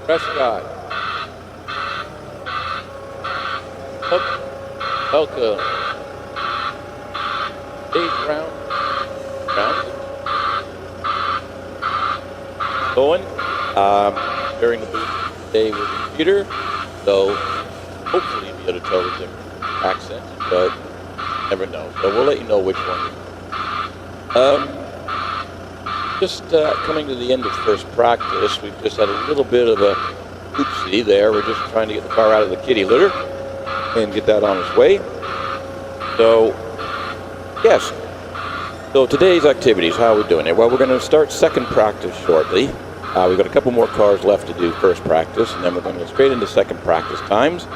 Prescott. Welcome. Eighth round. Going. During the booth today with the computer, so hopefully you'll be able to tell the different accents, but never know. So we'll let you know which one. Just coming to the end of first practice, we've just had a little bit of a oopsie there. We're just trying to get the car out of the kitty litter and get that on its way. So, yes. So today's activities, how are we doing it? Well, we're going to start second practice shortly. We've got a couple more cars left to do first practice, and then we're going to go straight into second practice times.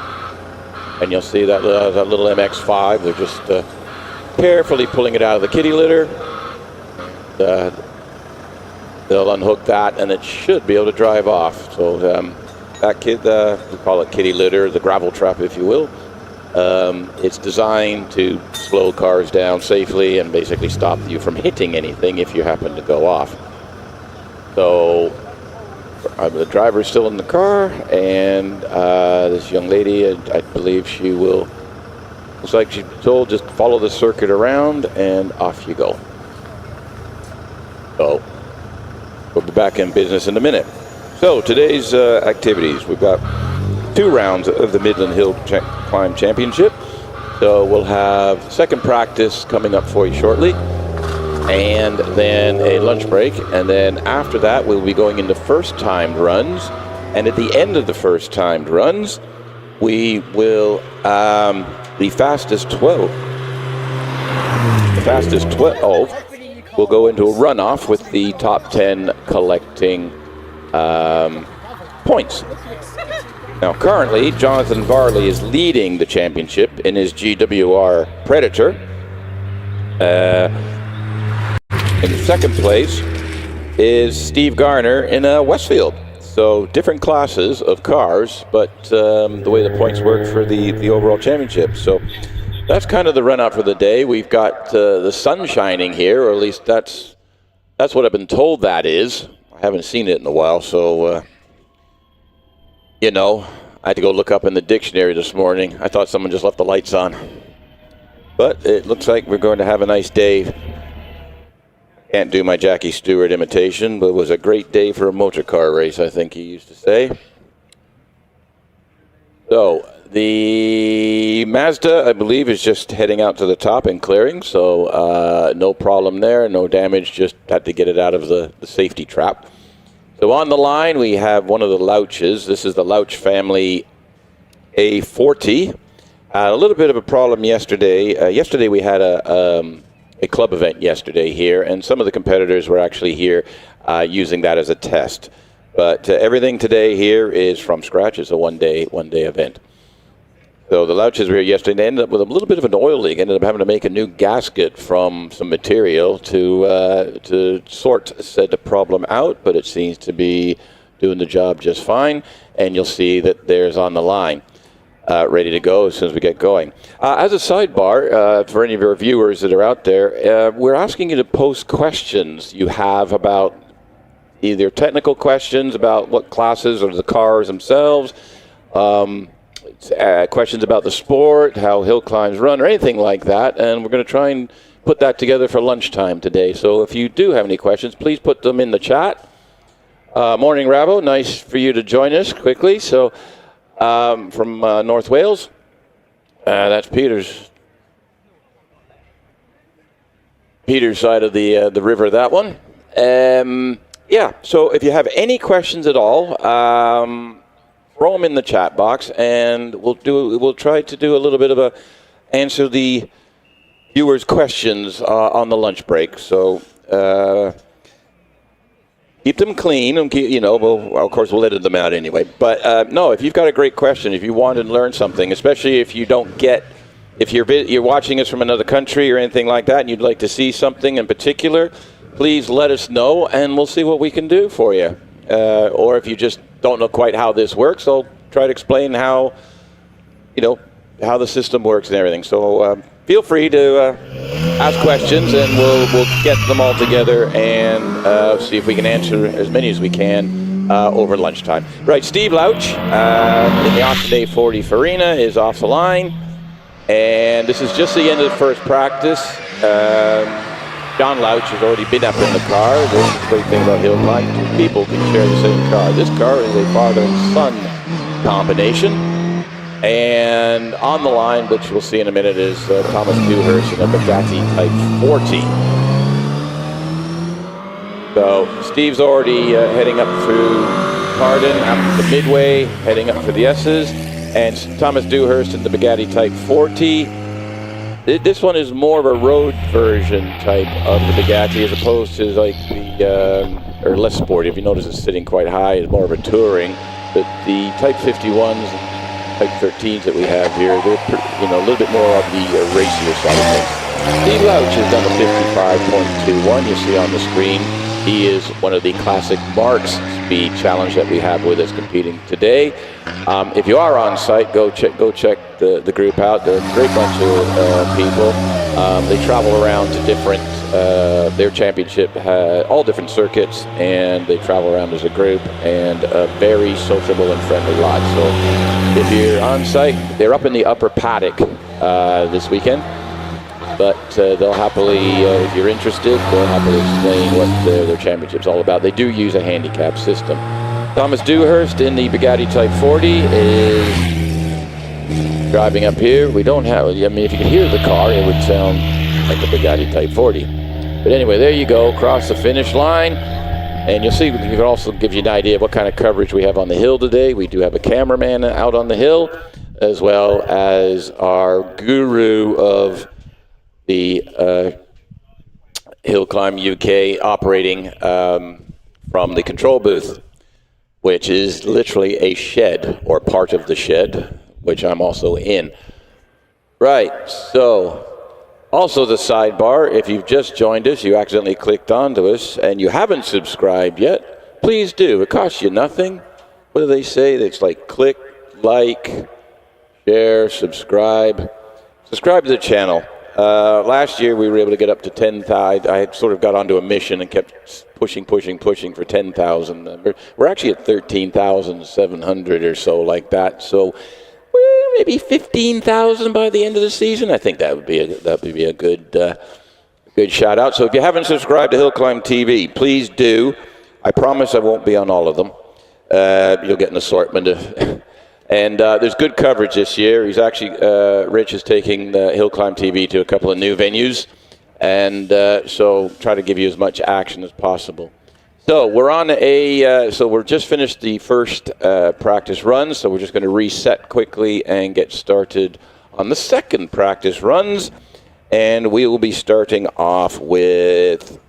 And you'll see that little MX-5. They're just carefully pulling it out of the kitty litter. They'll unhook that, and it should be able to drive off. So that kid, we call it kitty litter, the gravel trap, if you will. It's designed to slow cars down safely and basically stop you from hitting anything if you happen to go off. So the driver's still in the car, and this young lady, I believe she will, looks like she's told, just follow the circuit around and off you go. So we'll be back in business in a minute. So today's activities, we've got 2 rounds of the Midland Hill Climb Championship. So we'll have second practice coming up for you shortly, and then a lunch break, and then after that we'll be going into first timed runs, and at the end of the first timed runs we will the fastest 12 will go into a runoff with the top 10 collecting points. Now currently Jonathan Varley is leading the championship in his GWR Predator. In second place is Steve Garner in a Westfield. So different classes of cars, but the way the points work for the overall championship. So that's kind of the run out for the day. We've got the sun shining here, or at least that's what I've been told that is. I haven't seen it in a while, so you know, I had to go look up in the dictionary this morning. I thought someone just left the lights on. But it looks like we're going to have a nice day. Can't do my Jackie Stewart imitation, but it was a great day for a motor car race, I think he used to say. So the Mazda, I believe, is just heading out to the top and clearing, so no problem there, no damage, just had to get it out of the safety trap. So on the line, we have one of the Louches. This is the Louch family A40. A little bit of a problem yesterday. Yesterday we had a club event yesterday here, and some of the competitors were actually here using that as a test. But everything today here is from scratch. It's a one-day event. So the Louches were here yesterday. They ended up with a little bit of an oil leak. Ended up having to make a new gasket from some material to sort said problem out, but it seems to be doing the job just fine. And you'll see that there's on the line, ready to go as soon as we get going. As a sidebar, for any of your viewers that are out there, we're asking you to post questions you have about either technical questions about what classes or the cars themselves, questions about the sport, how hill climbs run, or anything like that, and we're going to try and put that together for lunchtime today. So if you do have any questions, please put them in the chat. Morning, Rabo. Nice for you to join us quickly. So from North Wales, that's Peter's side of the river, that one. Yeah, so if you have any questions at all, throw them in the chat box, and we'll try to do a little bit of answer the viewers' questions on the lunch break. So keep them clean, and of course we'll edit them out anyway. But no, if you've got a great question, if you want to learn something, especially if you don't get, if you're watching us from another country or anything like that, and you'd like to see something in particular, please let us know, and we'll see what we can do for you. Or if you just don't know quite how this works, I'll try to explain how the system works and everything. So feel free to ask questions, and we'll get them all together and see if we can answer as many as we can over lunchtime. Right, Steve Louch in the Austin A40 Farina is off the line. And this is just the end of the first practice. John Louch has already been up in the car. This is the great thing about Hill Climb. Two people can share the same car. This car is a father and son combination. And on the line, which we'll see in a minute, is Thomas Dewhurst in a Bugatti Type 40. So Steve's already heading up through Cardin, up to Midway, heading up for the S's. And Thomas Dewhurst in the Bugatti Type 40. This one is more of a road version type of the Bugatti as opposed to like the, or less sporty. If you notice it's sitting quite high, it's more of a touring. But the Type 51s and Type 13s that we have here, they're a little bit more of the racier side of things. Steve Louch has done a 55.21. You see on the screen. He is one of the Classic Marques speed challenge that we have with us competing today. If you are on site, go check the group out. They're a great bunch of people. They travel around to different, their championship, all different circuits, and they travel around as a group, and a very sociable and friendly lot. So if you're on site, they're up in the upper paddock this weekend. But they'll happily, if you're interested, they'll happily explain what their championship's all about. They do use a handicap system. Thomas Dewhurst in the Bugatti Type 40 is driving up here. We don't have, I mean, if you could hear the car, it would sound like a Bugatti Type 40. But anyway, there you go, across the finish line. And you'll see, it also gives you an idea of what kind of coverage we have on the hill today. We do have a cameraman out on the hill, as well as our guru of the Hill Climb UK operating from the control booth, which is literally a shed or part of the shed, which I'm also in. Right, so also the sidebar, if you've just joined us, you accidentally clicked onto us and you haven't subscribed yet, please do. It costs you nothing. What do they say? It's like click, like, share, subscribe. Subscribe to the channel. Last year we were able to get up to 10,000. I had sort of got onto a mission and kept pushing for 10,000. We're actually at 13,700 or so like that. So maybe 15,000 by the end of the season. I think that would be a good shout out. So if you haven't subscribed to HillClimb.TV, please do. I promise I won't be on all of them. You'll get an assortment of. And there's good coverage this year. He's actually, Rich is taking HillClimb.TV to a couple of new venues. And so try to give you as much action as possible. So we're on so we're just finished the first practice run. So we're just going to reset quickly and get started on the second practice runs. And we will be starting off with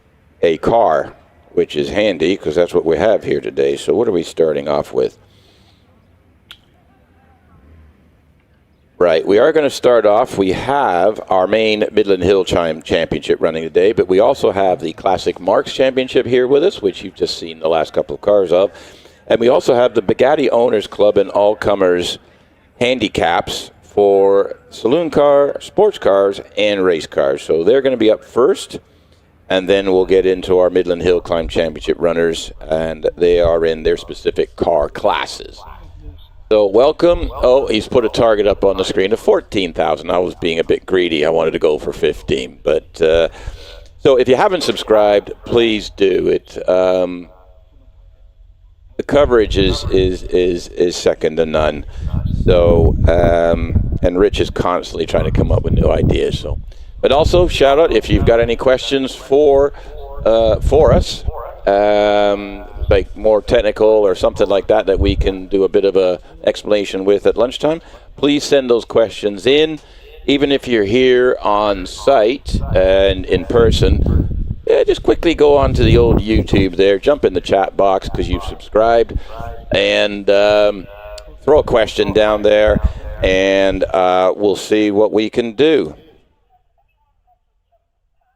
a car, which is handy because that's what we have here today. So what are we starting off with? Right, we are going to start off. We have our main Midland Hill Climb Championship running today, but we also have the Classic Marques Championship here with us, which you've just seen the last couple of cars of. And we also have the Bugatti Owners Club and All-Comers handicaps for saloon car, sports cars, and race cars. So they're going to be up first, and then we'll get into our Midland Hill Climb Championship runners, and they are in their specific car classes. So welcome. Oh, he's put a target up on the screen of 14,000. I was being a bit greedy. I wanted to go for 15. But so if you haven't subscribed, please do it. The coverage is second to none. So and Rich is constantly trying to come up with new ideas. So, but also shout out if you've got any questions for us. Like more technical or something like that that we can do a bit of a explanation with at lunchtime, please send those questions in. Even if you're here on site and in person, just quickly go on to the old YouTube there, jump in the chat box because you've subscribed, and throw a question down there, and we'll see what we can do.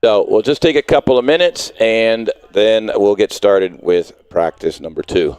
So we'll just take a couple of minutes, and then we'll get started with practice number 2.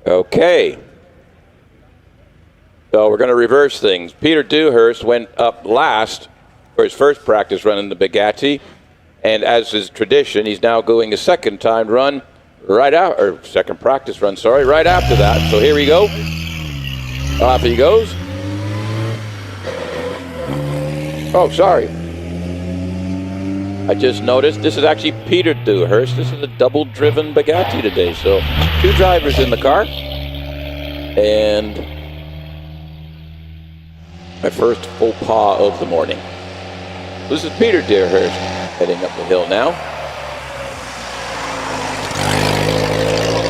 Okay. So we're going to reverse things. Peter Dewhurst went up last for his first practice run in the Bugatti. And as is tradition, he's now going a second time run right out, or second practice run, sorry, right after that. So here we go. Off he goes. Oh, sorry. I just noticed this is actually Peter Dewhurst. This is a double-driven Bugatti today. So 2 drivers in the car. And my first faux pas of the morning. This is Peter Dewhurst heading up the hill now.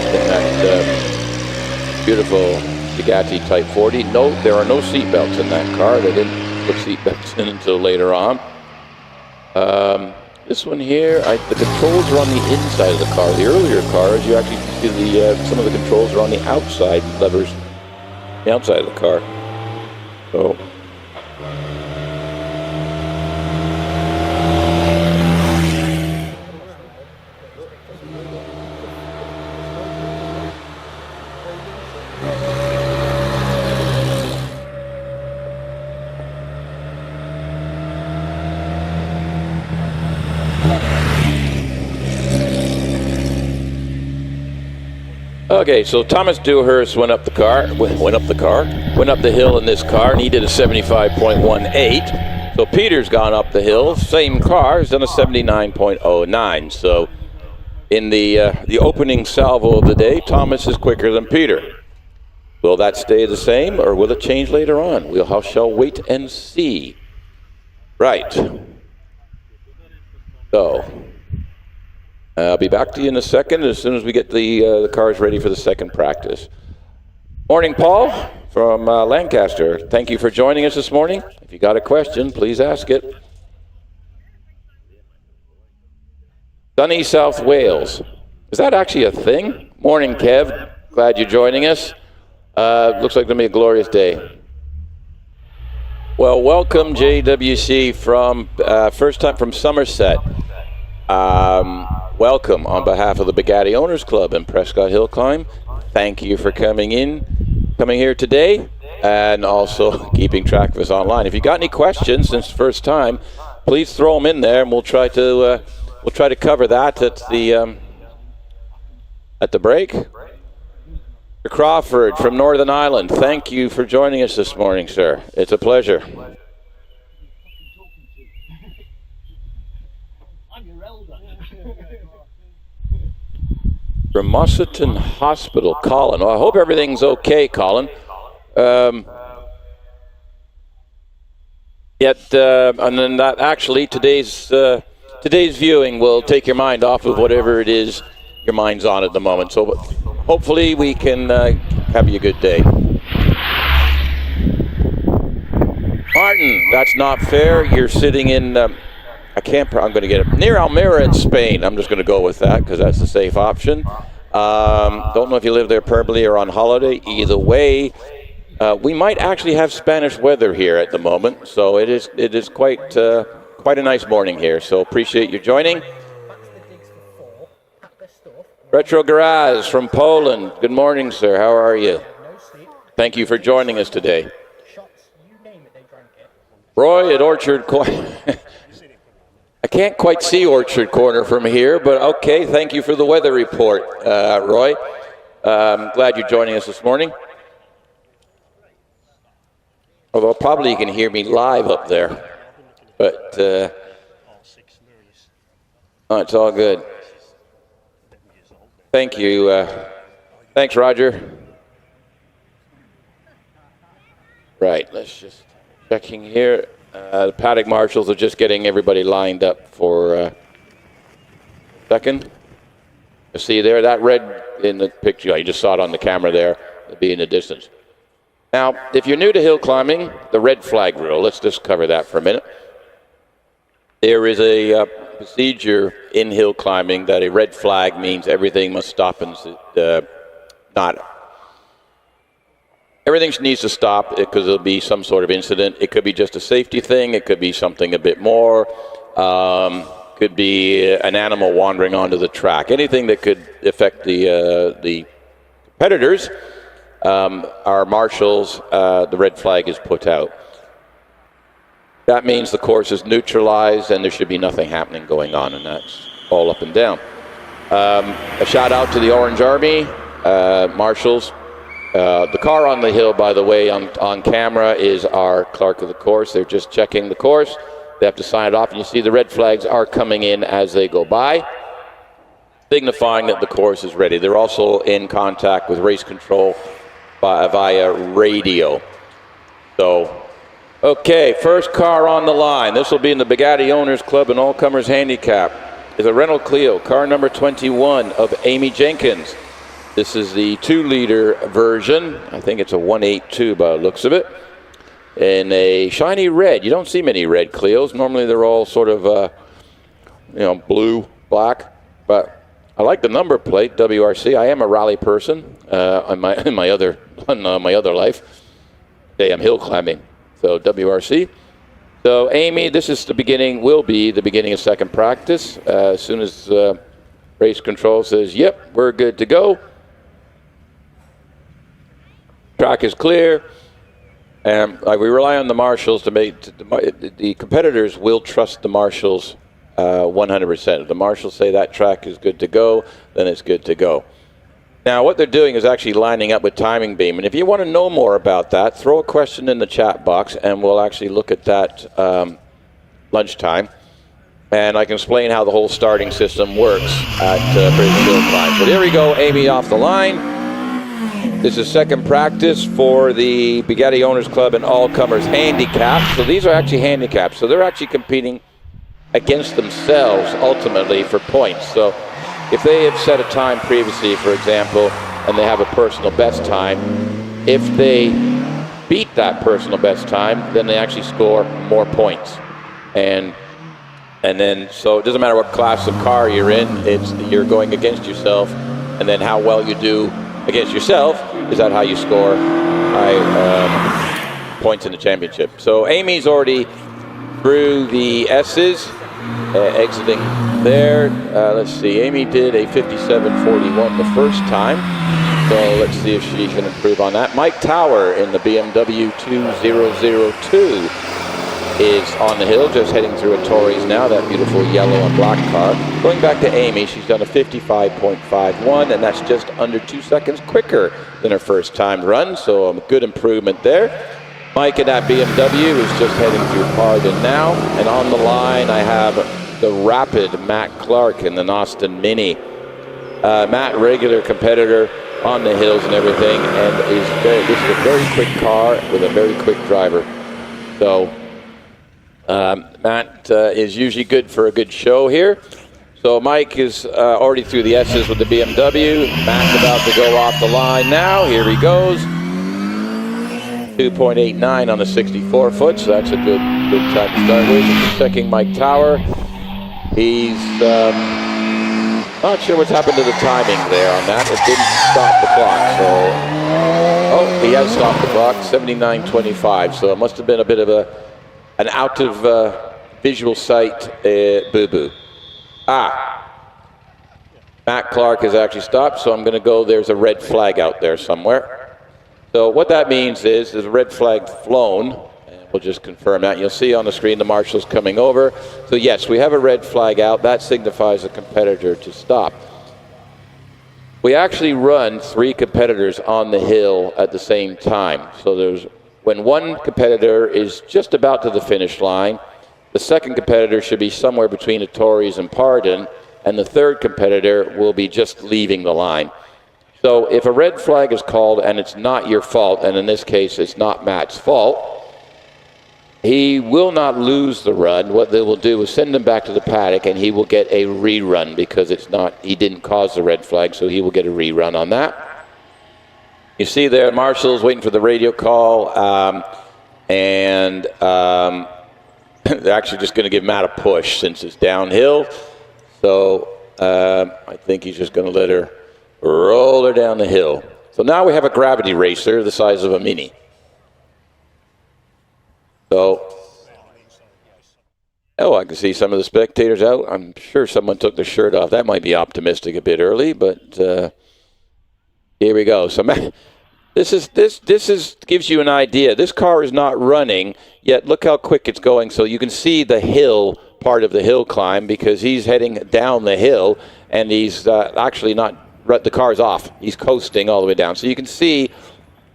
In that beautiful Bugatti Type 40. No, there are no seatbelts in that car. They didn't put seatbelts in until later on. This one here, the controls are on the inside of the car. The earlier cars, you actually see some of the controls are on the outside levers, the outside of the car. So. Okay, so Thomas Dewhurst went up the hill in this car, and he did a 75.18. So Peter's gone up the hill, same car, has done a 79.09. So in the opening salvo of the day, Thomas is quicker than Peter. Will that stay the same, or will it change later on? We shall wait and see. Right. So. I'll be back to you in a second as soon as we get the cars ready for the second practice. Morning, Paul from Lancaster. Thank you for joining us this morning. If you got a question, please ask it. Sunny South Wales. Is that actually a thing? Morning, Kev. Glad you're joining us. Looks like it's going to be a glorious day. Well, welcome, JWC, from first time from Somerset. Welcome on behalf of the Bugatti Owners Club and Prescott Hill Climb. Thank you for coming here today, and also keeping track of us online. If you got any questions since first time, please throw them in there, and we'll try to cover that at the break. Mr. Crawford from Northern Ireland, thank you for joining us this morning, sir. It's a pleasure. From Musselton Hospital, Colin. Well, I hope everything's okay, Colin. And then that actually today's viewing will take your mind off of whatever it is your mind's on at the moment. So hopefully we can have you a good day. Martin, that's not fair. You're sitting in. I'm going to get it near Almira in Spain. I'm just going to go with that because that's the safe option. Don't know if you live there permanently or on holiday. Either way, we might actually have Spanish weather here at the moment, so it is quite a nice morning here. So appreciate you joining. Retro Garage from Poland. Good morning, sir. How are you? Thank you for joining us today. Roy at Orchard Corner. I can't quite see Orchard Corner from here, but okay, thank you for the weather report, Roy. Glad you're joining us this morning. Although probably you can hear me live up there, but it's all good. Thank you. Thanks, Roger. Right, let's just checking here. The paddock marshals are just getting everybody lined up for a second. You see there, that red in the picture, you just saw it on the camera there, it'll be in the distance. Now, if you're new to hill climbing, the red flag rule, let's just cover that for a minute. There is a procedure in hill climbing that a red flag means everything must stop and not. Everything needs to stop because there'll be some sort of incident. It could be just a safety thing. It could be something a bit more. Could be an animal wandering onto the track. Anything that could affect the competitors are marshals, the red flag is put out. That means the course is neutralized and there should be nothing happening going on, and that's all up and down. A shout out to the Orange Army, marshals. The car on the hill, by the way, on camera is our clerk of the course. They're just checking the course. They have to sign it off, and you see the red flags are coming in as they go by, signifying that the course is ready. They're also in contact with race control via radio. So, okay, first car on the line. This will be in the Bugatti Owners Club and All-Comers Handicap. Is a Renault Clio, car number 21 of Amy Jenkins. This is the 2-liter version. I think it's a 182 by the looks of it. In a shiny red. You don't see many red Clios. Normally they're all sort of, blue, black. But I like the number plate, WRC. I am a rally person in my other life. Today I'm hill climbing, so WRC. So Amy, this is will be the beginning of second practice. As soon as race control says, yep, we're good to go. Track is clear. And we rely on the marshals to make, the competitors will trust the marshals 100%. If the marshals say that track is good to go, then it's good to go. Now, what they're doing is actually lining up with timing beam. And if you want to know more about that, throw a question in the chat box, and we'll actually look at that lunchtime. And I can explain how the whole starting system works at British Hill Climb. But here we go, Amy off the line. This is second practice for the Bugatti Owners Club and All-Comers Handicap. So these are actually handicaps. So they're actually competing against themselves ultimately for points. So if they have set a time previously, for example, and they have a personal best time, if they beat that personal best time, then they actually score more points. And then, so it doesn't matter what class of car you're in, you're going against yourself, and then how well you do against yourself is that how you score high points in the championship. So Amy's already through the S's, exiting there. Let's see, Amy did a 57.41 the first time, so let's see if she can improve on that. Mike Tower in the BMW 2002 is on the hill, just heading through a Torres now, that beautiful yellow and black car. Going back to Amy, she's done a 55.51, and that's just under 2 seconds quicker than her first time run, so a good improvement there. Mike in that BMW is just heading through Pardon now, and on the line I have the rapid Matt Clark in the Austin Mini. Matt, regular competitor on the hills and everything, and this is a very quick car with a very quick driver. So Matt is usually good for a good show here. So Mike is already through the S's with the BMW. Matt's about to go off the line now. Here he goes. 2.89 on the 64 foot, so that's a good time to start with. Just checking Mike Tower. He's not sure what's happened to the timing there on that. It didn't stop the clock. So, he has stopped the clock, 79.25. So it must have been a bit of an out of visual sight boo-boo. Matt Clark has actually stopped, so I'm going to go, there's a red flag out there somewhere. So what that means is there's a red flag flown, and we'll just confirm that. You'll see on the screen the marshals coming over. So yes, we have a red flag out. That signifies a competitor to stop. We actually run 3 competitors on the hill at the same time. So when one competitor is just about to the finish line, the second competitor should be somewhere between the Torres and Pardon, and the third competitor will be just leaving the line. So if a red flag is called and it's not your fault, and in this case it's not Matt's fault, he will not lose the run. What they will do is send him back to the paddock, and he will get a rerun because he didn't cause the red flag, so he will get a rerun on that. You see there, marshals waiting for the radio call, and they're actually just going to give Matt a push since it's downhill. So I think he's just going to let her roll her down the hill. So now we have a gravity racer the size of a Mini. So, I can see some of the spectators out. I'm sure someone took their shirt off. That might be optimistic a bit early, but Here we go. So this gives you an idea. This car is not running yet. Look how quick it's going. So you can see the hill part of the hill climb because he's heading down the hill, and he's actually not. The car's off. He's coasting all the way down. So you can see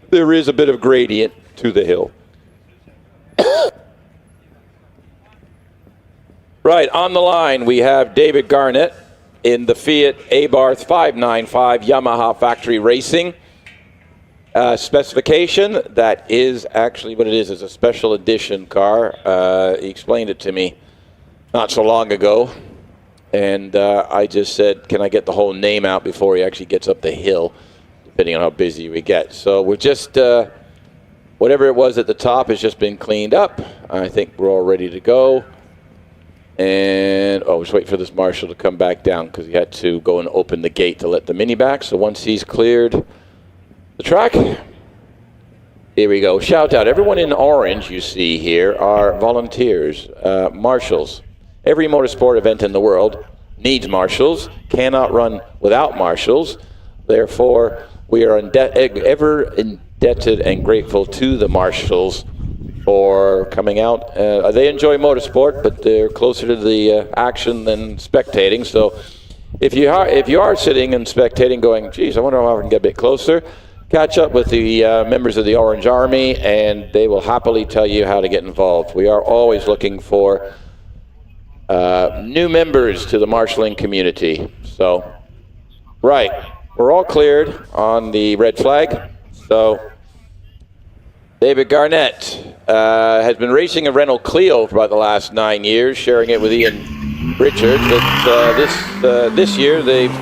there is a bit of gradient to the hill. Right, on the line we have David Garnett in the Fiat Abarth 595 Yamaha Factory Racing. Specification, that is actually what it is a special edition car. He explained it to me not so long ago. And I just said, can I get the whole name out before he actually gets up the hill, depending on how busy we get. So we're just, whatever it was at the top has just been cleaned up. I think we're all ready to go. And, just wait for this marshal to come back down because he had to go and open the gate to let the Mini back. So once he's cleared the track, here we go. Shout out. Everyone in orange you see here are volunteers, marshals. Every motorsport event in the world needs marshals, cannot run without marshals. Therefore, we are ever indebted and grateful to the marshals for coming out. They enjoy motorsport, but they're closer to the action than spectating. So if you are sitting and spectating going, geez, I wonder how I can get a bit closer, catch up with the members of the Orange Army, and they will happily tell you how to get involved. We are always looking for new members to the marshalling community. So, right, we're all cleared on the red flag. So, David Garnett has been racing a Renault Clio for about the last 9 years, sharing it with Ian Richards. But this year they've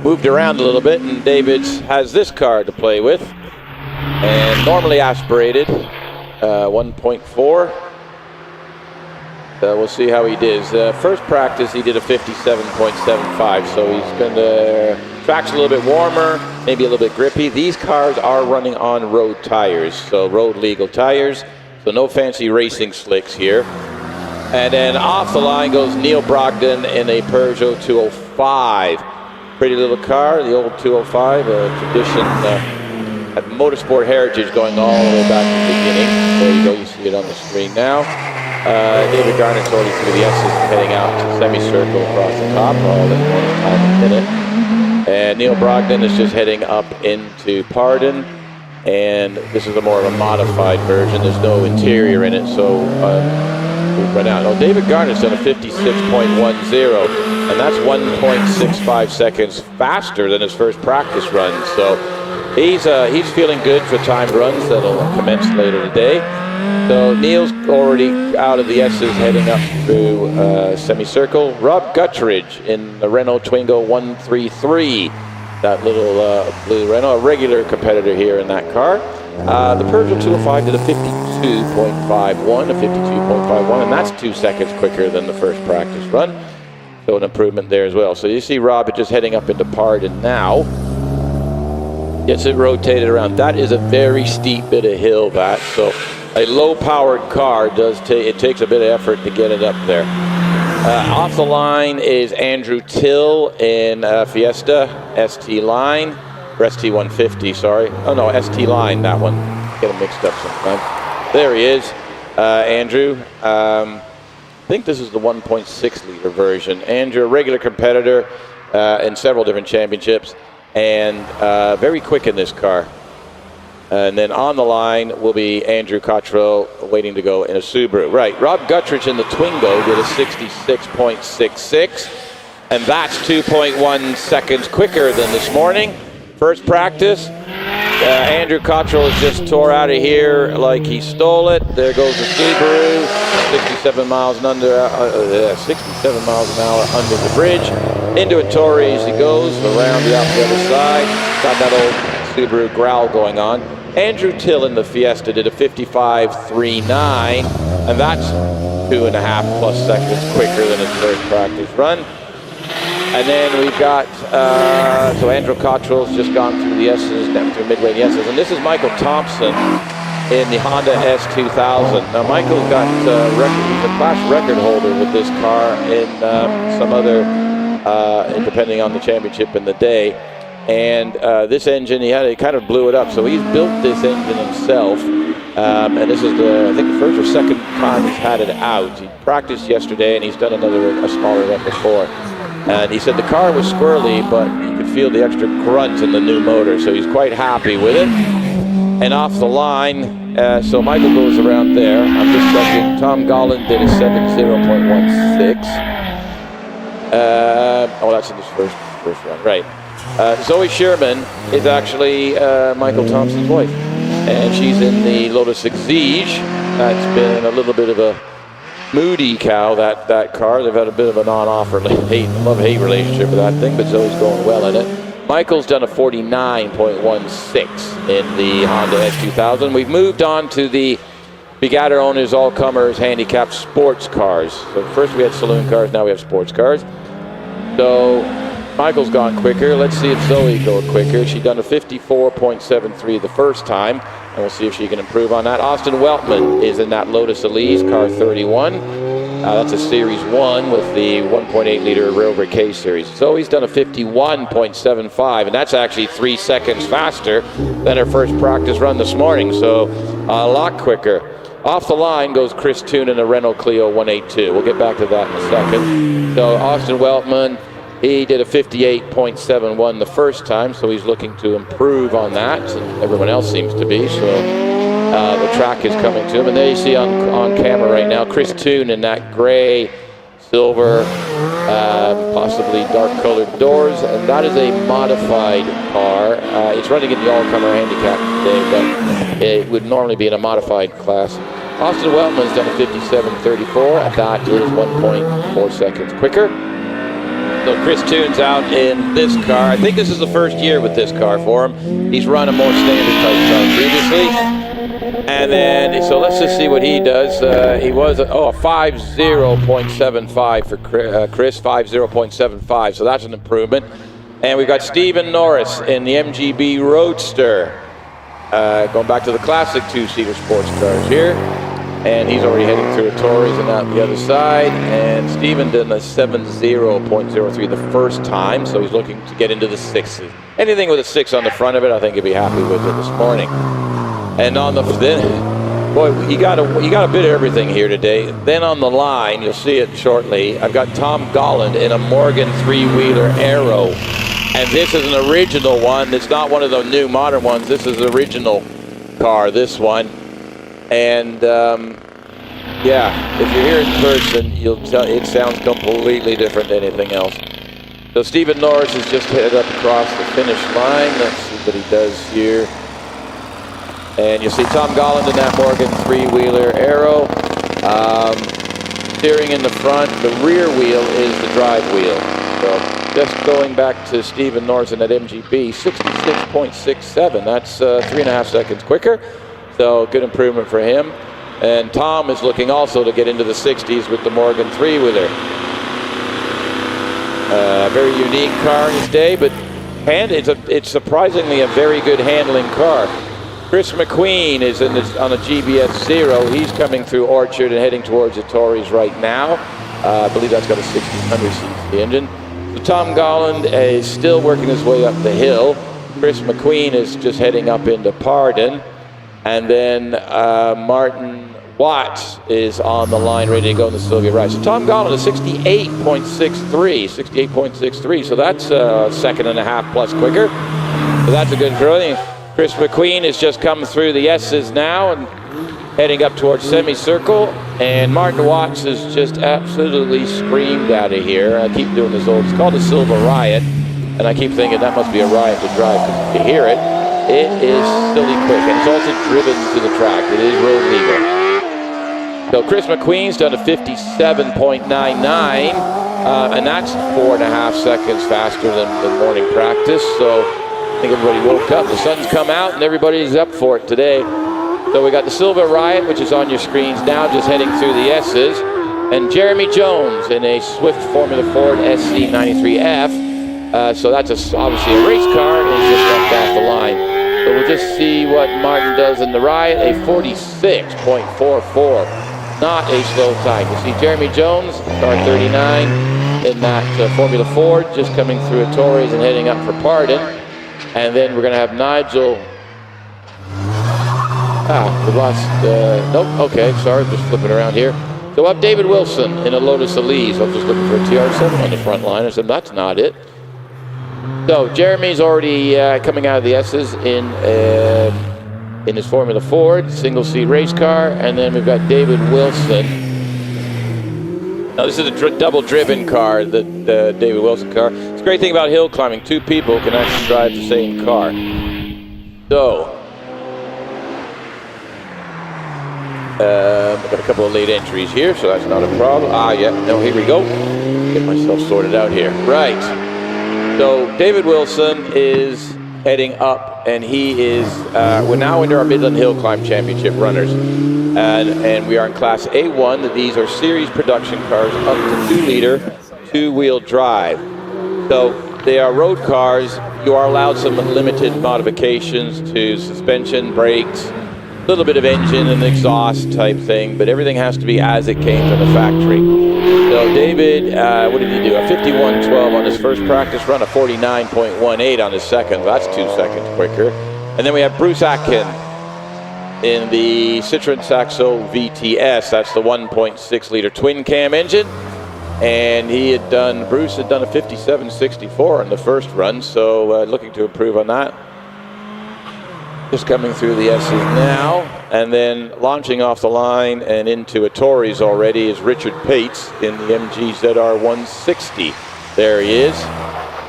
moved around a little bit, and David has this car to play with, and normally aspirated 1.4. We'll see how he does. First practice, he did a 57.75, so he's going to... Track's a little bit warmer, maybe a little bit grippy. These cars are running on road tires, so road legal tires, so no fancy racing slicks here. And then off the line goes Neil Brogdon in a Peugeot 205. Pretty little car, the old 205, a tradition, had motorsport heritage going all the way back to the beginning. There you go, you see it on the screen now. David Garnett's already through the S's, heading out to semicircle across the top, all in 1 time a minute. And Neil Brogdon is just heading up into Pardon, and this is a more of a modified version. There's no interior in it, so we'll run out. Oh, David Garnett's done a 56.10, and that's 1.65 seconds faster than his first practice run. So he's feeling good for timed runs that'll commence later today. So Neil's already out of the S's, heading up through semicircle. Rob Guttridge in the Renault Twingo 133, that little blue Renault, a regular competitor here in that car. The Peugeot 205 did a 52.51, and that's 2 seconds quicker than the first practice run. So an improvement there as well. So you see Rob just heading up into Pardon now. Gets it rotated around. That is a very steep bit of hill, that. So a low-powered car it takes a bit of effort to get it up there. Off the line is Andrew Till in Fiesta ST Line, or ST 150, sorry. Oh no, ST Line, that one. Get them mixed up sometimes. There he is, Andrew. I think this is the 1.6 liter version. Andrew, a regular competitor in several different championships, and very quick in this car. And then on the line will be Andrew Cottrell waiting to go in a Subaru. Right, Rob Guttridge in the Twingo did a 66.66, and that's 2.1 seconds quicker than this morning. First practice, Andrew Cottrell has just tore out of here like he stole it. There goes the Subaru, 67 miles an hour under the bridge. Into a Torres he goes, around the other side. Got that old Subaru growl going on. Andrew Till in the Fiesta did a 55.39, and that's 2.5 plus seconds quicker than his first practice run. And then we've got, so Andrew Cottrell's just gone through the S's, down through midway the S's, and this is Michael Thompson in the Honda S2000. Now Michael's got, he's a class record holder with this car in some other, depending on the championship in the day. And this engine, he kind of blew it up. So he's built this engine himself. And this is I think the first or second time he's had it out. He practiced yesterday, and he's done a smaller one before. And he said the car was squirrely, but you could feel the extra grunt in the new motor. So he's quite happy with it. And off the line, so Michael goes around there. I'm just checking. Tom Gollan did a 70.16. That's in his first run, right. Zoe Sherman is actually Michael Thompson's wife. And she's in the Lotus Exige. That's been a little bit of a moody cow, that car. They've had a bit of an on-off love-hate relationship with that thing, but Zoe's going well in it. Michael's done a 49.16 in the Honda S2000. We've moved on to the Begatter Owners All-Comers Handicapped Sports Cars. So first we had saloon cars, now we have sports cars. So Michael's gone quicker. Let's see if Zoe goes quicker. She done a 54.73 the first time, and we'll see if she can improve on that. Austin Weltman is in that Lotus Elise, car 31. That's a Series 1 with the 1.8-liter Rover K Series. Zoe's done a 51.75, and that's actually 3 seconds faster than her first practice run this morning, so a lot quicker. Off the line goes Chris Toon in a Renault Clio 182. We'll get back to that in a second. So Austin Weltman, he did a 58.71 the first time, so he's looking to improve on that. Everyone else seems to be, so the track is coming to him. And there you see on camera right now, Chris Toon in that gray, silver, possibly dark-colored doors, and that is a modified car. It's running in the all-comer handicap today, but it would normally be in a modified class. Austin Weltman's done a 57.34. That is 1.4 seconds quicker. So Chris Toon's out in this car. I think this is the first year with this car for him. He's run a more standard type car previously. And then, so let's just see what he does. He was a 50.75 for Chris, 50.75. So that's an improvement. And we've got Stephen Norris in the MGB Roadster. Going back to the classic two-seater sports cars here. And he's already heading through a Torres and out the other side. And Stephen did a 70.03 the first time, so he's looking to get into the sixes. Anything with a 6 on the front of it, I think he'll be happy with it this morning. And on the boy, you got a bit of everything here today. Then on the line, you'll see it shortly. I've got Tom Gollan in a Morgan 3-wheeler Aero, and this is an original one. It's not one of the new modern ones. This is the original car. This one. And if you're here in person, you'll tell it sounds completely different than anything else. So Stephen Norris has just headed up across the finish line. Let's see what he does here. And you'll see Tom Gollan in that Morgan 3-wheeler Aero. Steering in the front, the rear wheel is the drive wheel. So just going back to Stephen Norris in that MGB, 66.67. That's 3.5 seconds quicker. So good improvement for him. And Tom is looking also to get into the 60s with the Morgan 3-wheeler. Very unique car in his day, but it's surprisingly a very good handling car. Chris McQueen is on a GBS 0. He's coming through Orchard and heading towards the Torres right now. I believe that's got a 1600 cc engine. So Tom Gollan is still working his way up the hill. Chris McQueen is just heading up into Pardon. And then Martin Watts is on the line, ready to go in the Sylvia Rice. So Tom Gollan is 68.63. So that's a second and a half plus quicker. So that's a good throw. Chris McQueen is just coming through the S's now and heading up towards semicircle. And Martin Watts has just absolutely screamed out of here. I keep doing this it's called the Silver Riot. And I keep thinking that must be a riot to drive because you hear it. It is silly quick, and it's also driven to the track. It is road legal. So Chris McQueen's done a 57.99, and that's 4.5 seconds faster than morning practice. So I think everybody woke up. The sun's come out, and everybody's up for it today. So we got the Silver Riot, which is on your screens now, just heading through the S's, and Jeremy Jones in a Swift Formula Ford SC93F. So that's obviously a race car, and he's just left off the line. So we'll just see what Martin does in the Riot, a 46.44. Not a slow time. You see Jeremy Jones, car 39, in that Formula Ford, just coming through a Torres and heading up for Pardon. And then we're going to have Nigel. We lost. Nope. Okay, sorry, just flipping around here. So we'll have David Wilson in a Lotus Elise. I'm just looking for a TR7 on the front line. I said, that's not it. So Jeremy's already coming out of the S's in his Formula Ford, single-seat race car. And then we've got David Wilson. Now, this is a double-driven car, the David Wilson car. It's a great thing about hill climbing. Two people can actually drive the same car. So, I've got a couple of late entries here, so that's not a problem. Yeah, no, here we go. Get myself sorted out here. Right. So, David Wilson is heading up, and he is, we're now into our Midland Hill Climb Championship runners. And we are in Class A1. These are series production cars up to 2-liter, 2-wheel drive. So they are road cars. You are allowed some limited modifications to suspension, brakes, a little bit of engine and exhaust type thing, but everything has to be as it came from the factory. So David, what did he do? A 51.12 on his first practice run, a 49.18 on his second. That's 2 seconds quicker. And then we have Bruce Atkin in the Citroen Saxo VTS. That's the 1.6-liter twin cam engine. And Bruce had done a 57.64 on the first run, so looking to improve on that. Just coming through the S's now, and then launching off the line and into a Tories already is Richard Pates in the MG ZR 160. There he is.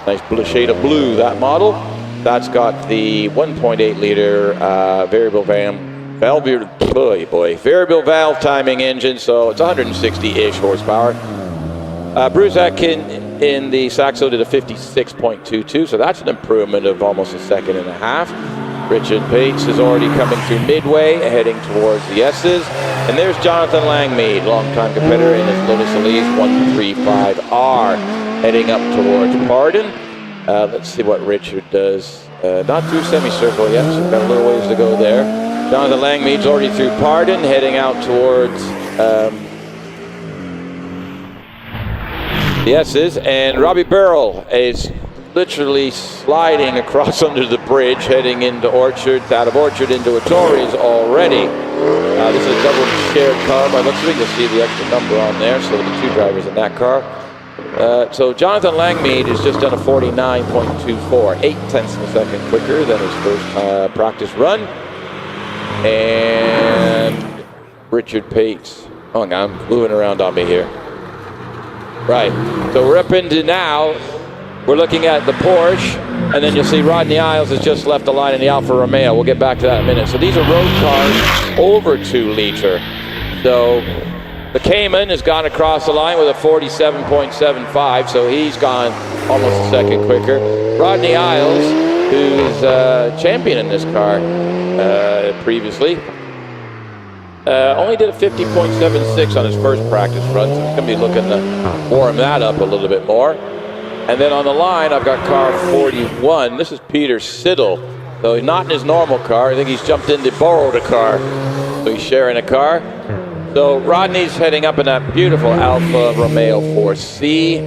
Nice shade of blue, that model. That's got the 1.8-liter variable valve timing engine, so it's 160-ish horsepower. Bruce Atkin in the Saxo did a 56.22, so that's an improvement of almost a second and a half. Richard Pates is already coming through midway, heading towards the S's. And there's Jonathan Langmead, longtime competitor in his Lotus Elise 135R, heading up towards Pardon. Let's see what Richard does. Not through semicircle yet, so we've got a little ways to go there. Jonathan Langmead's already through Pardon, heading out towards the S's. And Robbie Birrell is literally sliding across under the bridge, heading into Orchard, out of Orchard into a Tories already. This is a double shared car. By looks of it, you'll see the extra number on there, so the 2 drivers in that car. So Jonathan Langmead has just done a 49.24, 0.8 of a second quicker than his first practice run. And Richard Pates, hang on, moving around on me here. Right, so we're up into now. We're looking at the Porsche, and then you'll see Rodney Isles has just left the line in the Alfa Romeo. We'll get back to that in a minute. So these are road cars over 2-liter. So the Cayman has gone across the line with a 47.75, so he's gone almost a second quicker. Rodney Isles, who's champion in this car previously, only did a 50.76 on his first practice run, so he's going to be looking to warm that up a little bit more. And then on the line, I've got car 41. This is Peter Siddle. So he's not in his normal car. I think he's jumped in to borrow the car. So he's sharing a car. So Rodney's heading up in that beautiful Alfa Romeo 4C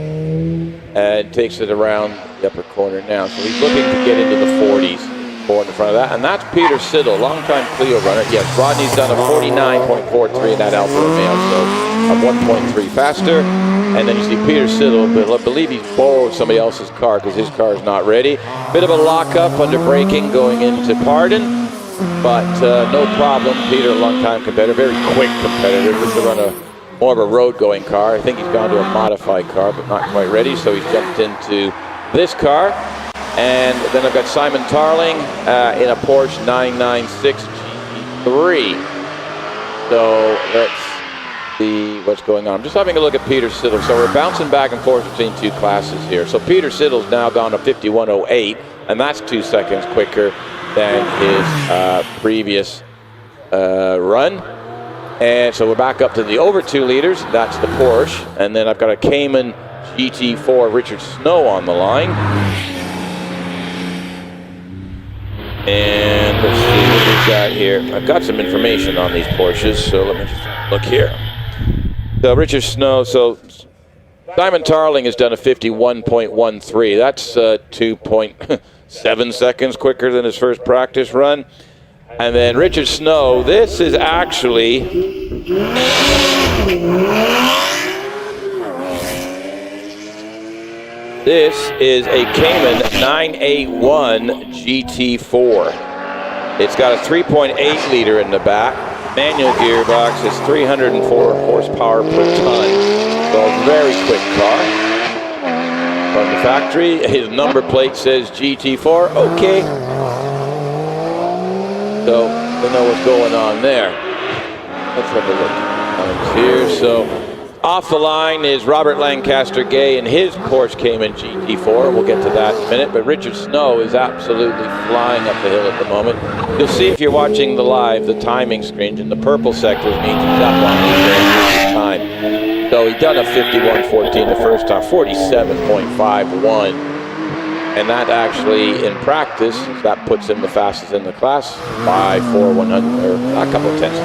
and takes it around the upper corner now. So he's looking to get into the 40s, 4 in the front of that. And that's Peter Siddle, longtime Clio runner. Yes, Rodney's done a 49.43 in that Alfa Romeo, so I'm 1.3 faster. And then you see Peter Siddle, but I believe he's borrowed somebody else's car because his car is not ready. Bit of a lockup under braking going into Pardon, but no problem. Peter, a long-time competitor, very quick competitor. Just to run more of a road-going car. I think he's gone to a modified car, but not quite ready, so he's jumped into this car. And then I've got Simon Tarling in a Porsche 996 GT3. So let's see what's going on. I'm just having a look at Peter Siddle. So we're bouncing back and forth between 2 classes here. So Peter Siddle's now gone to 51.08, and that's 2 seconds quicker than his previous run. And so we're back up to the over 2 liters. That's the Porsche. And then I've got a Cayman GT4 Richard Snow on the line. And let's see what we've got here. I've got some information on these Porsches, so let me just look here. So Richard Snow, so Simon Tarling has done a 51.13. That's 7 seconds quicker than his first practice run. And then Richard Snow, this is actually this is a Cayman 981 GT4. It's got a 3.8 liter in the back, manual gearbox. It's 304 horsepower per ton. So a very quick car from the factory. His number plate says GT4. Okay. So we know what's going on there. Let's have a look here. So off the line is Robert Lancaster Gay in his Porsche Cayman GT4. We'll get to that in a minute. But Richard Snow is absolutely flying up the hill at the moment. You'll see if you're watching the live, the timing screens in the purple sectors means he's up on his time. So he done a 51.14 the first time, 47.51. And that actually, in practice, that puts him the fastest in the class by 4/100, or a couple of tenths.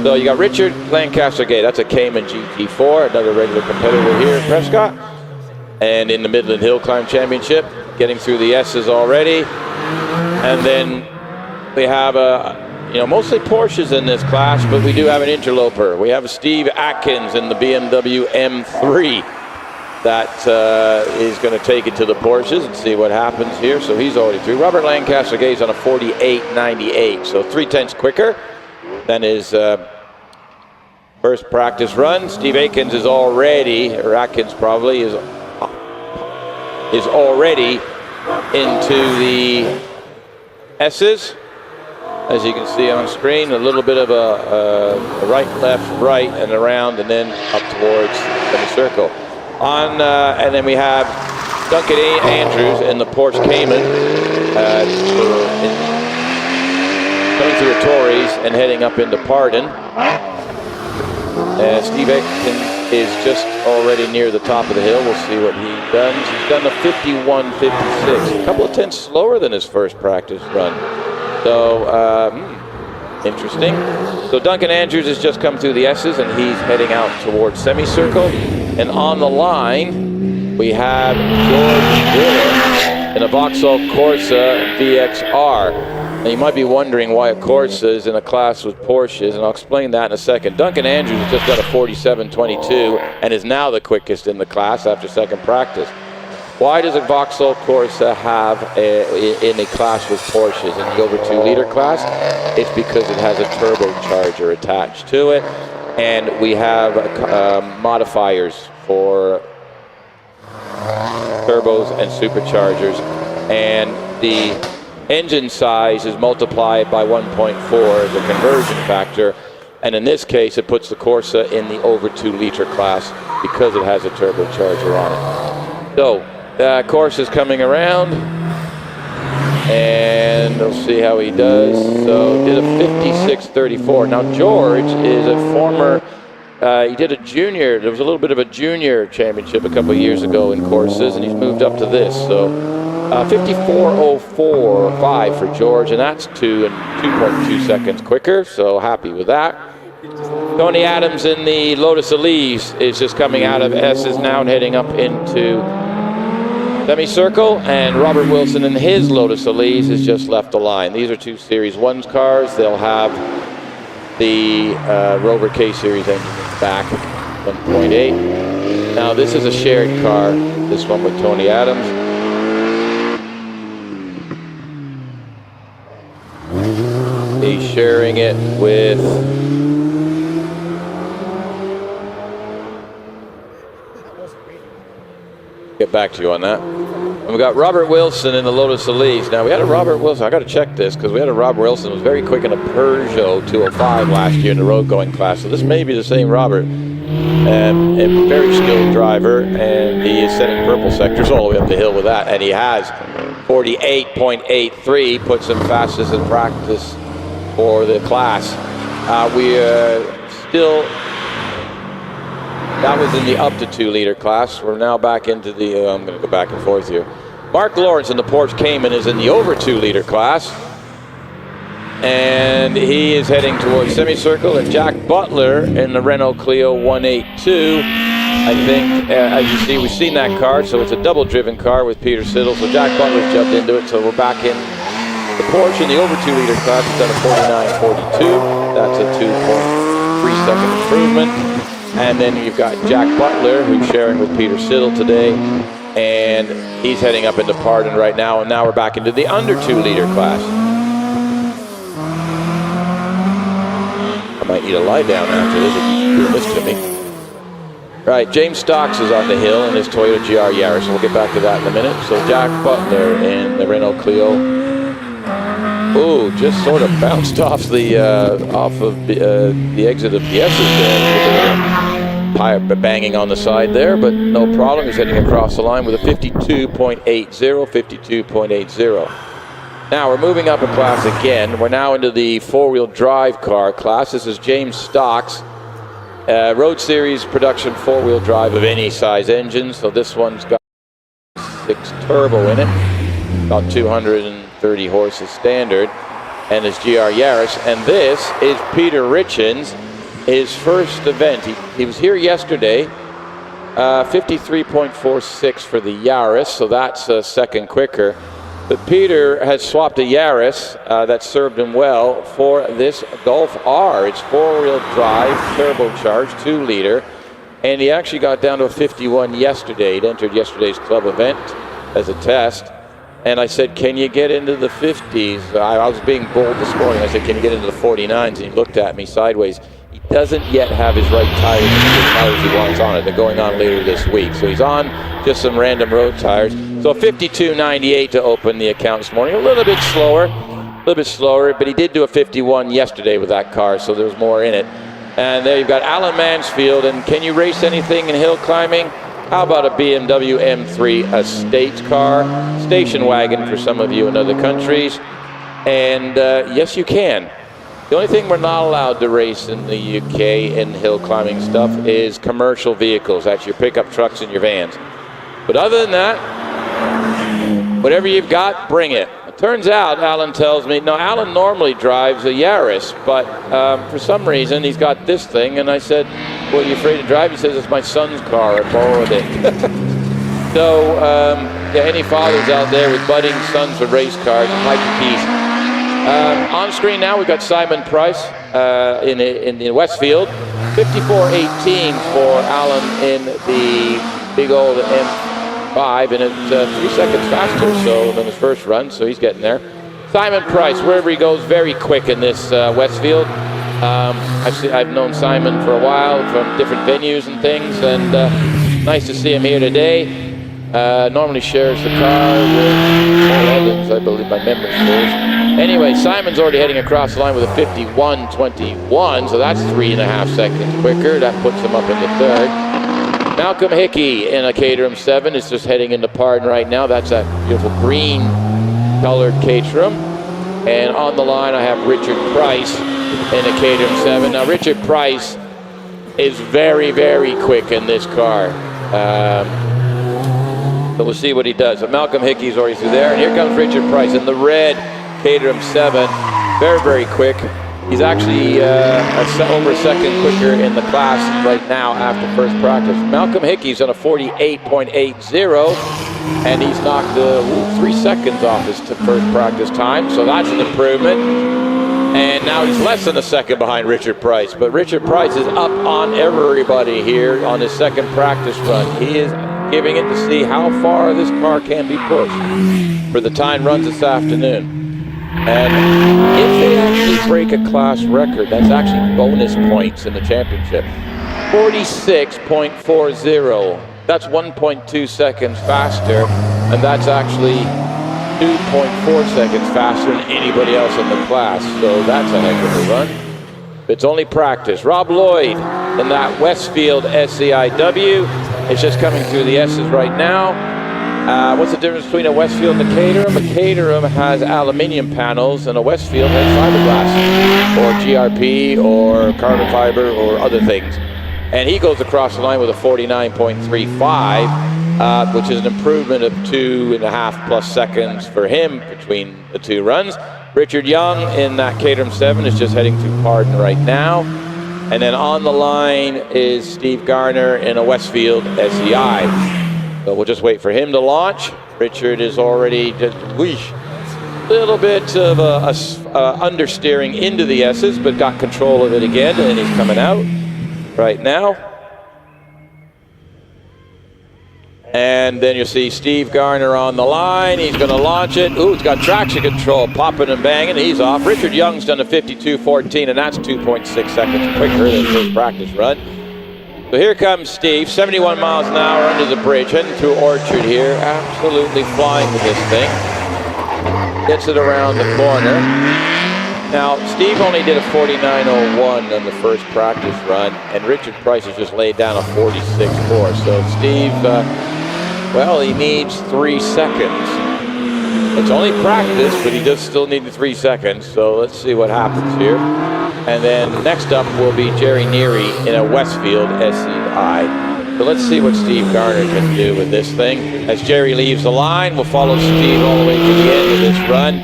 So you got Richard Lancaster Gay. That's a Cayman GT4, another regular competitor here in Prescott. And in the Midland Hill Climb Championship, getting through the S's already. And then we have mostly Porsches in this class, but we do have an interloper. We have Steve Atkins in the BMW M3 that is going to take it to the Porsches and see what happens here. So he's already through. Robert Lancaster Gay's on a 48.98, so 3 tenths quicker than his first practice run. Steve Atkins is already, or Atkins probably, is already into the S's. As you can see on screen, a little bit of a right, left, right, and around, and then up towards the circle. And then we have Duncan Andrews in the Porsche Cayman, coming through the Torreys and heading up into Pardon. And Steve Atkins is just already near the top of the hill. We'll see what he does. He's done a 51.56, a couple of tenths slower than his first practice run. So, interesting. So Duncan Andrews has just come through the S's, and he's heading out towards semicircle. And on the line, we have George Birrell in a Vauxhall Corsa VXR. Now you might be wondering why a Corsa is in a class with Porsches, and I'll explain that in a second. Duncan Andrews has just got a 47.22 and is now the quickest in the class after second practice. Why does a Vauxhall Corsa have in a class with Porsches in the over 2 liter class? It's because it has a turbocharger attached to it, and we have modifiers for turbos and superchargers, and the engine size is multiplied by 1.4 as a conversion factor, and in this case it puts the Corsa in the over 2 liter class because it has a turbocharger on it. So Corsa's coming around, and we'll see how he does. So did a 56.34. Now George is a former, he did a junior, there was a little bit of a junior championship a couple of years ago in Corsas, and he's moved up to this. So 54.05 for George, and that's 2.2 seconds quicker, so happy with that. Tony Adams in the Lotus Elise is just coming out of S's now and heading up into semicircle, and Robert Wilson in his Lotus Elise has just left the line. These are 2 Series 1 cars. They'll have the Rover K-Series engine in the back, 1.8. Now this is a shared car, this one with Tony Adams. He's sharing it with get back to you on that. And we got Robert Wilson in the Lotus Elise. Now we had a Robert Wilson, I got to check this because we had a Robert Wilson who was very quick in a Peugeot 205 last year in the road going class. So this may be the same Robert. A very skilled driver, and he is setting purple sectors all the way up the hill with that, and he has 48.83, puts him fastest in practice for the class. We still, that was in the up to 2 liter class. We're now back into the, I'm going to go back and forth here. Mark Lawrence in the Porsche Cayman is in the over 2 liter class, and he is heading towards semicircle. And Jack Butler in the Renault Clio 182 I think, as you see, we've seen that car, so it's a double-driven car with Peter Siddle. So Jack Butler's jumped into it, so we're back in the Porsche in the over 2-liter class. It's done a 49.42. That's a 2.3-second improvement. And then you've got Jack Butler, who's sharing with Peter Siddle today, and he's heading up into Pardon right now. And now we're back into the under 2-liter class. I might need a lie down after this if you do this to me. Right, James Stocks is on the hill in his Toyota GR Yaris. We'll get back to that in a minute. So Jack Butler in the Renault Clio. Ooh, just sort of bounced off the exit of the S's there. Tire banging on the side there, but no problem. He's heading across the line with a 52.80, 52.80. Now we're moving up a class again. We're now into the 4-wheel drive car class. This is James Stocks. Road Series production 4-wheel drive of any size engine. So this one's got 6 turbo in it, about 230 horses standard, and his GR Yaris. And this is Peter Richens, his first event. He was here yesterday, 53.46 for the Yaris, so that's a second quicker. But Peter has swapped a Yaris that served him well for this Golf R. It's 4-wheel drive, turbocharged, 2-liter, and he actually got down to a 51 yesterday. He'd entered yesterday's club event as a test, and I said, can you get into the 50s? I was being bold this morning. I said, can you get into the 49s? And he looked at me sideways. He doesn't yet have his right tires, the tires he wants on it. They're going on later this week. So he's on just some random road tires. So 52.98 to open the account this morning. A little bit slower, but he did do a 51 yesterday with that car, so there's more in it. And there you've got Alan Mansfield. And can you race anything in hill climbing? How about a BMW M3 estate car, station wagon for some of you in other countries? And yes, you can. The only thing we're not allowed to race in the UK in hill climbing stuff is commercial vehicles. That's your pickup trucks and your vans. But other than that, whatever you've got, bring it. It turns out, Alan tells me, no, Alan normally drives a Yaris, but for some reason he's got this thing. And I said, well, are you afraid to drive? He says, it's my son's car. I borrowed it. So, yeah, any fathers out there with budding sons with race cars, like the keys. On screen now, we've got Simon Price in the Westfield. 54.18 for Alan in the big old M5, and it's 3 seconds faster than his first run, so he's getting there. Simon Price, wherever he goes, very quick in this Westfield. I've known Simon for a while from different venues and things, and nice to see him here today. Normally shares the car with Paul Evans, I believe my memory serves. Anyway, Simon's already heading across the line with a 51.21, so that's 3.5 seconds quicker. That puts him up in the third. Malcolm Hickey in a Caterham 7 is just heading into Pardon right now. That's that beautiful green-colored Caterham. And on the line, I have Richard Price in a Caterham 7. Now, Richard Price is very, very quick in this car. So we'll see what he does. But Malcolm Hickey's already through there. And here comes Richard Price in the red Caterham 7. Very, very quick. He's actually over a second quicker in the class right now after first practice. Malcolm Hickey's on a 48.80, and he's knocked 3 seconds off his first practice time, so that's an improvement. And now he's less than a second behind Richard Price, but Richard Price is up on everybody here on his second practice run. He is giving it to see how far this car can be pushed for the time runs this afternoon. And if they actually break a class record, that's actually bonus points in the championship. 46.40. That's 1.2 seconds faster, and that's actually 2.4 seconds faster than anybody else in the class. So that's a heck of a run. It's only practice. Rob Lloyd in that Westfield SCIW. It's just coming through the S's right now. What's the difference between a Westfield and a Caterham? A Caterham has aluminium panels, and a Westfield has fiberglass, or GRP, or carbon fiber, or other things. And he goes across the line with a 49.35, which is an improvement of 2.5 plus seconds for him between the two runs. Richard Young in that Caterham 7 is just heading through Pardon right now. And then on the line is Steve Garner in a Westfield SEI. So we'll just wait for him to launch. Richard is already just a little bit of understeering into the S's, but got control of it again, and he's coming out right now. And then you see Steve Garner on the line. He's going to launch it. Ooh, it's got traction control, popping and banging. He's off. Richard Young's done a 52.14, and that's 2.6 seconds quicker than his practice run. So here comes Steve, 71 miles an hour under the bridge, heading through Orchard here. Absolutely flying with this thing. Gets it around the corner. Now, Steve only did a 49.01 on the first practice run, and Richard Price has just laid down a 46.4. So Steve, well, he needs 3 seconds. It's only practice, but he does still need the 3 seconds. So let's see what happens here. And then next up will be Jerry Neary in a Westfield SEI. So let's see what Steve Garner can do with this thing. As Jerry leaves the line, we'll follow Steve all the way to the end of this run.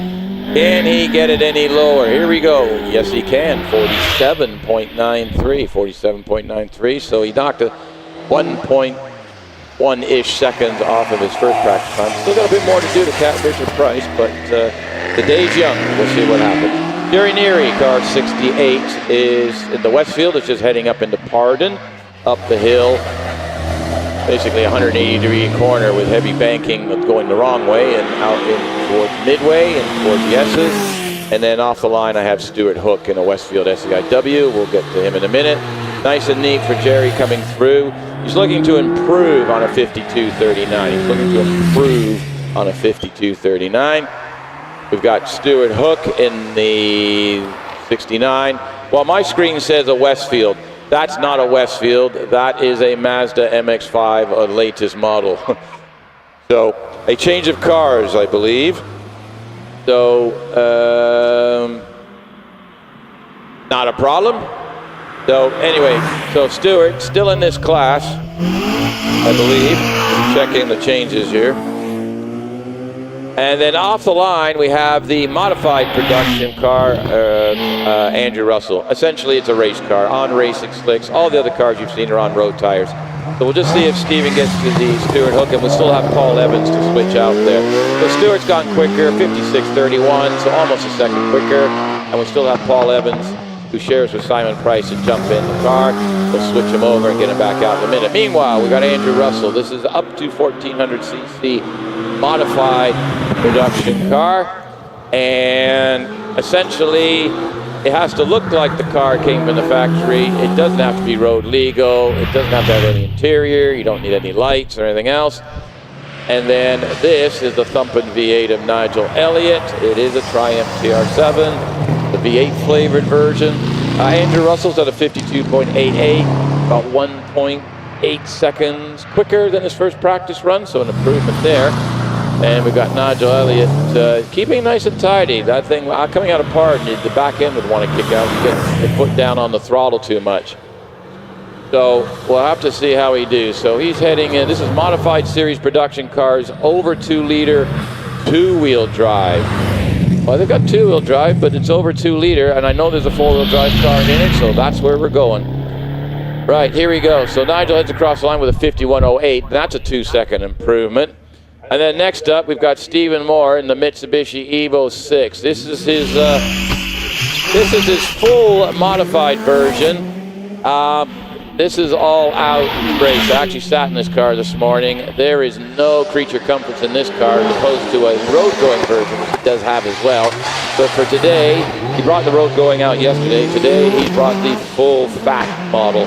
Can he get it any lower? Here we go. Yes, he can. 47.93. 47.93. So he knocked a 1.1-ish seconds off of his first practice time. Still got a bit more to do to catch Richard Price, but the day's young. We'll see what happens. Jerry Neary, car 68, is in the Westfield. It's just heading up into Pardon, up the hill. Basically a 180-degree corner with heavy banking going the wrong way and out in towards Midway and towards the S's. And then off the line I have Stuart Hook in a Westfield SEIW. We'll get to him in a minute. Nice and neat for Jerry coming through. He's looking to improve on a 52.39. He's looking to improve on a 52.39. We've got Stuart Hook in the 69. Well, my screen says a Westfield. That's not a Westfield. That is a Mazda MX-5, a latest model. So, a change of cars, I believe. So, not a problem. So, anyway, so Stuart, still in this class, I believe. Checking the changes here. And then off the line, we have the modified production car, Andrew Russell. Essentially, it's a race car on racing slicks. All the other cars you've seen are on road tires. So we'll just see if Steven gets to the Stuart Hook, and we'll still have Paul Evans to switch out there. So Stuart's gone quicker, 56.31, so almost a second quicker. And we still have Paul Evans, who shares with Simon Price, to jump in the car. We'll switch him over and get him back out in a minute. Meanwhile, we've got Andrew Russell. This is up to 1400cc modified production car, and essentially it has to look like the car came from the factory. It doesn't have to be road legal. It doesn't have to have any interior. You don't need any lights or anything else. And then this is the thumping V8 of Nigel Elliott. It is a Triumph TR7, the V8 flavored version. Andrew Russell's at a 52.88, about 1.8 seconds quicker than his first practice run, so an improvement there. And we've got Nigel Elliott keeping nice and tidy. That thing coming out of Pardon, the back end would want to kick out and get the foot down on the throttle too much. So we'll have to see how he do. So he's heading in. This is modified series production cars, over 2-liter, 2-wheel drive. Well, they've got 2-wheel drive, but it's over 2-liter, and I know there's a 4-wheel drive car in it, so that's where we're going. Right, here we go. So Nigel heads across the line with a 51.08. That's a 2-second improvement. And then next up, we've got Stephen Moore in the Mitsubishi Evo 6. This is his full modified version. This is all out race. I actually sat in this car this morning. There is no creature comforts in this car as opposed to a road-going version, which it does have as well. But for today, he brought the road-going out yesterday. Today, he brought the full fat model.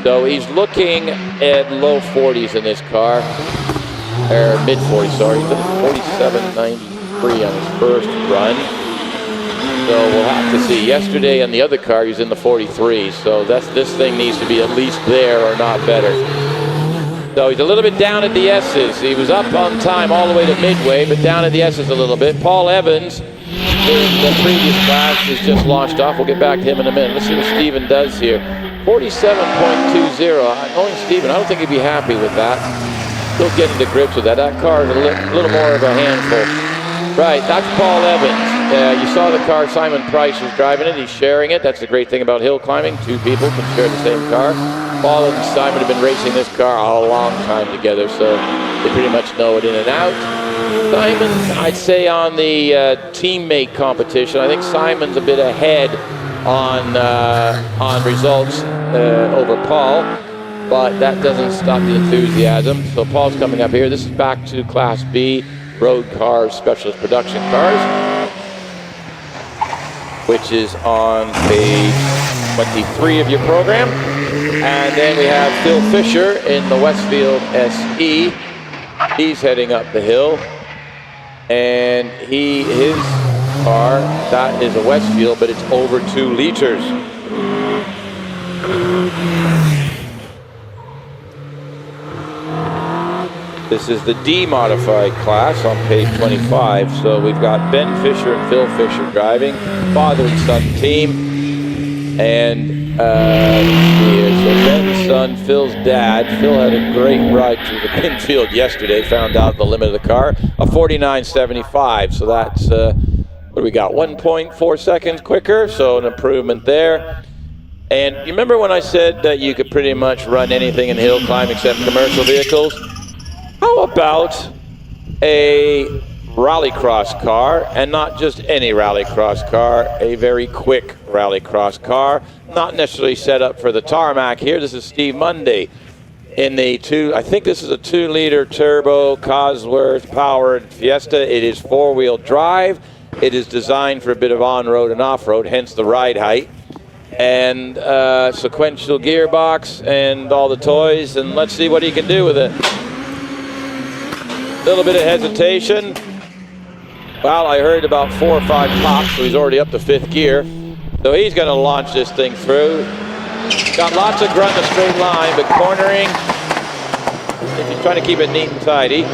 So he's looking at low 40s in this car. Or mid 40s, sorry. He's at 47.93 on his first run. So we'll have to see. Yesterday on the other car, he was in the 43s. So this thing needs to be at least there or not better. So he's a little bit down at the S's. He was up on time all the way to Midway, but down at the S's a little bit. Paul Evans in the previous class has just launched off. We'll get back to him in a minute. Let's see what Stephen does here. 47.20. Knowing Stephen, I don't think he'd be happy with that. Still getting to grips with that. That car is a little more of a handful. Right, that's Paul Evans You saw the car. Simon Price was driving it. He's sharing it. That's the great thing about hill climbing. Two people can share the same car. Paul and Simon have been racing this car a long time together, so they pretty much know it in and out. Simon, I'd say on the teammate competition, I think Simon's a bit ahead on results over Paul, but that doesn't stop the enthusiasm. So Paul's coming up here. This is back to Class B road cars, specialist production cars, which is on page 23 of your program. And then we have Phil Fisher in the Westfield SE. He's heading up the hill. And his car, that is a Westfield, but it's over 2 liters. This is the D-modified class on page 25. So we've got Ben Fisher and Phil Fisher driving, father and son team. And here, so Ben's son, Phil's dad. Phil had a great ride through the infield yesterday, found out the limit of the car, a 49.75. So that's, what do we got, 1.4 seconds quicker, so an improvement there. And you remember when I said that you could pretty much run anything in hill climb except commercial vehicles? How about a rallycross car, and not just any rallycross car, a very quick rallycross car, not necessarily set up for the tarmac here. This is Steve Munday in the I think this is a 2-liter turbo Cosworth powered Fiesta. It is 4-wheel drive. It is designed for a bit of on-road and off-road, hence the ride height. And sequential gearbox and all the toys, and let's see what he can do with it. Little bit of hesitation. Well, I heard about 4 or 5 pops, so he's already up to 5th gear. So he's going to launch this thing through. Got lots of grunt in a straight line, but cornering, if you're trying to keep it neat and tidy.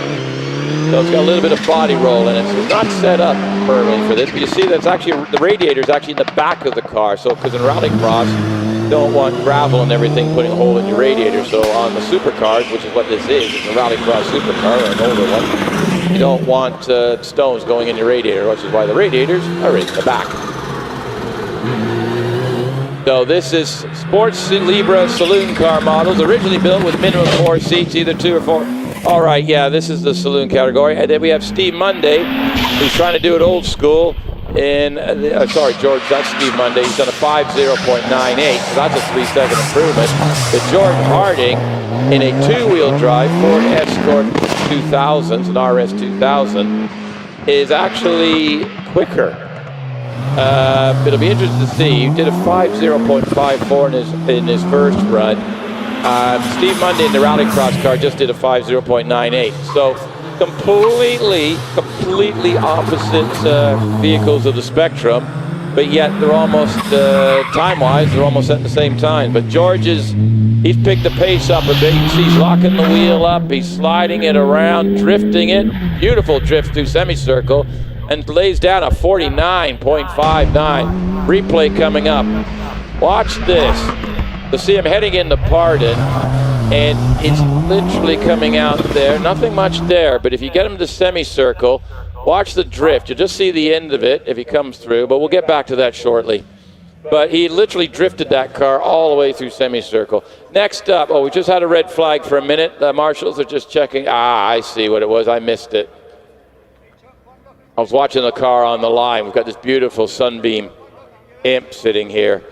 So it's got a little bit of body roll in it. So it's not set up firmly for this, but you see that's actually, the radiator is actually in the back of the car. So, because in rallycross, you don't want gravel and everything putting a hole in your radiator. So on the supercars, which is what this is, it's a rallycross supercar, or an older one, you don't want stones going in your radiator, which is why the radiators are in the back. So this is Sports Libra saloon car models, originally built with minimum 4 seats, either 2 or 4. All right, yeah, this is the saloon category. And then we have Steve Munday, who's trying to do it old school. Sorry, George, that's Steve Munday. He's done a 5.0.98, so that's a 3-second improvement. But George Harding, in a 2-wheel drive Ford Escort 2000s, an RS 2000, is actually quicker. It'll be interesting to see. He did a 5.0.54 in his first run. Steve Munday in the rallycross car just did a 5.0.98. So completely opposite vehicles of the spectrum, but yet they're almost, time-wise, they're almost at the same time. But he's picked the pace up a bit. You can see he's locking the wheel up, he's sliding it around, drifting it. Beautiful drift through semicircle, and lays down a 49.59. Replay coming up. Watch this. You'll see him heading into Pardon, and it's literally coming out there. Nothing much there, but if you get him to semicircle, watch the drift. You'll just see the end of it if he comes through, but we'll get back to that shortly. But he literally drifted that car all the way through semicircle. Next up, we just had a red flag for a minute. The marshals are just checking. I see what it was. I missed it. I was watching the car on the line. We've got this beautiful Sunbeam imp sitting here.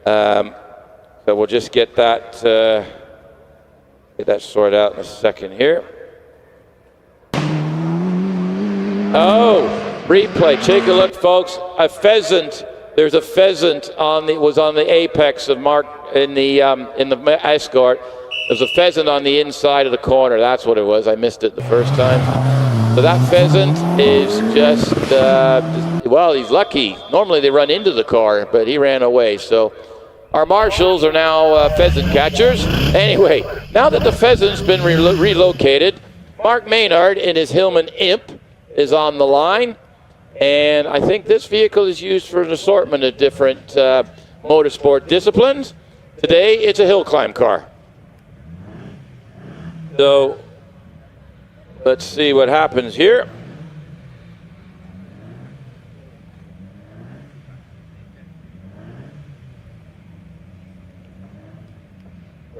So we'll just get that sorted out in a second here. Oh, replay. Take a look, folks. A pheasant. There's a pheasant was on the apex of Mark in the Escort. There's a pheasant on the inside of the corner. That's what it was. I missed it the first time. So that pheasant is just, well, he's lucky. Normally they run into the car, but he ran away. So our marshals are now pheasant catchers. Anyway, now that the pheasant's been relocated, Mark Maynard in his Hillman Imp is on the line. And I think this vehicle is used for an assortment of different motorsport disciplines. Today, it's a hill climb car. So let's see what happens here.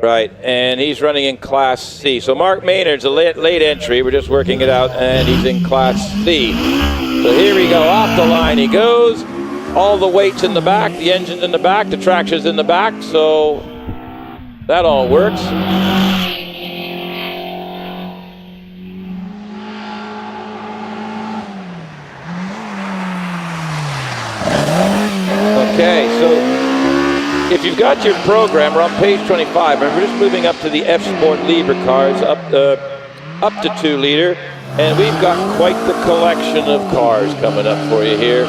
Right, and he's running in Class C. So Mark Maynard's a late entry. We're just working it out, and he's in Class C. So here we go, off the line he goes. All the weight's in the back, the engine's in the back, the traction's in the back, so that all works. Okay, so if you've got your program, we're on page 25. Remember, we're just moving up to the F Sport Libre cars, up to 2 liter, and we've got quite the collection of cars coming up for you here.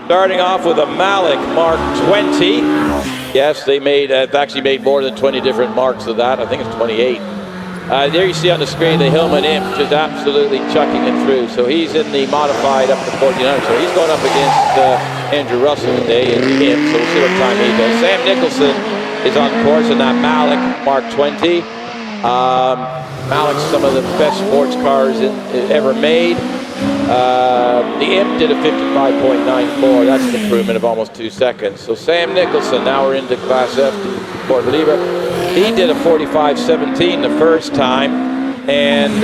Starting off with a Malik Mark 20. Yes, they actually made more than 20 different marks of that. I think it's 28. There you see on the screen the Hillman Imp just absolutely chucking it through. So he's in the modified up to 1400. So he's going up against Andrew Russell today in the Imp. So we'll see what time he does. Sam Nicholson is on course in that Malik Mark 20. Malik's some of the best sports cars ever made. The Imp did a 55.94. That's an improvement of almost 2 seconds. So Sam Nicholson, now we're into Class F, Sport Libre. He did a 45.17 the first time, and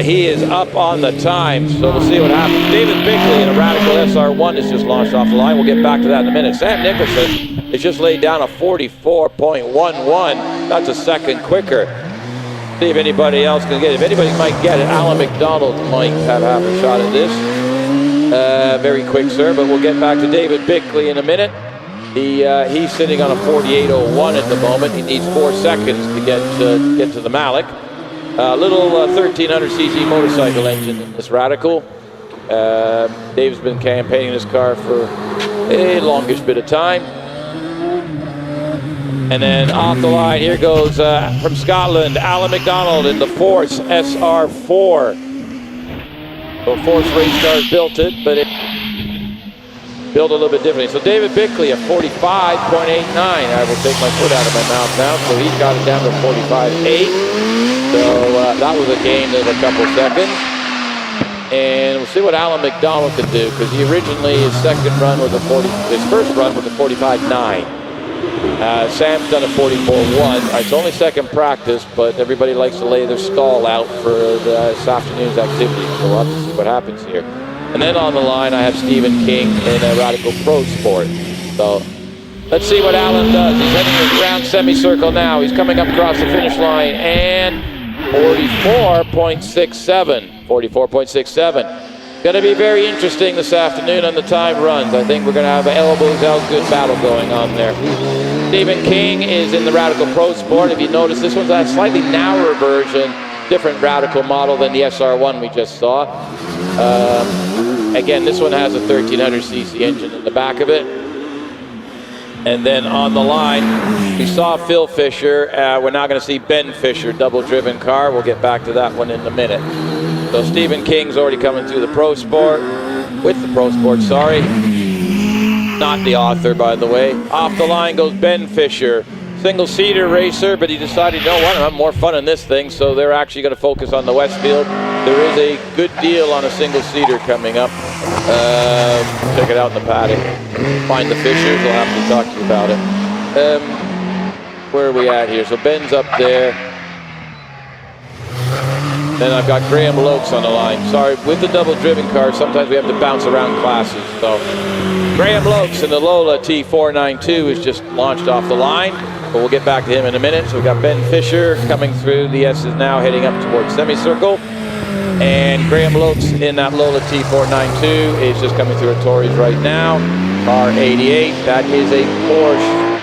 he is up on the time, so we'll see what happens. David Bickley in a Radical SR1 is just launched off the line. We'll get back to that in a minute. Sam Nicholson has just laid down a 44.11. That's a second quicker. See if anybody else can get it. If anybody might get it, Alan McDonald might have half a shot at this. Very quick, sir, but we'll get back to David Bickley in a minute. He's sitting on a 48.01 at the moment. He needs 4 seconds to get to the Malik. Little 1300cc motorcycle engine in this Radical. Dave's been campaigning this car for a longish bit of time. And then off the line, here goes from Scotland, Alan McDonald in the Force SR4. So Force race cars built it, but it built a little bit differently. So David Bickley, a 45.89. I will take my foot out of my mouth now. So he's got it down to 45.8. So that was a gain of a couple seconds. And we'll see what Alan McDonald can do, because he originally, his first run was a 45.9. Sam's done a 44.1. It's only second practice, but everybody likes to lay their stall out for this afternoon's activity. So we'll have to see what happens here. And then on the line, I have Stephen King in a Radical Pro Sport. So let's see what Alan does. He's heading around semicircle now. He's coming up across the finish line, and 44.67. 44.67. Going to be very interesting this afternoon on the time runs. I think we're going to have an elbows out good battle going on there. Stephen King is in the Radical Pro Sport. If you notice, this one's a slightly narrower version, different Radical model than the SR1 we just saw. Again, this one has a 1300cc engine in the back of it. And then on the line, we saw Phil Fisher. We're now going to see Ben Fisher, double-driven car. We'll get back to that one in a minute. So Stephen King's already coming through the Pro Sport, with the Pro Sport, sorry. Not the author, by the way. Off the line goes Ben Fisher. Single-seater racer, but he decided, you know what, I'm more fun in this thing, so they're actually going to focus on the Westfield. There is a good deal on a single-seater coming up. Check it out in the paddock. Find the Fishers, we'll have to talk to you about it. Where are we at here? So Ben's up there. Then I've got Graham Lokes on the line. Sorry, with the double-driven car, sometimes we have to bounce around classes. So Graham Lokes in the Lola T492 is just launched off the line. But we'll get back to him in a minute. So we've got Ben Fisher coming through. The S is now heading up towards semicircle. And Graham Lokes in that Lola T492 is just coming through at Torrey's right now. R88, that is a Porsche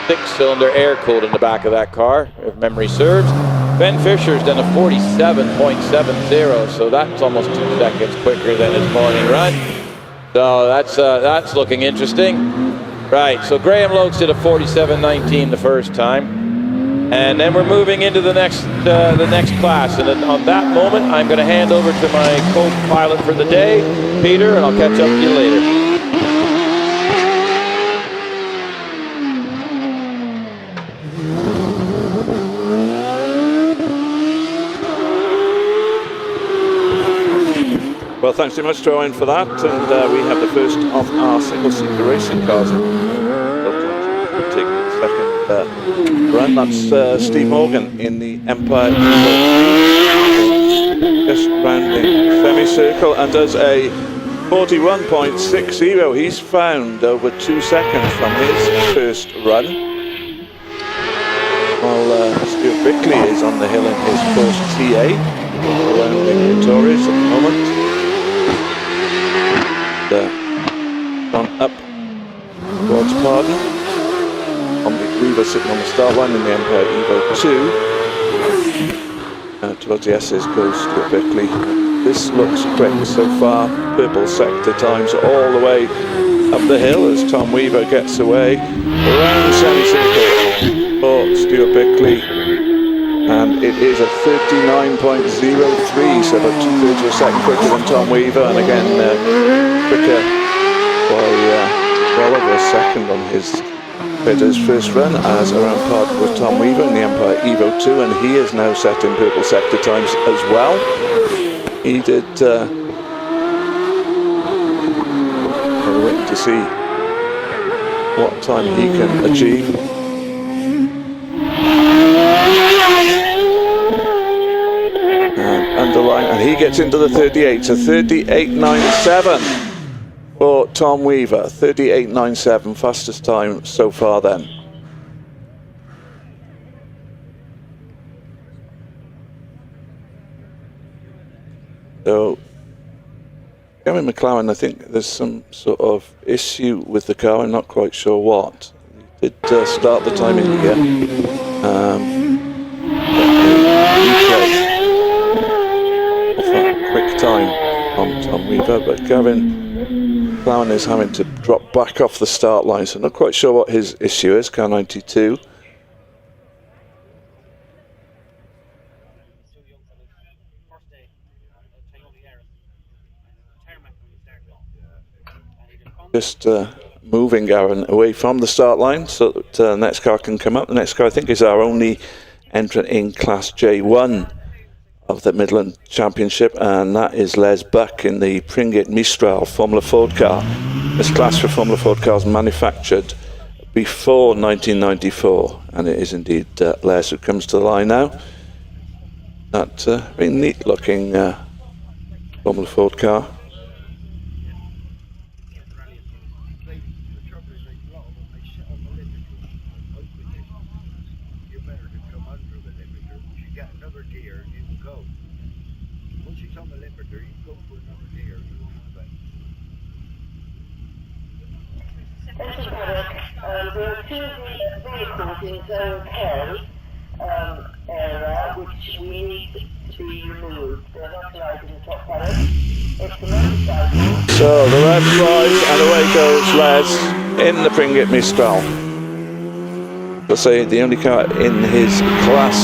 6-cylinder air-cooled in the back of that car, if memory serves. Ben Fisher's done a 47.70, so that's almost 2 seconds quicker than his morning run. So that's looking interesting. Right, so Graham Lokes did a 47.19 the first time. And then we're moving into the next class. And then on that moment, I'm going to hand over to my co-pilot for the day, Peter, and I'll catch up to you later. Well, thanks very much to Owen for that, and we have the first of our single-seater racing cars. We'll take a second. run. That's Steve Morgan in the Empire. Just rounding semicircle and does a 41.60. He's found over 2 seconds from his first run. While Stuart Bickley is on the hill in his first TA, rounding Torres at the moment. On up towards Pardon. Weaver sitting on the start line in the Empire Evo 2. Towards the S's goes Stuart Bickley. This looks quick so far. Purple sector times all the way up the hill as Tom Weaver gets away. Around semicircle for Stuart Bickley. And it is a 39.03, so about 2/3 of a second quicker than Tom Weaver. And again, quicker by well over a second on his first run, as around par with Tom Weaver in the Empire Evo 2, and he is now set in purple sector times as well. He did we're waiting to see what time he can achieve. Underline, and he gets into the 38, so 38.97 for Tom Weaver. 38.97, fastest time so far then. So, Gavin McLaren, I think there's some sort of issue with the car. I'm not quite sure what. He did start the time in here. Quick time on Tom Weaver, but Gavin McLaren is having to drop back off the start line, so I'm not quite sure what his issue is. Car 92. Just moving Gavin away from the start line so that the next car can come up. The next car, I think, is our only entrant in Class J1 of the Midland Championship, and that is Les Buck in the Pringett Mistral Formula Ford car. This class for Formula Ford cars manufactured before 1994, and it is indeed Les who comes to the line now. That very neat looking Formula Ford car. There are two vehicles in zone K area which we need to be removed. They're not allowed in the top paddock. It's a motorcycle. So the red flies and away goes Les in the Pringett Mistral. Let's say the only car in his class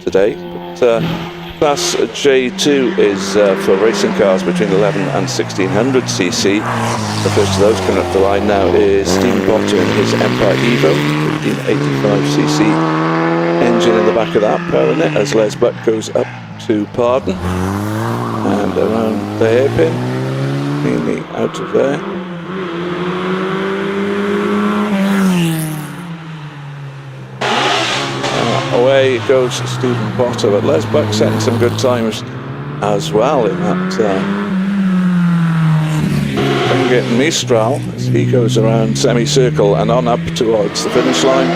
today. But, Class J2 is for racing cars between 11 and 1600cc. The first of those coming up the line now is Stephen Potter in his Empire Evo, 1585cc engine in the back of that, powering it as Les Buck goes up to Pardon and around the hairpin, mainly out of there. Away goes Stephen Potter, but Les Buck setting some good times as well in that Pringett Mistral as he goes around semicircle and on up towards the finish line.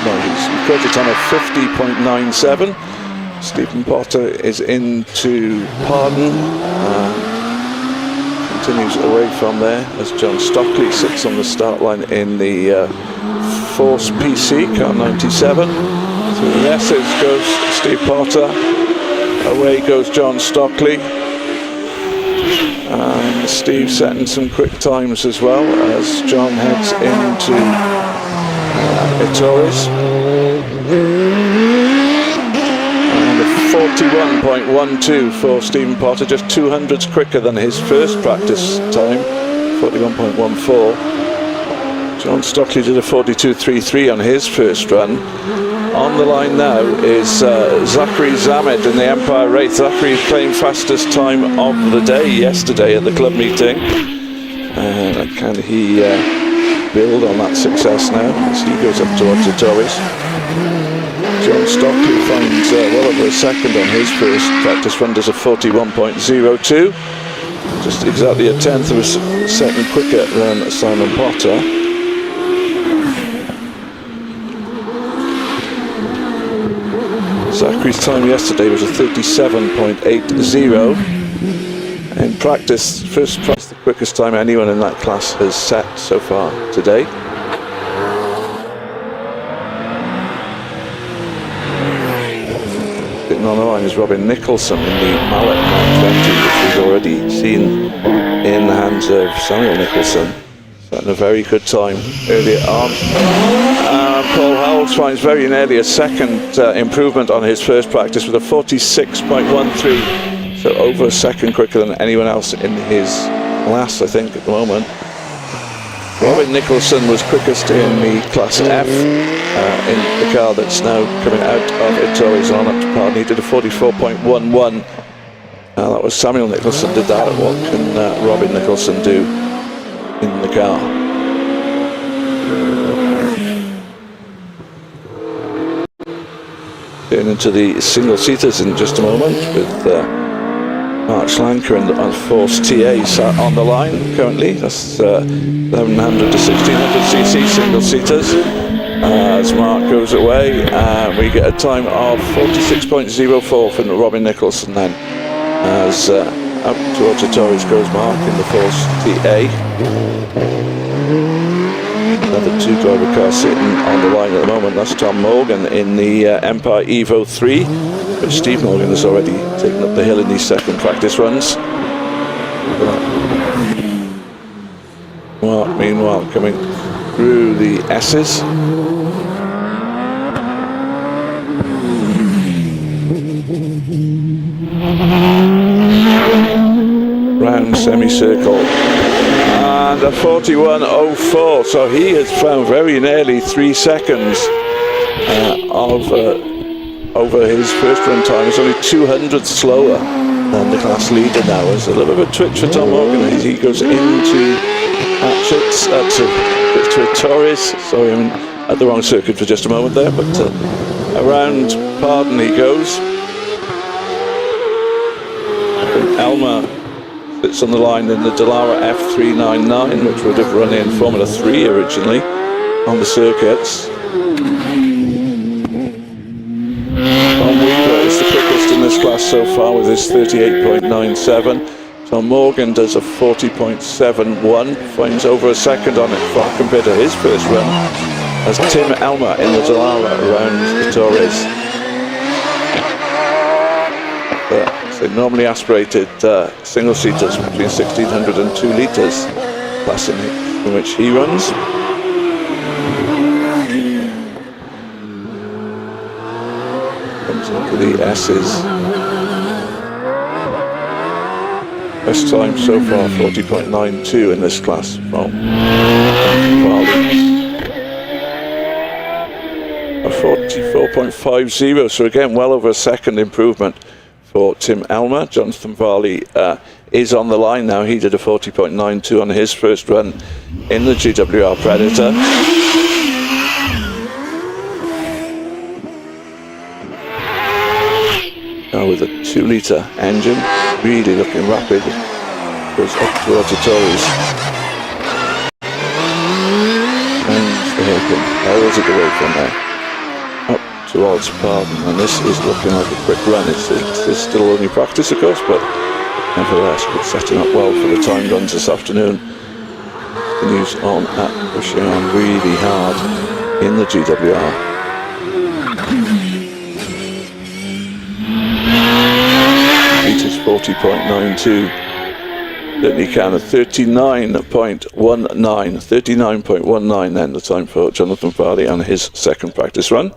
And he's recorded time of 50.97. Stephen Potter is into Pardon. Continues away from there as John Stockley sits on the start line in the Force PC, car 97. Through the S's goes Steve Potter. Away goes John Stockley. And Steve setting some quick times as well as John heads into Torres. And a 41.12 for Stephen Potter, just 200s quicker than his first practice time, 41.14. John Stockley did a 42.33 on his first run. On the line now is Zachary Zamed in the Empire Wraith. Zachary claimed fastest time of the day yesterday at the club meeting. Can he build on that success now as he goes up towards the Torres. John Stockley finds well over a second on his first practice run, does a 41.02. Just exactly a tenth of a second quicker than Simon Potter. Zachary's time yesterday was a 37.80. In practice, first practice, the quickest time anyone in that class has set so far today. Sitting on the line is Robin Nicholson in the Mallet 920, which we've already seen in the hands of Samuel Nicholson. Setting a very good time earlier on. Paul Howells finds very nearly a second improvement on his first practice with a 46.13. So over a second quicker than anyone else in his class, I think, at the moment. Robin Nicholson was quickest in the Class F in the car that's now coming out of Torres on up to Tarling. He did a 44.11. That was Samuel Nicholson did that. What can Robin Nicholson do in the car? Getting into the single-seaters in just a moment with Mark Schlanker and Force TA sat on the line currently. That's 1100 to 1600cc single-seaters. As Mark goes away, we get a time of 46.04 from Robin Nicholson then. As up towards the Torres goes Mark in the Force TA. Another two-driver car sitting on the line at the moment. That's Tom Morgan in the Empire Evo 3. But Steve Morgan has already taken up the hill in these second practice runs. Mark, meanwhile, coming through the S's. Round semicircle. And a 41.04. So he has found very nearly 3 seconds over his first run time. It's only 200 slower than the class leader now. It's a little bit of a twitch for Tom Morgan as he goes into Hatchets, to Torres. Sorry, I'm at the wrong circuit for just a moment there, but around Pardon he goes. Elmer sits on the line in the Dallara F399, which would have run in Formula 3 originally on the circuits. Tom Weaver is the quickest in this class so far with his 38.97. Tom Morgan does a 40.71, finds over a second on it compared to his first run, as Tim Elmer in the Dallara around the Torres. So normally aspirated single-seaters between 1600 and 2 litres, class in which he runs. Comes into the S's. Best time so far, 40.92 in this class from Farley. A 44.50, so again well over a second improvement for Tim Elmer. Jonathan Varley is on the line now. He did a 40.92 on his first run in the GWR Predator. Now with a 2-litre engine, really looking rapid. Goes up towards the Torres. And the hairpin barrels it away from there. Up towards Pardon, and this is looking like a quick run. It's still only practice, of course, but nevertheless, it's setting up well for the time runs this afternoon. Continues on at pushing on really hard in the GWR. Meters 40.92. Certainly can. 39.19 then the time for Jonathan Farley on his second practice run.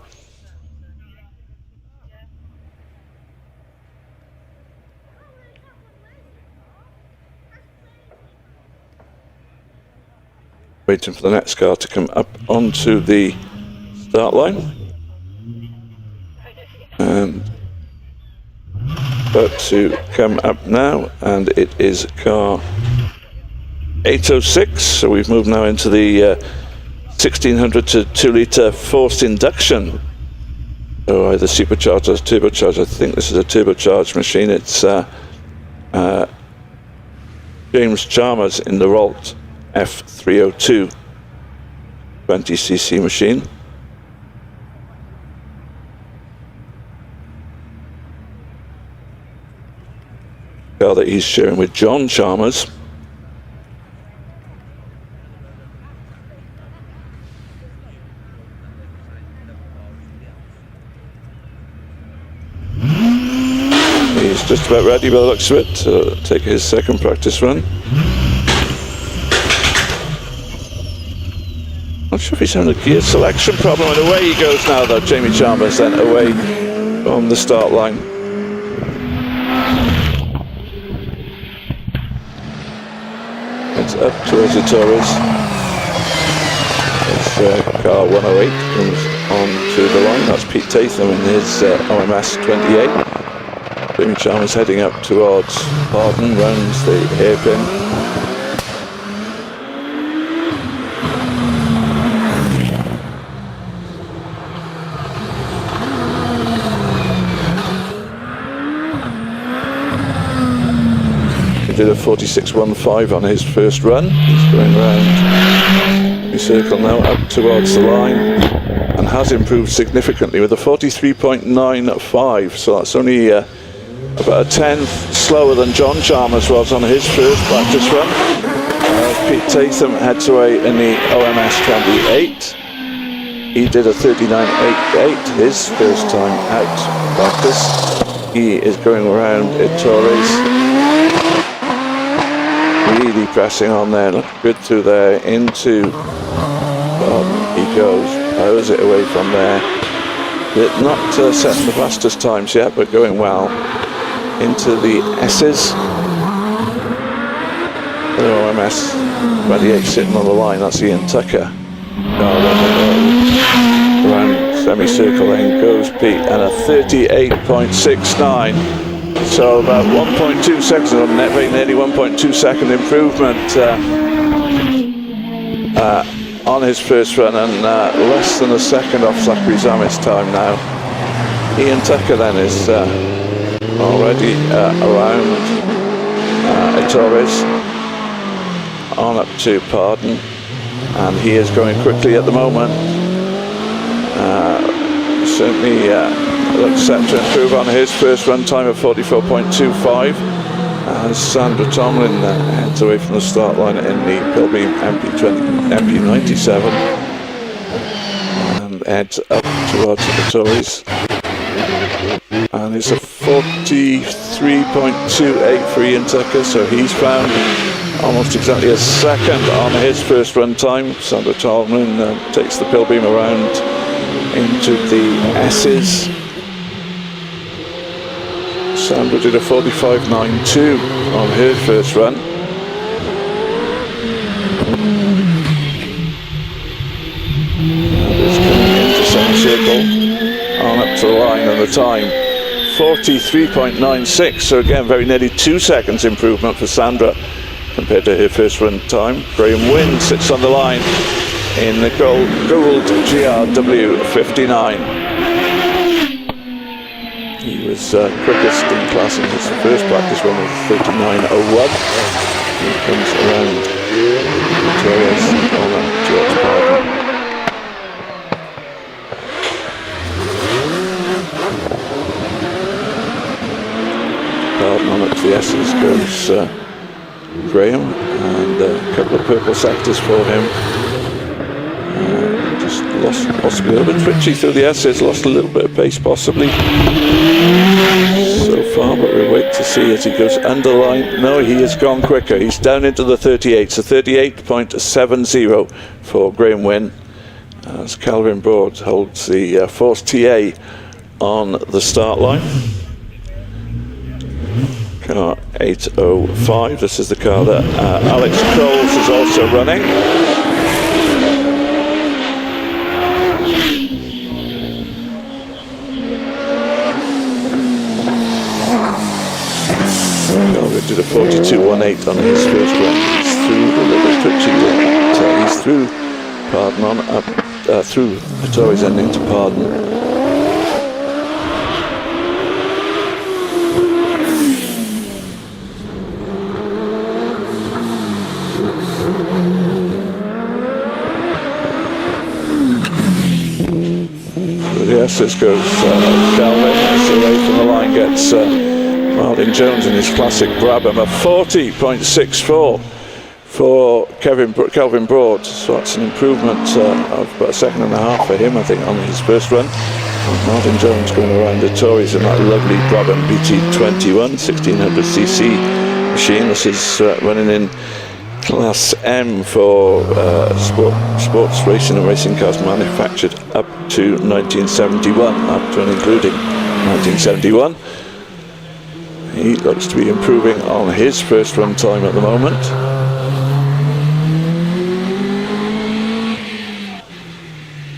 Waiting for the next car to come up onto the start line. And about to come up now, and it is car 806. So we've moved now into the 1600 to 2 litre forced induction. Oh, either supercharged or turbocharged. I think this is a turbocharged machine. It's James Chalmers in the Rolt F302 20cc machine. Car that he's sharing with John Chalmers. He's just about ready by the looks of it to take his second practice run. Not sure if he's having a gear selection problem, and away he goes now though, Jamie Chalmers, then away from the start line. It's up towards the Torres. It's car 108 comes onto the line. That's Pete Tatham in his OMS 28. Jamie Chalmers heading up towards Pardon, rounds the hairpin. He did a 46.15 on his first run. He's going round the circle now up towards the line and has improved significantly with a 43.95. So that's only about a tenth slower than John Chalmers was on his first practice run. Pete Tatham heads away in the OMS 28. He did a 39.88 his first time out practice. He is going around Torres. Really pressing on there, look good through there, into he goes, powers it away from there. Not setting the fastest times yet, but going well. Into the S's. The OMS 28 sitting on the line, that's Ian Tucker. Around semicircle, then goes Pete, and a 38.69. So about 1.2 seconds on net rate, nearly 1.2 second improvement on his first run, and less than a second off Zachary Zamet's time now. Ian Tucker then is already around Torres, on up to Pardon, and he is going quickly at the moment. Certainly looks set to improve on his first run time of 44.25 as Sandra Tomlin heads away from the start line in the Pilbeam MP97 and heads up towards the Torres, and it's a 43.28 for Ian Tucker, so he's found almost exactly a second on his first run time. Sandra Tomlin takes the Pilbeam around into the S's. Sandra did a 45.92 on her first run. And it's coming into semicircle, on up to the line, and the time 43.96. So again, very nearly 2 seconds improvement for Sandra compared to her first run time. Graham Wynn sits on the line in the gold GRW 59. He was quickest in class in his first practice run of 39.01. He comes around Torres on George Pardon. Pardon on up to the S's goes Graham, and a couple of purple sectors for him. Just lost possibly a little bit twitchy through the S's, lost a little bit of pace possibly so far, but we'll wait to see as he goes underline. No, he has gone quicker, he's down into the 38, so 38.70 for Graham Wynn as Calvin Broad holds the Force TA on the start line. Car 805, this is the car that Alex Coles is also running. Did a 42.18 on his first run. He's through a little bit twitchy, but he's through Pardon on up through Vittori's ending to Pardon. Yes, this goes Calvin as away from the line gets Martin Jones in his classic Brabham, a 40.64 for Kelvin Broad, so that's an improvement of about a second and a half for him, I think, on his first run. Martin Jones going around the Tories in that lovely Brabham BT21 1600cc machine. This is running in Class M for sports racing and racing cars manufactured up to 1971, up to and including 1971. He looks to be improving on his first run time at the moment.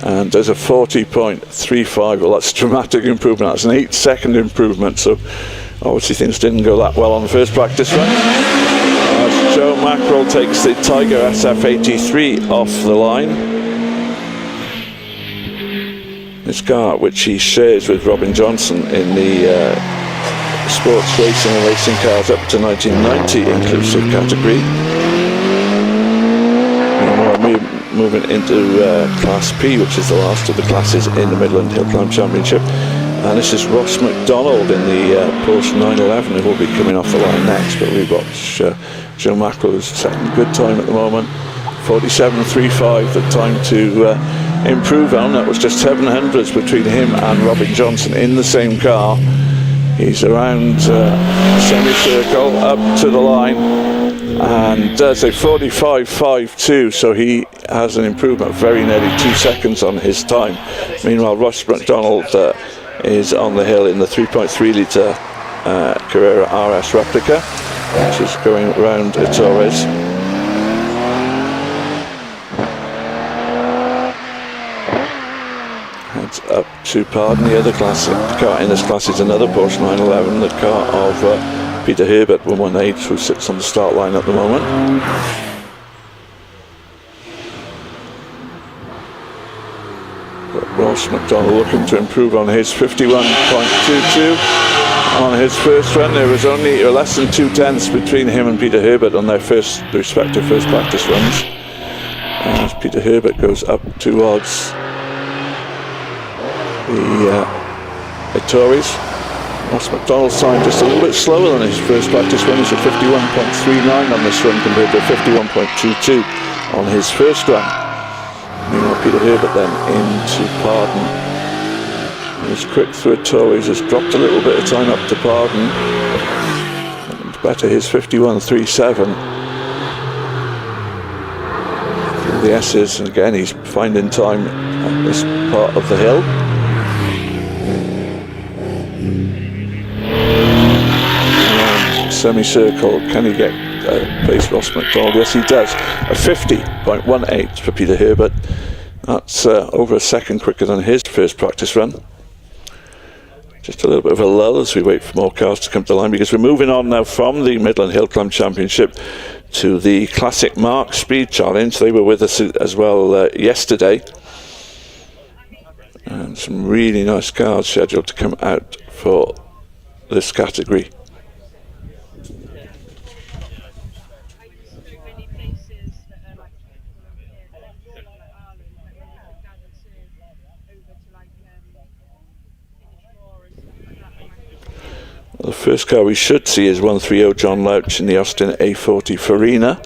And there's a 40.35, well, that's a dramatic improvement. That's an 8-second improvement, so obviously things didn't go that well on the first practice run. As Joe Mackerel takes the Tiger SF83 off the line. This car, which he shares with Robin Johnson in the sports racing and racing cars up to 1990 inclusive category. Moving into Class P, which is the last of the classes in the Midland Hill Climb Championship. And this is Ross McDonald in the Porsche 911, who will be coming off the line next. But we watch Joe Mackerel, who's setting a good time at the moment. 47.35, the time to improve on. That was just 700ths between him and Robin Johnson in the same car. He's around semicircle up to the line and does a 45.52, so he has an improvement of very nearly 2 seconds on his time. Meanwhile, Ross McDonald is on the hill in the 3.3 litre Carrera RS replica, which is going round Torres. Heads up to Pardon. The other classic car in this class is another Porsche 911, the car of Peter Herbert 118, who sits on the start line at the moment. Ross McDonald looking to improve on his 51.22 on his first run. There was only less than 2/10 between him and Peter Herbert on their respective first practice runs. As Peter Herbert goes up 2 odds, the Tories. Ross McDonald's time just a little bit slower than his first practice run. He's at 51.39 on this run compared to 51.22 on his first run. Meanwhile, Peter Herbert then into Pardon. His quick through Tories has dropped a little bit of time up to Pardon. And better his 51.37. Through the S's, and again he's finding time at this part of the hill. Semicircle, can he get place Ross McDonald? Yes, he does. A 50.18 for Peter Herbert. That's over a second quicker than his first practice run. Just a little bit of a lull as we wait for more cars to come to the line, because we're moving on now from the Midland Hill Climb Championship to the Classic Marques Speed Challenge. They were with us as well yesterday, and some really nice cars scheduled to come out for this category. The first car we should see is 130 John Louch in the Austin A40 Farina.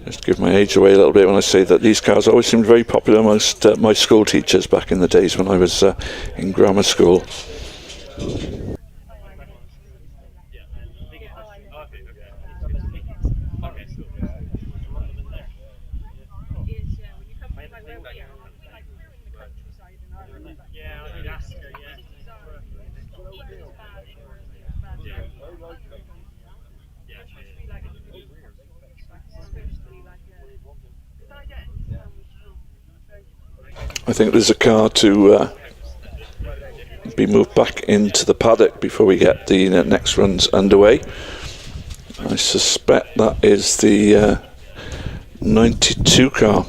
Just give my age away a little bit when I say that these cars always seemed very popular amongst my school teachers back in the days when I was in grammar school. I think there's a car to be moved back into the paddock before we get the next runs underway. I suspect that is the 92 car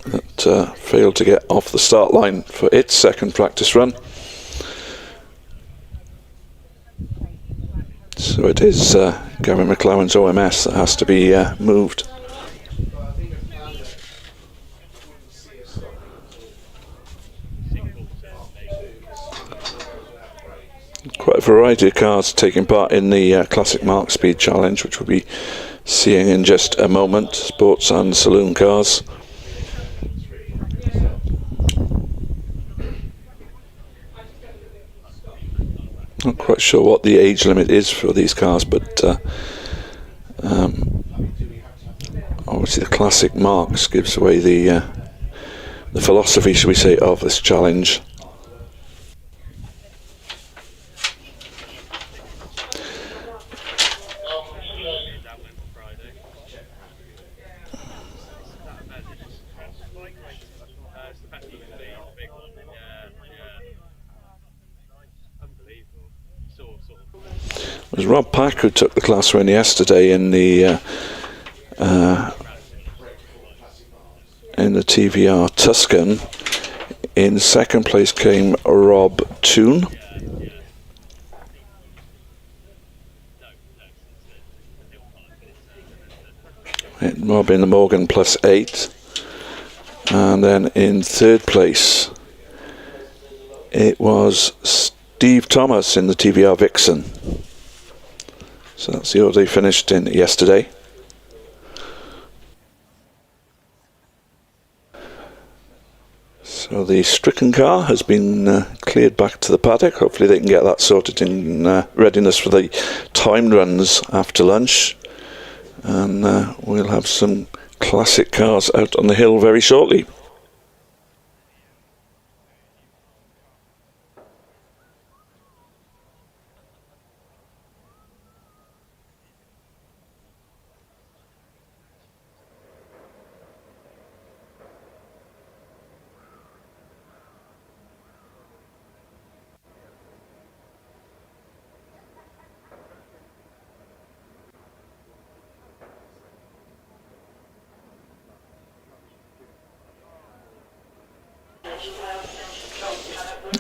that failed to get off the start line for its second practice run. So it is Gavin McLaren's OMS that has to be moved. Quite a variety of cars taking part in the Classic Marques Speed Challenge, which we'll be seeing in just a moment. Sports and saloon cars. Not quite sure what the age limit is for these cars, but obviously the Classic Marques gives away the philosophy, shall we say, of this challenge. It was Rob Pack who took the class win yesterday in the TVR Tuscan. In second place came Rob Toon. Rob in the Morgan +8. And then in third place it was Steve Thomas in the TVR Vixen. So that's the order they finished in yesterday. So the stricken car has been cleared back to the paddock. Hopefully they can get that sorted in readiness for the timed runs after lunch. And we'll have some classic cars out on the hill very shortly.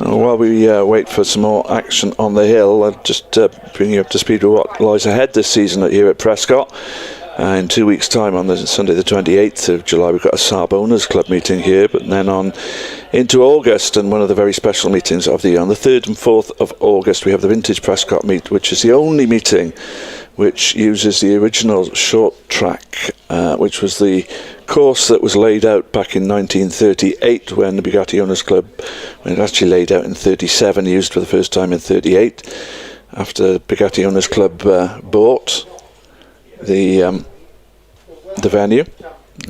While we wait for some more action on the hill, I'll just bring you up to speed with what lies ahead this season here at Prescott. In 2 weeks' time, on the Sunday the 28th of July, we've got a Saab Owners Club meeting here, but then on into August, and one of the very special meetings of the year. On the 3rd and 4th of August, we have the Vintage Prescott meet, which is the only meeting which uses the original short track, which was the course that was laid out back in 1938 when the Bugatti Owners Club, when it actually laid out in 37, used for the first time in 38, after Bugatti Owners Club bought the venue.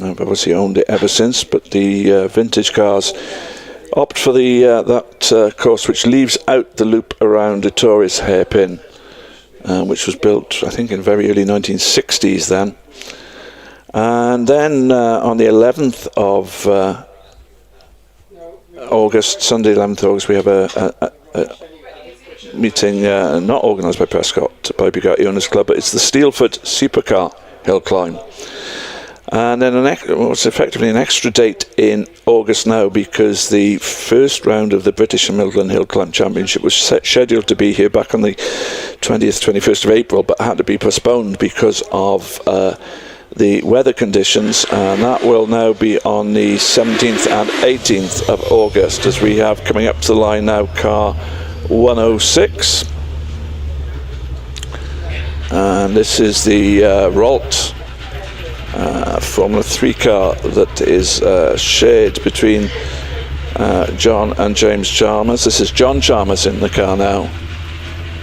I've obviously owned it ever since, but the vintage cars opt for the that course which leaves out the loop around Vittoria's hairpin, which was built, I think, in very early 1960s then. And then on the 11th of August, Sunday 11th of August, we have a meeting not organised by Prescott, by Bugatti Owners Club, but it's the Steelford Supercar Hill Climb. And then it's effectively an extra date in August now, because the first round of the British and Midland Hill Climb Championship was scheduled to be here back on the 20th, 21st of April, but had to be postponed because of the weather conditions, and that will now be on the 17th and 18th of August, as we have coming up to the line now car 106. And this is the Rolt Formula 3 car that is shared between John and James Chalmers. This is John Chalmers in the car now,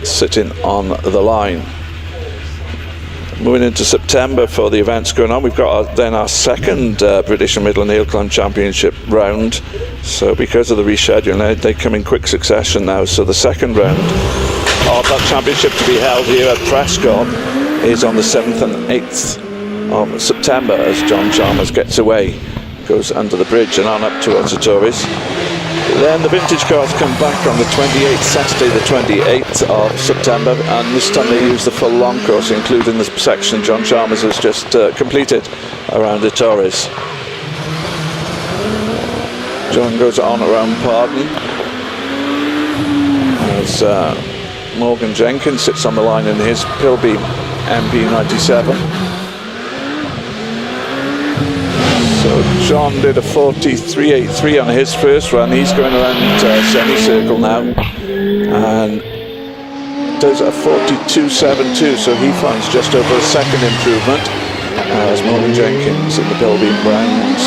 sitting on the line. Moving into September for the events going on, we've got then our second British and Midland Hill Climb Championship round. So because of the rescheduling, they come in quick succession now. So the second round of that championship to be held here at Prescott is on the 7th and 8th of September, as John Chalmers gets away goes under the bridge and on up towards the Torres. Then the vintage cars come back on the 28th, Saturday the 28th of September, and this time they use the full long course, including the section John Chalmers has just completed around the Torres. John goes on around Pardon as Morgan Jenkins sits on the line in his Pilbeam MB97. So John did a 43.83 on his first run. He's going around semicircle now and does a 42.72, so he finds just over a second improvement as Morgan Jenkins in the Pilbeam rounds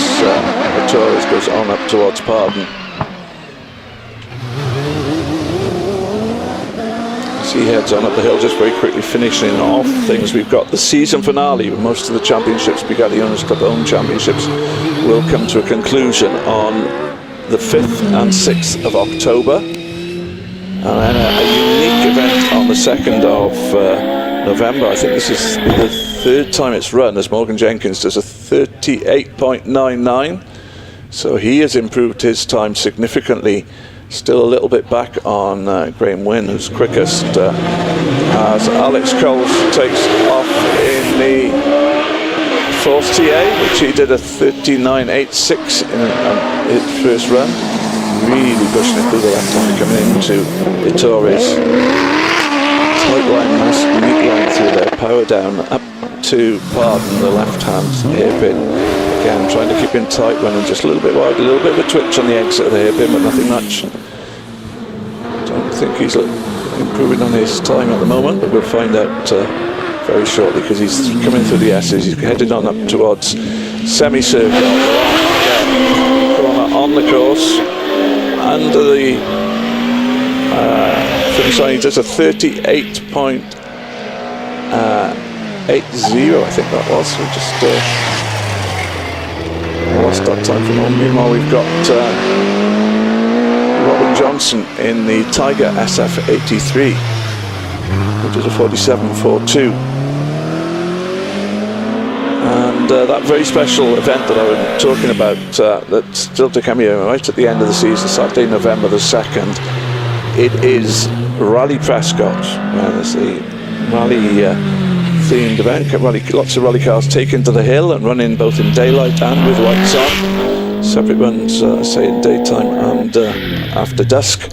the Torres, goes on up towards Pardon. He heads on up the hill, just very quickly finishing off things. We've got the season finale. Most of the championships, Bugatti Owners Club owned championships, will come to a conclusion on the 5th and 6th of October. And then a unique event on the 2nd of November. I think this is the third time it's run, as Morgan Jenkins does a 38.99. So he has improved his time significantly. Still a little bit back on Graham Wynn, who's quickest, as Alex Coles takes off in the 4th TA, which he did a 39.86 in his first run. Really pushing it through the left hand, coming into the Torres. Tight line, nice neat line through there, power down up to Pardon, the left hand hairpin. Again, trying to keep him tight, running just a little bit wide, a little bit of a twitch on the exit of the hairpin, but nothing much. Don't think he's improving on his time at the moment, but we'll find out very shortly, because he's coming through the S's. He's headed on up towards semicircle. Corner on the course, under the finish line. He does a 38.80, I think that was. So just lost that time from home. Meanwhile, we've got Robin Johnson in the Tiger SF83, which is a 47.42. And that very special event that I was talking about, that's still to come here right at the end of the season, Saturday, November the 2nd, it is Rally Prescott. It's the rally themed event. Lots of rally cars taken to the hill and running both in daylight and with lights on. Separate runs, say in daytime and after dusk.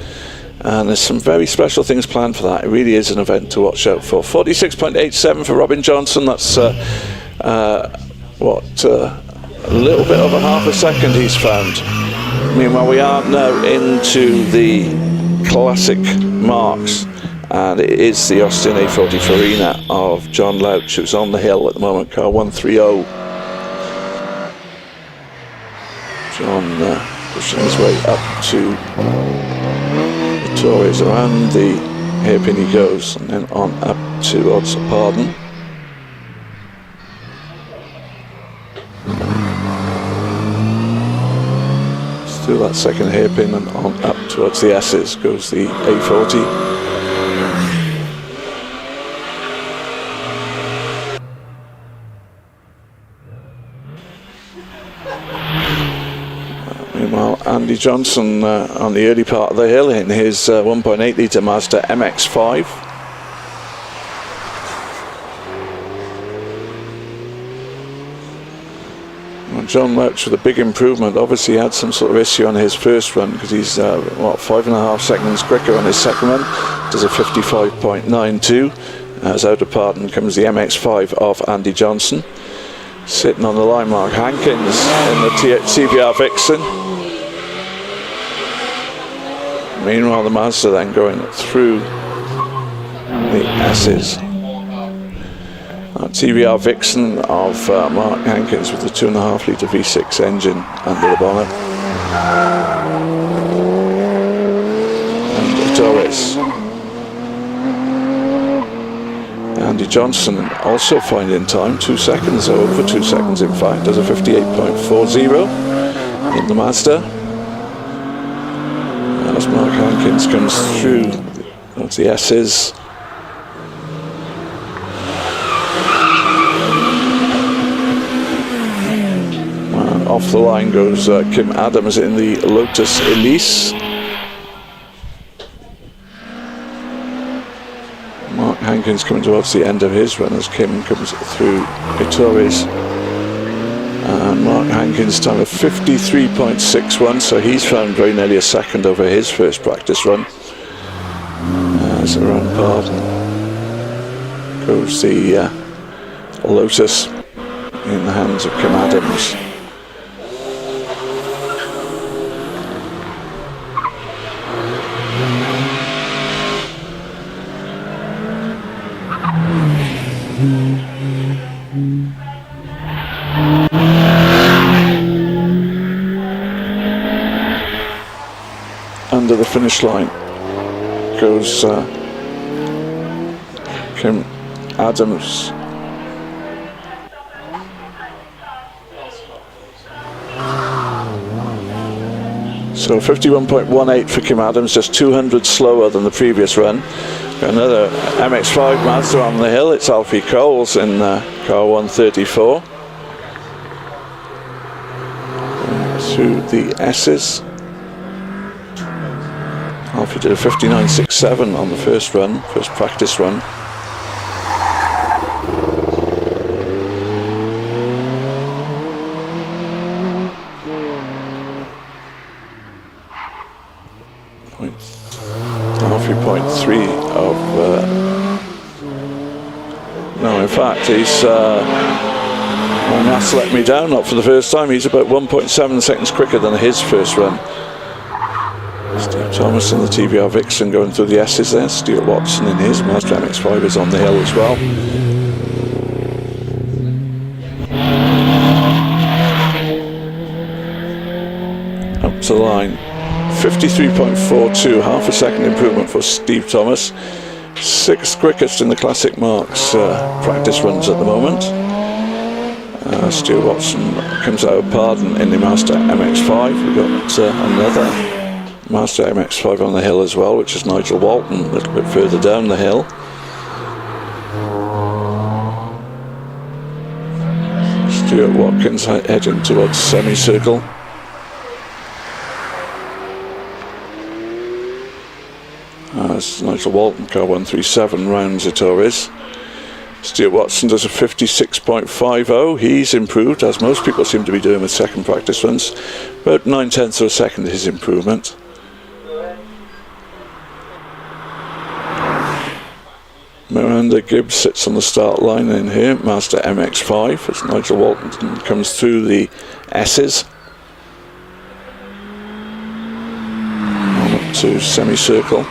And there's some very special things planned for that. It really is an event to watch out for. 46.87 for Robin Johnson. That's a little bit over half a second he's found. Meanwhile, we are now into the Classic Marques, and it is the Austin A40 Farina of John Louch, who's on the hill at the moment, car 130. John pushing his way up to the Torres, around the hairpin he goes, and then on up towards Pardon. Through that second hairpin and on up towards the S's goes the A40. Meanwhile, Andy Johnson on the early part of the hill in his 1.8 litre Mazda MX-5. John Louch with a big improvement. Obviously had some sort of issue on his first run, because he's 5.5 seconds quicker on his second run. Does a 55.92. As out of Pardon comes the MX-5 of Andy Johnson. Sitting on the line, Mark Hankins in the CBR Vixen. Meanwhile, the Mazda then going through the S's. TVR Vixen of Mark Hankins with the 2.5 litre V6 engine under the bonnet. And Torres. Andy Johnson also finding time, 2 seconds, over 2 seconds in fact, does a 58.40 in the Mazda. As Mark Hankins comes through, that's the S's. off the line goes Kim Adams in the Lotus Elise. Mark Hankins coming towards the end of his run as Kim comes through Ettores. And Mark Hankins' time of 53.61, so he's found very nearly a second over his first practice run. As around Pardon goes the Lotus in the hands of Kim Adams. Under the finish line goes Kim Adams. So 51.18 for Kim Adams, just 200 slower than the previous run. Got another MX-5 Mazda on the hill. It's Alfie Coles in car 134. Through the S's. Alfie did a 59.67 on the first run, first practice run. Alfie 0.3 of no, in fact he's that's let me down, not for the first time. He's about 1.7 seconds quicker than his first run. Steve Thomas and the TVR Vixen going through the S's there. Stuart Watson in his Mazda MX-5 is on the hill as well. Up to the line, 53.42, half a second improvement for Steve Thomas. 6th quickest in the Classic Marques practice runs at the moment. Stuart Watson comes out of Pardon in the Mazda MX-5. We've got another Mazda MX-5 on the hill as well, which is Nigel Walton, a little bit further down the hill. Stuart Watkins heading towards semicircle. As Nigel Walton, car 137, rounds Ettores. Stuart Watson does a 56.50. He's improved, as most people seem to be doing with second practice runs. About 9/10 of a second his improvement. Miranda Gibbs sits on the start line in here, Mazda MX-5, as Nigel Walton comes through the S's. On up to semicircle.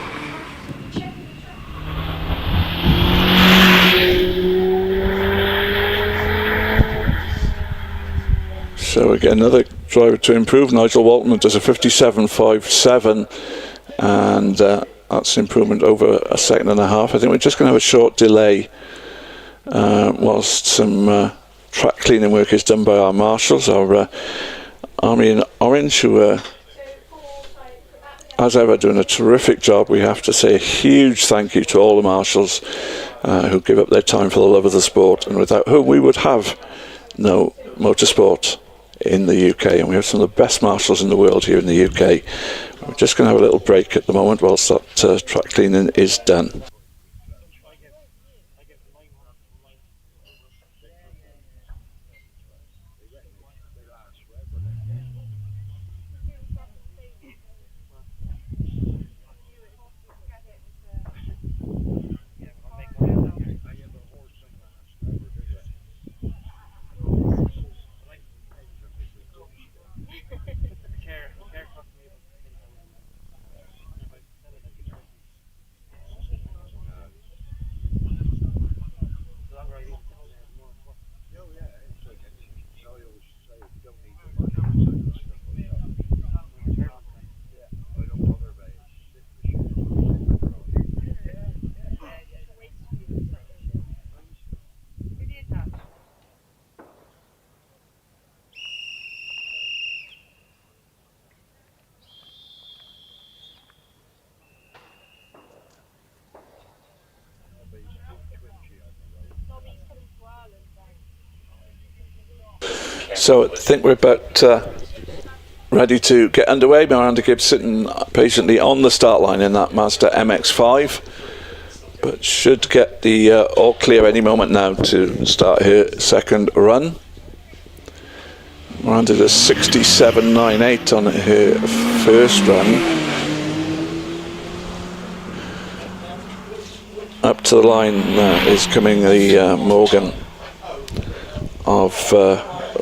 So again, another driver to improve. Nigel Walton does a 57.57, and that's improvement over a second and a half. I think we're just going to have a short delay whilst some track cleaning work is done by our marshals, our Army in Orange, who as ever doing a terrific job. We have to say a huge thank you to all the marshals who give up their time for the love of the sport, and without whom we would have no motorsport in the UK. And we have some of the best marshals in the world here in the UK. We're just going to have a little break at the moment whilst that track cleaning is done. So I think we're about ready to get underway. Miranda Gibbs sitting patiently on the start line in that Mazda MX-5, but should get the all clear any moment now to start her second run. Miranda did a 67.98 on her first run. Up to the line is coming the Morgan of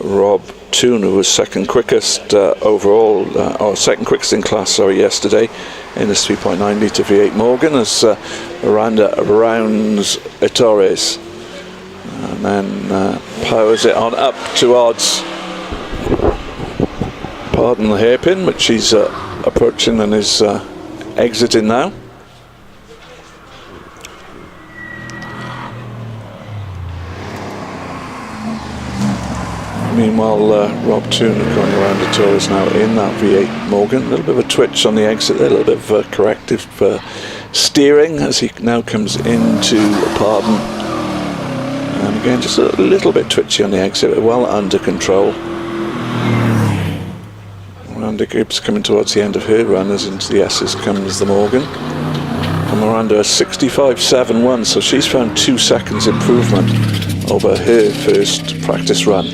Rob Toon, who was second quickest overall, or second quickest in class, sorry, yesterday in this 3.9 litre V8 Morgan, as Miranda rounds Torres and then powers it on up to odds. Pardon the hairpin, which she's approaching and is exiting now. Meanwhile, Rob Toon going around the Torres now in that V8 Morgan. A little bit of a twitch on the exit there, a little bit of corrective steering as he now comes into Pardon. And again, just a little bit twitchy on the exit, but well under control. Miranda Gibbs coming towards the end of her run, as into the S's comes the Morgan. And Miranda a 65.71, so she's found 2 seconds improvement over her first practice run.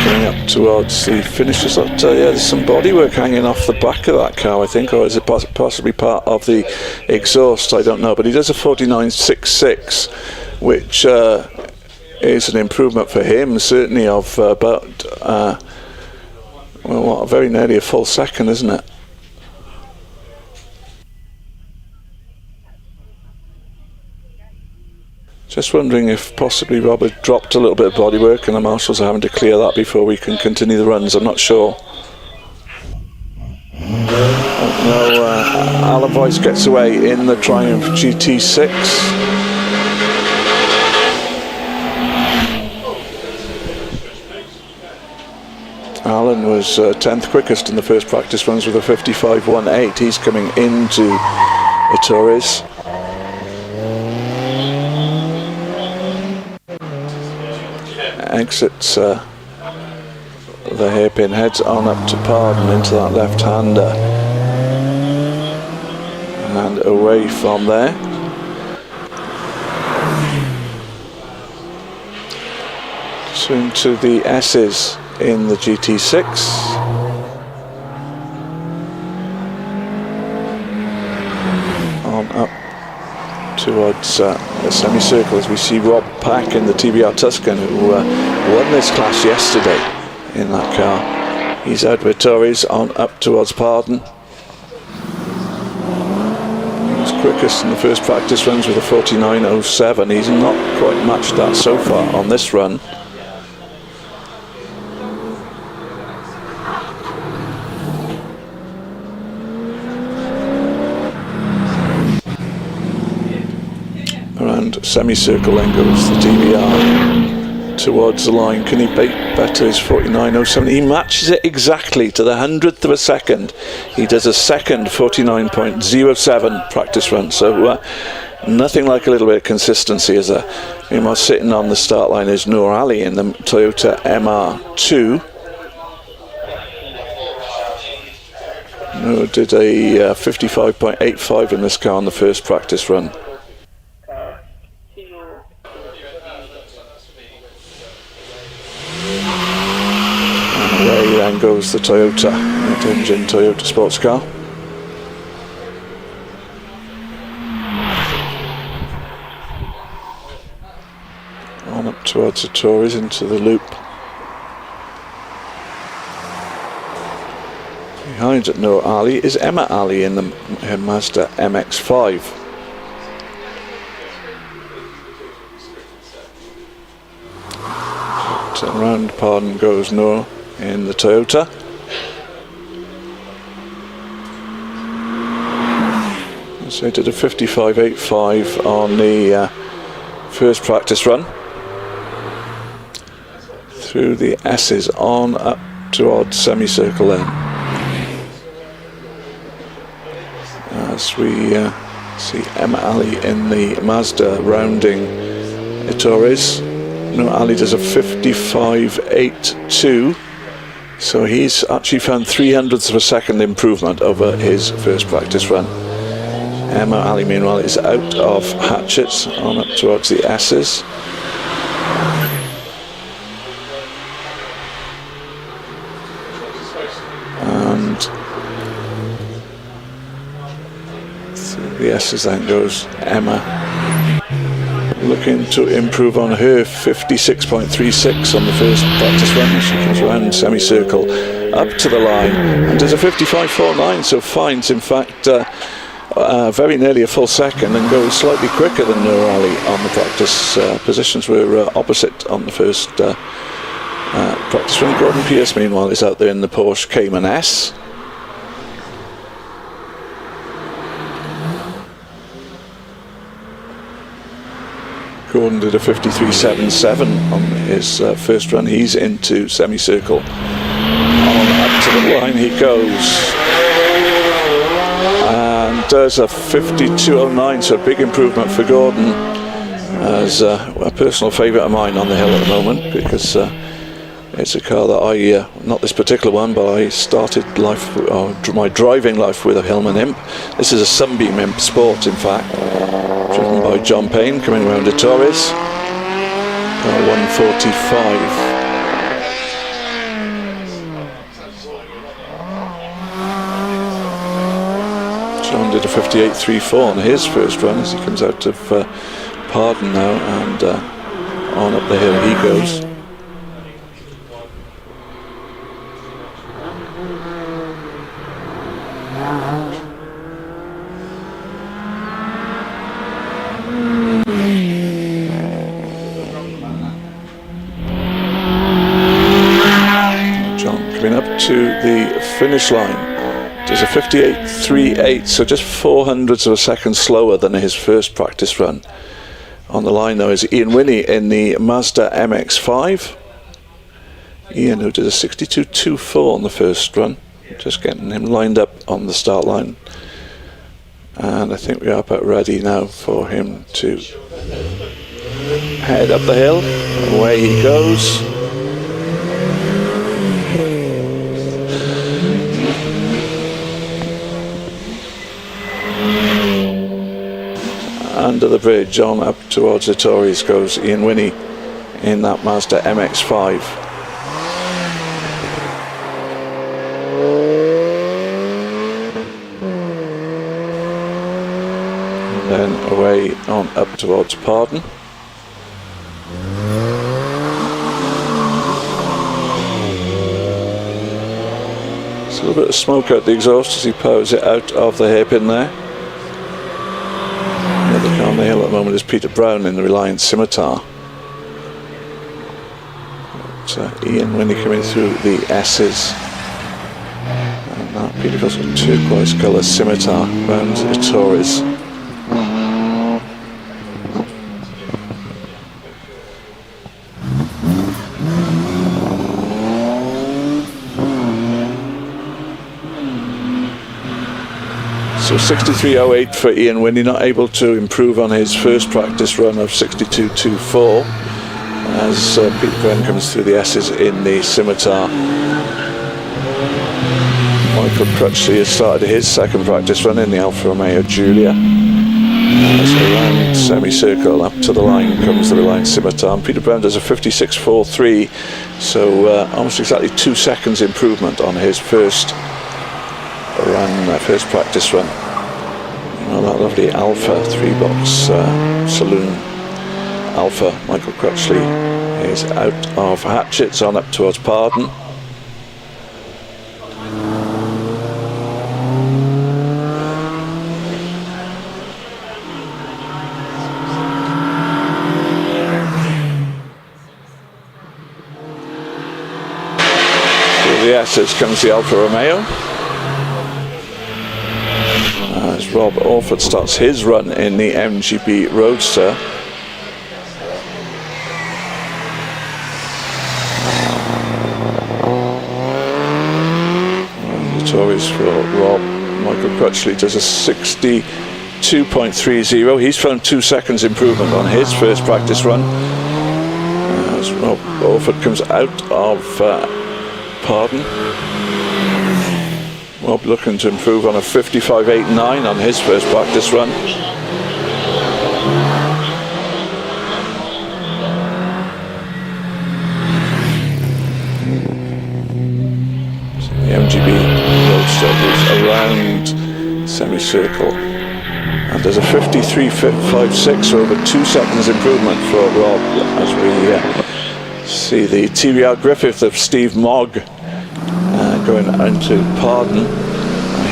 Coming up towards the finish. Yeah, there's some bodywork hanging off the back of that car, I think, or is it possibly part of the exhaust? I don't know, but he does a 49.66, which is an improvement for him, certainly of about very nearly a full second, isn't it? Just wondering if possibly Robert dropped a little bit of bodywork and the marshals are having to clear that before we can continue the runs. I'm not sure. Alan Voice gets away in the Triumph GT6. Alan was 10th quickest in the first practice runs with a 55.18. He's coming into Torres. Exits the hairpin, heads on up to Pardon into that left-hander and away from there. Soon to the S's in the GT6. On up towards the semicircle as we see Rob Pack in the TBR Tuscan, who won this class yesterday in that car. He's out with Torres on up towards Pardon. He was quickest in the first practice runs with a 49.07. He's not quite matched that so far on this run. Semicircle, then goes the TBR towards the line. Can he better his 49.07? He matches it exactly to the 100th of a second. He does a second 49.07 practice run, so nothing like a little bit of consistency. As meanwhile, sitting on the start line is Noor Ali in the Toyota MR2. Noor did a 55.85 in this car on the first practice run. Then goes the Toyota, mid-engine Toyota sports car. On up towards the Torres into the loop. Behind Noor Ali is Emma Ali in the Mazda MX-5. Around Pardon goes Noor in the Toyota. So he did a 55.85 on the first practice run. Through the S's on up towards semicircle then. As we see Emma Ali in the Mazda rounding Torres. No, Ali does a 55.82. So he's actually found 0.03 of a second improvement over his first practice run. Emma Ali, meanwhile, is out of hatchets on up towards the S's. And through the S's then goes Emma, looking to improve on her 56.36 on the first practice run. She comes around semicircle up to the line and does a 55.49, so finds in fact very nearly a full second and goes slightly quicker than Noor Ali on the practice. Positions were opposite on the first practice run. Gordon Pierce meanwhile is out there in the Porsche Cayman S. Gordon did a 53.77 on his first run. He's into semicircle. On up to the line he goes. And does a 52.09, so a big improvement for Gordon. As a personal favourite of mine on the hill at the moment, because it's a car that I, not this particular one, but I started life, or my driving life with a Hillman Imp. This is a Sunbeam Imp Sport, in fact. Driven by John Payne, coming around to Torres. 145. John did a 58.34 on his first run as he comes out of Pardon now, and on up the hill he goes. To the finish line does a 58.38, so just 0.04 of a second slower than his first practice run. On the line though is Ian Winnie in the Mazda MX-5. Ian, who did a 62.24 on the first run, just getting him lined up on the start line, and I think we are about ready now for him to head up the hill. Away he goes. Under the bridge on up towards the Tories goes Ian Winnie in that Mazda MX-5. And then away on up towards Pardon. There's a little bit of smoke out the exhaust as he powers it out of the hairpin there. The car on the hill at the moment is Peter Brown in the Reliant Scimitar. But, Ian Winnie coming through the S's. And that beautiful sort of turquoise colour Scimitar round the Torres. So 63.08 for Ian Winnie, not able to improve on his first practice run of 62.24 as Peter Brown comes through the S's in the Scimitar. Michael Crutchley has started his second practice run in the Alfa Romeo Giulia. So around semicircle up to the line comes the Reliant Scimitar, and Peter Brown does a 56.43, so almost exactly 2 seconds improvement on his first run, first practice run. You know, that lovely Alpha 3-box saloon Alpha. Michael Crutchley is out of hatchets on up towards Pardon. Through the S's comes the Alfa Romeo. As Rob Orford starts his run in the MGB Roadster. And the Tories for Rob. Michael Crutchley does a 62.30. He's found 2 seconds improvement on his first practice run. Well, Orford comes out of Pardon. Rob looking to improve on a 55.89 on his first practice run. So the MGB Roadster is around semicircle. And there's a 53.56, so over 2 seconds improvement for Rob as we see the TBR Griffith of Steve Mogg going into Pardon.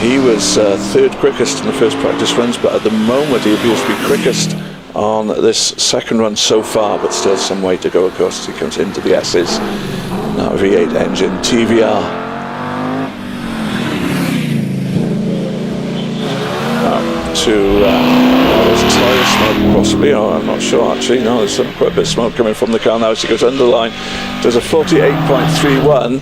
He was third quickest in the first practice runs, but at the moment he appears to be quickest on this second run so far, but still some way to go. Of course, he comes into the S's. Now V8 engine TBR. There's tyre smoke possibly, I'm not sure actually. No, there's quite a bit of smoke coming from the car now as he goes underline. Does a 48.31,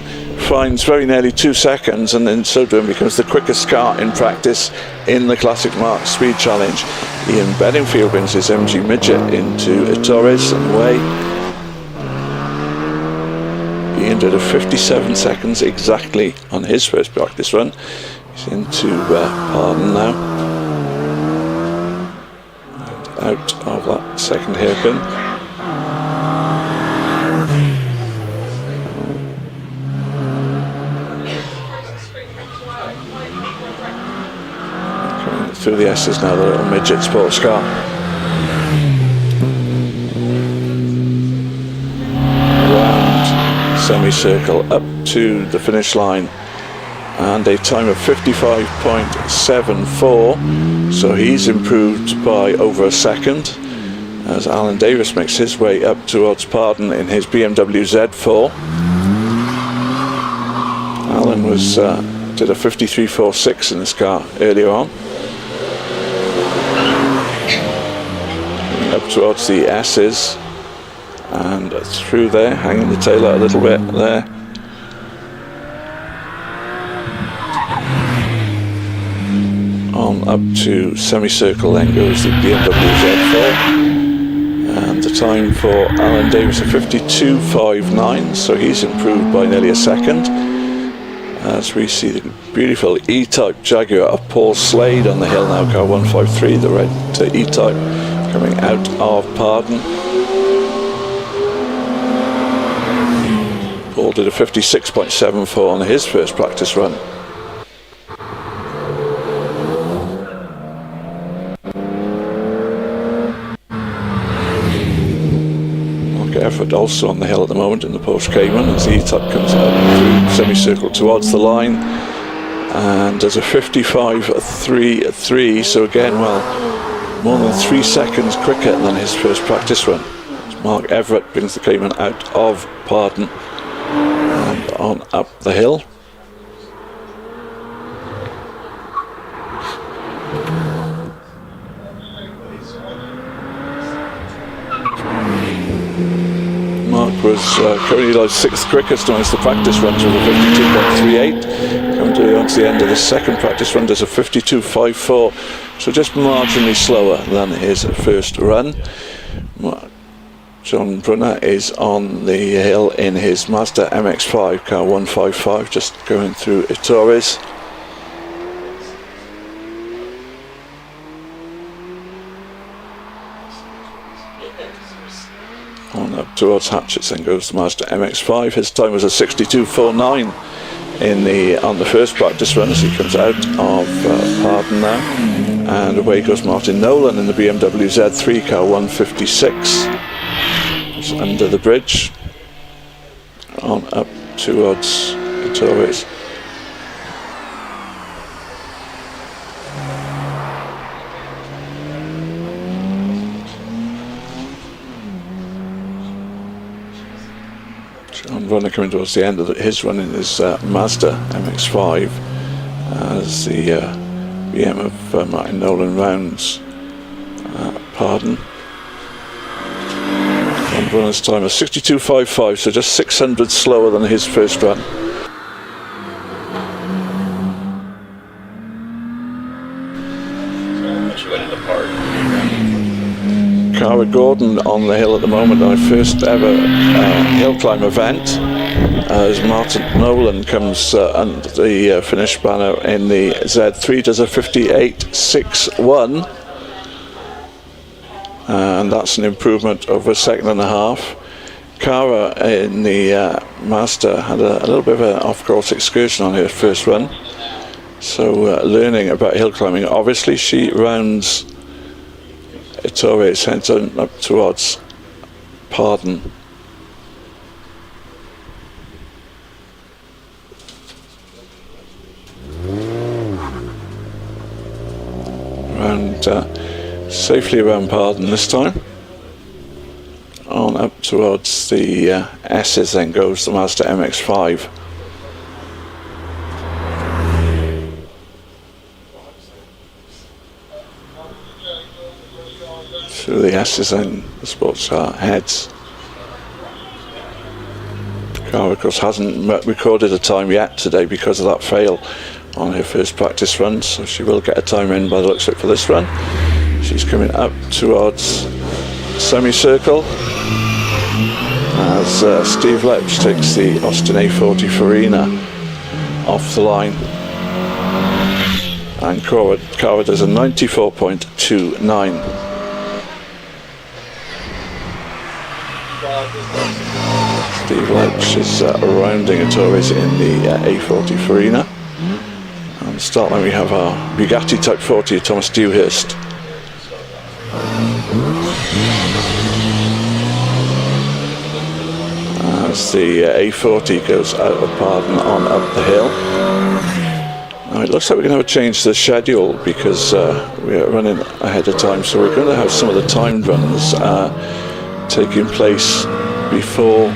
finds very nearly 2 seconds, and in so doing becomes the quickest car in practice in the Classic Marques Speed Challenge. Ian Bedingfield brings his MG Midget into Torres and away. Ian did a 57 seconds exactly on his first practice run. He's into Pardon now. Out of that second hairpin. Coming through the S's now, the little midget sports car. Around semicircle up to the finish line. And a time of 55.74, so he's improved by over a second as Alan Davis makes his way up towards Pardon in his BMW Z4. Alan did a 53.46 in this car earlier on. Up towards the S's and through there, hanging the tail out a little bit there. On up to semicircle, then goes the BMW Z4, and the time for Alan Davis a 52.59, so he's improved by nearly a second. As we see the beautiful E-Type Jaguar of Paul Slade on the hill now, car 153, the red E-Type coming out of Pardon. Paul did a 56.74 on his first practice run. Effort also on the hill at the moment in the Porsche Cayman as the E-Type comes out through semicircle towards the line and does a 55.33, so again, well, more than 3 seconds quicker than his first practice run. As Mark Everett brings the Cayman out of Pardon and on up the hill. Was currently like 6th quickest amongst the practice runs with a 52.38. Coming on to the end of the second practice run, does a 52.54, so just marginally slower than his first run. John Brunner is on the hill in his Mazda MX-5, car 155, just going through Torres. On up towards Hatchett's, then goes the Mazda MX-5. His time was a 62.49 on the first practice run as he comes out of Pardon now. And away goes Martin Nolan in the BMW Z3, car 156. It's under the bridge. On up towards Torres. Runner coming towards the end of his run in his Mazda MX-5 as the BM of Martin Nolan rounds Pardon. And runner's time is 62.55, so just 600 slower than his first run. Car Gordon on the hill at the moment, our first ever hill climb event, as Martin Nolan comes under the finish banner in the Z3, does a 58.61, and that's an improvement over a second and a half. Cara in the Master had a little bit of an off-course excursion on her first run, so learning about hill climbing. Obviously she rounds Ettore, sends up towards Pardon. And safely around Pardon this time. On up towards the S's, then goes the Mazda MX-5. Through the S's, then the sports car heads. Cara, of course, hasn't recorded a time yet today because of that fail on her first practice run, so she will get a time in by the looks of it for this run. She's coming up towards semicircle as Steve Lepsch takes the Austin A40 Farina off the line, and Cara does a 94.29. Steve Lepsch is rounding Ettore's in the A40 Farina. And start line we have our Bugatti Type 40 Thomas Dewhurst. As the A40 goes out of Pardon on up the hill. Now it looks like we're going to have a change to the schedule because we are running ahead of time, so we're going to have some of the timed runs taking place before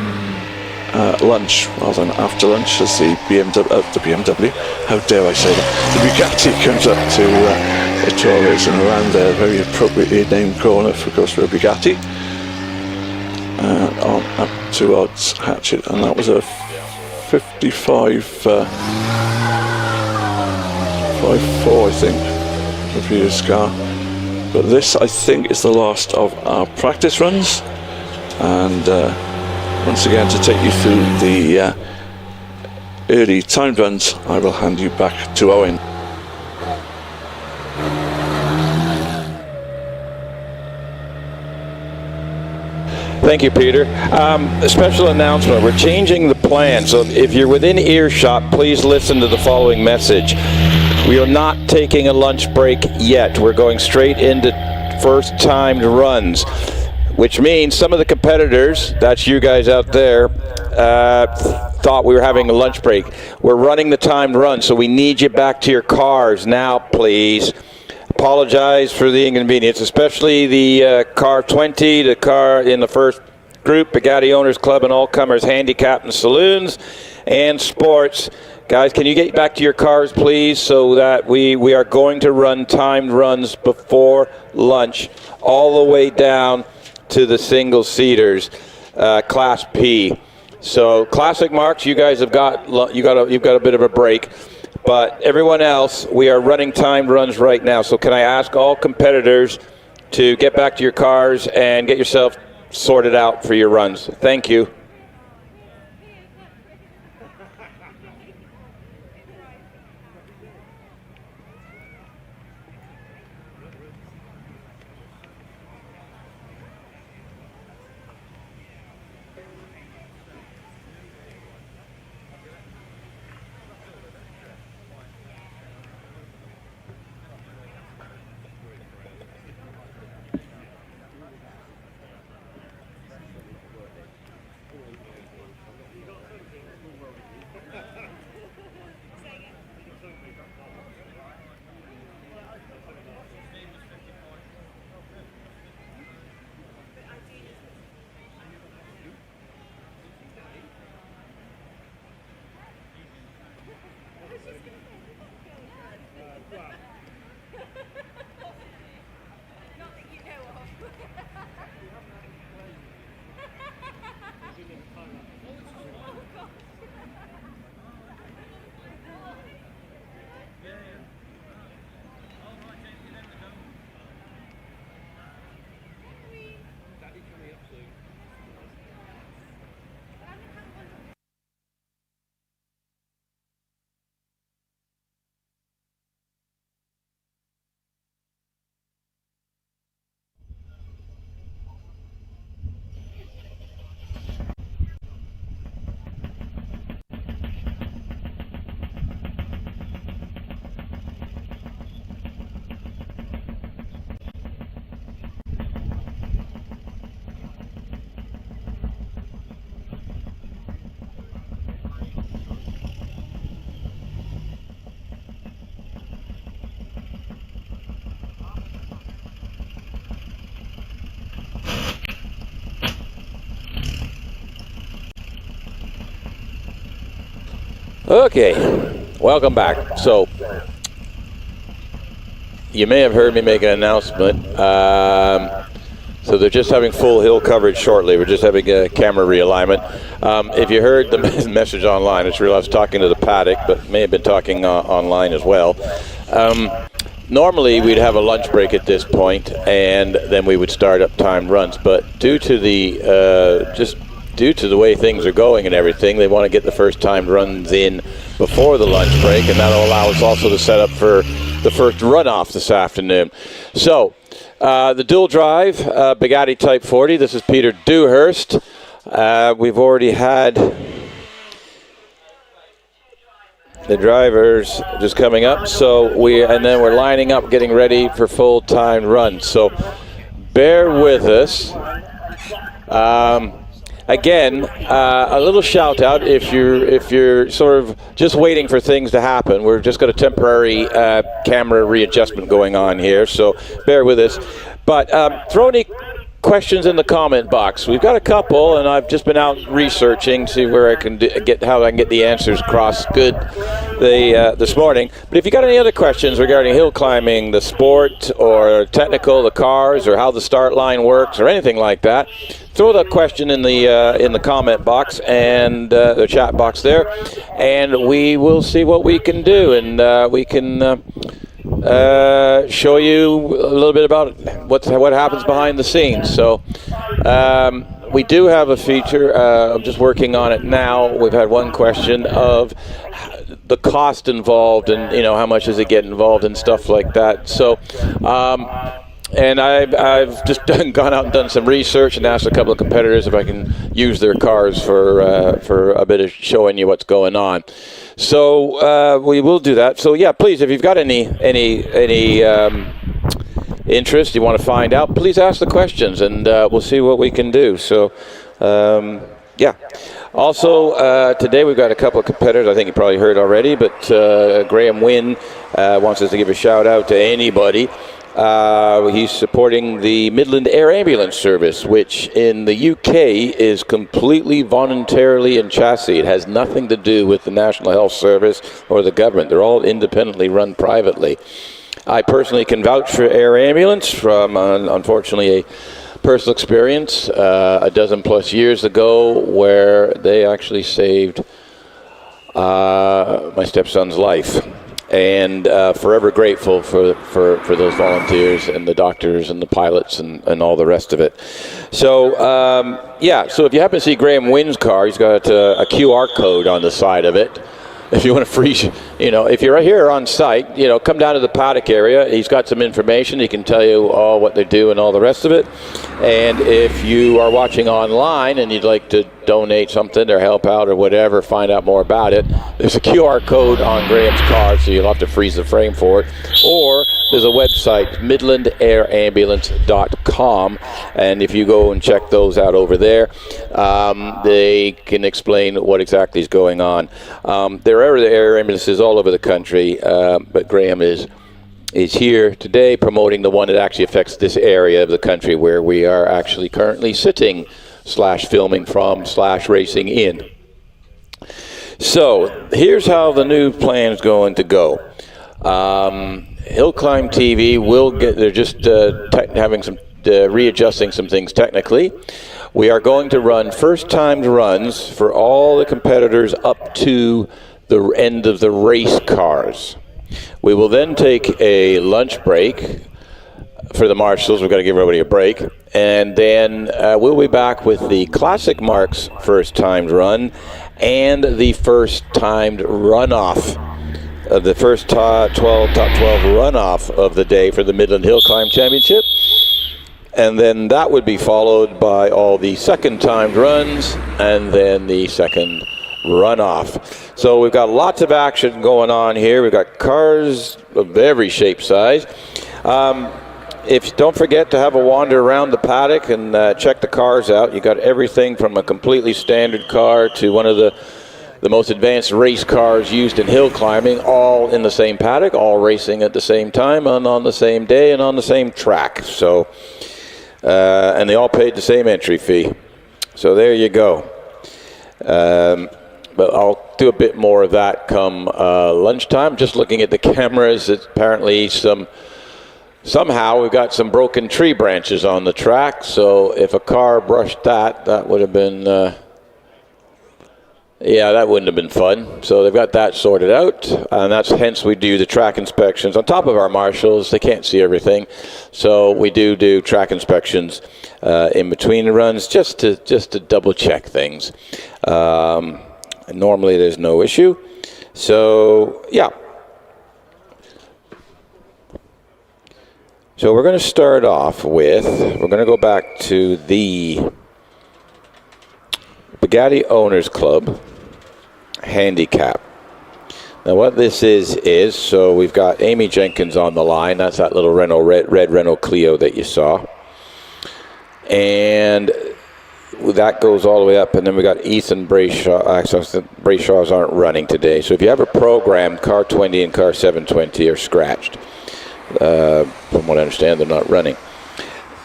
lunch rather than after lunch, as the BMW, how dare I say that, the Bugatti comes up to Ettore's and around there, very appropriately named corner, of course, for a Bugatti. On up towards Hatchet, and that was a 55.54, I think, for previous car. But this, I think, is the last of our practice runs, and once again, to take you through the early timed runs, I will hand you back to Owen. Thank you, Peter. A special announcement. We're changing the plan, so if you're within earshot, please listen to the following message. We are not taking a lunch break yet. We're going straight into first timed runs, which means some of the competitors, that's you guys out there, thought we were having a lunch break. We're running the timed run, so we need you back to your cars now, please. Apologize for the inconvenience, especially the car 20, the car in the first group, Bugatti Owners Club and All Comers Handicap and Saloons and Sports. Guys, can you get back to your cars, please, so that we are going to run timed runs before lunch all the way down to the single-seaters, Class P. So Classic Marques, you guys have you've got a bit of a break. But everyone else, we are running timed runs right now. So can I ask all competitors to get back to your cars and get yourself sorted out for your runs? Thank you. Okay, welcome back. So, you may have heard me make an announcement. So they're just having full hill coverage shortly. We're just having a camera realignment. If you heard the message online, I just realized I was talking to the paddock, but may have been talking online as well. Normally we'd have a lunch break at this point, and then we would start up timed runs. But due to the way things are going and everything, they want to get the first timed runs in before the lunch break, and that'll allow us also to set up for the first runoff this afternoon. So. The dual drive, Bugatti Type 40. This is Peter Dewhurst. We've already had the drivers just coming up. And then we're lining up, getting ready for full time runs. So bear with us. Again, a little shout out if you're sort of just waiting for things to happen. We're just got a temporary camera readjustment going on here, so bear with us. But throw any questions in the comment box. We've got a couple, and I've just been out researching to see where I can how I can get the answers across good this morning. But if you got any other questions regarding hill climbing, the sport, or technical, the cars, or how the start line works, or anything like that, throw that question in the comment box and the chat box there, and we will see what we can do, and we can show you a little bit about what happens behind the scenes. So we do have a feature. I'm just working on it now. We've had one question of the cost involved, and how much does it get involved and stuff like that. So. And I've just gone out and done some research and asked a couple of competitors if I can use their cars for a bit of showing you what's going on. So we will do that. So yeah, please, if you've got any interest, you want to find out, please ask the questions, and we'll see what we can do. So yeah. Also, today we've got a couple of competitors. I think you probably heard already, but Graham Wynn wants us to give a shout out to anybody. He's supporting the Midland Air Ambulance Service, which in the UK is completely voluntarily in chassis. It has nothing to do with the National Health Service or the government. They're all independently run privately. I personally can vouch for Air Ambulance from, unfortunately, a personal experience a dozen plus years ago where they actually saved my stepson's life. And forever grateful for those volunteers and the doctors and the pilots and all the rest of it. So, yeah, so if you happen to see Graham Wynn's car, he's got a QR code on the side of it. If you want to freeze, if you're right here on site, come down to the paddock area. He's got some information. He can tell you all what they do and all the rest of it. And if you are watching online and you'd like to donate something or help out or whatever, find out more about it, there's a QR code on Graham's car, so you'll have to freeze the frame for it. Or there's a website, midlandairambulance.com, and if you go and check those out over there, they can explain what exactly is going on. There are air ambulances all over the country, but Graham is here today promoting the one that actually affects this area of the country where we are actually currently sitting / filming from / racing in. So here's how the new plan is going to go. HillClimb.TV will they're just having some readjusting some things technically. We are going to run first timed runs for all the competitors up to the end of the race cars. We will then take a lunch break for the marshals. We've got to give everybody a break. And then we'll be back with the Classic Marques first timed run and the first timed runoff. The first top 12 runoff of the day for the Midland Hill Climb Championship. And then that would be followed by all the second timed runs and then the second runoff. So we've got lots of action going on here. We've got cars of every shape, size. Don't forget to have a wander around the paddock and check the cars out. You got everything from a completely standard car to one of the most advanced race cars used in hill climbing, all in the same paddock, all racing at the same time and on the same day and on the same track. So, and they all paid the same entry fee. So there you go. but I'll do a bit more of that come lunchtime. Just looking at the cameras, it's apparently somehow we've got some broken tree branches on the track. So if a car brushed that would have been, yeah, that wouldn't have been fun. So they've got that sorted out, and that's hence we do the track inspections on top of our marshals. They can't see everything, so we do track inspections in between the runs just to double check things. Normally there's no issue. So yeah. So we're going to start off with, we're going to go back to the Bugatti Owners Club handicap. Now what this is so we've got Amy Jenkins on the line. That's that little red Renault Clio that you saw. And that goes all the way up, and then we got Ethan Brayshaw. Actually, Brayshaws aren't running today. So if you have a program, car 20 and car 720 are scratched. From what I understand, they're not running.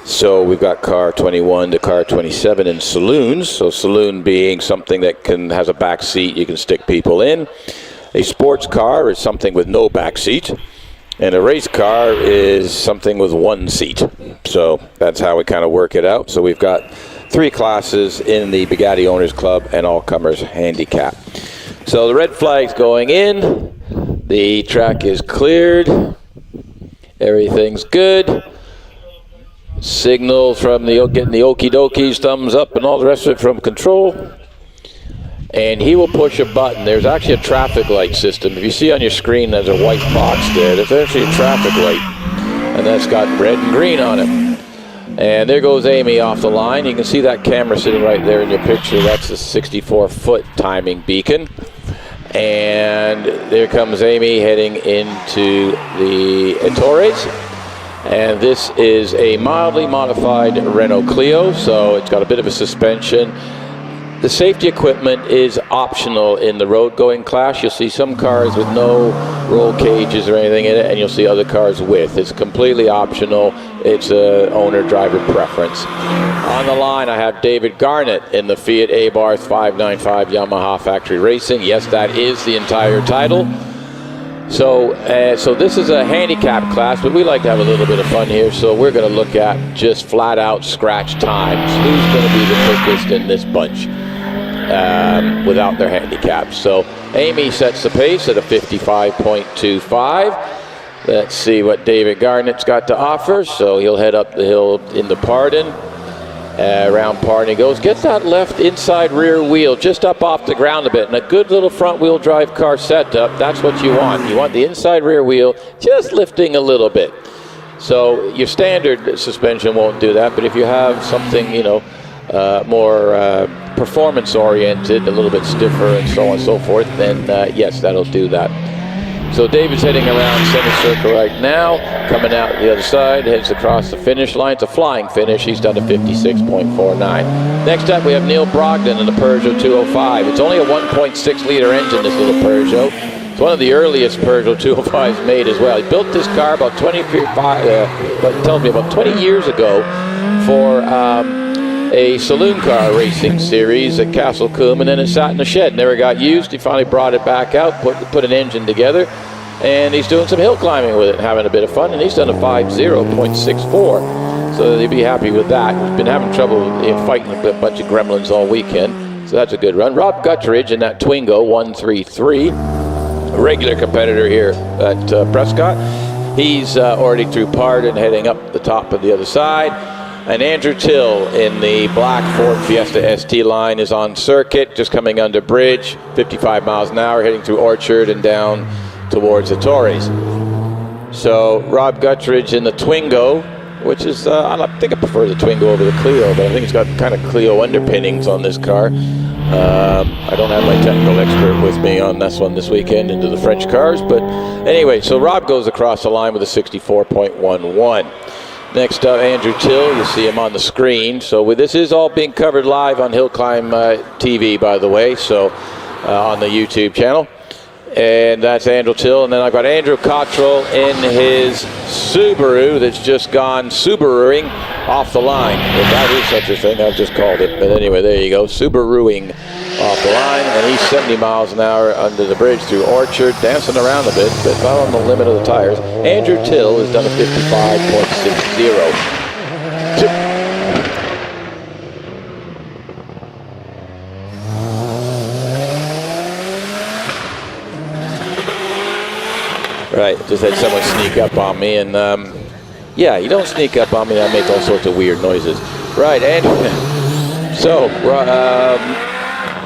So we've got car 21 to car 27 in saloons. So saloon being something that has a back seat you can stick people in. A sports car is something with no back seat. And a race car is something with one seat. So that's how we kind of work it out. So we've got 3 classes in the Bugatti Owners Club and all comers handicap. So the red flag's going in. The track is cleared. Everything's good. Signal from getting the okie dokies, thumbs up, and all the rest of it from control. And he will push a button. There's actually a traffic light system. If you see on your screen, there's a white box there. There's actually a traffic light, and that's got red and green on it. And there goes Amy off the line. You can see that camera sitting right there in your picture. That's the 64-foot timing beacon. And there comes Amy heading into the Ettores. And this is a mildly modified Renault Clio, so it's got a bit of a suspension. The safety equipment is optional in the road-going class. You'll see some cars with no roll cages or anything in it, and you'll see other cars with. It's completely optional. It's a owner-driver preference. On the line, I have David Garnett in the Fiat Abarth 595 Yamaha Factory Racing. Yes, that is the entire title. So this is a handicap class, but we like to have a little bit of fun here. So we're going to look at just flat-out scratch times. Who's going to be the quickest in this bunch without their handicap? So Amy sets the pace at a 55.25. Let's see what David Garnett's got to offer. So he'll head up the hill into Pardon. Around Pardon he goes. Get that left inside rear wheel just up off the ground a bit. And a good little front wheel drive car setup, that's what you want. You want the inside rear wheel just lifting a little bit. So your standard suspension won't do that, but if you have something, more performance oriented, a little bit stiffer and so on and so forth, then yes, that'll do that. So David's heading around center circle right now, coming out the other side, heads across the finish line. It's a flying finish. He's done a 56.49. Next up, we have Neil Brogdon in the Peugeot 205. It's only a 1.6 liter engine, this little Peugeot. It's one of the earliest Peugeot 205s made as well. He built this car about 20 years ago for a saloon car racing series at Castle Coombe, and then it sat in the shed, never got used. He finally brought it back out, put an engine together, and he's doing some hill climbing with it, having a bit of fun, and he's done a 50.64, so they'd be happy with that. He's been having trouble fighting a bunch of gremlins all weekend, so that's a good run. Rob Guttridge in that Twingo 133, a regular competitor here at Prescott. He's already through Pardon, heading up the top of the other side. And Andrew Till in the black Ford Fiesta ST line is on circuit, just coming under bridge, 55 miles an hour, heading through Orchard and down towards the Torres. So Rob Guttridge in the Twingo, which is, I think I prefer the Twingo over the Clio, but I think it's got kind of Clio underpinnings on this car. I don't have my technical expert with me on this one this weekend into the French cars, but anyway, so Rob goes across the line with a 64.11. Next up, Andrew Till. You see him on the screen. So this is all being covered live on HillClimb.TV, by the way, so on the YouTube channel. And that's Andrew Till. And then I've got Andrew Cottrell in his Subaru that's just gone Subaruing off the line. If that is such a thing, I've just called it. But anyway, there you go, Subaruing off the line, and he's 70 miles an hour under the bridge through Orchard, dancing around a bit, but not on the limit of the tires. Andrew Till has done a 55.60. Right, just had someone sneak up on me, and yeah, you don't sneak up on me, I make all sorts of weird noises. Right, Andrew. So,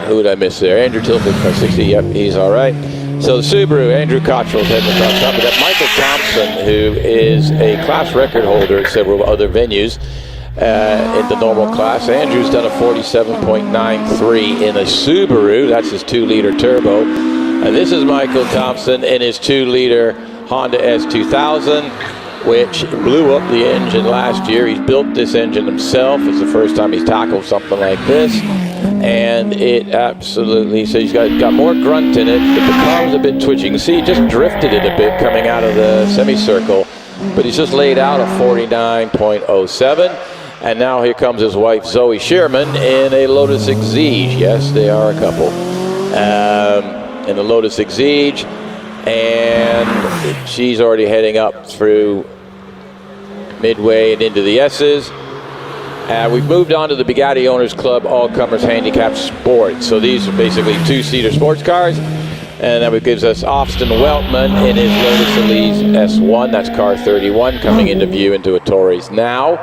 who did I miss there? Andrew Till, 55.60, yep, he's all right. So the Subaru, Andrew Cottrell's heading across top of that. Michael Thompson, who is a class record holder at several other venues in the normal class. Andrew's done a 47.93 in a Subaru, that's his 2-liter turbo. And this is Michael Thompson in his 2-liter Honda S2000, which blew up the engine last year. He's built this engine himself. It's the first time he's tackled something like this. And it absolutely, so he's got more grunt in it, but the car was a bit twitching. See, he just drifted it a bit coming out of the semicircle, but he's just laid out a 49.07. And now here comes his wife, Zoe Sherman, in a Lotus Exige. Yes, they are a couple. In the Lotus Exige, and she's already heading up through Midway and into the S's. We've moved on to the Bugatti Owners Club All-Comers Handicap Sport. So these are basically 2-seater sports cars, and that gives us Austin Weltman in his Lotus Elise S1. That's car 31 coming into view into a Torres now.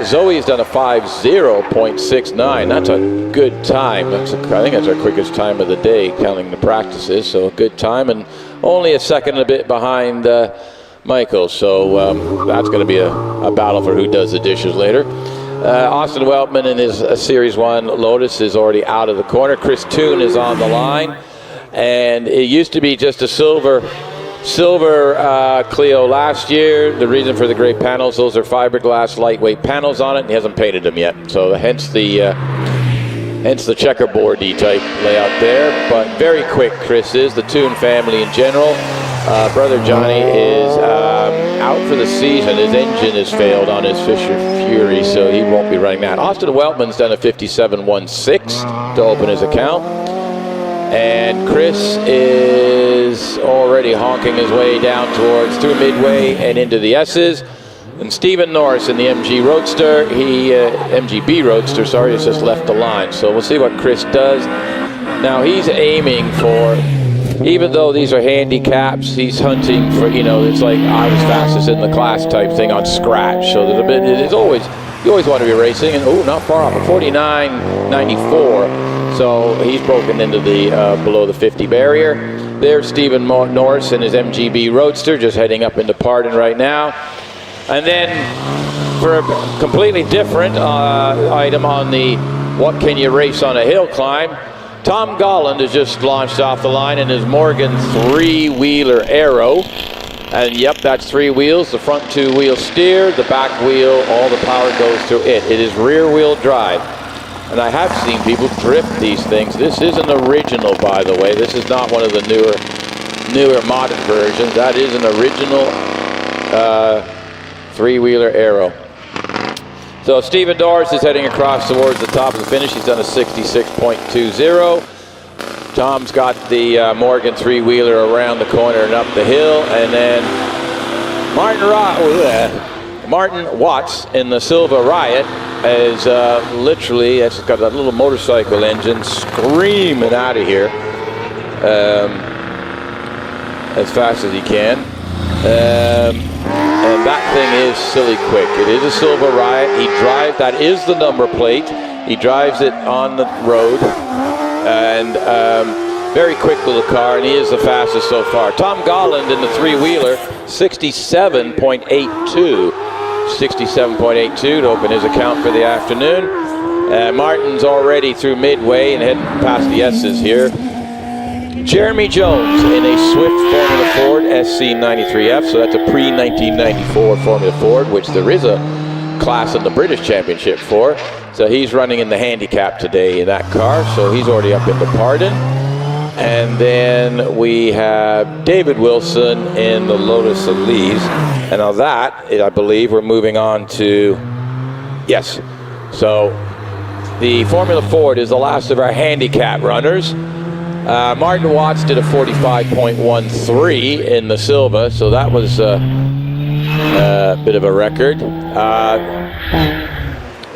Zoe's done a 50.69. That's a good time. I think that's our quickest time of the day, counting the practices. So a good time, and only a second and a bit behind Michael. So that's going to be a battle for who does the dishes later. Austin Weltman in his Series 1 Lotus is already out of the corner. Chris Toon is on the line, and it used to be just a silver Clio last year. The reason for the gray panels, those are fiberglass lightweight panels on it, and he hasn't painted them yet. So hence the checkerboardy type layout there. But very quick, Chris is. The Toon family in general. Brother Johnny is out for the season. His engine has failed on his Fisher Fury, so he won't be running that. Austin Weltman's done a 57.16 to open his account. And Chris is already honking his way down through Midway and into the S's. And Stephen Norris in the MGB Roadster, has just left the line. So we'll see what Chris does. Now he's aiming for, even though these are handicaps, he's hunting for, it's like I was fastest in the class type thing on scratch. So there's a bit, you always want to be racing, and not far off, a 49.94. So he's broken into the below the 50 barrier. There's Stephen Norris in his MGB Roadster, just heading up into Pardon right now. And then for a completely different item on the What Can You Race on a Hill Climb, Tom Golland has just launched off the line in his Morgan 3-wheeler Aero. And yep, that's 3 wheels. The front 2-wheel steer, the back wheel, all the power goes through it. It is rear-wheel drive. And I have seen people drift these things. This is an original, by the way. This is not one of the newer modded versions. That is an original 3-wheeler Aero. So Stephen Norris is heading across towards the top of the finish. He's done a 66.20. Tom's got the Morgan 3-wheeler around the corner and up the hill. And then Martin Watts in the Silva Riot is literally, it's got that little motorcycle engine screaming out of here as fast as he can. And that thing is silly quick. It is a Silva Riot. That is the number plate. He drives it on the road. And very quick little car, and he is the fastest so far. Tom Golland in the 3-wheeler, 67.82. 67.82 to open his account for the afternoon. Martin's already through Midway and heading past the S's here. Jeremy Jones in a Swift Formula Ford SC93F, so that's a pre-1994 Formula Ford, which there is a class in the British Championship for. So he's running in the handicap today in that car, so he's already up into Pardon. And then we have David Wilson in the Lotus Elise. And now that, I believe, we're moving on to, yes. So the Formula Ford is the last of our handicap runners. Martin Watts did a 45.13 in the Silva, so that was a bit of a record.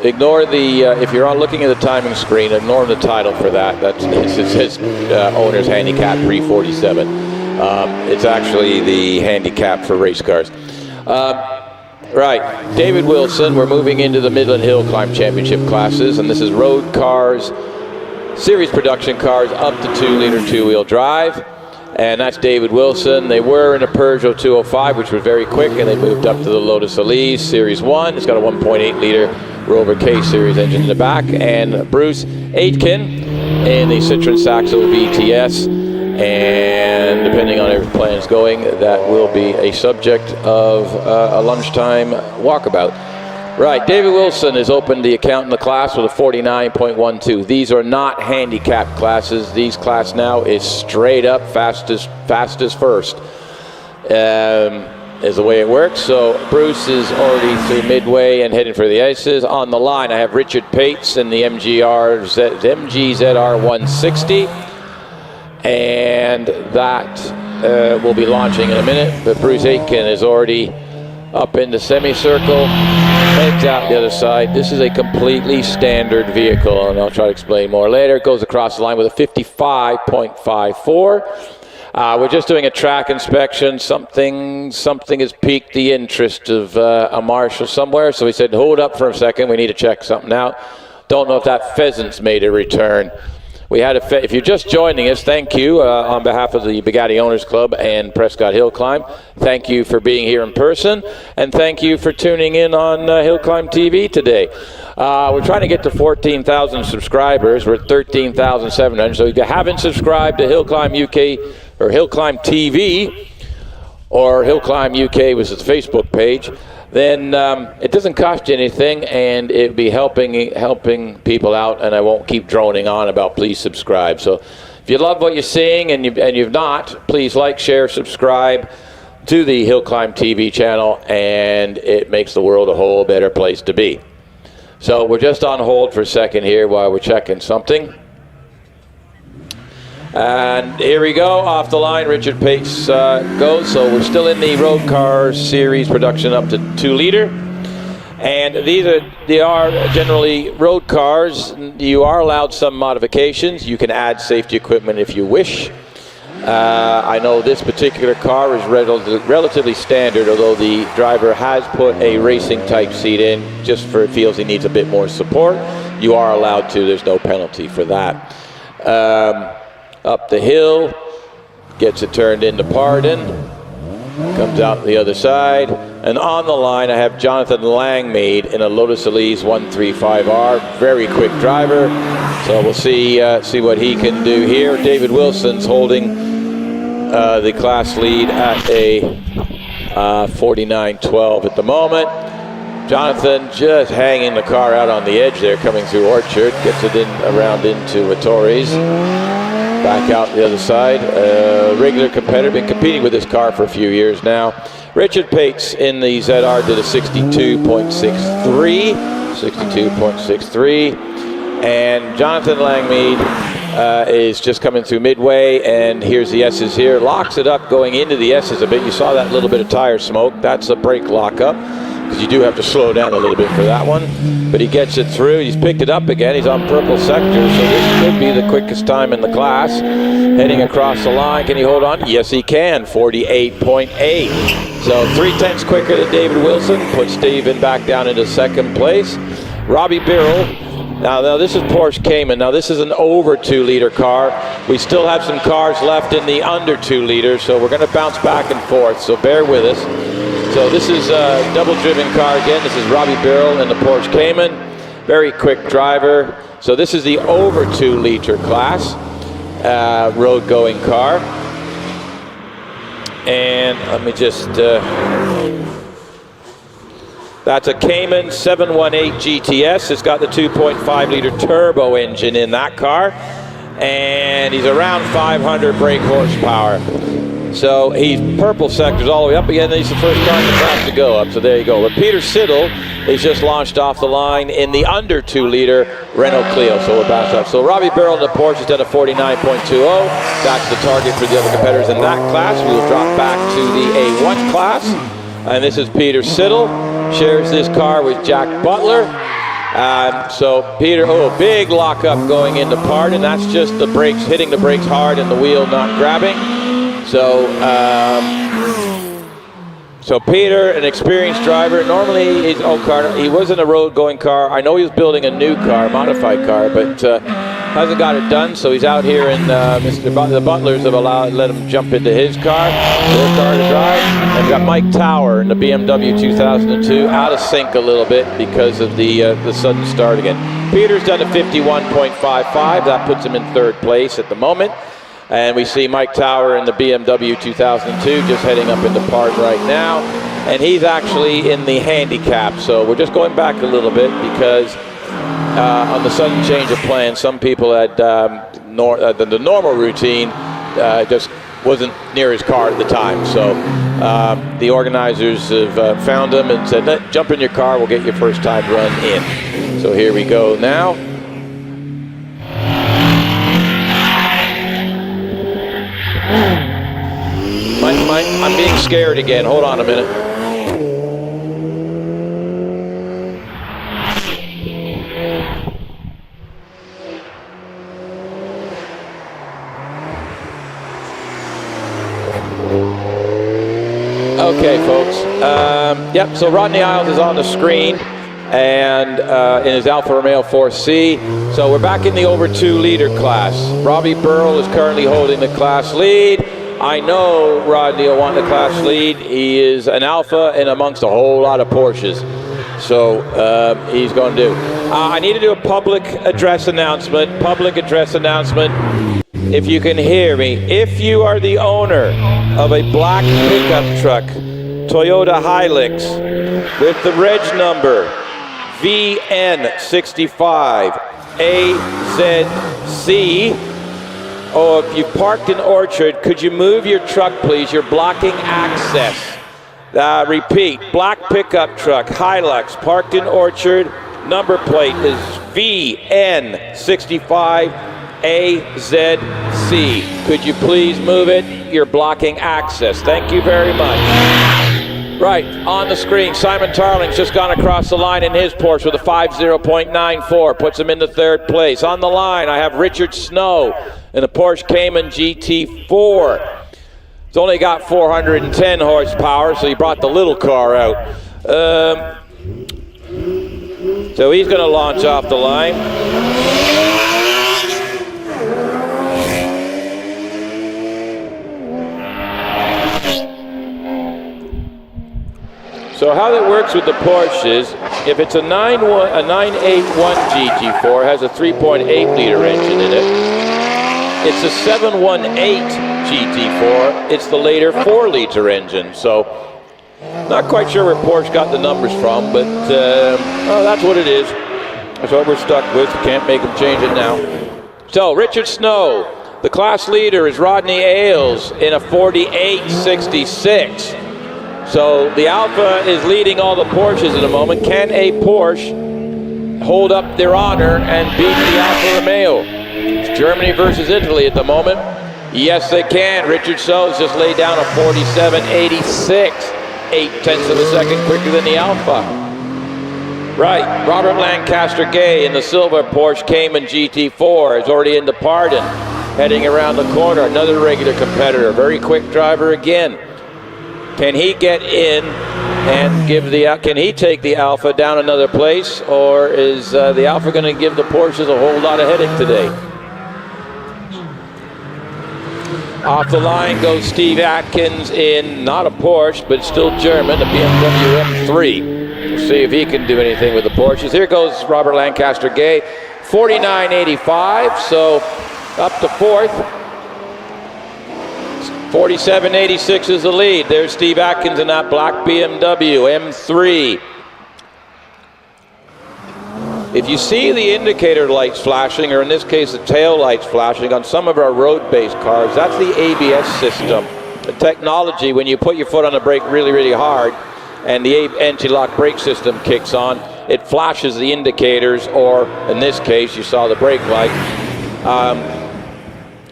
Ignore the, if you're looking at the timing screen, ignore the title for that. It says owner's handicap 347. It's actually the handicap for race cars. Right, David Wilson, we're moving into the Midland Hill Climb Championship classes, and this is road cars, series production cars up to 2-liter 2-wheel drive. And that's David Wilson. They were in a Peugeot 205, which was very quick, and they moved up to the Lotus Elise Series 1. It's got a 1.8-liter Rover K Series engine in the back. And Bruce Aitken in the Citroen Saxo VTS. And depending on how plans going, that will be a subject of a lunchtime walkabout. Right, David Wilson has opened the account in the class with a 49.12. These are not handicap classes. These class now is straight up fastest first. Is the way it works. So Bruce is already through midway and heading for the aces. On the line, I have Richard Pates in the MG ZR 160. And that will be launching in a minute. But Bruce Aitken is already up in the semicircle, heads out the other side. This is a completely standard vehicle, and I'll try to explain more later. It goes across the line with a 55.54. We're just doing a track inspection. Something has piqued the interest of a marshal somewhere, so we said, hold up for a second, we need to check something out. Don't know if that pheasant's made a return. We had if you're just joining us, thank you on behalf of the Bugatti Owners Club and Prescott Hill Climb. Thank you for being here in person, and thank you for tuning in on HillClimb.TV today. We're trying to get to 14,000 subscribers. We're at 13,700. So if you haven't subscribed to HillClimb UK or HillClimb.TV, or HillClimb UK was its Facebook page, then it doesn't cost you anything, and it'll be helping people out, and I won't keep droning on about please subscribe. So if you love what you're seeing and you've not, please like, share, subscribe to the HillClimb.TV channel, and it makes the world a whole better place to be. So we're just on hold for a second here while we're checking something. And here we go, off the line, Richard Pates goes. So we're still in the road car series production up to 2-liter. And they are generally road cars. You are allowed some modifications. You can add safety equipment if you wish. I know this particular car is relatively standard, although the driver has put a racing type seat in just for it feels he needs a bit more support. You are allowed to, there's no penalty for that. Up the hill, gets it turned into Pardon, comes out the other side, and on the line I have Jonathan Langmead in a Lotus Elise 135R, very quick driver, so we'll see what he can do here. David Wilson's holding the class lead at a 49.12 at the moment. Jonathan just hanging the car out on the edge there, coming through Orchard, gets it around into Vittori's. Back out the other side. Regular competitor, been competing with this car for a few years now. Richard Pates in the ZR did a 62.63. And Jonathan Langmead is just coming through midway, and here's the S's here. Locks it up going into the S's a bit. You saw that little bit of tire smoke. That's a brake lockup, because you do have to slow down a little bit for that one. But he gets it through. He's picked it up again. He's on purple sector, so this could be the quickest time in the class. Heading across the line. Can he hold on? Yes, he can. 48.8. So 0.3 quicker than David Wilson. Puts Steven back down into second place. Robbie Birrell. Now this is Porsche Cayman. Now this is an over 2-liter car. We still have some cars left in the under 2 liters, so we're going to bounce back and forth, so bear with us. So this is a double-driven car again. This is Robbie Birrell in the Porsche Cayman. Very quick driver. So this is the over 2-liter class road-going car. And let me just... that's a Cayman 718 GTS. It's got the 2.5-liter turbo engine in that car. And he's around 500 brake horsepower. So he's purple sectors all the way up again. He's the first car in the class to go up. So there you go. But Peter Siddle is just launched off the line in the under 2-liter Renault Clio. So we'll bounce up. So Robbie Birrell in the Porsche has done a 49.20. That's the target for the other competitors in that class. We will drop back to the A1 class. And this is Peter Siddle. Shares this car with Jack Butler. So Peter, big lockup going into part, and that's just the brakes, hitting the brakes hard and the wheel not grabbing. So, so Peter, an experienced driver, normally he's he wasn't a road-going car. I know he was building a new car, a modified car, but hasn't got it done. So he's out here, and the Butlers have let him jump into his car, their car to drive. And we've got Mike Tower in the BMW 2002, out of sync a little bit because of the sudden start again. Peter's done a 51.55. That puts him in third place at the moment. And we see Mike Tower in the BMW 2002 just heading up into part right now. And he's actually in the handicap. So we're just going back a little bit because on the sudden change of plans, some people had the normal routine just wasn't near his car at the time. So the organizers have found him and said, jump in your car, we'll get your first time run in. So here we go now. I'm being scared again. Hold on a minute. Okay, folks. Yep, so Rodney Isles is on the screen and in his Alfa Romeo 4C. So we're back in the over 2-liter class. Robbie Birrell is currently holding the class lead. I know Rodney will want the class lead. He is an Alfa and amongst a whole lot of Porsches. So he's going to do. I need to do a public address announcement. If you can hear me. If you are the owner of a black pickup truck, Toyota Hilux, with the reg number VN65AZC, or if you parked in Orchard, could you move your truck, please? You're blocking access. Repeat, black pickup truck, Hilux, parked in Orchard. Number plate is VN65AZC. Could you please move it? You're blocking access. Thank you very much. Right, on the screen, Simon Tarling's just gone across the line in his Porsche with a 50.94, puts him into third place. On the line, I have Richard Snow in the Porsche Cayman GT4. It's only got 410 horsepower, so he brought the little car out. So he's going to launch off the line. So how that works with the Porsche is, if it's a 981 GT4, has a 3.8-liter engine in it. It's a 718 GT4. It's the later 4-liter engine. So not quite sure where Porsche got the numbers from, but that's what it is. That's what we're stuck with. Can't make them change it now. So Richard Snow, the class leader is Rodney Ailes in a 48.66. So the Alfa is leading all the Porsches at the moment. Can a Porsche hold up their honor and beat the Alfa Romeo? It's Germany versus Italy at the moment. Yes, they can. Richard Snow just laid down a 47.86, 0.8 of a second quicker than the Alfa. Right, Robert Lancaster Gay in the silver Porsche Cayman GT4 is already into Pardon, heading around the corner. Another regular competitor, very quick driver again. Can he get in and can he take the Alfa down another place, or is the Alfa going to give the Porsches a whole lot of headache today? Off the line goes Steve Atkins in, not a Porsche, but still German, a BMW M3. We'll see if he can do anything with the Porsches. Here goes Robert Lancaster Gay, 49.85, so up to fourth. 47.86 is the lead. There's Steve Atkins in that black BMW M3. If you see the indicator lights flashing, or in this case the tail lights flashing on some of our road-based cars, that's the ABS system the technology, when you put your foot on the brake really, really hard and the anti-lock brake system kicks on, it flashes the indicators, or in this case, you saw the brake light,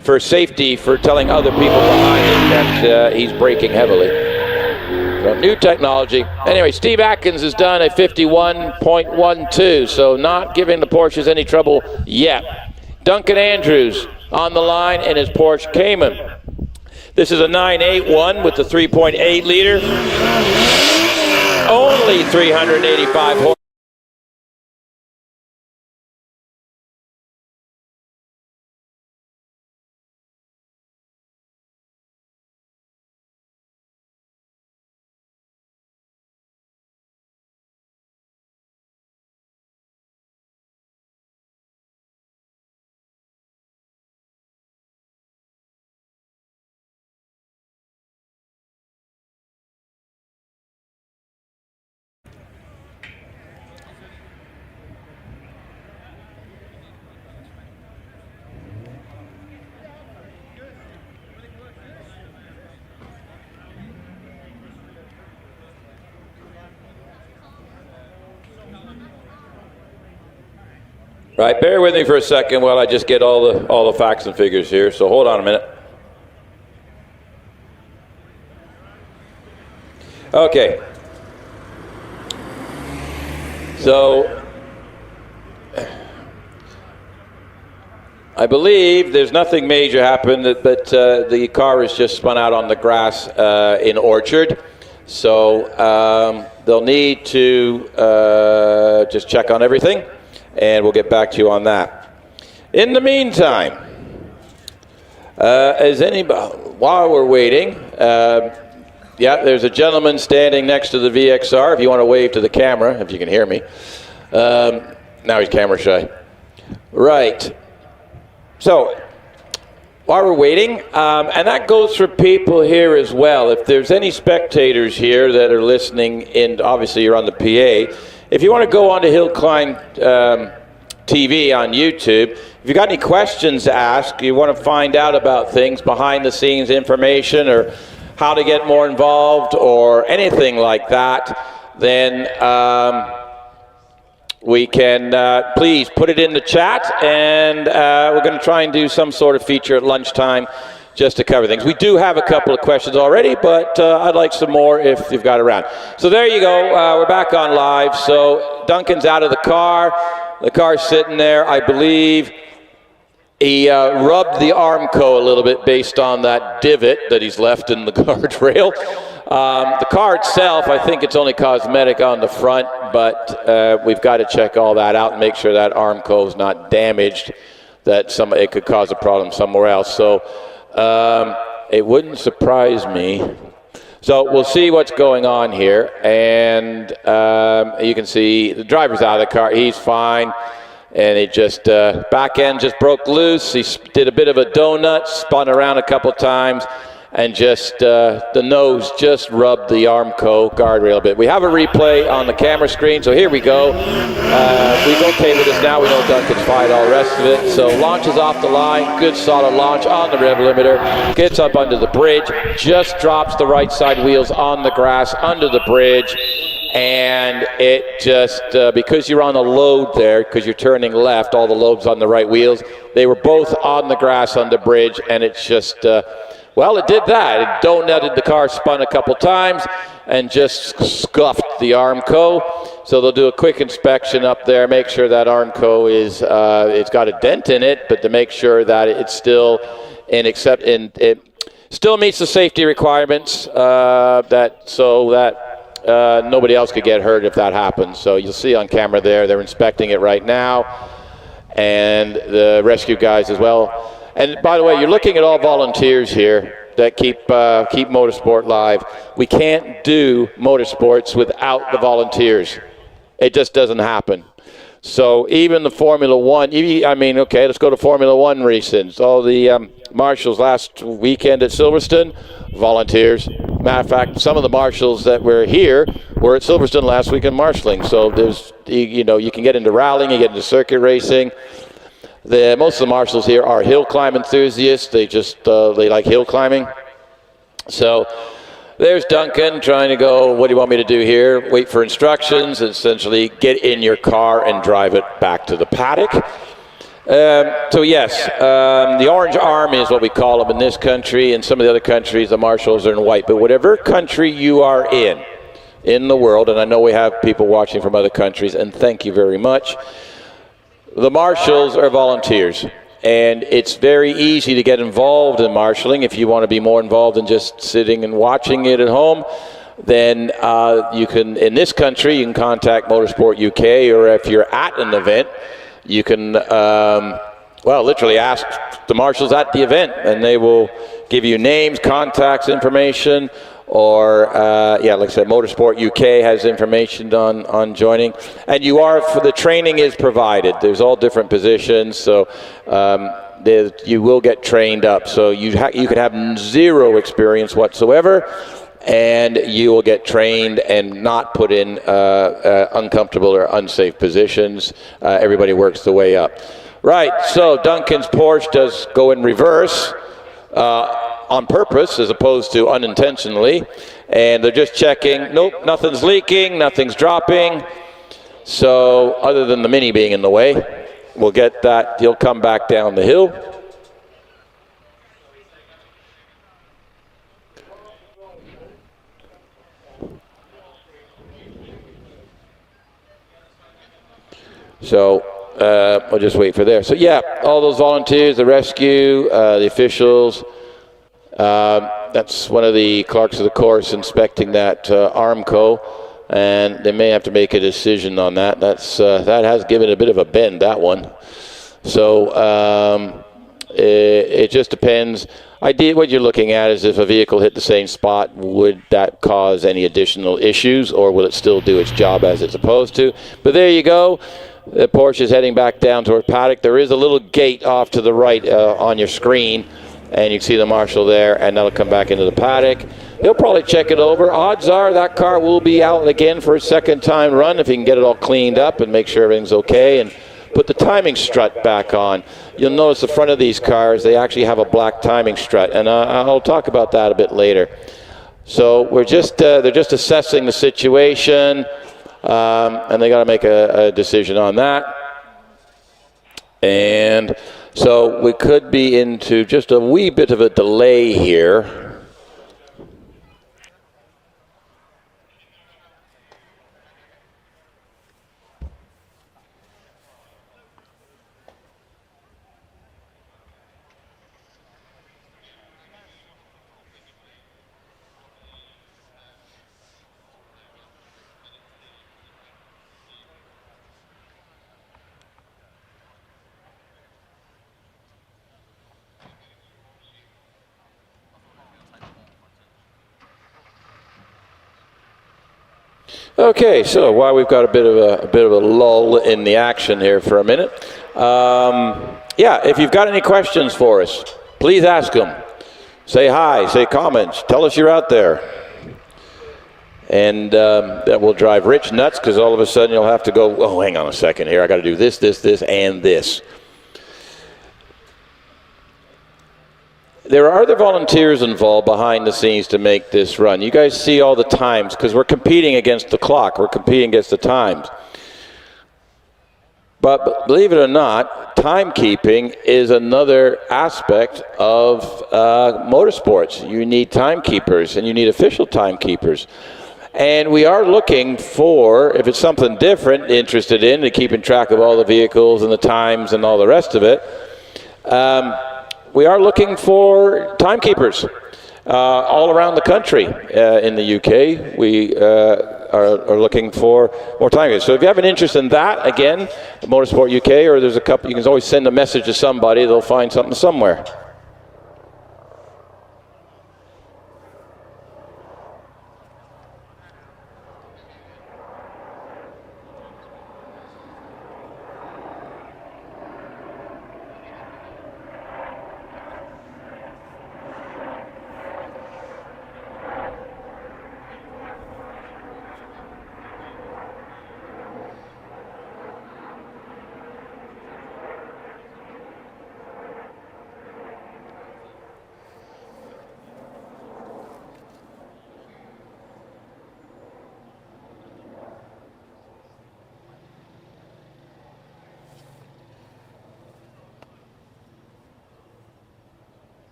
for safety, for telling other people behind him that he's braking heavily. So new technology. Anyway, Steve Atkins has done a 51.12, so not giving the Porsches any trouble yet. Duncan Andrews on the line in his Porsche Cayman. This is a 981 with the 3.8 liter. Only 385 horsepower. Right, bear with me for a second while I just get all the facts and figures here. So hold on a minute. Okay. So I believe there's nothing major happened, but the car is just spun out on the grass in Orchard. So they'll need to just check on everything, and we'll get back to you on that. In the meantime, while we're waiting, yeah, there's a gentleman standing next to the VXR. If you want to wave to the camera, if you can hear me. Now he's camera shy. Right. So, while we're waiting, and that goes for people here as well. If there's any spectators here that are listening in, obviously you're on the PA. If you want to go on to HillClimb.TV on YouTube, if you got any questions to ask, you want to find out about things, behind the scenes information, or how to get more involved, or anything like that, then we can please put it in the chat, and we're going to try and do some sort of feature at lunchtime just to cover things. We do have a couple of questions already, but I'd like some more if you've got around. So there you go. We're back on live. So Duncan's out of the car. The car's sitting there. I believe he rubbed the Armco a little bit based on that divot that he's left in the guardrail. The car itself, I think it's only cosmetic on the front, but we've got to check all that out and make sure that Armco is not damaged, that it could cause a problem somewhere else. So it wouldn't surprise me. So we'll see what's going on here. And you can see the driver's out of the car. He's fine. And it just, back end just broke loose. He did a bit of a donut, spun around a couple times, and just the nose just rubbed the Armco guardrail a bit. We have a replay on the camera screen, so here we go. We've okay with this now. We know Duncan's fine, all the rest of it. So launches off the line, good solid launch on the rev limiter, gets up under the bridge, just drops the right side wheels on the grass under the bridge. And it just, because you're on a load there, because you're turning left, all the loads on the right wheels, they were both on the grass on the bridge, and it's just, well, it did that. It donutted the car, spun a couple times, and just scuffed the Armco. So they'll do a quick inspection up there, make sure that Armco is, it's got a dent in it, but to make sure that it's still it still meets the safety requirements, nobody else could get hurt if that happens. So you'll see on camera there, they're inspecting it right now, and the rescue guys as well. And by the way, you're looking at all volunteers here that keep motorsport live. We can't do motorsports without the volunteers. It just doesn't happen. So even the Formula One, okay, let's go to Formula One racing. All the marshals last weekend at Silverstone, volunteers. Matter of fact, some of the marshals that were here were at Silverstone last weekend marshalling. So there's, you can get into rallying, you get into circuit racing. Most of the marshals here are hill climb enthusiasts. They like hill climbing. So there's Duncan trying to go, what do you want me to do here? Wait for instructions, essentially get in your car and drive it back to the paddock. So yes, the orange arm is what we call them in this country. In some of the other countries, the marshals are in white. But whatever country you are in the world, and I know we have people watching from other countries, and thank you very much, the marshals are volunteers. And it's very easy to get involved in marshalling. If you want to be more involved than just sitting and watching it at home, then you can, in this country, you can contact Motorsport UK, or if you're at an event, you can, well, literally ask the marshals at the event, and they will give you names, contacts, information, or, yeah, like I said, Motorsport UK has information on joining. And you are, for the training is provided. There's all different positions, so you will get trained up. So you could have zero experience whatsoever, and you will get trained and not put in uncomfortable or unsafe positions. Everybody works the way up. Right, so Duncan's Porsche does go in reverse on purpose as opposed to unintentionally. And they're just checking, nope, nothing's leaking, nothing's dropping. So other than the Mini being in the way, we'll get that. He'll come back down the hill. So we'll just wait for there. So yeah, all those volunteers, the rescue, the officials, that's one of the clerks of the course inspecting that Armco, and they may have to make a decision on that. That's that has given a bit of a bend, that one. So it just depends. What you're looking at is if a vehicle hit the same spot, would that cause any additional issues, or will it still do its job as it's supposed to? But there you go. The Porsche is heading back down toward paddock. There is a little gate off to the right on your screen, and you can see the marshal there, and that'll come back into the paddock. He'll probably check it over. Odds are that car will be out again for a second time run if he can get it all cleaned up and make sure everything's okay, and put the timing strut back on. You'll notice the front of these cars, they actually have a black timing strut, and I'll talk about that a bit later. So we're just they're just assessing the situation, and they got to make a decision on that. And so we could be into just a wee bit of a delay here. Okay, so while we've got a bit of a lull in the action here for a minute, yeah, if you've got any questions for us, please ask them. Say hi, say comments, tell us you're out there. And that will drive Rich nuts, because all of a sudden you'll have to go, oh, hang on a second here, I got to do this, this, this, and this. There are other volunteers involved behind the scenes to make this run. You guys see all the times, because we're competing against the clock. We're competing against the times. But believe it or not, timekeeping is another aspect of motorsports. You need timekeepers, and you need official timekeepers. And we are looking for, if it's something different, interested in keeping track of all the vehicles and the times and all the rest of it, we are looking for timekeepers all around the country. In the UK, we are looking for more timekeepers. So if you have an interest in that, again, Motorsport UK, or there's a couple, you can always send a message to somebody. They'll find something somewhere.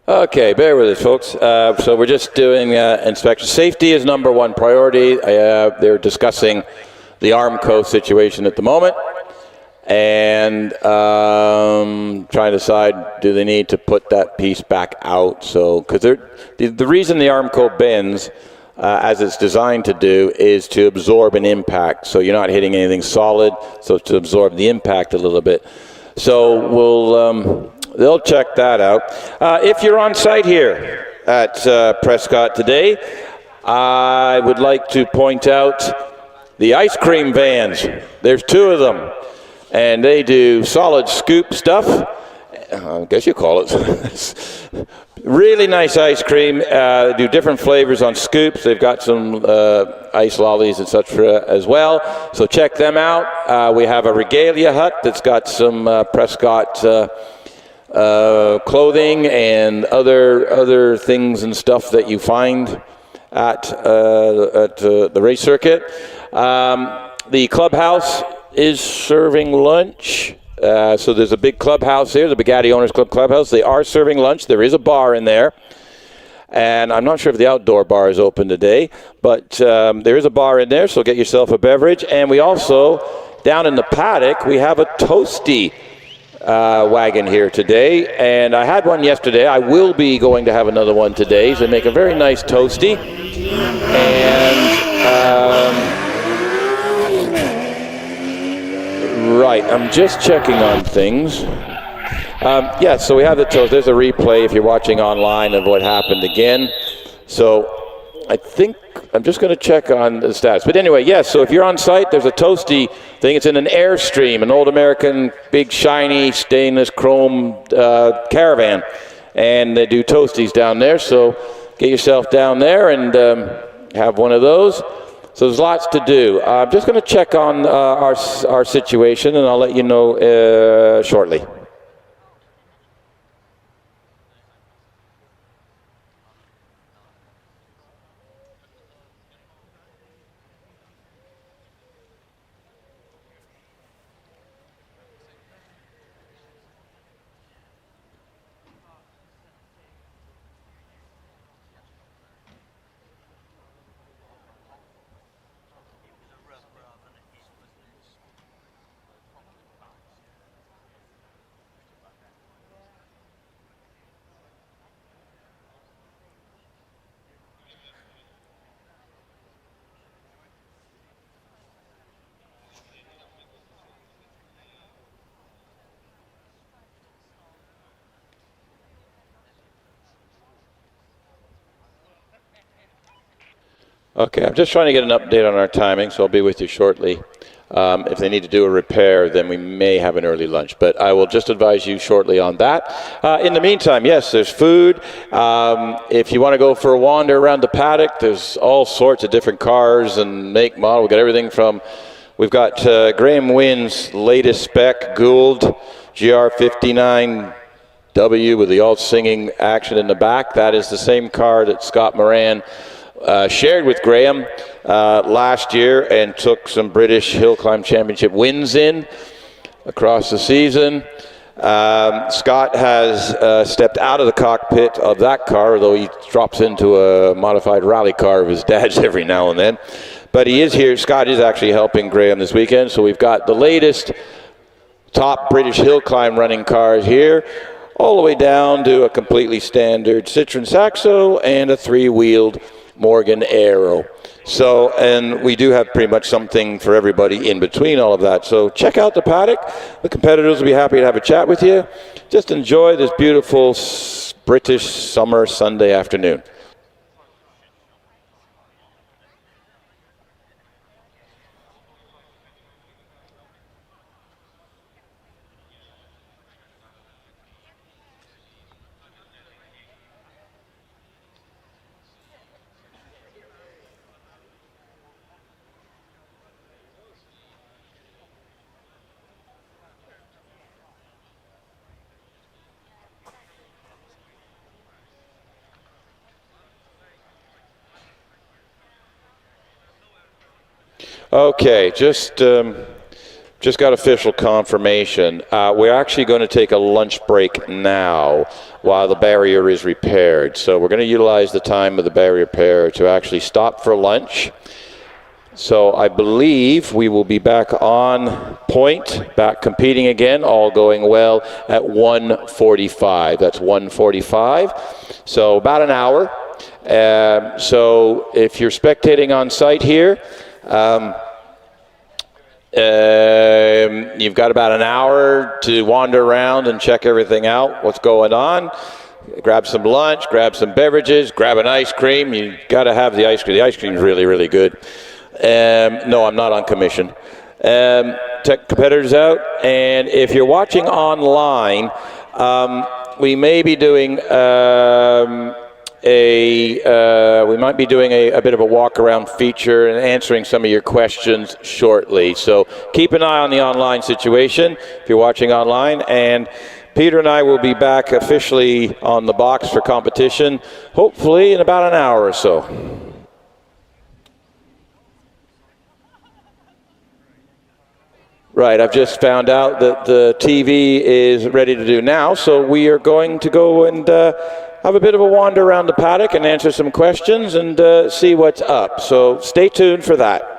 Okay, bear with us, folks. So we're just doing inspection. Safety is number one priority. They're discussing the Armco situation at the moment, and trying to decide, do they need to put that piece back out? So, because the reason the Armco bends, as it's designed to do, is to absorb an impact. So you're not hitting anything solid, so it's to absorb the impact a little bit. So they'll check that out. If you're on site here at Prescott today, I would like to point out the ice cream vans. There's two of them, and they do solid scoop stuff. I guess you call it. Really nice ice cream. They do different flavors on scoops. They've got some ice lollies, etc. as well. So check them out. We have a regalia hut that's got some Prescott clothing and other things and stuff that you find at the race circuit. The clubhouse is serving lunch. So there's a big clubhouse here, the Bugatti Owners Club clubhouse. They are serving lunch. There is a bar in there. And I'm not sure if the outdoor bar is open today, but there is a bar in there, so get yourself a beverage. And we also, down in the paddock, we have a Toasty wagon here today. And I had one yesterday. I will be going to have another one today. So they make a very nice Toasty. And right, I'm just checking on things. Yeah, so we have the toast. There's a replay if you're watching online of what happened again. So I think I'm just going to check on the stats. But anyway, yes, so if you're on site, there's a Toasty thing. It's in an Airstream, an old American, big, shiny, stainless chrome caravan. And they do Toasties down there. So get yourself down there and have one of those. So there's lots to do. I'm just going to check on our situation, and I'll let you know shortly. Okay, I'm just trying to get an update on our timing, so I'll be with you shortly. If they need to do a repair, then we may have an early lunch, but I will just advise you shortly on that. In the meantime, yes, there's food. If you want to go for a wander around the paddock, there's all sorts of different cars and make, model. We've got everything from, we've got Graham Wynn's latest spec, Gould GR59W with the all-singing action in the back. That is the same car that Scott Moran shared with Graham last year and took some British Hill Climb Championship wins in across the season. Scott has stepped out of the cockpit of that car, although he drops into a modified rally car of his dad's every now and then. But he is here. Scott is actually helping Graham this weekend. So we've got the latest top British Hill Climb running cars here, all the way down to a completely standard Citroen Saxo and a three-wheeled Morgan Aero. So, and we do have pretty much something for everybody in between all of that. So check out the paddock. The competitors will be happy to have a chat with you. Just enjoy this beautiful British summer Sunday afternoon. Okay, just Just got official confirmation. We're actually going to take a lunch break now while the barrier is repaired. So we're going to utilize the time of the barrier repair to actually stop for lunch. So I believe we will be back on point, back competing again, all going well at 1:45. That's 1:45. So about an hour. So if you're spectating on site here, you've got about an hour to wander around and check everything out, what's going on. Grab some lunch, grab some beverages, grab an ice cream. You got to have the ice cream. The ice cream is really, really good. No, I'm not on commission. Check competitors out. And if you're watching online, we may be doing we might be doing a bit of a walk-around feature and answering some of your questions shortly. So keep an eye on the online situation if you're watching online. And Peter and I will be back officially on the box for competition, hopefully in about an hour or so. Right, I've just found out that the TV is ready to do now, so we are going to go and have a bit of a wander around the paddock and answer some questions and see what's up. So stay tuned for that.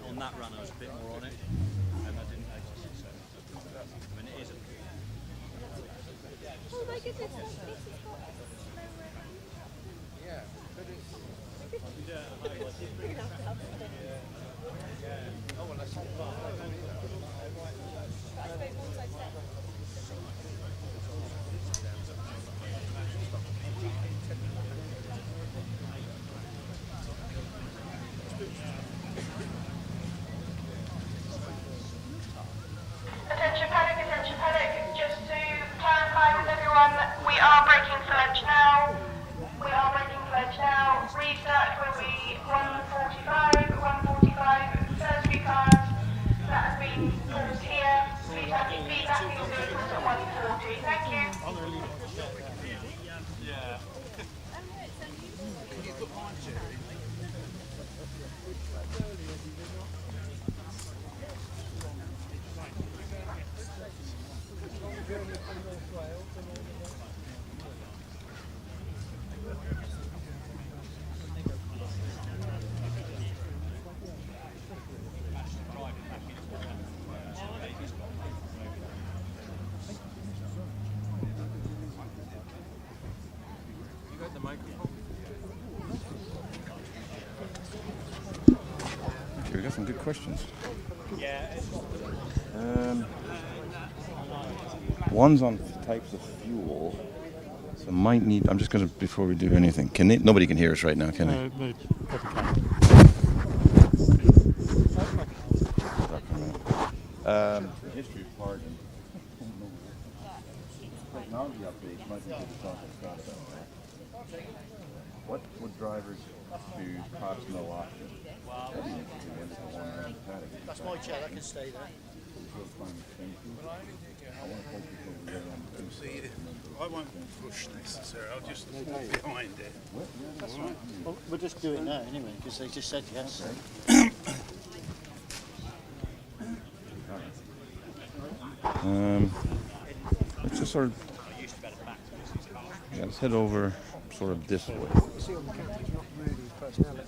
On that run I was a bit more on it and I didn't notice it, so I mean it is a... Oh my goodness, this is hot. Yeah. Attention paddock, just to clarify with everyone, we are breaking for lunch now. Restart will be 1:45, first few cars that have been paused here. Please have your feet back in your vehicles at 1:40. Thank you. We got some good questions. One's on types of fuel. So might need. I'm just going to before we do anything. Nobody can hear us right now, can they? History of pardon. Technology updates might be good to talk to Scott about that. What would drivers do cost no option? That's my chair, I can stay there. I won't push necessarily, I'll just walk behind it. That's right. Well, we'll just do it now anyway, because they just said yes. Let's just sort of. Yeah, let's head over sort of this way. See on the camera, it's not really personality.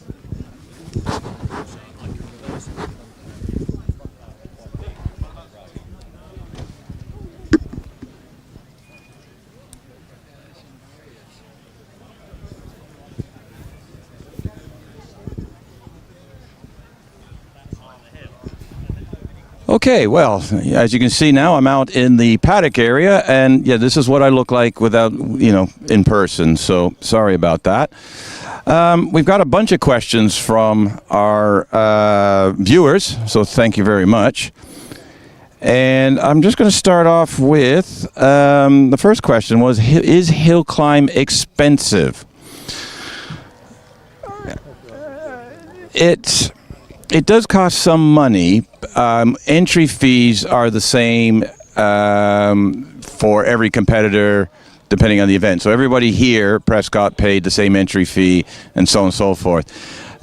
Okay, well, as you can see now, I'm out in the paddock area, and yeah, this is what I look like without, in person, so sorry about that. We've got a bunch of questions from our viewers, so thank you very much. And I'm just going to start off with, the first question was, is hill climb expensive? It does cost some money. Entry fees are the same for every competitor, depending on the event. So everybody here, Prescott, paid the same entry fee, and so on and so forth.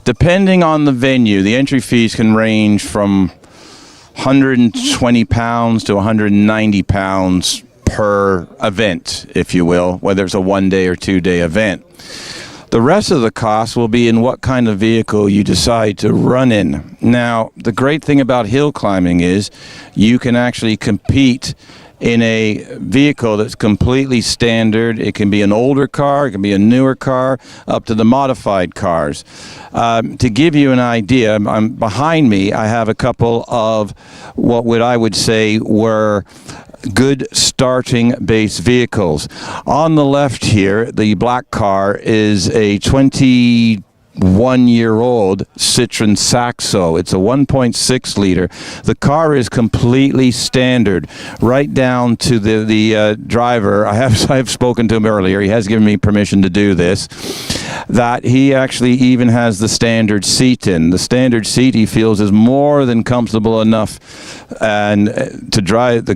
Depending on the venue, the entry fees can range from £120 to £190 per event, if you will, whether it's a 1-day or 2-day event. The rest of the cost will be in what kind of vehicle you decide to run in. Now, the great thing about hill climbing is you can actually compete in a vehicle that's completely standard. It can be an older car, it can be a newer car, up to the modified cars. To give you an idea, behind me I have a couple of what I would say were good starting base vehicles. On the left here, the black car is a 21-year-old Citroen Saxo. It's a 1.6 liter. The car is completely standard, right down to the driver. I've spoken to him earlier. He has given me permission to do this. That he actually even has the standard seat in. The standard seat he feels is more than comfortable enough and to drive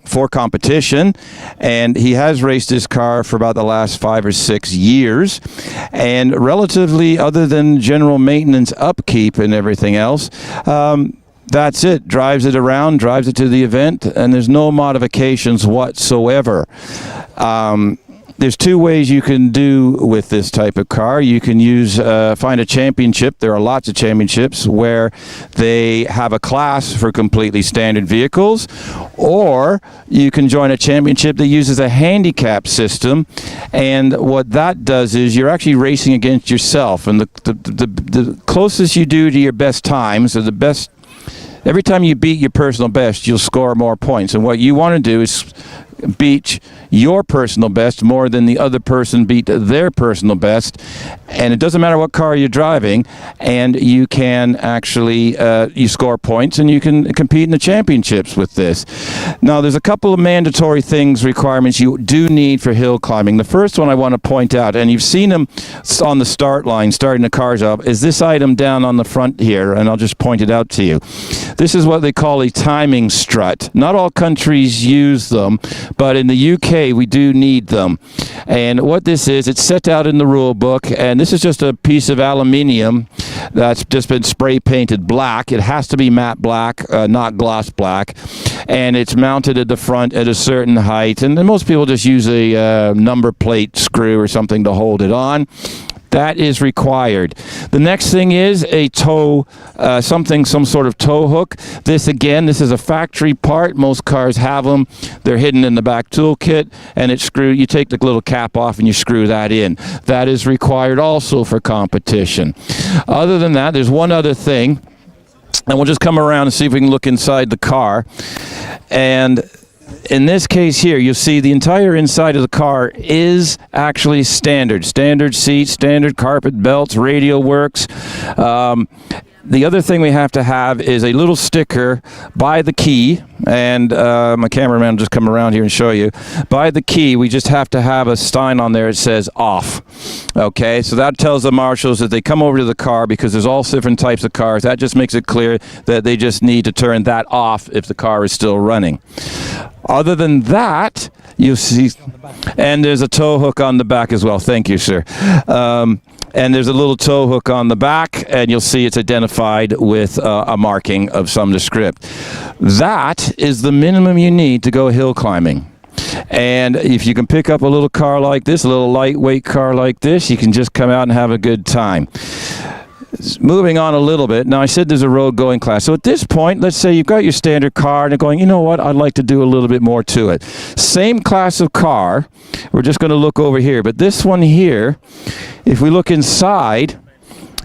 for competition, and he has raced his car for about the last 5 or 6 years, and relatively, other than general maintenance, upkeep and everything else, that's it. Drives it around, drives it to the event, and there's no modifications whatsoever. there's two ways you can do with this type of car. You can use find a championship. There are lots of championships where they have a class for completely standard vehicles, or you can join a championship that uses a handicap system, and what that does is you're actually racing against yourself, and the closest you do to your best times, or the best, every time you beat your personal best, you'll score more points, and what you want to do is beat your personal best more than the other person beat their personal best, and it doesn't matter what car you're driving, and you can actually you score points and you can compete in the championships with this. Now there's a couple of mandatory requirements you do need for hill climbing. The first one I want to point out, and you've seen them on the start line starting the cars up, is this item down on the front here, and I'll just point it out to you. This is what they call a timing strut. Not all countries use them, but in the UK we do need them. And what this is, it's set out in the rule book, and this is just a piece of aluminium that's just been spray painted black. It has to be matte black, not gloss black, and it's mounted at the front at a certain height, and then most people just use a number plate screw or something to hold it on. That is required. The next thing is a tow, some sort of tow hook. This is a factory part. Most cars have them. They're hidden in the back toolkit, and it's screwed. You take the little cap off and you screw that in. That is required also for competition. Other than that, there's one other thing, and we'll just come around and see if we can look inside the car. And in this case here, you'll see the entire inside of the car is actually standard. Standard seats, standard carpet belts, radio works. The other thing we have to have is a little sticker by the key, and my cameraman will just come around here and show you. By the key, we just have to have a sign on there that says off. Okay, so that tells the marshals that they come over to the car, because there's all different types of cars. That just makes it clear that they just need to turn that off if the car is still running. Other than that, you see, and there's a tow hook on the back as well. Thank you, sir. And there's a little tow hook on the back, and you'll see it's identified with a marking of some descript. That is the minimum you need to go hill climbing. And if you can pick up a little car like this, a little lightweight car like this, you can just come out and have a good time. Moving on a little bit, now I said there's a road going class. So at this point, let's say you've got your standard car and you're going, you know what, I'd like to do a little bit more to it. Same class of car, we're just going to look over here. But this one here, if we look inside,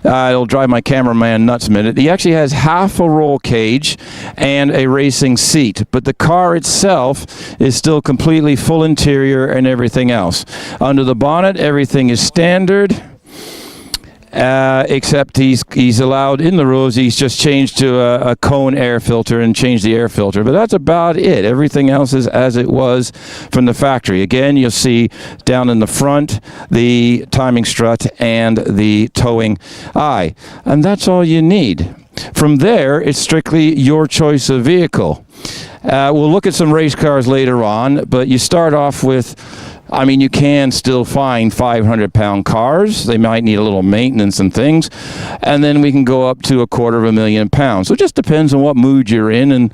it'll drive my cameraman nuts a minute. He actually has half a roll cage and a racing seat, but the car itself is still completely full interior and everything else. Under the bonnet, everything is standard. Except he's allowed in the rules, he's just changed to a cone air filter and changed the air filter, but that's about it. Everything else is as it was from the factory. Again, you'll see down in the front the timing strut and the towing eye, and that's all you need. From there, it's strictly your choice of vehicle. We'll look at some race cars later on, but you start off with, I mean, you can still find 500-pound cars. They might need a little maintenance and things. And then we can go up to £250,000. So it just depends on what mood you're in and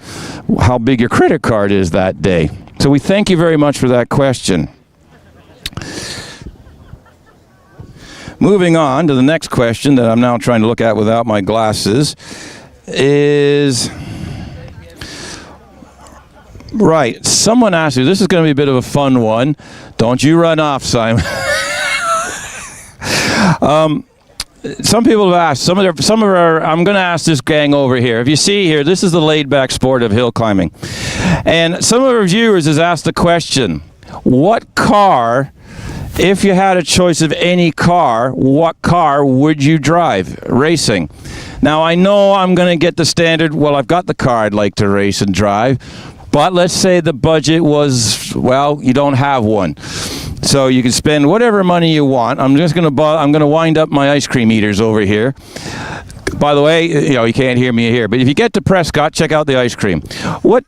how big your credit card is that day. So we thank you very much for that question. Moving on to the next question that I'm now trying to look at without my glasses is... Right, someone asked you, this is going to be a bit of a fun one. Don't you run off, Simon. Some people have asked, some of our, I'm going to ask this gang over here. If you see here, this is the laid-back sport of hill climbing. And some of our viewers has asked the question, what car, if you had a choice of any car, what car would you drive racing? Now, I know I'm going to get the standard, well, I've got the car I'd like to race and drive. But let's say the budget was, well, you don't have one. So you can spend whatever money you want. I'm going to wind up my ice cream eaters over here. By the way, you can't hear me here, but if you get to Prescott, check out the ice cream. What?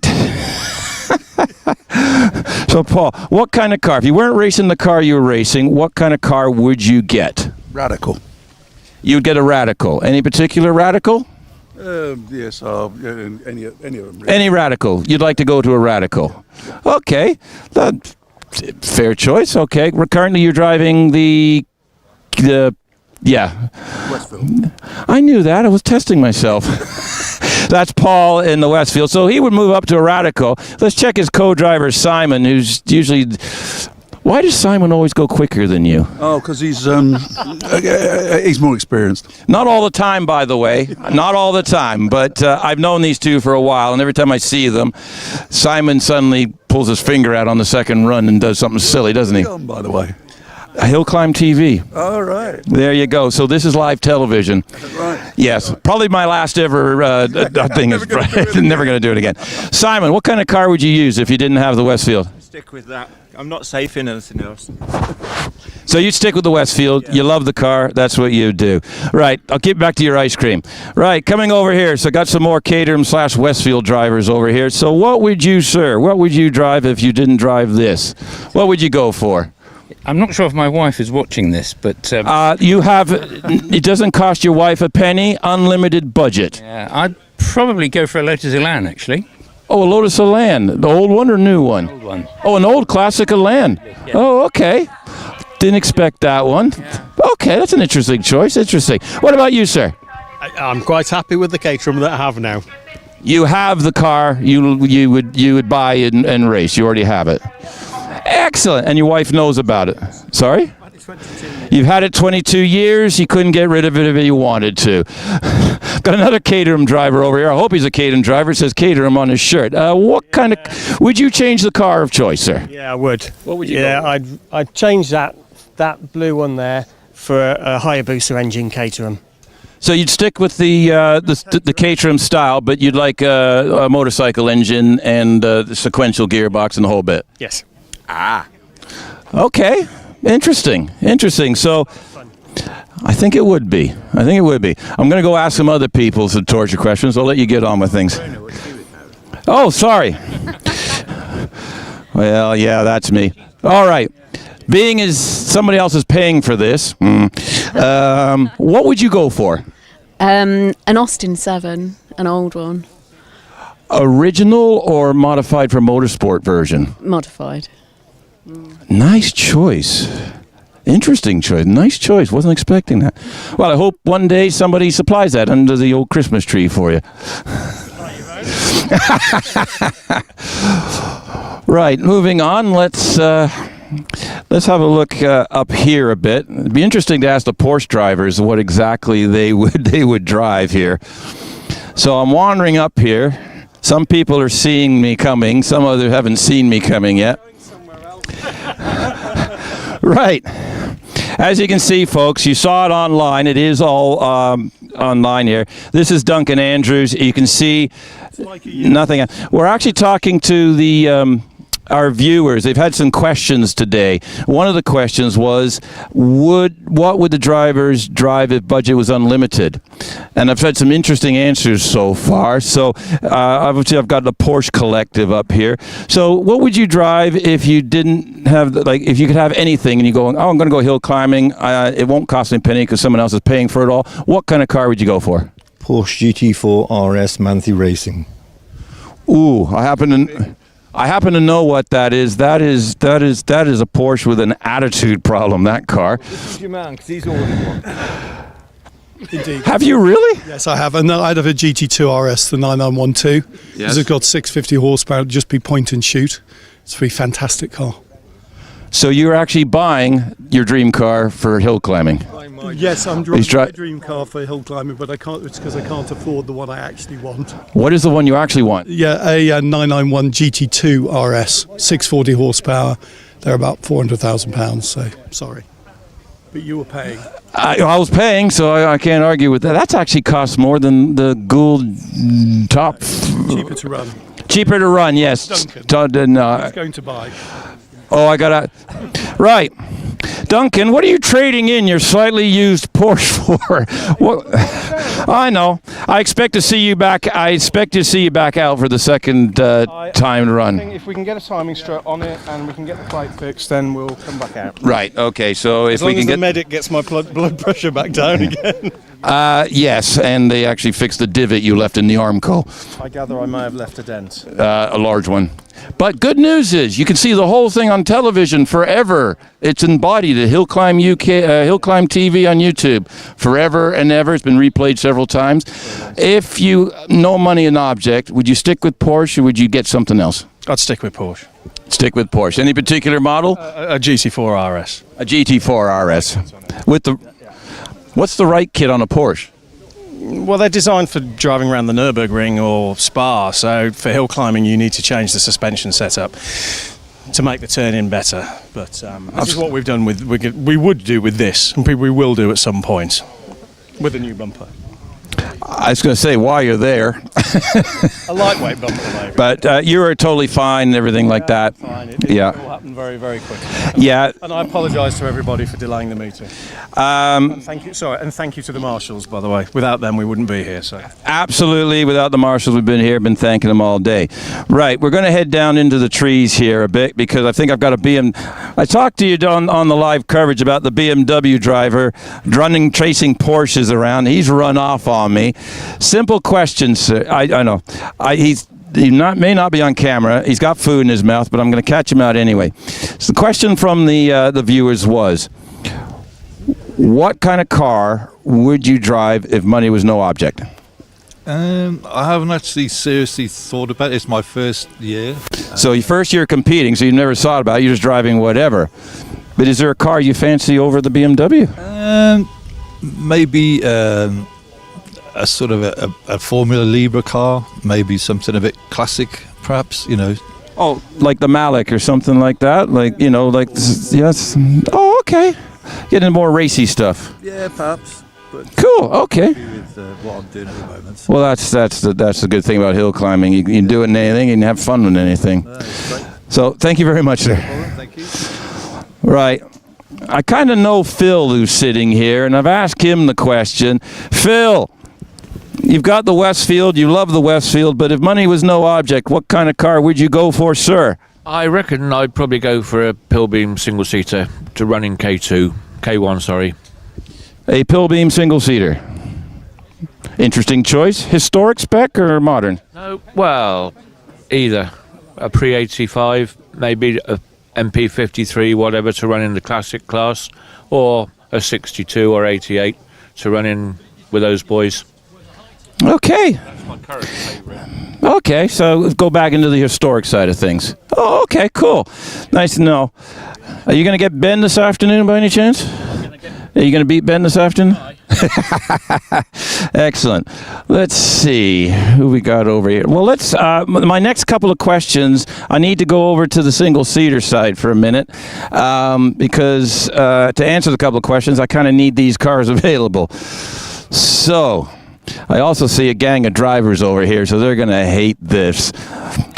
So Paul, what kind of car? If you weren't racing the car you were racing, what kind of car would you get? Radical. You'd get a Radical. Any particular Radical? Yes, any of them. Really. Any Radical. You'd like to go to a Radical. Okay. Fair choice. Okay. Currently, you're driving the yeah. Westfield. I knew that. I was testing myself. That's Paul in the Westfield. So he would move up to a Radical. Let's check his co-driver, Simon, who's usually... Why does Simon always go quicker than you? Oh, because he's more experienced. Not all the time, by the way. Not all the time. But I've known these two for a while, and every time I see them, Simon suddenly pulls his finger out on the second run and does something silly, doesn't he? By the way. HillClimb.TV. All right. There you go. So this is live television. Right. Yes, probably my last ever thing. Is never going to do it again. Simon, what kind of car would you use if you didn't have the Westfield? Stick with that. I'm not safe in anything else. So you'd stick with the Westfield. Yeah. You love the car. That's what you do. Right. I'll get back to your ice cream. Right. Coming over here. So got some more Caterham / Westfield drivers over here. So what would you, sir? What would you drive if you didn't drive this? What would you go for? I'm not sure if my wife is watching this, but... you have... It doesn't cost your wife a penny. Unlimited budget. Yeah, I'd probably go for a Lotus Elan, actually. Oh, a Lotus Elan. The old one or new one? Old one. Oh, an old classic Elan. Yeah. Oh, okay. Didn't expect that one. Yeah. Okay, that's an interesting choice. Interesting. What about you, sir? I'm quite happy with the Caterham that I have now. You have the car you would buy and race. You already have it. Excellent. And your wife knows about it. Sorry? You've had it 22 years. You couldn't get rid of it if you wanted to. Got another Caterham driver over here. I hope he's a Caterham driver. It says Caterham on his shirt. What kind of... Would you change the car of choice, sir? Yeah, I would. What would you go with? I'd change that blue one there for a Hayabusa engine Caterham. So you'd stick with the Caterham style, but you'd like a motorcycle engine and the sequential gearbox and the whole bit? Yes. Ah. Okay. Interesting. So I think it would be. I'm going to go ask some other people some torture questions. I'll let you get on with things. Oh, sorry. Well, yeah, that's me. All right. Being as somebody else is paying for this, what would you go for? An Austin 7, an old one. Original or modified for motorsport version? Modified. Nice choice. Interesting choice. Nice choice. Wasn't expecting that. Well, I hope one day somebody supplies that under the old Christmas tree for you. Right. Moving on. Let's have a look up here a bit. It'd be interesting to ask the Porsche drivers what exactly they would drive here. So I'm wandering up here. Some people are seeing me coming. Some others haven't seen me coming yet. Right. As you can see, folks, you saw it online. It is all online here. This is Duncan Andrews. You can see nothing. We're actually talking to the our viewers. They've had some questions today. One of the questions was, what would the drivers drive if budget was unlimited? And I've had some interesting answers so far. So obviously I've got the Porsche Collective up here. So what would you drive if you didn't have, if you could have anything and you're going, oh, I'm going to go hill climbing. It won't cost me a penny because someone else is paying for it all. What kind of car would you go for? Porsche GT4 RS Manthey Racing. Ooh, I happen to know what that is. That is a Porsche with an attitude problem, that car. This is your man, because he's ordered one. Indeed. Have you really? Yes, I have. And I'd have a GT2 RS, the 9912. Yes. It's got 650 horsepower, just be point and shoot. It's a very fantastic car. So you're actually buying your dream car for hill climbing? Yes, I'm driving my dream car for hill climbing, but I can't. It's because I can't afford the one I actually want. What is the one you actually want? Yeah, a 991 GT2 RS, 640 horsepower. They're about £400,000. So sorry, but you were paying. I was paying, so I can't argue with that. That's actually cost more than the Gould top. Cheaper to run. Cheaper to run, yes. Duncan. I was going to buy. Oh, I got right. Duncan, what are you trading in your slightly used Porsche for? What? I know. I expect to see you back. I expect to see you back out for the second time run. If we can get a timing strut on it and we can get the plate fixed, then we'll come back out. Right. Okay. So if we can get the medic gets my blood pressure back down again. Yes, and they actually fixed the divot you left in the Armco. I gather I may have left a dent. A large one. But good news is you can see the whole thing on television forever. It's embodied at HillClimb HillClimb.TV on YouTube. Forever and ever. It's been replayed several times. If you no money an object, would you stick with Porsche or would you get something else? I'd stick with Porsche. Stick with Porsche. Any particular model? A GT4 RS. A GT4 RS. With the what's the right kit on a Porsche? Well, they're designed for driving around the Nürburgring or Spa, so for hill climbing you need to change the suspension setup to make the turn-in better. But this is what we've done with, we would do with this, and we will do at some point with a new bumper. I was going to say, while you're there. A lightweight bumper, maybe. But you were totally fine and everything like that. Fine. It all happened very, very quickly. Yeah. And I apologise to everybody for delaying the meeting. And thank you. Sorry, and thank you to the marshals, by the way. Without them, we wouldn't be here. So. Absolutely. Without the marshals, we've been here, been thanking them all day. Right. We're going to head down into the trees here a bit because I think I've got a I talked to you on the live coverage about the BMW driver tracing Porsches around. He's run off on me. Simple question, sir. I know. He may not be on camera. He's got food in his mouth, but I'm going to catch him out anyway. So the question from the viewers was, what kind of car would you drive if money was no object? I haven't actually seriously thought about it. It's my first year. So your first year competing, so you've never thought about it. You're just driving whatever. But is there a car you fancy over the BMW? Maybe a sort of a Formula Libre car, maybe something a bit classic, perhaps, Oh, like the Malik or something like that? Yes. Oh, okay. Getting more racy stuff. Yeah, perhaps. But cool, okay. With what I'm doing at the moment. Well, that's the good thing about hill climbing. You can do it in anything, you can have fun with anything. So, thank you very much, sir. Thank you. Right. I kind of know Phil, who's sitting here, and I've asked him the question. Phil, you've got the Westfield, you love the Westfield, but if money was no object, what kind of car would you go for, sir? I reckon I'd probably go for a Pilbeam single-seater to run in K1, sorry. A Pilbeam single-seater. Interesting choice. Historic spec or modern? No, well, either. A pre-85, maybe a MP53, whatever, to run in the classic class, or a 62 or 88 to run in with those boys. Okay. That's my current favourite. Okay, so let's go back into the historic side of things. Oh, okay, cool. Nice to know. Are you going to get Ben this afternoon by any chance? Are you going to beat Ben this afternoon? Excellent. Let's see who we got over here. Well, let's. My next couple of questions, I need to go over to the single-seater side for a minute because to answer the couple of questions, I kind of need these cars available. So, I also see a gang of drivers over here, so they're going to hate this,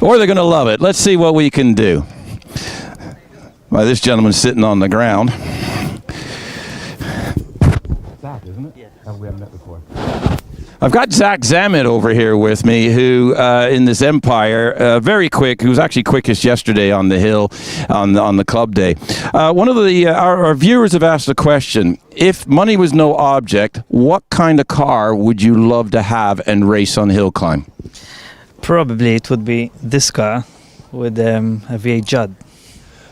or they're going to love it. Let's see what we can do. Well, this gentleman's sitting on the ground. Zach, isn't it? Yeah. We haven't met before. I've got Zach Zammit over here with me, who in this Empire, very quick, who was actually quickest yesterday on the hill, on the club day. One of our viewers have asked a question: if money was no object, what kind of car would you love to have and race on hill climb? Probably it would be this car with a V8 Judd.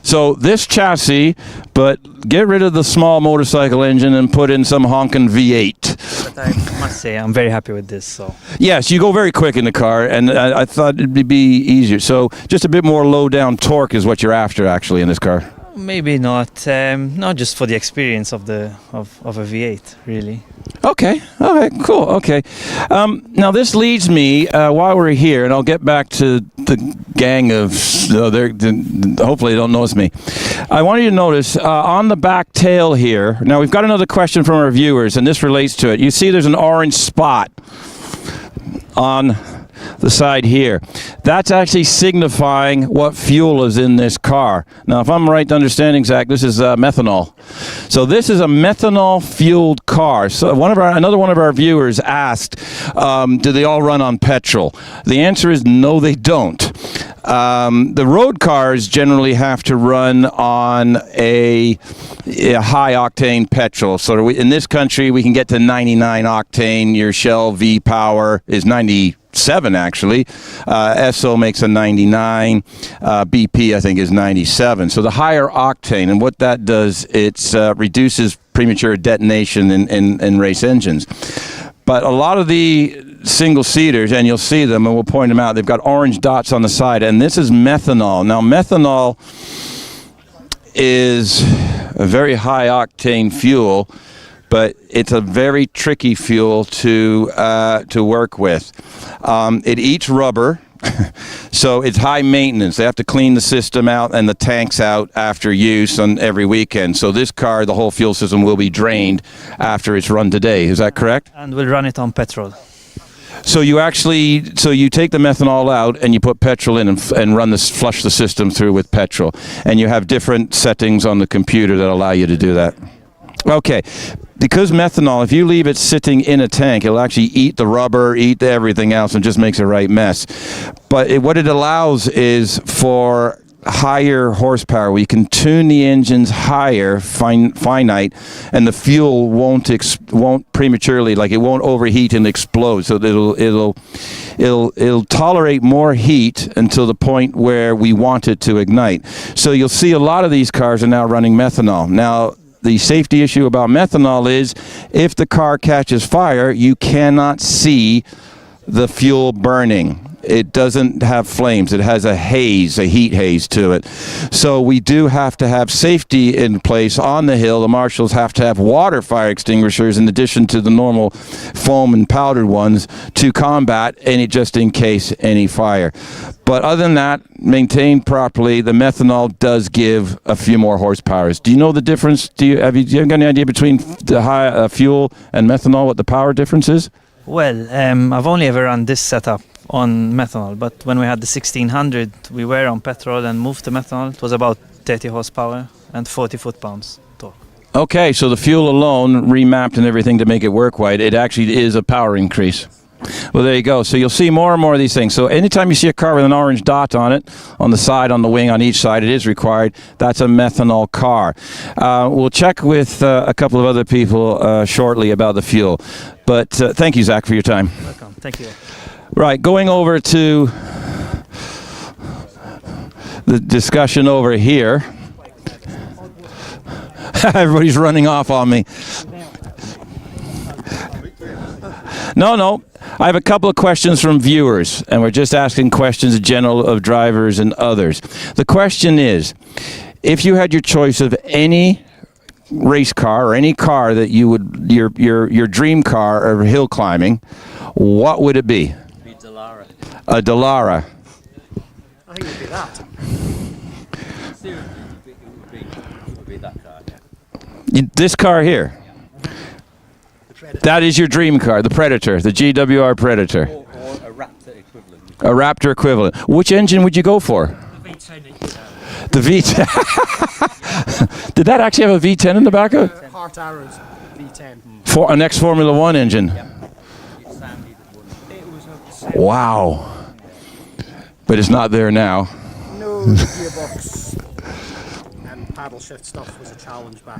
So this chassis, but get rid of the small motorcycle engine and put in some honking V8. But I must say, I'm very happy with this. So yes, you go very quick in the car, and I thought it'd be easier. So just a bit more low-down torque is what you're after, actually, in this car. maybe not. Not just for the experience of a V8, really. Okay. All right. Cool. Okay. Now this leads me while we're here, and I'll get back to the gang of. Hopefully, they don't notice me. I want you to notice on the back tail here. Now we've got another question from our viewers, and this relates to it. You see, there's an orange spot on the side here. That's actually signifying what fuel is in this car. Now, if I'm right to understanding, Zach, this is methanol. So this is a methanol-fueled car. So another one of our viewers asked, do they all run on petrol? The answer is no, they don't. The road cars generally have to run on a high octane petrol. So in this country, we can get to 99 octane. Your Shell V Power is 97 actually. Esso makes a 99. BP I think is 97. So the higher octane, and what that does, it reduces premature detonation in race engines. But a lot of the single-seaters, and you'll see them, and we'll point them out, they've got orange dots on the side, and this is methanol. Now, methanol is a very high-octane fuel, but it's a very tricky fuel to work with. It eats rubber, so it's high maintenance. They have to clean the system out and the tanks out after use on every weekend. So this car, the whole fuel system will be drained after it's run today. Is that correct? And we'll run it on petrol. So you take the methanol out and you put petrol in and flush the system through with petrol. And you have different settings on the computer that allow you to do that. Okay. Because methanol, if you leave it sitting in a tank, it'll actually eat the rubber, eat everything else, and just makes a right mess. But what it allows is for higher horsepower. We can tune the engines higher, finite, and the fuel won't prematurely, like it won't overheat and explode. So it'll tolerate more heat until the point where we want it to ignite. So you'll see a lot of these cars are now running methanol. Now, the safety issue about methanol is if the car catches fire, you cannot see the fuel burning. It doesn't have flames. It has a haze, a heat haze to it. So we do have to have safety in place on the hill. The marshals have to have water fire extinguishers in addition to the normal foam and powdered ones to combat any, just in case any fire. But other than that, maintained properly, the methanol does give a few more horsepowers. Do you know the difference? Have you got any idea between the high fuel and methanol, what the power difference is? Well, I've only ever run this setup on methanol, but when we had the 1600, we were on petrol and moved to methanol. It was about 30 horsepower and 40 foot-pounds torque. Okay, so the fuel alone, remapped and everything to make it work right, it actually is a power increase. Well, there you go. So you'll see more and more of these things. So anytime you see a car with an orange dot on it, on the side, on the wing, on each side, it is required. That's a methanol car. We'll check with a couple of other people shortly about the fuel. But thank you, Zach, for your time. Welcome. Thank you. Right, going over to the discussion over here. Everybody's running off on me. No. I have a couple of questions from viewers, and we're just asking questions in general of drivers and others. The question is, if you had your choice of any race car or any car that you would, your dream car of hill climbing, what would it be? A Dallara. I think it would be that. Seriously, it would be that car. This car here. That is your dream car, the Predator, the GWR Predator. Or a Raptor equivalent. A Raptor equivalent. Which engine would you go for? The V10. The V10. Did that actually have a V10 in the back of it? Heart Arrows V10. For an ex-Formula One engine. Wow. But it's not there now. No, the gearbox and paddle shift stuff was a challenge back.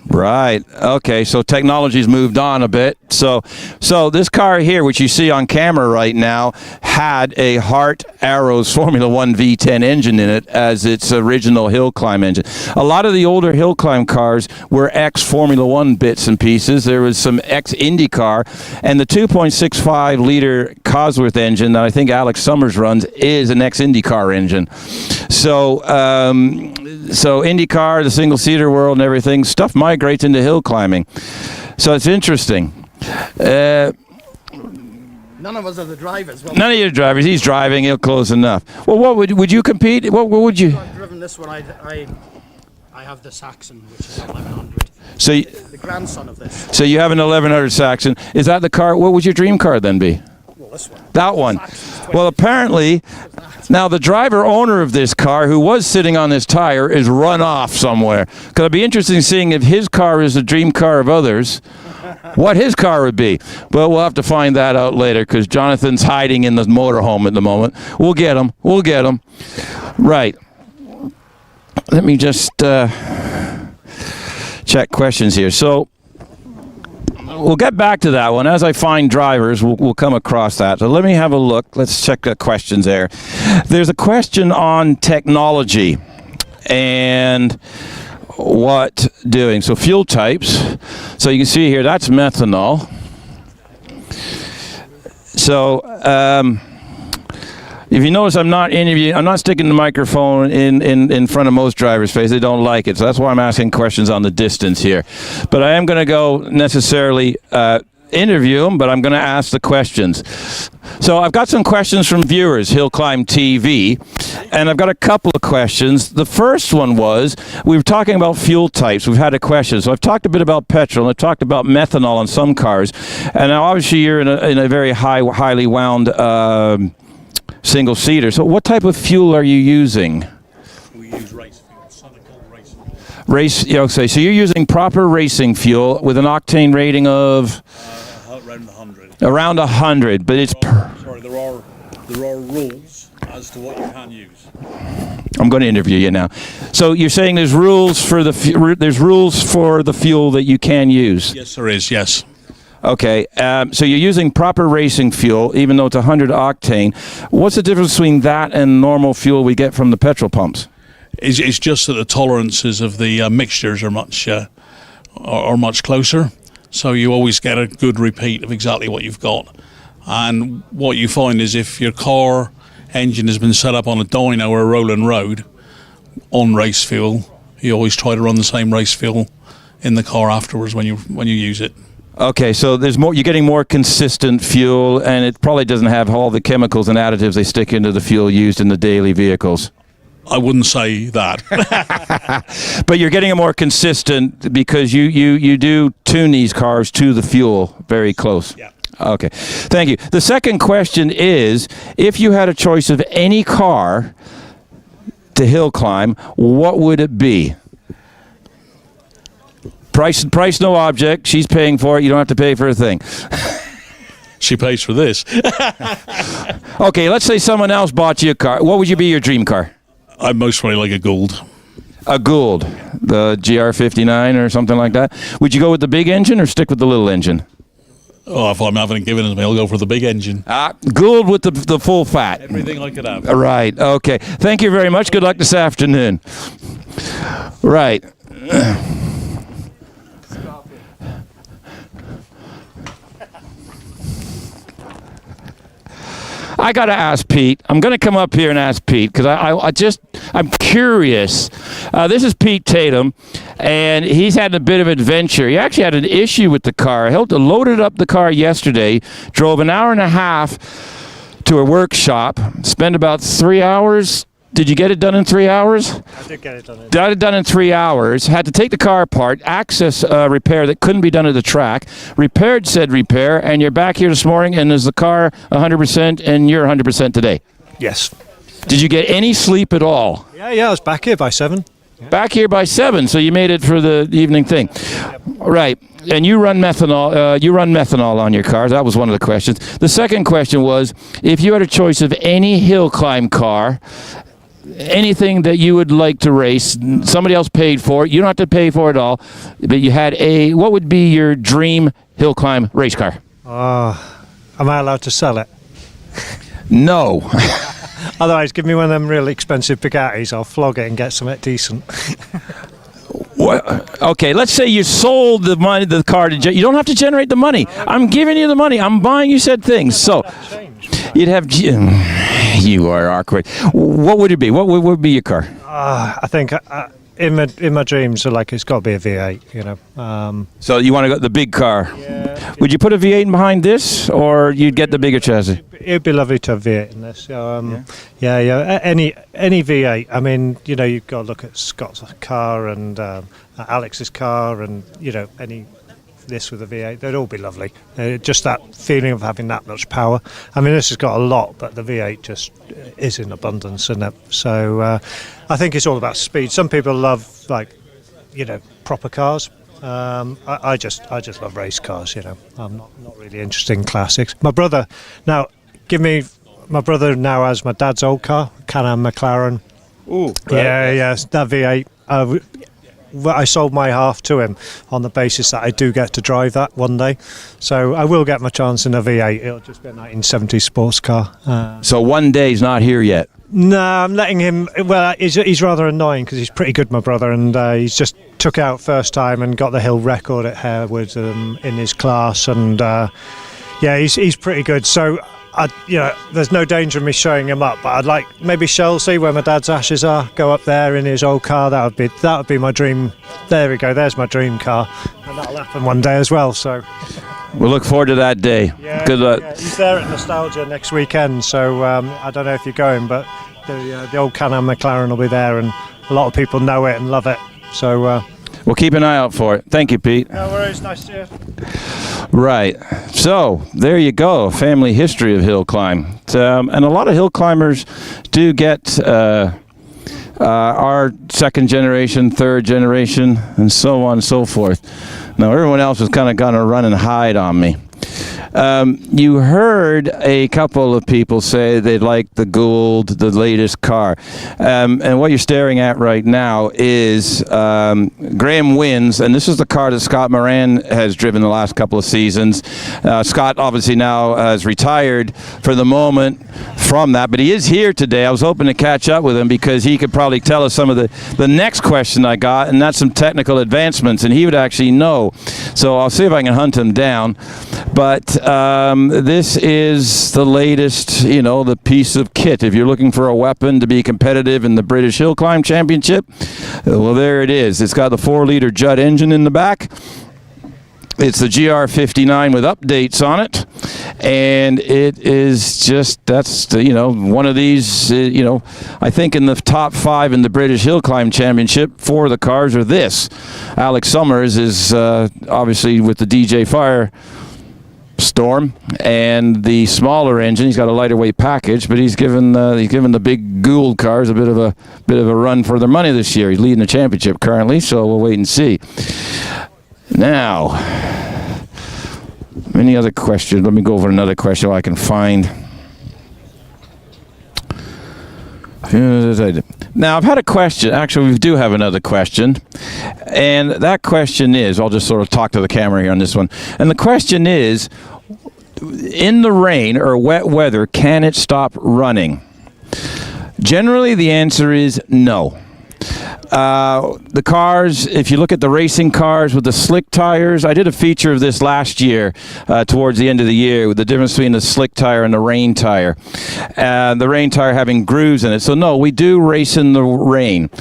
Right. Okay. So technology's moved on a bit. So this car here, which you see on camera right now, had a Hart Arrows Formula One V10 engine in it as its original hill climb engine. A lot of the older hill climb cars were ex-Formula One bits and pieces. There was some ex-IndyCar, and the 2.65 liter Cosworth engine that I think Alex Summers runs is an ex-IndyCar engine. So IndyCar, the single-seater world and everything, stuff migrates into hill climbing. So it's interesting. None of us are the drivers. Well, None of your drivers. He's driving. He'll close enough. Well, what would you compete? What would you? I've driven this one. I have the Saxon, which is 1100. So the grandson of this. So you have an 1100 Saxon. Is that the car? What would your dream car then be? Well, this one. That one. Well, apparently, now the driver owner of this car, who was sitting on this tire, is run off somewhere. Because it'd be interesting seeing if his car is the dream car of others, what his car would be. But we'll have to find that out later because Jonathan's hiding in the motorhome at the moment. We'll get him. We'll get him. Right. Let me just check questions here. So we'll get back to that one. As I find drivers, we'll come across that. So let me have a look. Let's check the questions there. There's a question on technology and what doing. So fuel types. So you can see here, that's methanol. So if you notice, I'm not sticking the microphone in front of most drivers' face. They don't like it. So that's why I'm asking questions on the distance here. But I am going to go necessarily interview them, but I'm going to ask the questions. So I've got some questions from viewers, HillClimb.TV, and I've got a couple of questions. The first one was, we were talking about fuel types. We've had a question. So I've talked a bit about petrol, and I've talked about methanol on some cars. And now obviously you're in a very highly wound single-seater. So what type of fuel are you using? We use race fuel, something called race fuel. Okay, so you're using proper racing fuel with an octane rating of? Around 100. Around 100, but it's... Sorry, there are rules as to what you can use. I'm going to interview you now. So you're saying there's rules for the fuel that you can use? Yes, there is, yes. Okay, so you're using proper racing fuel, even though it's 100 octane. What's the difference between that and normal fuel we get from the petrol pumps? It's just that the tolerances of the mixtures are much closer, so you always get a good repeat of exactly what you've got. And what you find is if your car engine has been set up on a dyno or a rolling road on race fuel, you always try to run the same race fuel in the car afterwards when you use it. Okay, so you're getting more consistent fuel, and it probably doesn't have all the chemicals and additives they stick into the fuel used in the daily vehicles. I wouldn't say that. But you're getting a more consistent because you do tune these cars to the fuel very close. Yeah. Okay, thank you. The second question is, if you had a choice of any car to hill climb, what would it be? Price, no object. She's paying for it. You don't have to pay for a thing. She pays for this. Okay, let's say someone else bought you a car. What would be your dream car? I'd most probably like a Gould. A Gould, the GR59 or something like that. Would you go with the big engine or stick with the little engine? Oh, if I'm having it given to me, I'll go for the big engine. Gould with the full fat. Everything I could have. Right, okay. Thank you very much. Good luck this afternoon. Right. I got to ask Pete. I'm going to come up here and ask Pete because I'm curious. This is Pete Tatum, and he's had a bit of adventure. He actually had an issue with the car. He loaded up the car yesterday, drove an hour and a half to a workshop, spent about 3 hours. Did you get it done in 3 hours? I did get it done. Got it done in 3 hours. Had to take the car apart, access repair that couldn't be done at the track, repaired said repair, and you're back here this morning, and is the car 100% and you're 100% today? Yes. Did you get any sleep at all? Yeah, I was back here by 7. Yeah. Back here by 7, so you made it for the evening thing. Yep. Right. And you run methanol. You run methanol on your cars. That was one of the questions. The second question was, if you had a choice of any hill climb car, anything that you would like to race, somebody else paid for it, you don't have to pay for it all, but you had what would be your dream hill climb race car? Am I allowed to sell it? No. Otherwise, give me one of them really expensive Bugattis. I'll flog it and get something decent. Okay, let's say you sold the car to you don't have to generate the money. I'm giving you the money. I'm buying you said things. So you'd have. You are awkward. What would it be? What would be your car? I think in my dreams, it's got to be a V8. You know. So you want to go the big car? Yeah. Would you put a V8 behind this, or you'd get the bigger chassis? It'd be lovely to have V8 in this. Yeah. Any V8. I mean, you've got to look at Scott's car and Alex's car, and any. This with a V8, they'd all be lovely. Just that feeling of having that much power. I mean, this has got a lot, but the V8 just is in abundance, isn't it? So I think it's all about speed. Some people love proper cars. I just love race cars. You know, I'm not really interested in classics. My brother now has my dad's old car, Can-Am McLaren. Ooh, yes, that V8. I sold my half to him on the basis that I do get to drive that one day. So I will get my chance in a V8. It'll just be a 1970s sports car. So one day's not here yet. No, I'm letting him. Well, he's rather annoying because he's pretty good, my brother, and he's just took out first time and got the hill record at Harewood in his class, and he's pretty good. So, there's no danger of me showing him up, but I'd like maybe Shelsley, where my dad's ashes are, go up there in his old car. That would be my dream. There we go. There's my dream car, and that'll happen one day as well. So. We'll look forward to that day. Yeah, Good luck. Yeah. He's there at Nostalgia next weekend, so I don't know if you're going, but the old Can-Am McLaren will be there, and a lot of people know it and love it. So we'll keep an eye out for it. Thank you, Pete. No worries. Nice to see you. Right. So there you go. Family history of hill climb, and a lot of hill climbers do get our second generation, third generation, and so on and so forth. Now everyone else is kind of going to run and hide on me. You heard a couple of people say they like the Gould, the latest car. And what you're staring at right now is Graham Wins, and this is the car that Scott Moran has driven the last couple of seasons. Scott obviously now has retired for the moment from that, but he is here today. I was hoping to catch up with him because he could probably tell us some of the next question I got, and that's some technical advancements, and he would actually know. So I'll see if I can hunt him down. But this is the latest, the piece of kit. If you're looking for a weapon to be competitive in the British Hill Climb Championship, well, there it is. It's got the 4-liter Judd engine in the back. It's the GR59 with updates on it, and it is just, one of these, I think in the top 5 in the British Hill Climb Championship, 4 of the cars are this. Alex Summers is obviously with the DJ Fire Storm and the smaller engine. He's got a lighter weight package, but he's given the big Gould cars a bit of a run for their money this year. He's leading the championship currently, so we'll wait and see. Now, any other questions? Let me go over another question I can find. Now, I've had a question. Actually, we do have another question. And that question is, I'll just sort of talk to the camera here on this one. And the question is, in the rain or wet weather, can it stop running? Generally, the answer is no. The cars, if you look at the racing cars with the slick tires, I did a feature of this last year towards the end of the year with the difference between the slick tire and the rain tire. The rain tire having grooves in it. So no, we do race in the rain.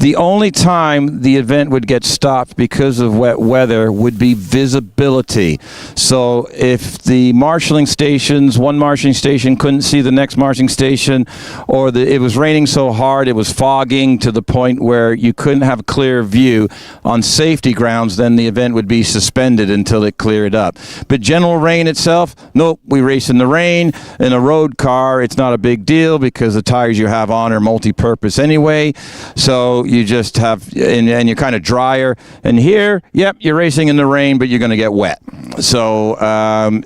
The only time the event would get stopped because of wet weather would be visibility. So if the marshalling stations, one marshalling station couldn't see the next marshalling station, or it was raining so hard, it was fogging to the point where you couldn't have a clear view on safety grounds, then the event would be suspended until it cleared up. But general rain itself, nope, we race in the rain. In a road car, it's not a big deal because the tires you have on are multi-purpose anyway. So you just have, and you're kind of drier. And here, yep, you're racing in the rain, but you're going to get wet. So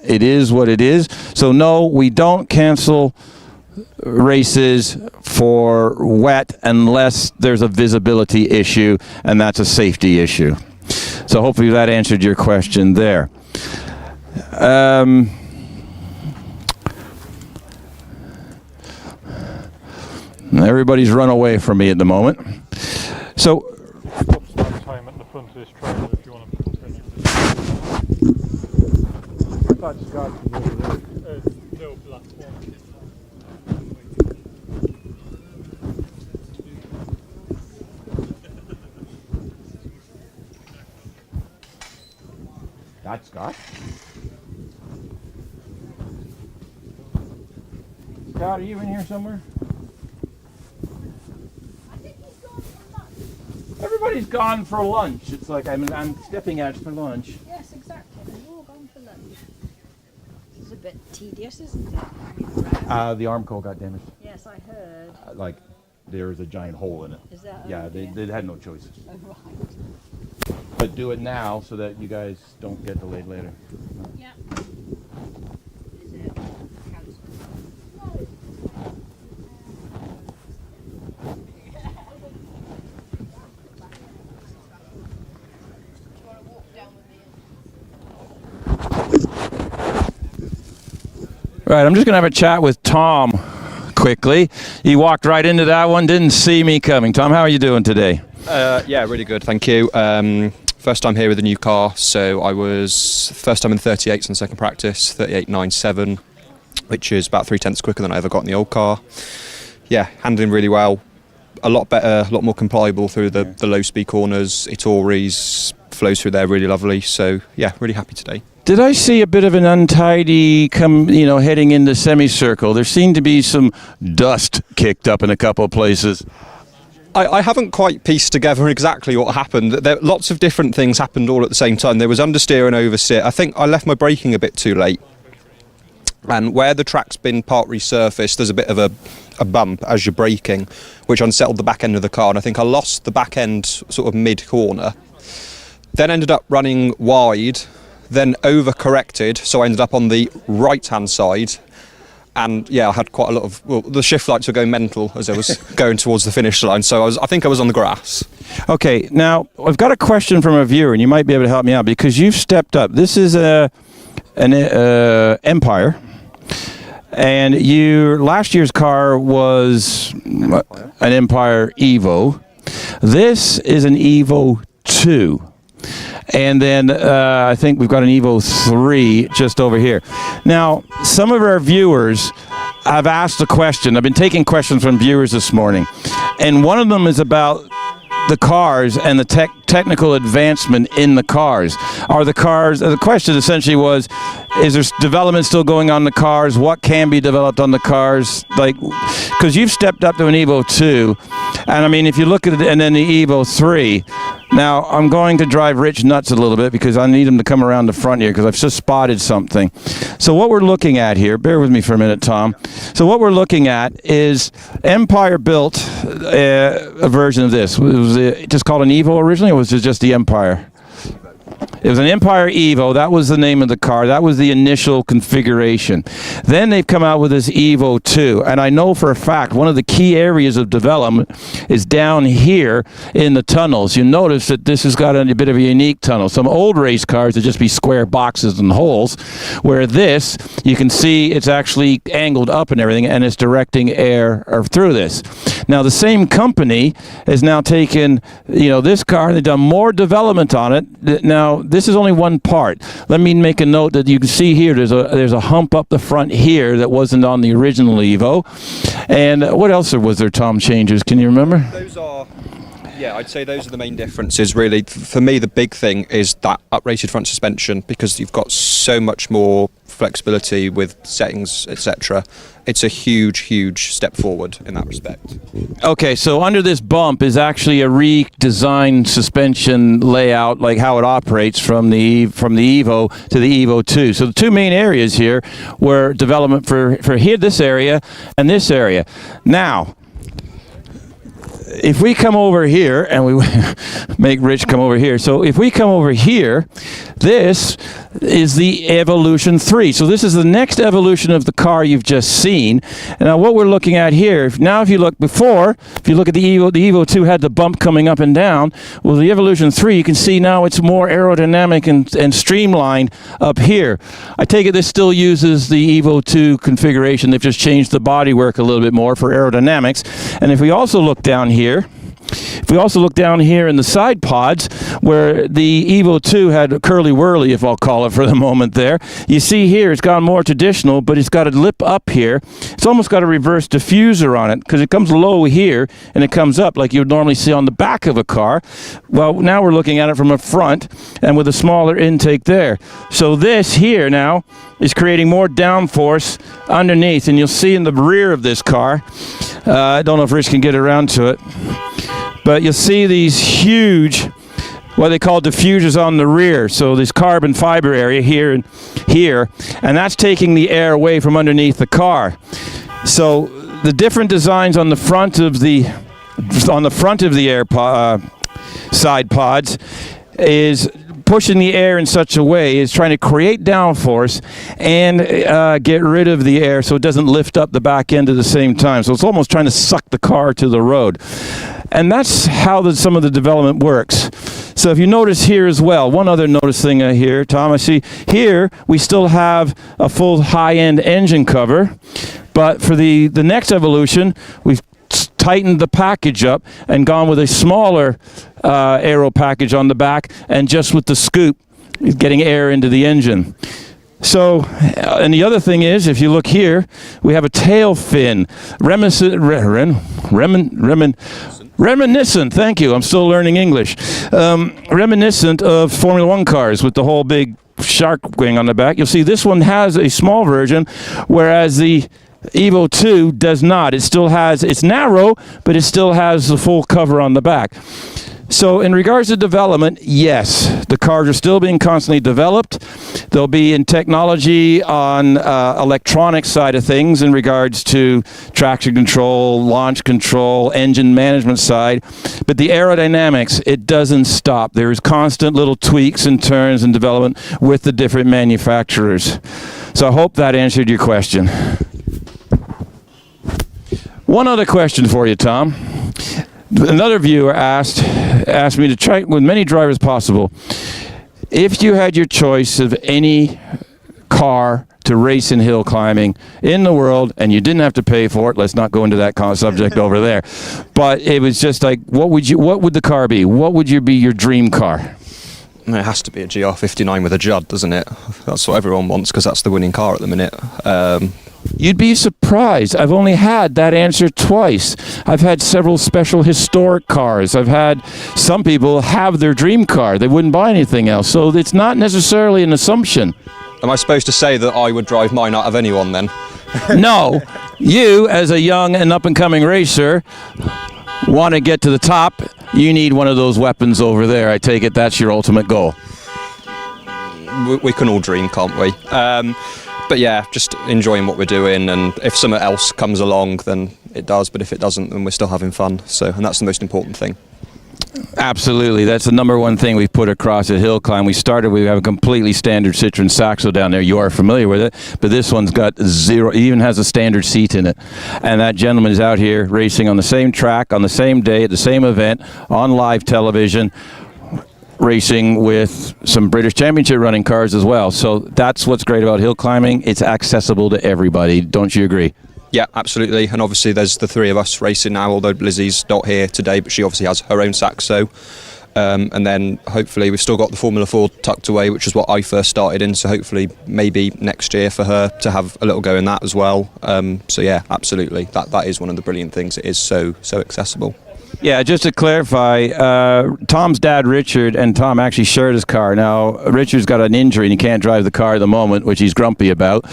it is what it is. So no, we don't cancel races for wet unless there's a visibility issue, and that's a safety issue. So hopefully that answered your question there. Everybody's run away from me at the moment. So, time at the front of this trailer if you want to continue. No black one. That's Scott. Scott, are you in here somewhere? Everybody's gone for lunch. It's like I'm stepping out for lunch. Yes, exactly. We're all gone for lunch. This is a bit tedious, isn't it? The arm got damaged. Yes, I heard. There is a giant hole in it. Is that? Yeah, they had no choice. Oh, right. but do it now so that you guys don't get delayed later. Yeah. Right, I'm just going to have a chat with Tom quickly. He walked right into that one, didn't see me coming. Tom, how are you doing today? Yeah, really good, thank you. First time here with a new car, so I was first time in 38s on second practice, 38.97, which is about 3/10 quicker than I ever got in the old car. Yeah, handling really well, a lot better, a lot more compliable through the low speed corners. Itoris flows through there really lovely, so yeah, really happy today. Did I see a bit of an untidy heading into semicircle? There seemed to be some dust kicked up in a couple of places. I haven't quite pieced together exactly what happened. Lots of different things happened all at the same time. There was understeer and oversteer. I think I left my braking a bit too late. And where the track's been part resurfaced, there's a bit of a bump as you're braking, which unsettled the back end of the car. And I think I lost the back end sort of mid-corner. Then ended up running wide, then over-corrected, so I ended up on the right-hand side. And yeah, I had quite a lot of, the shift lights were going mental as I was going towards the finish line, so I think I was on the grass. Okay, now I've got a question from a viewer, and you might be able to help me out because you've stepped up. This is an Empire, and last year's car was an Empire Evo. This is an Evo 2. And then I think we've got an Evo 3 just over here. Now, some of our viewers have asked a question. I've been taking questions from viewers this morning. And one of them is about the cars and the technical advancement in the cars. Are the cars, the question essentially was, is there development still going on in the cars? What can be developed on the cars? Like, because you've stepped up to an Evo 2, and I mean, if you look at it, and then the Evo 3, now I'm going to drive Rich nuts a little bit because I need him to come around the front here because I've just spotted something. So what we're looking at here, bear with me for a minute, Tom. So what we're looking at is Empire built a version of this. Was it just called an Evo originally, or was it just the Empire? It was an Empire Evo. That was the name of the car. That was the initial configuration. Then they've come out with this Evo 2. And I know for a fact one of the key areas of development is down here in the tunnels. You notice that this has got a bit of a unique tunnel. Some old race cars would just be square boxes and holes, where this, you can see it's actually angled up and everything, and it's directing air through this. Now, the same company has now taken, this car, they've done more development on it. Now, this is only one part. Let me make a note that you can see here, there's a hump up the front here that wasn't on the original Evo. And what else was there, Tom, changes? Can you remember? Those are, yeah, I'd say those are the main differences, really. For me, the big thing is that uprated front suspension, because you've got so much more flexibility with settings, etc. It's a huge step forward in that respect. Okay, so under this bump is actually a redesigned suspension layout, like how it operates from the Evo to the Evo 2. So the two main areas here were development for here, this area, and this area. Now, if we come over here, and we make Rich come over here, so if we come over here, this is the Evolution 3. So this is the next evolution of the car you've just seen. And now what we're looking at here, if you look at the Evo 2 had the bump coming up and down. Well, the Evolution 3, you can see now it's more aerodynamic and streamlined up here. I take it this still uses the Evo 2 configuration. They've just changed the bodywork a little bit more for aerodynamics. And if we also look down here, in the side pods, where the Evo 2 had a curly-whirly, if I'll call it for the moment there, you see here it's gone more traditional, but it's got a lip up here. It's almost got a reverse diffuser on it, because it comes low here, and it comes up like you would normally see on the back of a car. Well, now we're looking at it from a front, and with a smaller intake there. So this here now is creating more downforce underneath, and you'll see in the rear of this car, I don't know if Rich can get around to it, but you'll see these huge, what they call diffusers on the rear. So this carbon fiber area here and here, and that's taking the air away from underneath the car. So the different designs on the front of the side pods is pushing the air in such a way, is trying to create downforce and get rid of the air so it doesn't lift up the back end at the same time. So it's almost trying to suck the car to the road. And that's how some of the development works. So if you notice here as well, one other notice thing here, Tom, I see here we still have a full high-end engine cover, but for the next evolution, we've tightened the package up and gone with a smaller aero package on the back and just with the scoop, getting air into the engine. So, and the other thing is, if you look here, we have a tail fin, reminiscent, thank you, I'm still learning English, reminiscent of Formula One cars with the whole big shark wing on the back. You'll see this one has a small version, whereas the Evo 2 does not. It still has, it's narrow, but it still has the full cover on the back. So in regards to development, yes, the cars are still being constantly developed. They'll be in technology on electronic side of things in regards to traction control, launch control, engine management side. But the aerodynamics, it doesn't stop. There's constant little tweaks and turns and development with the different manufacturers. So I hope that answered your question. One other question for you, Tom. Another viewer asked me to try with many drivers possible. If you had your choice of any car to race in hill climbing in the world, and you didn't have to pay for it, let's not go into that subject over there, but it was just like, what would the car be? What would be your dream car? It has to be a GR59 with a Judd, doesn't it? That's what everyone wants because that's the winning car at the minute. You'd be surprised. I've only had that answer twice. I've had several special historic cars. I've had some people have their dream car. They wouldn't buy anything else. So it's not necessarily an assumption. Am I supposed to say that I would drive mine out of anyone then? No. You, as a young and up-and-coming racer, want to get to the top. You need one of those weapons over there. I take it that's your ultimate goal. We can all dream, can't we? But yeah, just enjoying what we're doing, and if something else comes along, then it does, but if it doesn't, then we're still having fun. And that's the most important thing. Absolutely. That's the number one thing we've put across at Hill Climb. We have a completely standard Citroen Saxo down there. You are familiar with it, but this one's got zero, it even has a standard seat in it. And that gentleman is out here racing on the same track, on the same day, at the same event, on live television, racing with some British Championship running cars as well. So that's what's great about hill climbing. It's accessible to everybody. Don't you agree? Yeah, absolutely. And obviously there's the three of us racing now, although Lizzie's not here today, but she obviously has her own Saxo. And then hopefully we've still got the Formula 4 tucked away, which is what I first started in. So hopefully maybe next year for her to have a little go in that as well. So yeah, absolutely. That is one of the brilliant things. It is so accessible. Yeah, just to clarify, Tom's dad, Richard, and Tom actually shared his car. Now, Richard's got an injury and he can't drive the car at the moment, which he's grumpy about.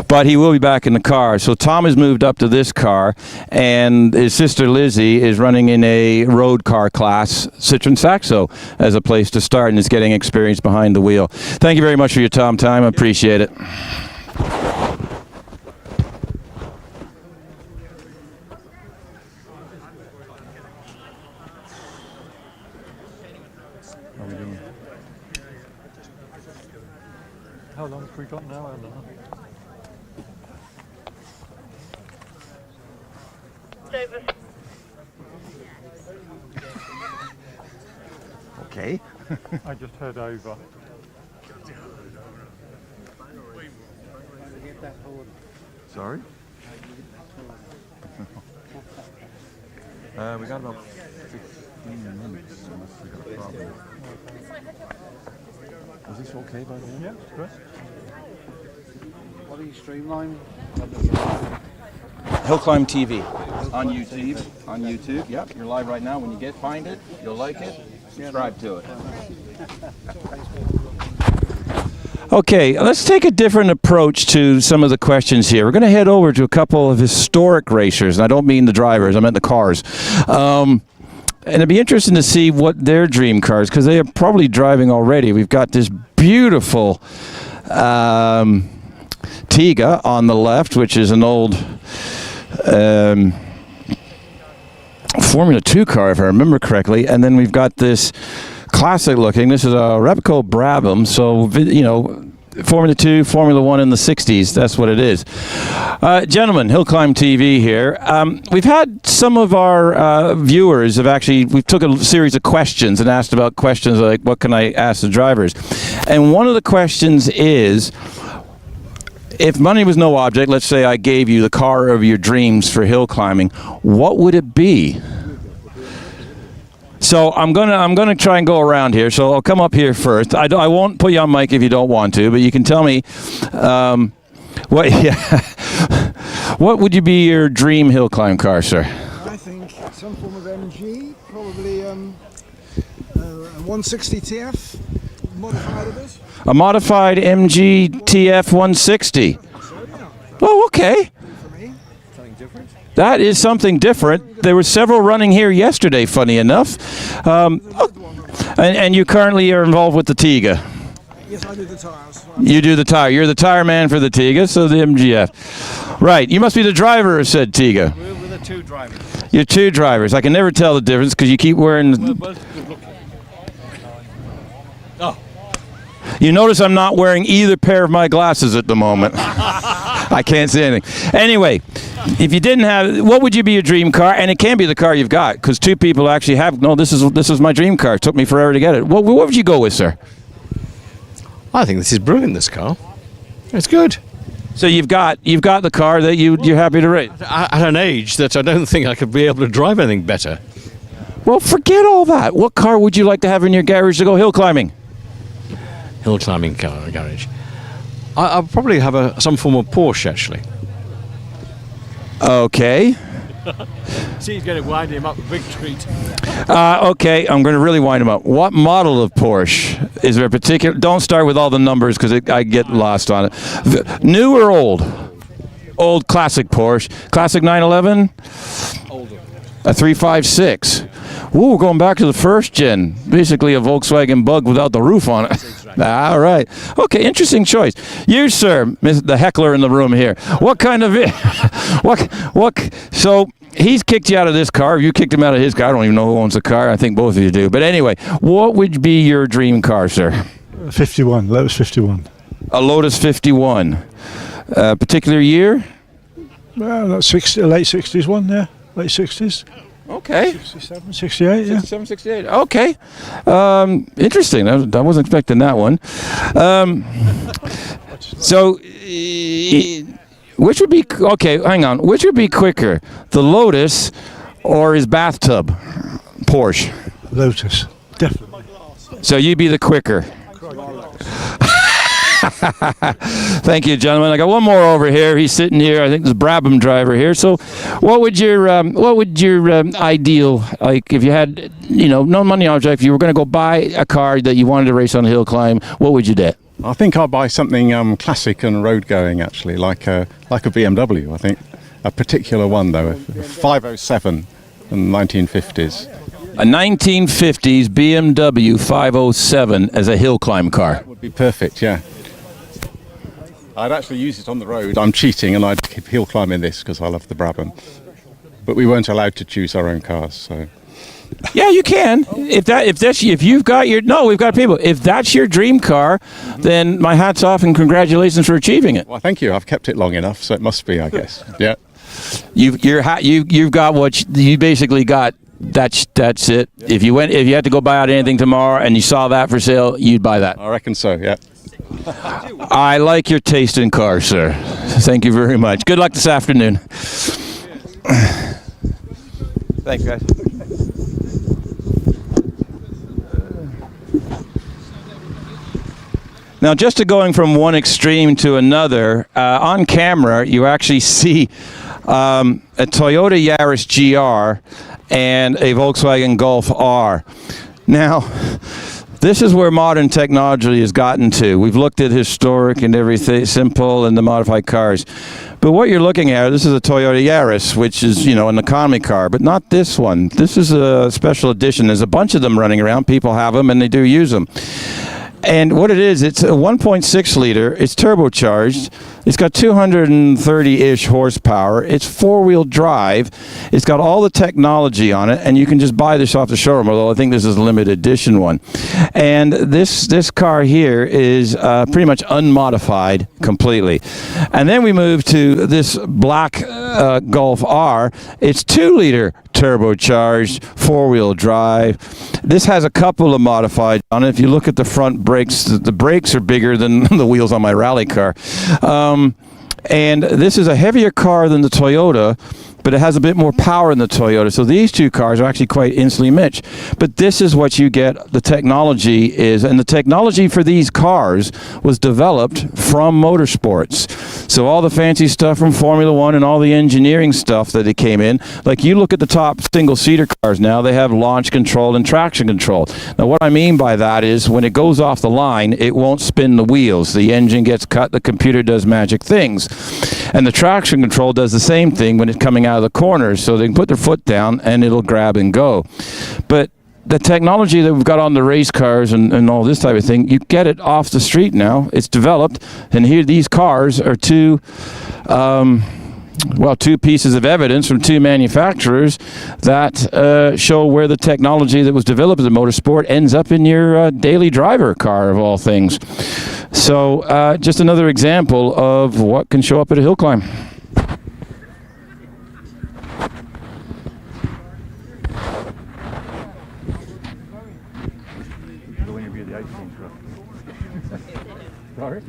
But he will be back in the car. So Tom has moved up to this car, and his sister Lizzie is running in a road car class Citroen Saxo as a place to start, and is getting experience behind the wheel. Thank you very much for your time. I appreciate it. How long have we got now, Ellen? Okay. I just heard over. Sorry? We got about 15 minutes unless we got a problem. Is this okay by the way? Yeah, good. What are you streamlining? HillClimb.TV on YouTube. On YouTube, yep. You're live right now. When you find it, you'll like it. Subscribe to it. Okay, let's take a different approach to some of the questions here. We're going to head over to a couple of historic racers, and I don't mean the drivers, I meant the cars. And it'd be interesting to see what their dream cars, because they are probably driving already. We've got this beautiful Tiga on the left, which is an old Formula 2 car, if I remember correctly, and then we've got this classic looking. This is a Repco Brabham, so Formula 2, Formula 1 in the 60s. That's what it is. Gentlemen, HillClimb.TV here. We've had some of our viewers we've took a series of questions and asked about questions like, what can I ask the drivers? And one of the questions is, if money was no object, let's say I gave you the car of your dreams for hill climbing, what would it be? So I'm gonna try and go around here. So I'll come up here first. I won't put you on mic if you don't want to, but you can tell me what would you be your dream hill climb car, sir? I think some form of MG, probably a 160 TF, modified a bit. A modified MG TF 160. Oh, okay. That is something different. There were several running here yesterday, funny enough. And you currently are involved with the Tiga. Yes, I do the tires. You do the tire. You're the tire man for the Tiga, so the MGF. Right. You must be the driver, said Tiga. We're the two drivers. You're two drivers. I can never tell the difference because you keep wearing... We're both good looking. Oh. You notice I'm not wearing either pair of my glasses at the moment. I can't see anything. Anyway, if you didn't have, what would you be your dream car? And it can be the car you've got, because two people actually have. No, this is my dream car. It took me forever to get it. What would you go with, sir? I think this is brilliant. This car, it's good. So you've got the car that you're happy to race at an age that I don't think I could be able to drive anything better. Well, forget all that. What car would you like to have in your garage to go hill climbing? Hill climbing car garage. I'll probably have some form of Porsche, actually. Okay. See, he's going to wind him up a big treat. Okay, I'm going to really wind him up. What model of Porsche? Is there a particular... Don't start with all the numbers because I get lost on it. New or old? Old classic Porsche. Classic 911? Older. A 356. Ooh, we're going back to the first gen. Basically a Volkswagen Bug without the roof on it. All right. Okay, interesting choice. You, sir, the heckler in the room here. What kind of... So, he's kicked you out of this car. You kicked him out of his car. I don't even know who owns the car. I think both of you do. But anyway, what would be your dream car, sir? 51. Lotus 51. A Lotus 51. Particular year? Well, that's late 60s one, yeah. Late 60s. Okay. 67, 68, yeah. 67, 68. Okay. Interesting. I wasn't expecting that one. So, which would be... Okay, hang on. Which would be quicker, the Lotus or his bathtub Porsche? Lotus, definitely. So you'd be the quicker. Thank you, gentlemen. I got one more over here. He's sitting here. I think there's a Brabham driver here. So, what would your ideal, like, if you had, no money object, if you were going to go buy a car that you wanted to race on a hill climb, what would you do? I think I'd buy something classic and road going, actually, like a BMW. I think a particular one though, a 507 in the 1950s. A 1950s BMW 507 as a hill climb car. That would be perfect, yeah. I'd actually use it on the road. I'm cheating and I'd keep hill climbing this because I love the Brabham. But we weren't allowed to choose our own cars, so... Yeah, you can. If you've got your... No, we've got people. If that's your dream car, then my hat's off and congratulations for achieving it. Well, thank you. I've kept it long enough, so it must be, I guess. Yeah. You've got what you basically got. That's it. If you had to go buy out anything tomorrow and you saw that for sale, you'd buy that. I reckon so, yeah. I like your taste in cars, sir. Thank you very much. Good luck this afternoon. Thanks, guys. Now, just to going from one extreme to another, on camera, you actually see a Toyota Yaris GR and a Volkswagen Golf R. Now, this is where modern technology has gotten to. We've looked at historic and everything, simple, and the modified cars. But what you're looking at, this is a Toyota Yaris, which is, an economy car, but not this one. This is a special edition. There's a bunch of them running around. People have them, and they do use them. And what it is, it's a 1.6 liter. It's turbocharged. It's got 230-ish horsepower. It's four-wheel drive. It's got all the technology on it, and you can just buy this off the showroom, although I think this is a limited edition one. And this car here is pretty much unmodified completely. And then we move to this black Golf R. It's 2-liter turbocharged, four-wheel drive. This has a couple of modified on it. If you look at the front brakes, the brakes are bigger than the wheels on my rally car. And this is a heavier car than the Toyota, but it has a bit more power than the Toyota. So these two cars are actually quite instantly matched. But this is what you get. The technology is, and the technology for these cars was developed from motorsports. So all the fancy stuff from Formula One and all the engineering stuff that it came in, like you look at the top single-seater cars now, they have launch control and traction control. Now what I mean by that is when it goes off the line, it won't spin the wheels. The engine gets cut, the computer does magic things. And the traction control does the same thing when it's coming out of the corners, so they can put their foot down and it'll grab and go. But the technology that we've got on the race cars and all this type of thing, you get it off the street now. It's developed, and here these cars are two pieces of evidence from two manufacturers that show where the technology that was developed in motorsport ends up in your daily driver car, of all things. So just another example of what can show up at a hill climb. Sorry?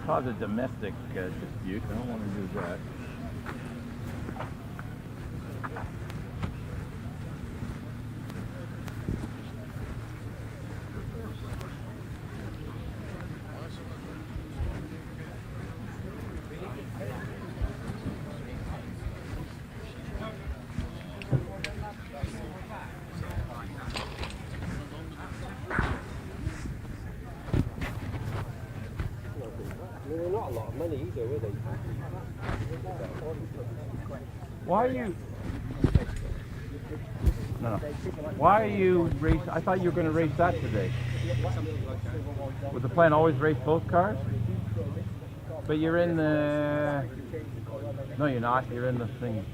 Cause a domestic dispute. I don't want to do that. Why are you? No. Why are you race? I thought you were going to race that today. Was the plan always race both cars? But you're in the. No, you're not. You're in the thing.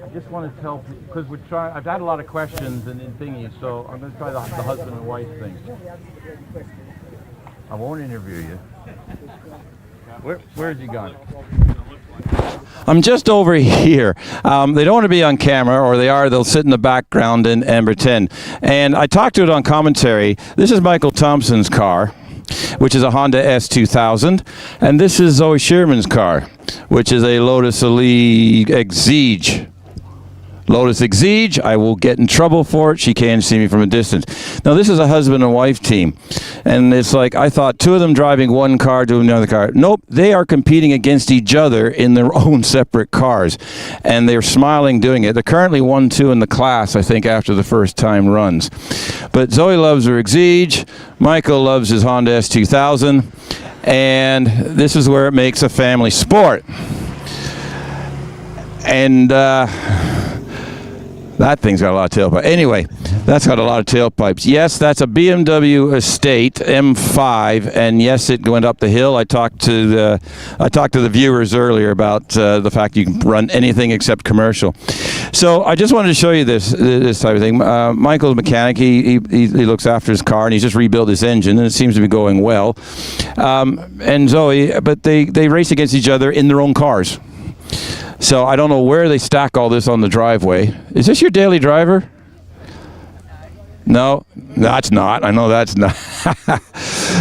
I just want to tell because we're trying. I've had a lot of questions and thingies, so I'm going to try the husband and wife thing. I won't interview you. Where's he gone? I'm just over here. They don't want to be on camera, or they are. They'll sit in the background and pretend. And I talked to it on commentary. This is Michael Thompson's car, which is a Honda S2000, and this is Zoe Sherman's car, which is a Lotus Elite Exige. Lotus Exige, I will get in trouble for it. She can't see me from a distance. Now, this is a husband and wife team. And it's like, I thought two of them driving one car to another car. Nope, they are competing against each other in their own separate cars. And they're smiling doing it. They're currently 1-2 in the class, I think, after the first time runs. But Zoe loves her Exige. Michael loves his Honda S2000. And this is where it makes a family sport. And, that thing's got a lot of tailpipes. Anyway, that's got a lot of tailpipes. Yes, that's a BMW Estate M5, and yes, it went up the hill. I talked to the viewers earlier about the fact you can run anything except commercial. So I just wanted to show you this type of thing. Michael's a mechanic. He looks after his car, and he's just rebuilt his engine, and it seems to be going well. And Zoe, but they race against each other in their own cars. So I don't know where they stack all this on the driveway. Is this your daily driver? No, that's not. I know that's not.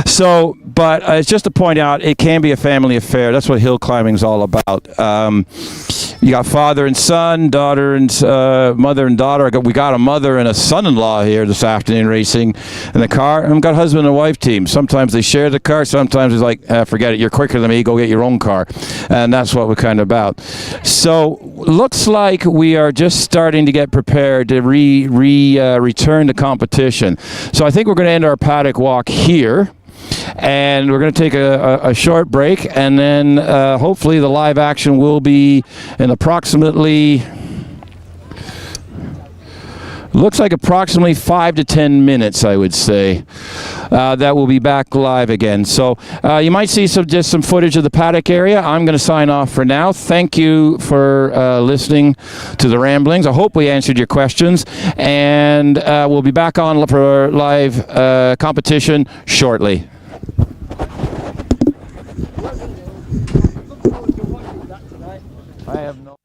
So, but it's just to point out, it can be a family affair. That's what hill climbing is all about. You got father and son, daughter and mother and daughter. We got a mother and a son-in-law here this afternoon racing in the car. And we've got husband and wife team. Sometimes they share the car. Sometimes it's like, forget it. You're quicker than me. Go get your own car. And that's what we're kind of about. So looks like we are just starting to get prepared to return to competition. So I think we're going to end our paddock walk here. And we're going to take a short break, and then hopefully the live action will be in approximately 5 to 10 minutes, I would say. That will be back live again. So you might see just some footage of the paddock area. I'm going to sign off for now. Thank you for listening to the ramblings. I hope we answered your questions, and we'll be back on for live competition shortly. I have no.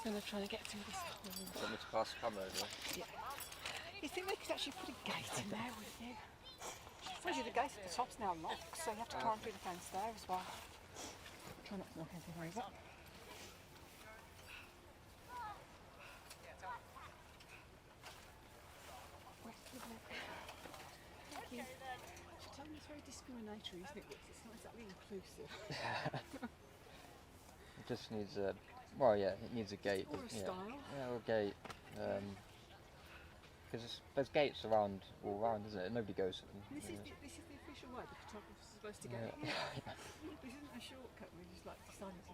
I'm going to try and get through this hole. Want me to pass the camera over? Yeah. You think we could actually put a gate in there with you? Well, the gate at the top's now locked, so you have to climb through the fence there as well. Try not to knock anything over. Thank you. She's telling me it's very discriminatory, isn't it? It's not exactly inclusive. It just needs a, well, yeah, it needs a gate. Or a style. Yeah, or a gate. Because there's gates around, all around, isn't it? Nobody goes to them. This is the official way the photographer's supposed to go. Yeah. This isn't a shortcut, we just like decided to.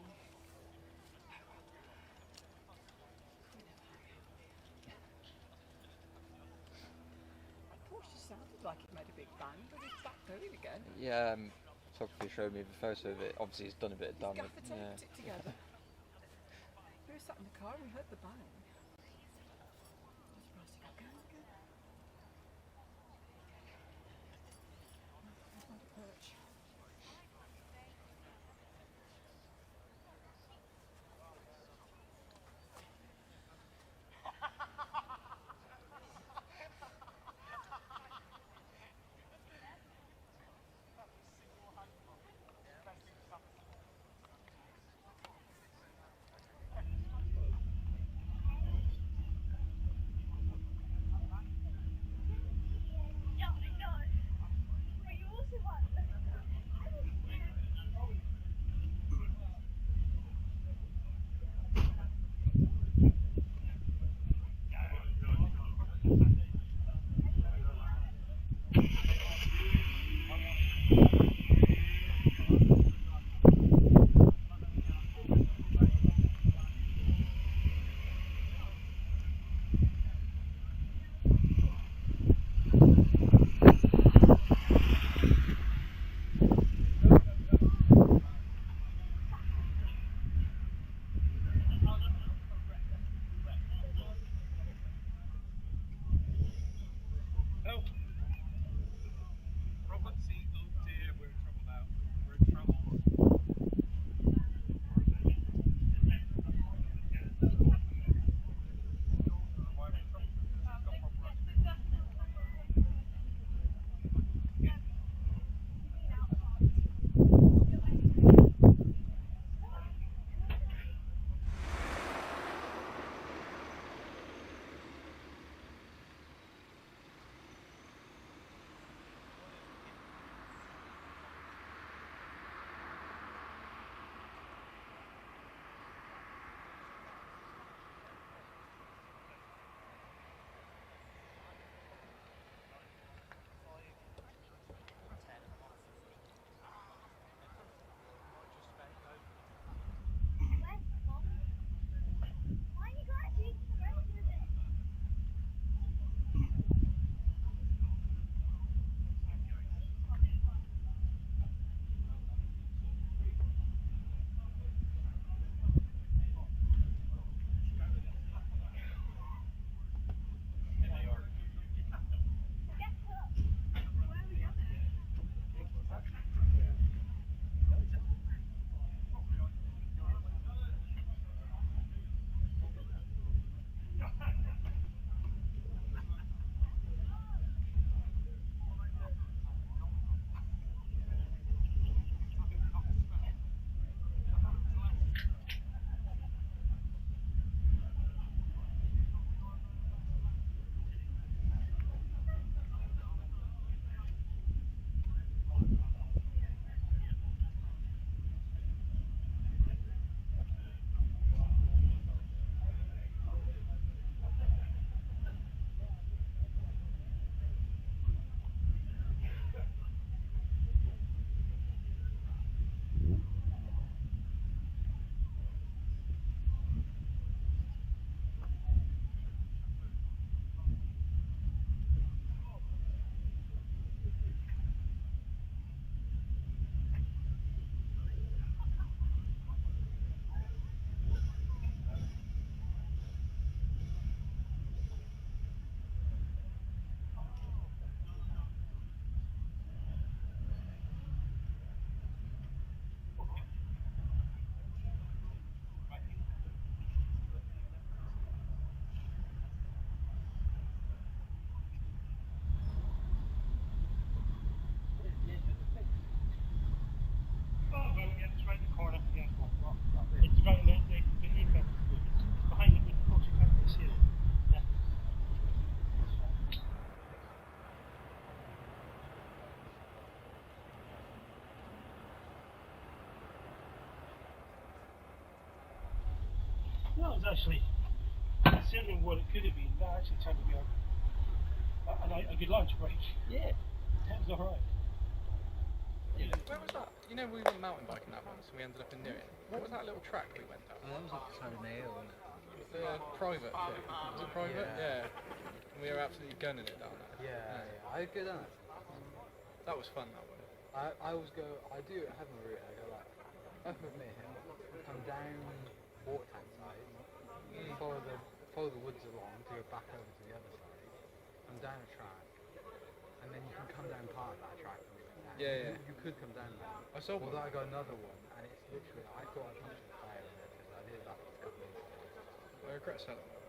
Porsche sounded like it made a big bang, but it's back going again. Yeah, photographer showed me the photo of it. Obviously, it's done a bit of damage. Gaffer taped it together. We were sat in the car and we heard the bang. was actually considering what it could have been. That actually turned to be a good lunch break. Yeah. That was alright. Yeah. Where was that? You know, we went mountain biking that once and we ended up in Newton. What was that little track we went down? That was up the side of the hill, wasn't it? Private thing. Was it private? Yeah. And we were absolutely gunning it down there. Yeah. I go down. That was fun, that one. I always go, I do have my route, I go like, up with me, come down Walton side, follow the woods along to go back over to the other side, come down a track, and then you can come down part of that track and go down. Yeah. You could come down there. I saw Although I got another one, and it's literally, I thought I punched the fire in it, because I did that for a couple of years. I regret selling that.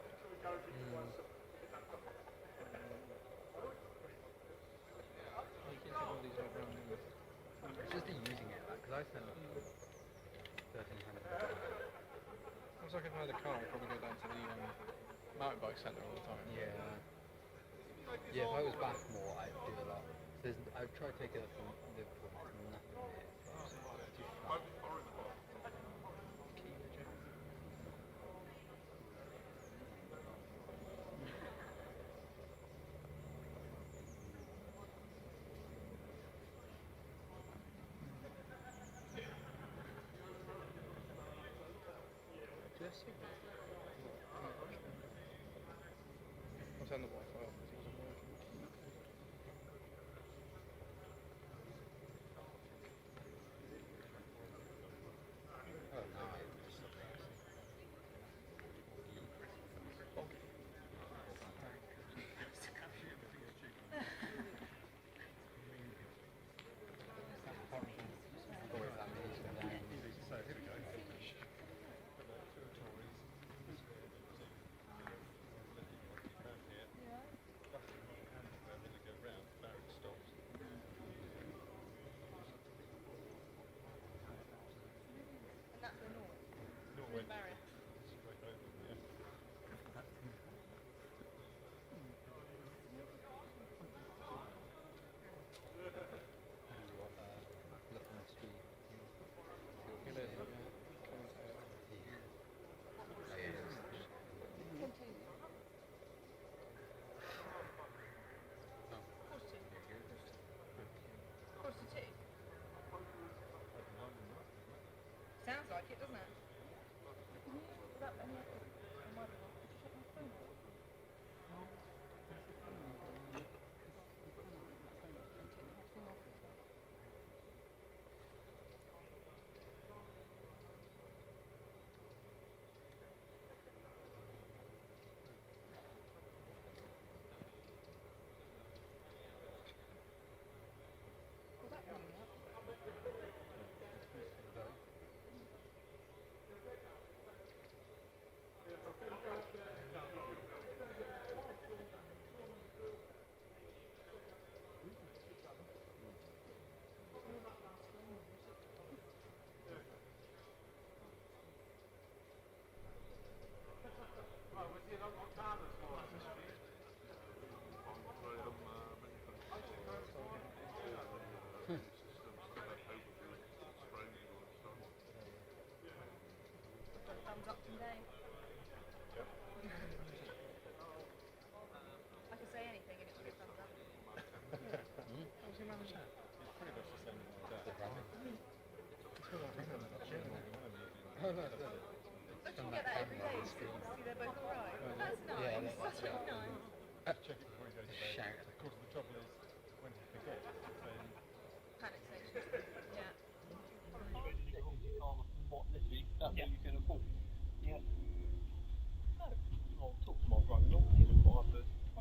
It's just the using it, because I spent £1,300. I was like, if I had a car, I'd probably go down to the mountain bike centre all the time. Yeah. Yeah, if I was back more, I'd do a lot. I'd try to take it up from Liverpool, nothing there. Too flat. I'll turn the Wi-Fi off because it wasn't working. Sounds like it, doesn't it? Thumbs up today. I could say anything and it would get thumbs up. How was he manage that? It's pretty much the same as that. Don't you get that every day? You see they're both alright. That's nice. Yeah, That's really nice. Check it before you go to bed. Shout. Of course, the trouble is, when you forget, then... Panic station. Yeah. What literally that you can afford. Yeah. No. I'll talk to my brother. Not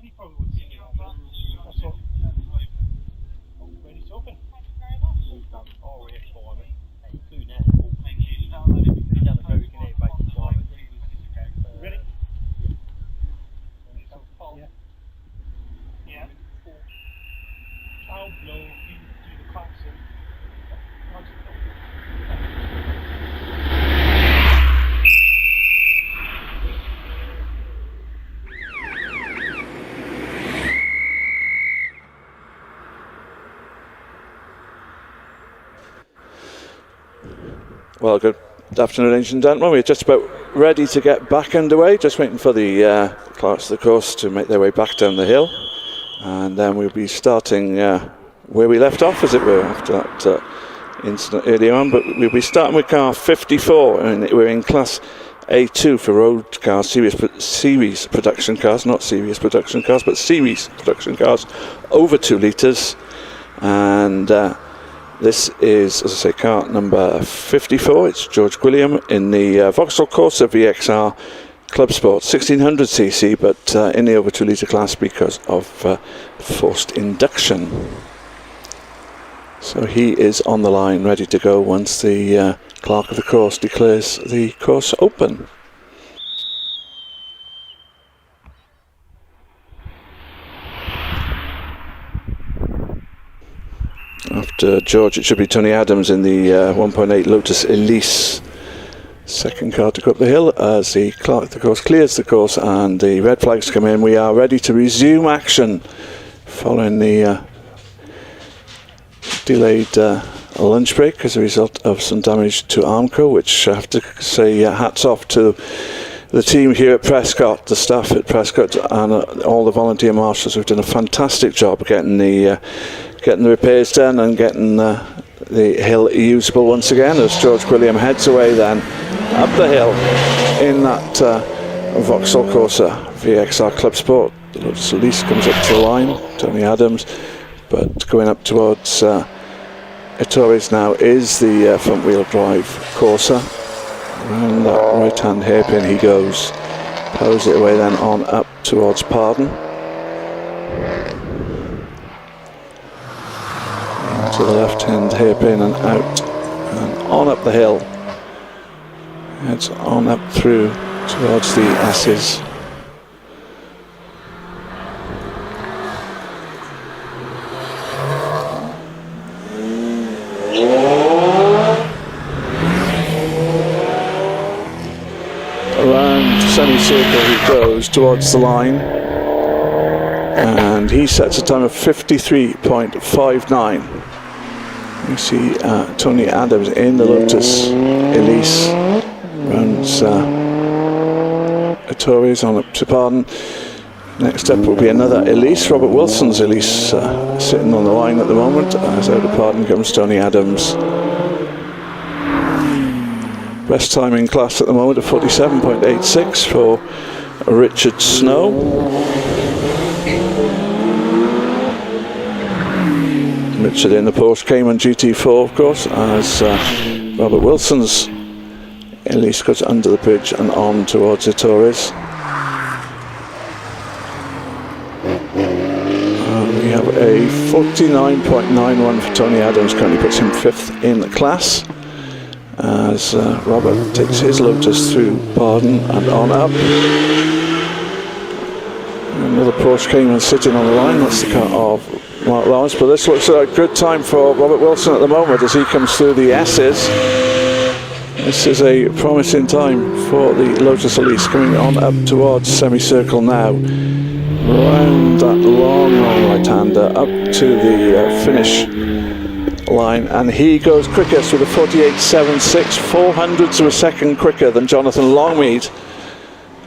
he probably would see it. That's what. Ready to open. Thank you very much. We've done REX 5. Two now. We've done a very good air-based 5. Ready? Yeah. Yeah. I'll blow. You do the klaxon. Well, good afternoon, ladies and gentlemen. We're just about ready to get back underway. Just waiting for the clerks of the course to make their way back down the hill. And then we'll be starting where we left off, as it were, after that incident earlier on. But we'll be starting with car 54. And we're in class A2 for road cars, series production cars, not serious production cars, but series production cars over 2 litres. And this is, as I say, car number 54. It's George Gwilliam in the Vauxhall Corsa VXR Club Sport 1600cc, but in the over 2 litre class because of forced induction. So he is on the line, ready to go once the clerk of the course declares the course open. After George, it should be Tony Adams in the 1.8 Lotus Elise. Second car to go up the hill as the clerk of the course clears the course and the red flags come in. We are ready to resume action following the delayed lunch break as a result of some damage to Armco, which I have to say hats off to the team here at Prescott, the staff at Prescott, and all the volunteer marshals who've done a fantastic job getting the repairs done and getting the hill usable once again as George Gwilliam heads away then up the hill in that Vauxhall Corsa VXR Club Sport. The Lotus Elise comes up to the line, Tony Adams, but going up towards Ettores now is the front wheel drive Corsa. Around that right hand hairpin he goes, powers it away then on up towards Pardon. To the left hand hairpin and out and on up the hill. Heads on up through towards the S's. Around semicircle he goes towards the line. And he sets a time of 53.59. You see Tony Adams in the Lotus Elise, runs Ettores on up to Pardon. Next up will be another Elise, Robert Wilson's Elise, sitting on the line at the moment. As out of Pardon comes Tony Adams. Best time in class at the moment of 47.86 for Richard Snow. Richard in the Porsche Cayman GT4, of course, as Robert Wilson's Elise goes under the bridge and on towards Ettores. We have a 49.91 for Tony Adams, currently puts him 5th in the class, as Robert takes his Lotus through Pardon and on up. Another Porsche Cayman sitting on the line, that's the car of Mark Lawrence, but this looks like a good time for Robert Wilson at the moment as he comes through the S's. This is a promising time for the Lotus Elise, coming on up towards semicircle now. Round that long right-hander up to the finish line, and he goes quickest with a 48.76, 400ths of a second quicker than Jonathan Longmead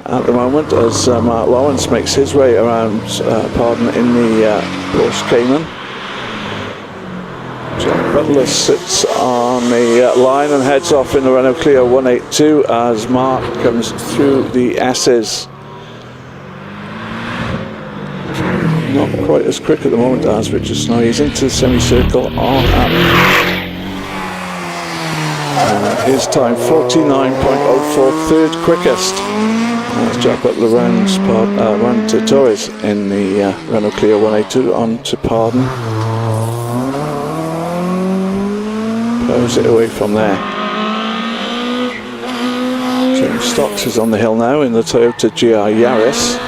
at the moment, as Mark Lawrence makes his way around Pardon in the Porsche Cayman. Jack Butler sits on the line and heads off in the Renault Clio 182 as Mark comes through the S's. Not quite as quick at the moment as Richard Snow. He's into the semicircle on up. His time 49.04, third quickest. As Jack Butler rounds to Ettores in the Renault Clio 182 on to Pardon. Powers it away from there. James Stocks is on the hill now in the Toyota GR Yaris.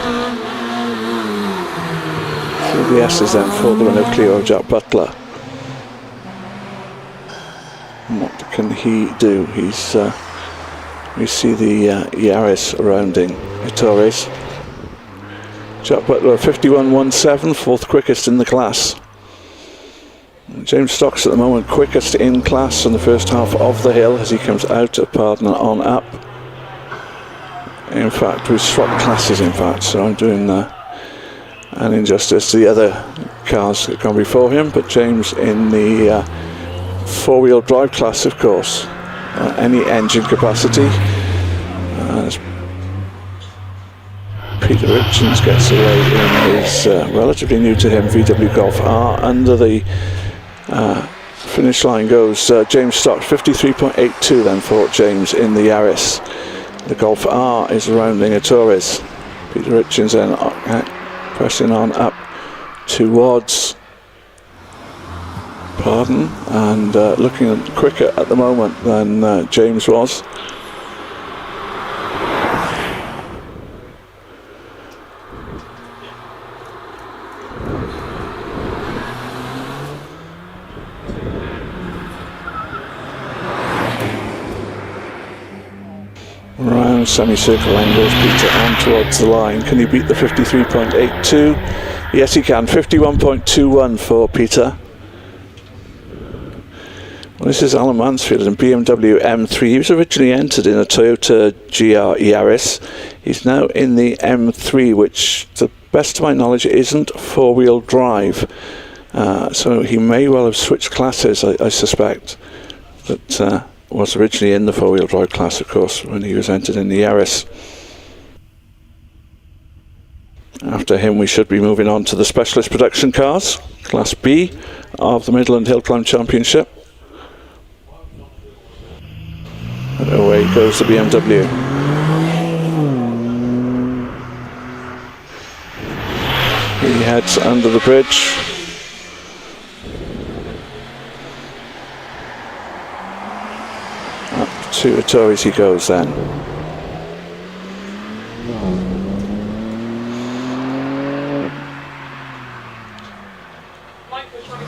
Through the S's then for the Renault Clio of Jack Butler. And what can he do? He's we see the Yaris rounding Ettores. Jack Butler 51.17, 4th quickest in the class. James Stocks at the moment quickest in class in the first half of the hill as he comes out of Pardon on up. In fact, we swapped classes, in fact, so I'm doing an injustice to the other cars that have gone before him, but James in the four-wheel drive class, of course, any engine capacity. As Peter Richards gets away in his relatively new to him VW Golf R. Under the finish line goes James Stock, 53.82 then for James in the Yaris. The Golf R is rounding a Torres. Peter Richards then pressing on up towards Pardon, and looking quicker at the moment than James was. Round semicircle angles, Peter on towards the line. Can he beat the 53.82? Yes, he can. 51.21 for Peter. Well, this is Alan Mansfield in BMW M3. He was originally entered in a Toyota GR Yaris. He's now in the M3, which, to the best of my knowledge, isn't four-wheel drive. So he may well have switched classes, I suspect. But was originally in the four-wheel drive class, of course, when he was entered in the Yaris. After him, we should be moving on to the specialist production cars, Class B of the Midland Hill Climb Championship. And away goes the BMW. He heads under the bridge. Up to Tories he goes then.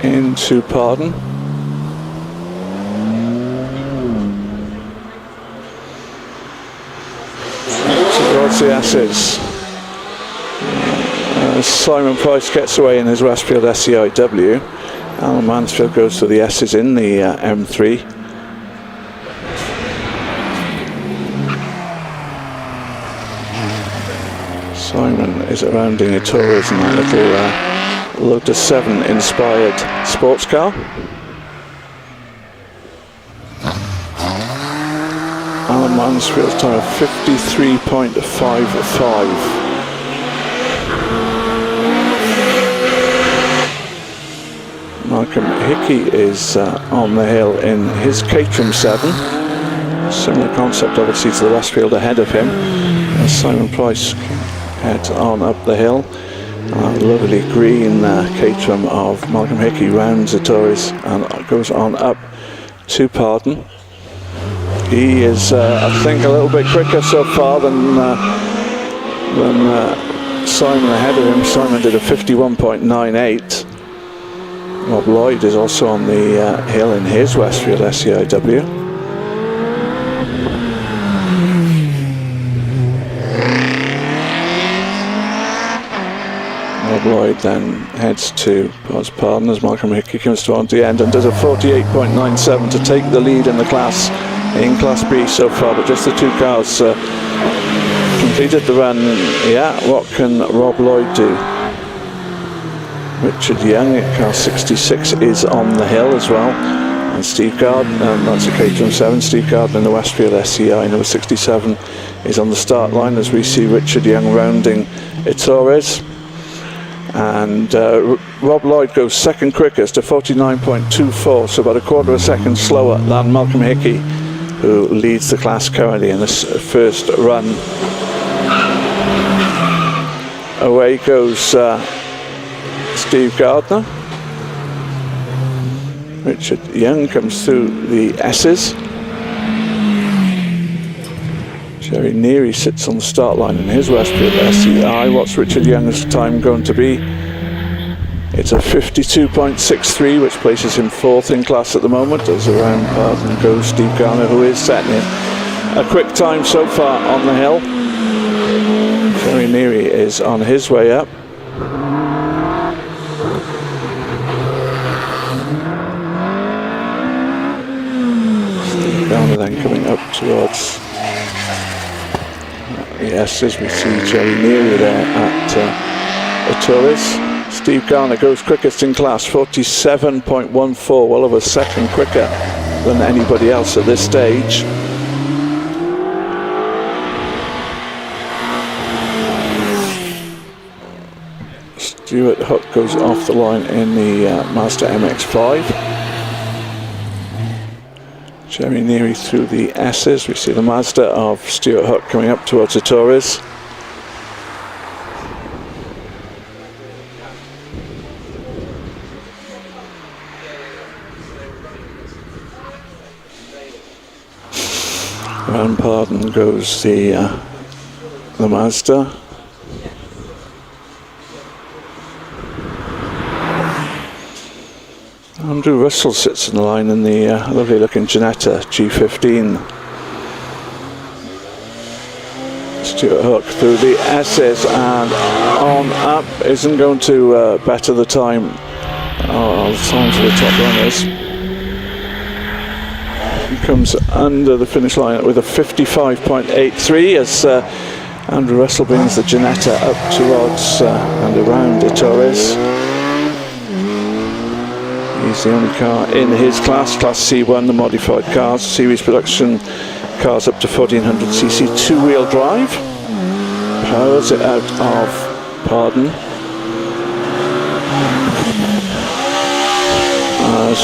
Into Pardon. Towards the S's. Simon Price gets away in his Westfield SCIW. Alan Mansfield goes to the S's in the M3. Simon is rounding a Torres in that little Lotus 7 inspired sports car. Alan Mansfield's time of 53.55. Malcolm Hickey is on the hill in his Caterham 7. Similar concept obviously to the Westfield ahead of him. As Simon Price heads on up the hill. Lovely green Caterham of Malcolm Hickey rounds the Torres and goes on up to Pardon. He is, I think, a little bit quicker so far than Simon ahead of him. Simon did a 51.98. Rob Lloyd is also on the hill in his Westfield SCIW. Rob Lloyd then heads to Pardon as Malcolm Hickey comes towards the end and does a 48.97 to take the lead in the class, in Class B so far, but just the two cars completed the run. Yeah, what can Rob Lloyd do? Richard Young at car 66 is on the hill as well, and Steve Gardner, that's a Caterham 7, Steve Gardner in the Westfield SCI number 67 is on the start line as we see Richard Young rounding Torres. And Rob Lloyd goes second quickest to 49.24, so about a quarter of a second slower than Malcolm Hickey, who leads the class currently in this first run. Away goes Steve Gardner. Richard Young comes through the S's. Jerry Neary sits on the start line in his Westfield SCI. What's Richard Young's time going to be? It's a 52.63, which places him fourth in class at the moment. As around Pardon goes Steve Gardner, who is setting in a quick time so far on the hill. Jerry Neary is on his way up. Steve Gardner then coming up towards Yes, as we see Jerry Neary there at Torres. Steve Garner goes quickest in class, 47.14, well over a second quicker than anybody else at this stage. Stuart Hook goes off the line in the Mazda MX-5. Jerry Neary through the S's. We see the Mazda of Stuart Hook coming up towards the Torres. Around Pardon goes the Mazda. Andrew Russell sits in the line in the lovely looking Ginetta G15. Stuart Hook through the S's and on up, isn't going to better the time. Oh, the time for the top runners. He comes under the finish line with a 55.83 as Andrew Russell brings the Ginetta up towards and around the Torres. He's the only car in his class, Class C1, the modified cars, series production cars up to 1400cc, two-wheel drive. Powers it out of Pardon. As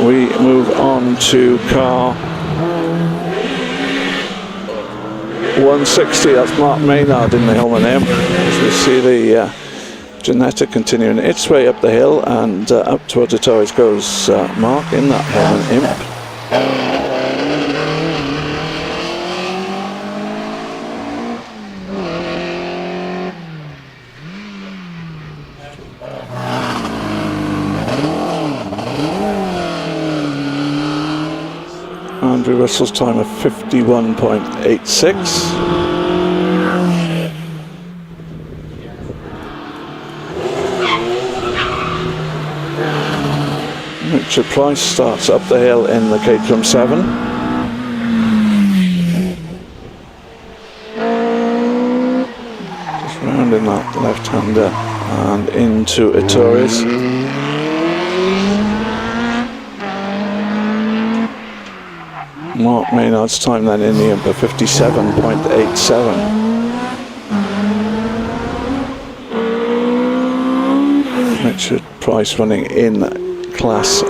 we move on to car 160, that's Mark Maynard in the Hillman M. As we see the Ginetta continuing its way up the hill and up towards the Torres goes Mark in that Hillman Imp. Andrew Russell's time of 51.86. Richard Price starts up the hill in the Caterham 7. Just rounding that left-hander and into a Torres. Mark Maynard's time then in the Imp of 57.87. Richard Price running in Class B.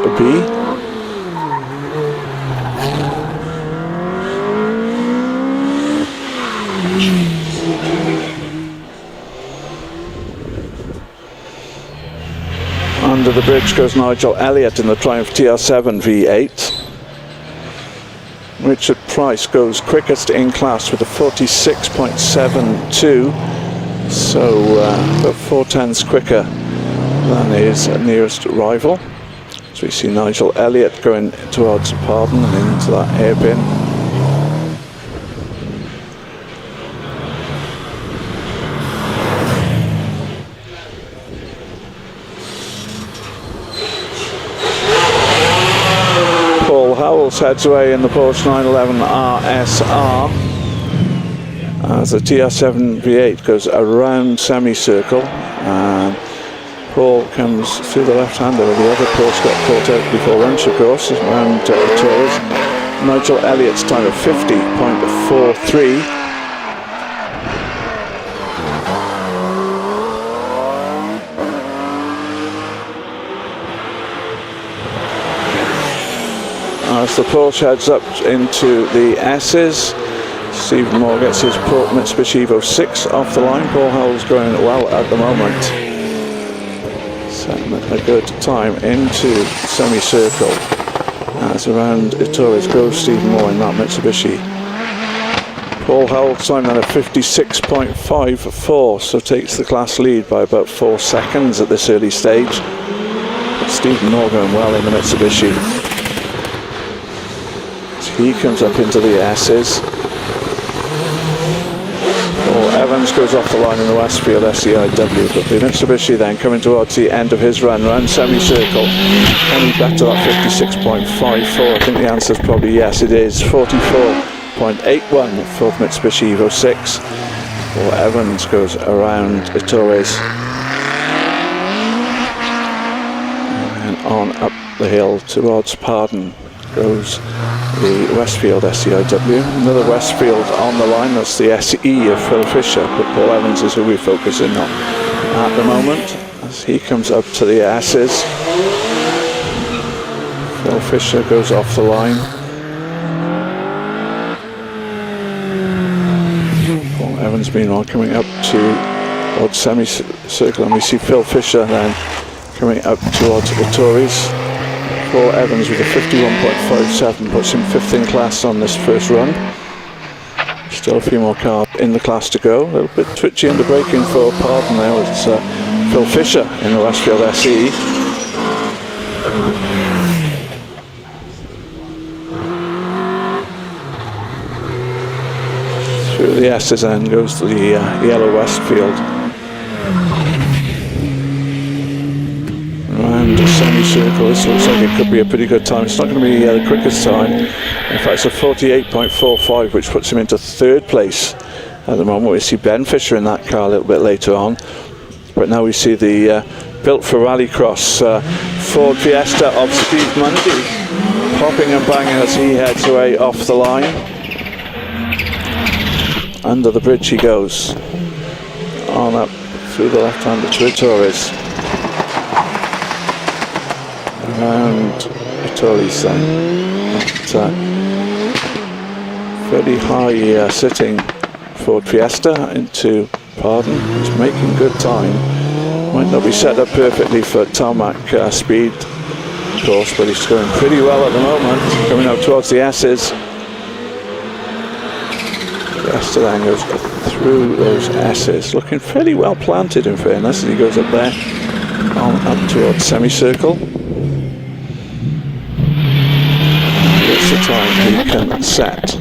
Under the bridge goes Nigel Elliott in the Triumph TR7 V8. Richard Price goes quickest in class with a 46.72, so about 4/10ths quicker than his nearest rival. So we see Nigel Elliott going towards Pardon and into that hairpin. Paul Howells heads away in the Porsche 911 RSR as the TR7 V8 goes around semicircle, and Paul comes through the left-hander with the other Porsche got caught out before lunch, of course, around Torres. Nigel Elliott's time of 50.43. As the Porsche heads up into the S's, Stephen Moore gets his Mitsubishi Evo 6 off the line. Paul Howells going well at the moment. Setting a good time into semicircle as around Torres goes Stephen Moore in that Mitsubishi. Paul Howells time then at 56.54, so takes the class lead by about 4 seconds at this early stage. But Stephen Moore going well in the Mitsubishi. He comes up into the S's. Paul Evans goes off the line in the Westfield SEIW, but the Mitsubishi then coming towards the end of his run, round semicircle. Can he better that 56.54? I think the answer is probably yes, it is. 44.81 for the Mitsubishi Evo 6. Paul Evans goes around Torres. And on up the hill towards Pardon goes the Westfield SEIW. Another Westfield on the line, that's the SE of Phil Fisher, but Paul Evans is who we're focusing on at the moment as he comes up to the S's. Phil Fisher goes off the line. Paul Evans meanwhile coming up towards semicircle, and we see Phil Fisher then coming up towards the Tories. Paul Evans with a 51.57 puts him 5th in class on this first run. Still a few more cars in the class to go. A little bit twitchy under braking for Pardon there with Phil Fisher in the Westfield SE. Through the S's end goes to the yellow Westfield. Around a semicircle, this looks like it could be a pretty good time. It's not going to be the quickest time. In fact, it's a 48.45, which puts him into 3rd place at the moment. We see Ben Fisher in that car a little bit later on. But now we see the built for rallycross Ford Fiesta of Steve Mundy popping and banging as he heads away off the line. Under the bridge he goes. On up through the left-hander to Torres. Around Torres then. That very high sitting Ford Fiesta into Pardon. He's making good time. Might not be set up perfectly for tarmac speed, of course, but he's going pretty well at the moment. Coming up towards the S's. Fiesta then goes through those S's, looking fairly well planted in fairness as he goes up there, on up towards semicircle. It's the time he can set.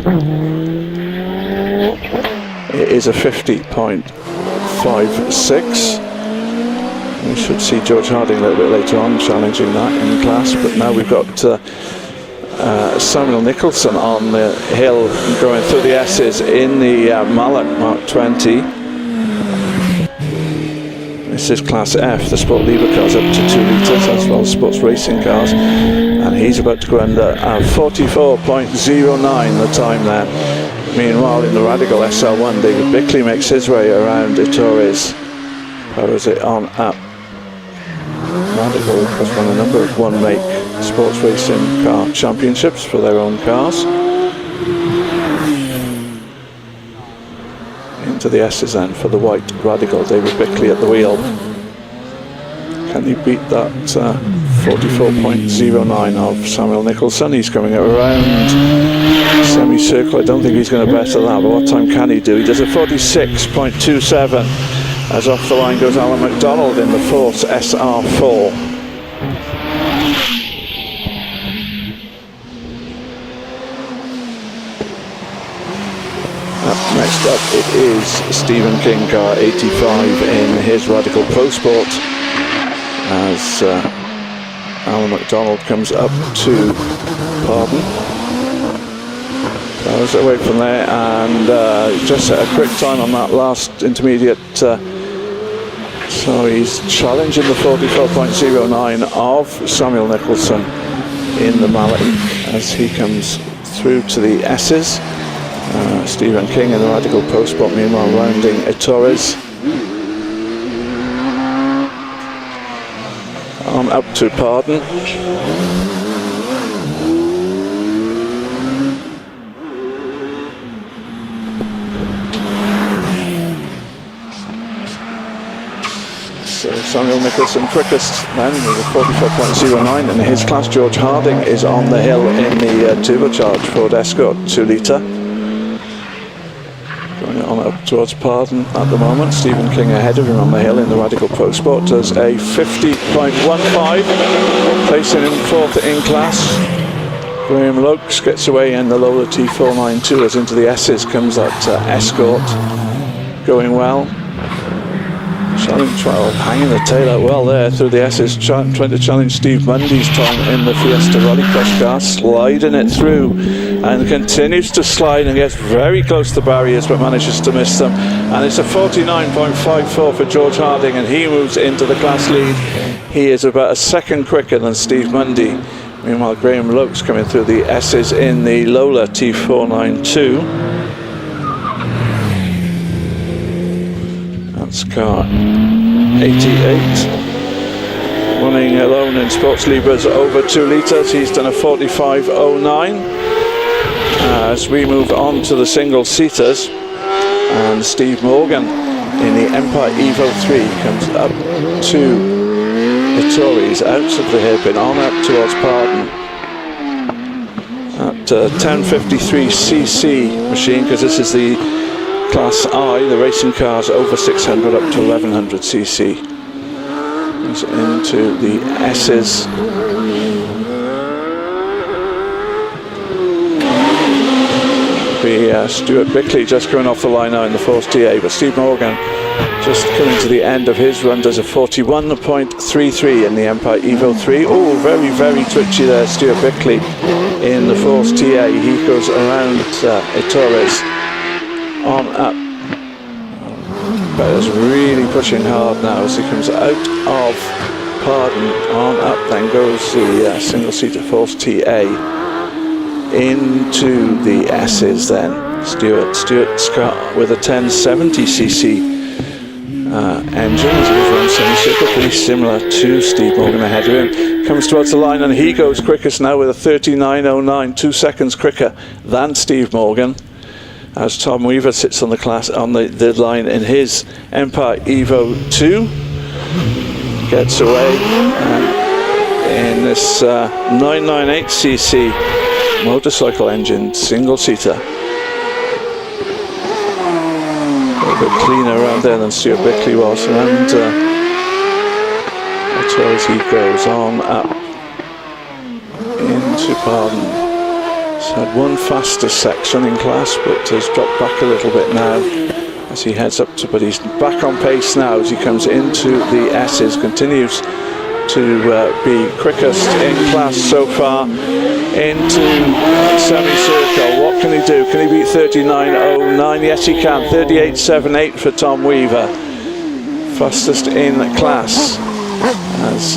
It is a 50.56. We should see George Harding a little bit later on challenging that in class, but now we've got Samuel Nicholson on the hill going through the S's in the Mallet Mark 20. This is Class F, the Sport Libre cars up to 2 litres, as well as sports racing cars, and he's about to go under 44.09 the time there. Meanwhile in the Radical SL1, David Bickley makes his way around Torres. Powers it on up. Radical has won a number of one-make sports racing car championships for their own cars. Into the S's then for the white Radical, David Bickley at the wheel. Can he beat that 44.09 of Samuel Nicholson? He's coming around semicircle. I don't think he's going to better that, but what time can he do? He does a 46.27 as off the line goes Alan McDonald in the Force SR4. Next up it is Stephen King, car 85 in his Radical Pro Sport, as Alan McDonald comes up to Pardon. Powers away from there and just set a quick time on that last intermediate. So he's challenging the 44.09 of Samuel Nicholson in the Mallet as he comes through to the S's. Stephen King in the Radical Pro Sport meanwhile rounding Torres. On up to Pardon. So Samuel Nicholson quickest then with a 44.09 in his class. George Harding is on the hill in the turbocharged Ford Escort 2 litre. Going on up towards Pardon at the moment. Stephen King ahead of him on the hill in the Radical Pro Sport does a 50.15, placing him 4th in class. Graham Lokes gets away in the Lola T492 as into the S's comes that Escort going well. Hanging the tail out well there through the S's, trying to challenge Steve Mundy's time in the Fiesta Rallycross car, sliding it through and continues to slide and gets very close to barriers but manages to miss them, and it's a 49.54 for George Harding, and he moves into the class lead. He is about a second quicker than Steve Mundy. Meanwhile, Graham Lokes coming through the S's in the Lola T492. That's car 88. Running alone in Sports Libras over 2 litres. He's done a 45.09. As we move on to the single-seaters, and Steve Morgan in the Empire Evo 3 comes up to the Tories, out of the hairpin, on up towards Pardon. At 1053cc machine, because this is the Class I, the racing cars over 600 up to 1100cc. He's into the S's. Stuart Bickley just coming off the line now in the Force TA, but Steve Morgan just coming to the end of his run, does a 41.33 in the Empire Evo 3. Oh, very, very twitchy there, Stuart Bickley in the Force TA. He goes around Torres on up. But is really pushing hard now as he comes out of Pardon, on up then goes the single-seater Force TA into the S's then. Stuart's car with a 1070cc engine as it was run semicircle, pretty similar to Steve Morgan ahead of him. Comes towards the line and he goes quickest now with a 39.09, 2 seconds quicker than Steve Morgan. As Tom Weaver sits on the line in his Empire Evo 2, gets away in this 998cc motorcycle engine, single-seater. A little bit cleaner around there than Stuart Bickley was, and as he goes on up into Pardon. He's had one faster section in class, but has dropped back a little bit now as he heads up to, but he's back on pace now as he comes into the S's, continues to be quickest in class so far into semicircle. What can he do? Can he beat 39.09? Yes, he can. 38.78 for Tom Weaver, fastest in class, as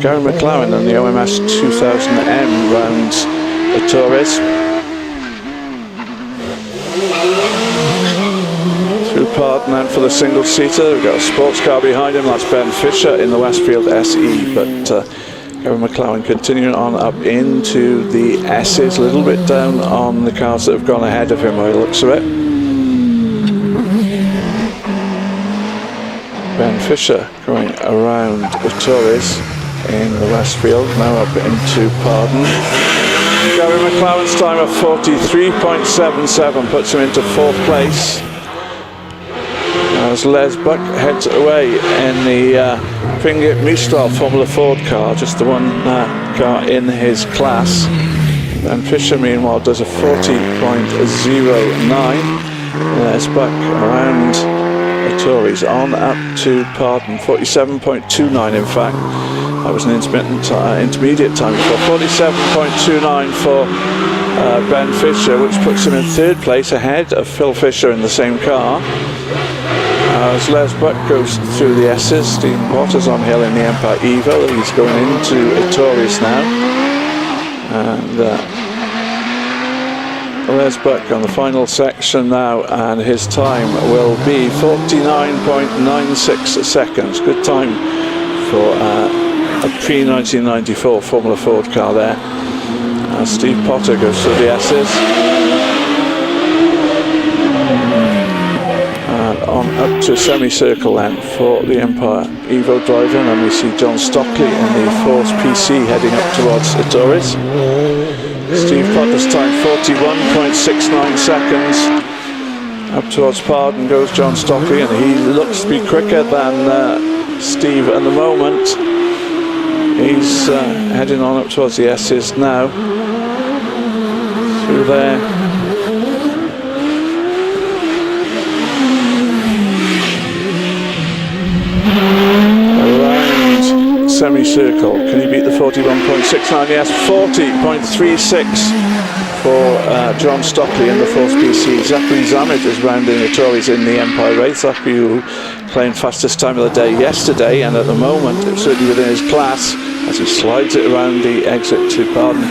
Gary McLaren and the OMS 2000M rounds the Torres. Through Pardon and for the single-seater, we've got a sports car behind him, that's Ben Fisher in the Westfield SE, but Gary McLaren continuing on up into the S's, a little bit down on the cars that have gone ahead of him by the looks of it. Ben Fisher going around the Torres in the Westfield, now up into Pardon. Gary McLaren's time of 43.77 puts him into 4th place. As Les Buck heads away in the Pringett Mistral Formula Ford car, just the one car in his class. And Fisher, meanwhile, does a 40.09. Les Buck around the Tories, on up to Pardon, 47.29 in fact. That was an intermediate time before. 47.29 for Ben Fisher, which puts him in 3rd place ahead of Phil Fisher in the same car. As Les Buck goes through the S's, Stephen Potter's on hill in the Empire Evo. He's going into Torres now. And Les Buck on the final section now, and his time will be 49.96 seconds. Good time for a pre-1994 Formula Ford car there. As Steve Potter goes through the S's. On up to semicircle then for the Empire Evo driver, and we see John Stockley in the Force PC heading up towards Torres. Steve Potter's time 41.69 seconds. Up towards Pardon goes John Stockley, and he looks to be quicker than Steve at the moment. He's heading on up towards the S's now. Through there. Around semicircle. Can he beat the 41.69? Yes, 40.36 for John Stockley in the 4th PC. Zachary Zammit is rounding the Tories in the Empire race. Zachary, who claimed fastest time of the day yesterday, and at the moment it's certainly within his class as he slides it around the exit to Pardon.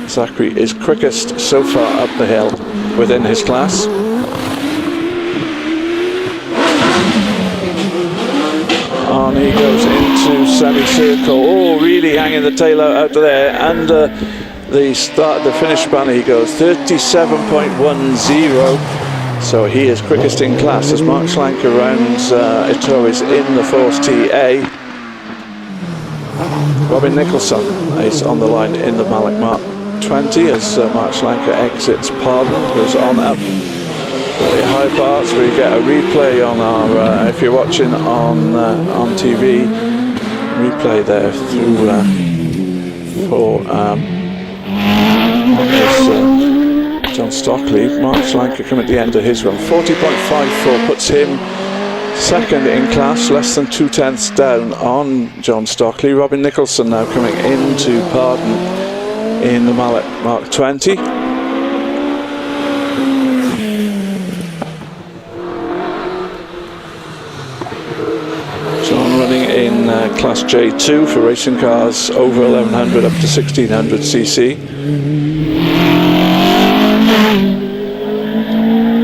Zachary is quickest so far up the hill within his class. On he goes into semicircle. Oh, really hanging the tail out there. And the finish banner he goes 37.10. So he is quickest in class as Mark Schlanker rounds Ettores in the 4th TA. Robin Nicholson is on the line in the Mallet Mark 20 as Mark Schlanker exits Pardon, goes on up the high parts. We get a replay on our, if you're watching on TV, replay there through for John Stockley. Mark Schlanker coming at the end of his run. 40.54 puts him second in class, less than 2/10 down on John Stockley. Robin Nicholson now coming into Pardon in the Mallet Mark 20. John running in Class J2 for racing cars over 1100 up to 1600 cc.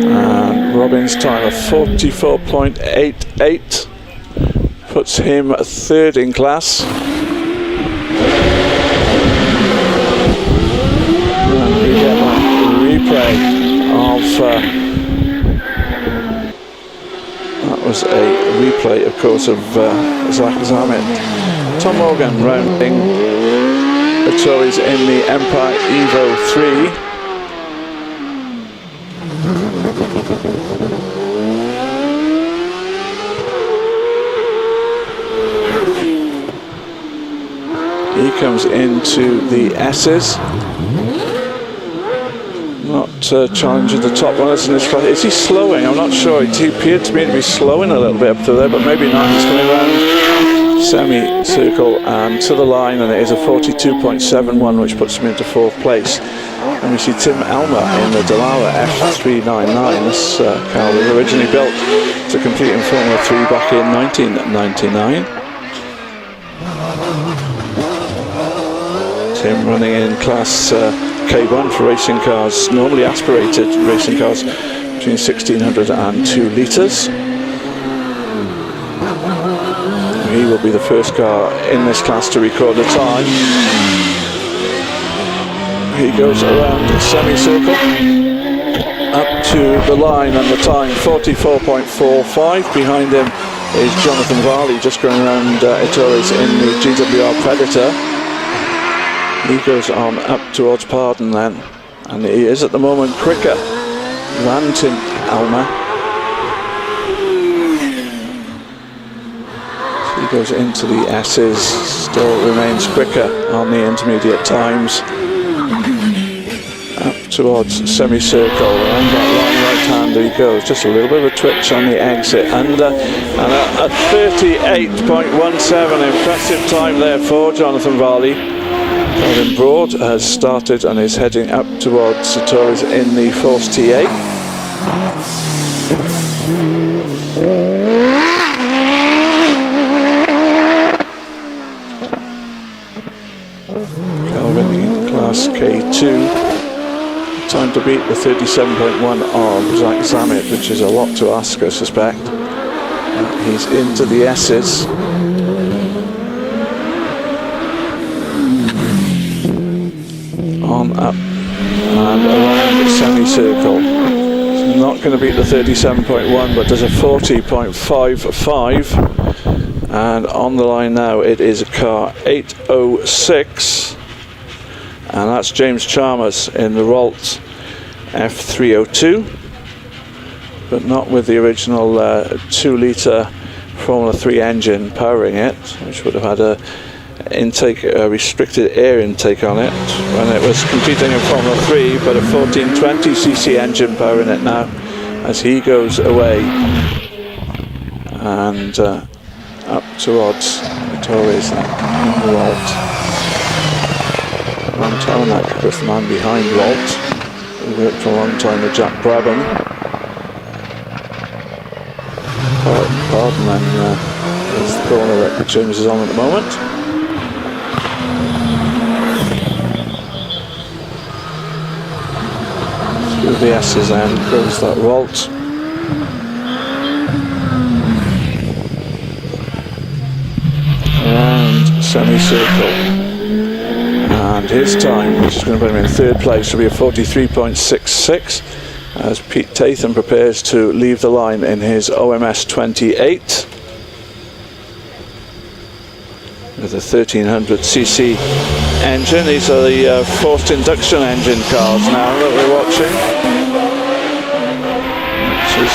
And Robin's time of 44.88 puts him third in class. And we get a replay of that was a replay, of course, of Zach Zammit. Tom Morgan rounding Ettores in the Empire Evo 3. He comes into the S's. Not challenging the top runners in this class. Is he slowing? I'm not sure. He appeared to me to be slowing a little bit up to there, but maybe not. He's coming around semi-circle and to the line, and it is a 42.71, which puts him into 4th place. And we see Tim Elmer in the Dallara F399. This car was originally built to compete in Formula 3 back in 1999. Tim running in Class K1 for racing cars, normally aspirated racing cars between 1600 and 2 litres. He will be the first car in this class to record a time. He goes around the semicircle up to the line, and the time 44.45. Behind him is Jonathan Varley just going around Ettores in the GWR Predator. He goes on up towards Pardon then, and he is at the moment quicker than Tim Elmer. So he goes into the S's, still remains quicker on the intermediate times. Up towards semicircle, and that long right hand he goes, just a little bit of a twitch on the exit, and a 38.17, impressive time there for Jonathan Varley. Calvin Broad has started and is heading up towards Ettores in the 4th TA. Calvin in Class K2. Time to beat the 37.1 of Zach Zammit, which is a lot to ask, I suspect. He's into the S's. On up and around the semicircle. It's not going to beat the 37.1, but does a 40.55. And on the line now it is a car 806, and that's James Chalmers in the Rolt F302, but not with the original 2-litre Formula 3 engine powering it, which would have had a restricted air intake on it when it was competing in Formula 3, but a 1420cc engine powering it now as he goes away. And up towards Torres and Walt. Ron Tarling, of course, the man behind Walt. He worked for a long time with Jack Brabham. Pardon, and there's the corner that James is on at the moment. Through the S's end goes that Walt. Around semicircle. And his time, which is going to put him in third place, will be a 43.66 as Pete Tatham prepares to leave the line in his OMS 28 with a 1300cc engine. These are the forced induction engine cars now that we're watching, which is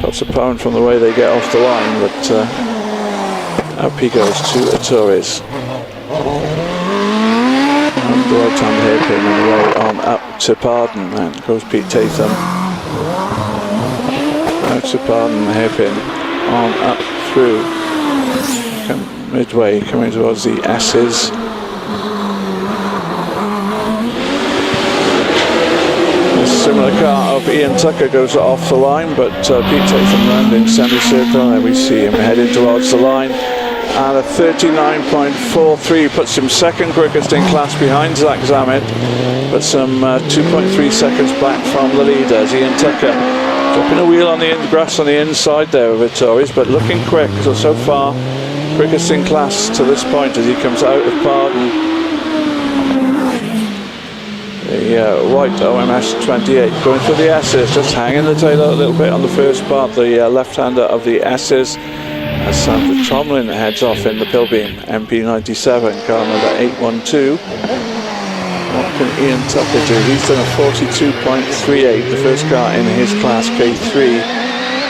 perhaps apparent from the way they get off the line, but up he goes to Torres. The right-hand hairpin and away on up to Pardon, and goes Pete Tatham. Out to Pardon, hairpin on up through. Midway coming towards the S's. A similar car of Ian Tucker goes off the line, but Pete Tatham rounding semicircle, and we see him heading towards the line. And a 39.43 puts him second quickest in class behind Zach Zammit, but some 2.3 seconds back from the leaders. Ian Tucker dropping a wheel on the grass on the inside there of Torres, but looking quick. So far, quickest in class to this point as he comes out of Pardon. The white OMS 28 going through the S's, just hanging the tail out a little bit on the first part, the left-hander of the S's. As Sandra Tomlin heads off in the Pilbeam MP97, car number 812. What can Ian Tucker do? He's done a 42.38, the first car in his class K3,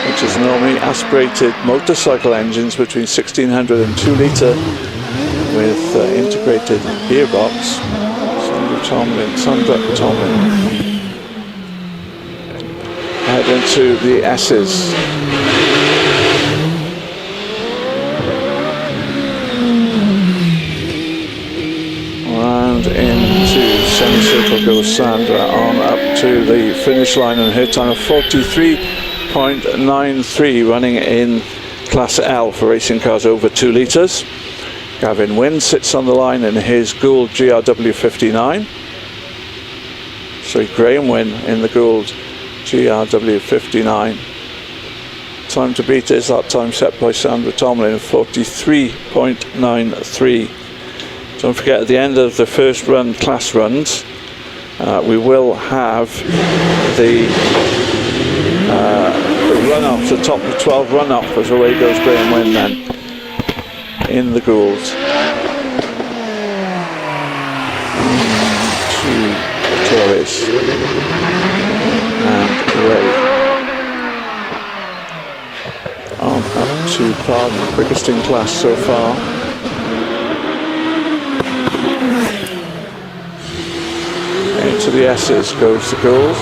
which is normally aspirated motorcycle engines between 1600 and 2 litre with integrated gearbox. Sandra Tomlin head into the S's. Into semicircle goes Sandra on up to the finish line, and her time of 43.93 running in Class L for racing cars over 2 litres. Gavin Wynne sits on the line in his Gould GRW 59. Sorry, Graham Wynne in the Gould GRW 59. Time to beat is that time set by Sandra Tomlin of 43.93. Don't forget, at the end of the first run, class runs, we will have the run-off, the top of 12 run-off, as away goes Graham Wynne then, in the Gould. To Torres. And away. On up to Pardon, quickest in class so far. To the S's goes the Gould.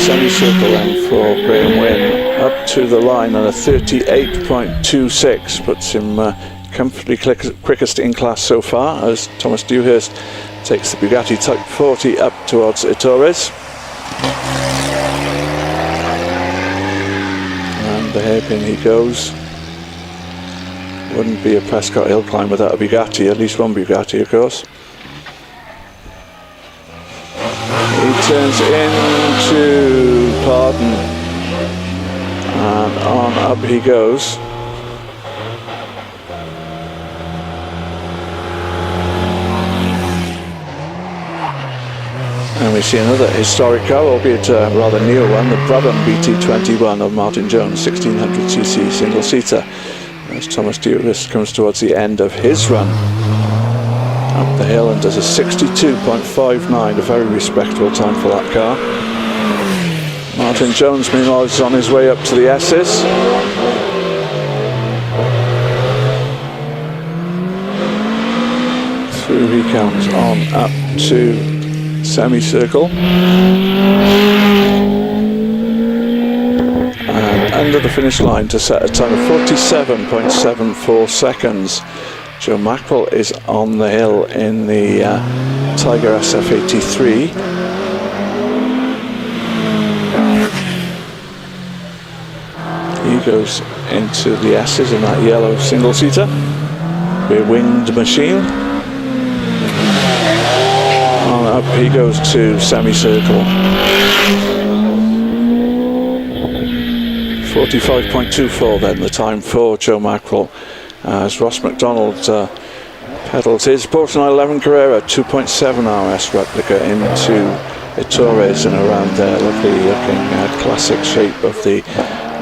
Semicircle then for Graham Wynne up to the line, and a 38.26 puts him comfortably quickest in class so far as Thomas Dewhurst takes the Bugatti Type 40 up towards Torres. And the hairpin he goes. Wouldn't be a Prescott hill climb without a Bugatti, at least one Bugatti, of course. He turns into Pardon, and on up he goes. And we see another historic car, albeit a rather new one, the Brabham BT21 of Martin Jones, 1600cc single-seater. As Thomas Dewhurst comes towards the end of his run up the hill and does a 62.59, a very respectable time for that car. Martin Jones, meanwhile, is on his way up to the S's. Through he comes on up to semicircle. And under the finish line to set a time of 47.74 seconds. Joe Mackerel is on the hill in the Tiger SF83. He goes into the S's in that yellow single-seater. Rear winged machine. On up he goes to semicircle. 45.24 then the time for Joe Mackerel, as Ross McDonald pedals his Porsche 911 Carrera 2.7 RS replica into Ettores and around there. Lovely looking classic shape of the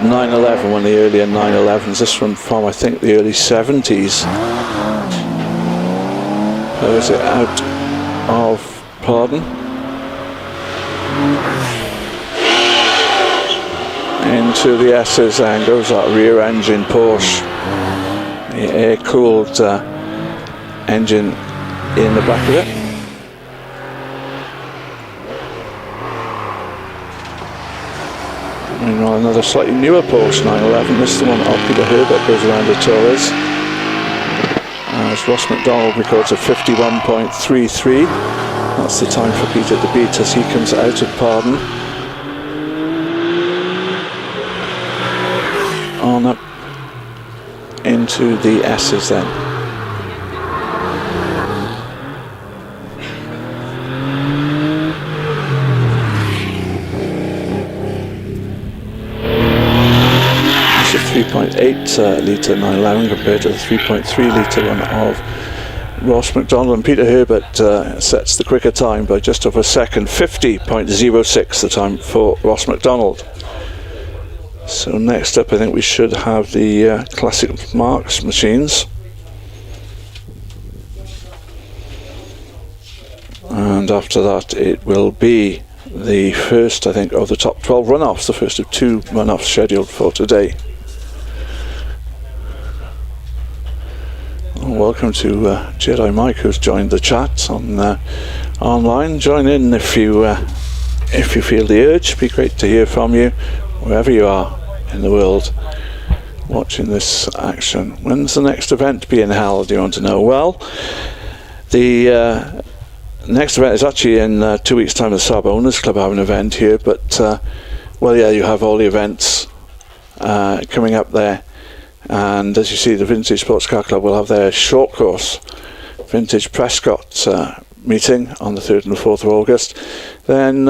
911, one of the earlier 911s. This one from I think the early 70s. Is it out of pardon? Into the S's and goes that rear engine Porsche. The air-cooled engine in the back of it. Meanwhile, another slightly newer Porsche 911. This is the one that Peter Herbert goes around the Torres. As Ross McDonald records a 51.33. That's the time for Peter to beat as he comes out of pardon. On up into the S's then. It's a 3.8 litre 911 compared to the 3.3 litre one of Ross McDonald, and Peter Herbert sets the quicker time by just over a second. 50.06 the time for Ross McDonald. So next up I think we should have the Classic Marques machines, and after that it will be the first, I think, of the top 12 runoffs, the first of 2 runoffs scheduled for today. Well, welcome to Jedi Mike, who's joined the chat on online. Join in if you feel the urge. It'd be great to hear from you wherever you are in the world watching this action. When's the next event being held, do you want to know? Well, the next event is actually in 2 weeks' time. The Saab Owners Club have an event here, but well, yeah, you have all the events coming up there, and as you see, the Vintage Sports Car Club will have their short course Vintage Prescott meeting on the 3rd and the 4th of August. Then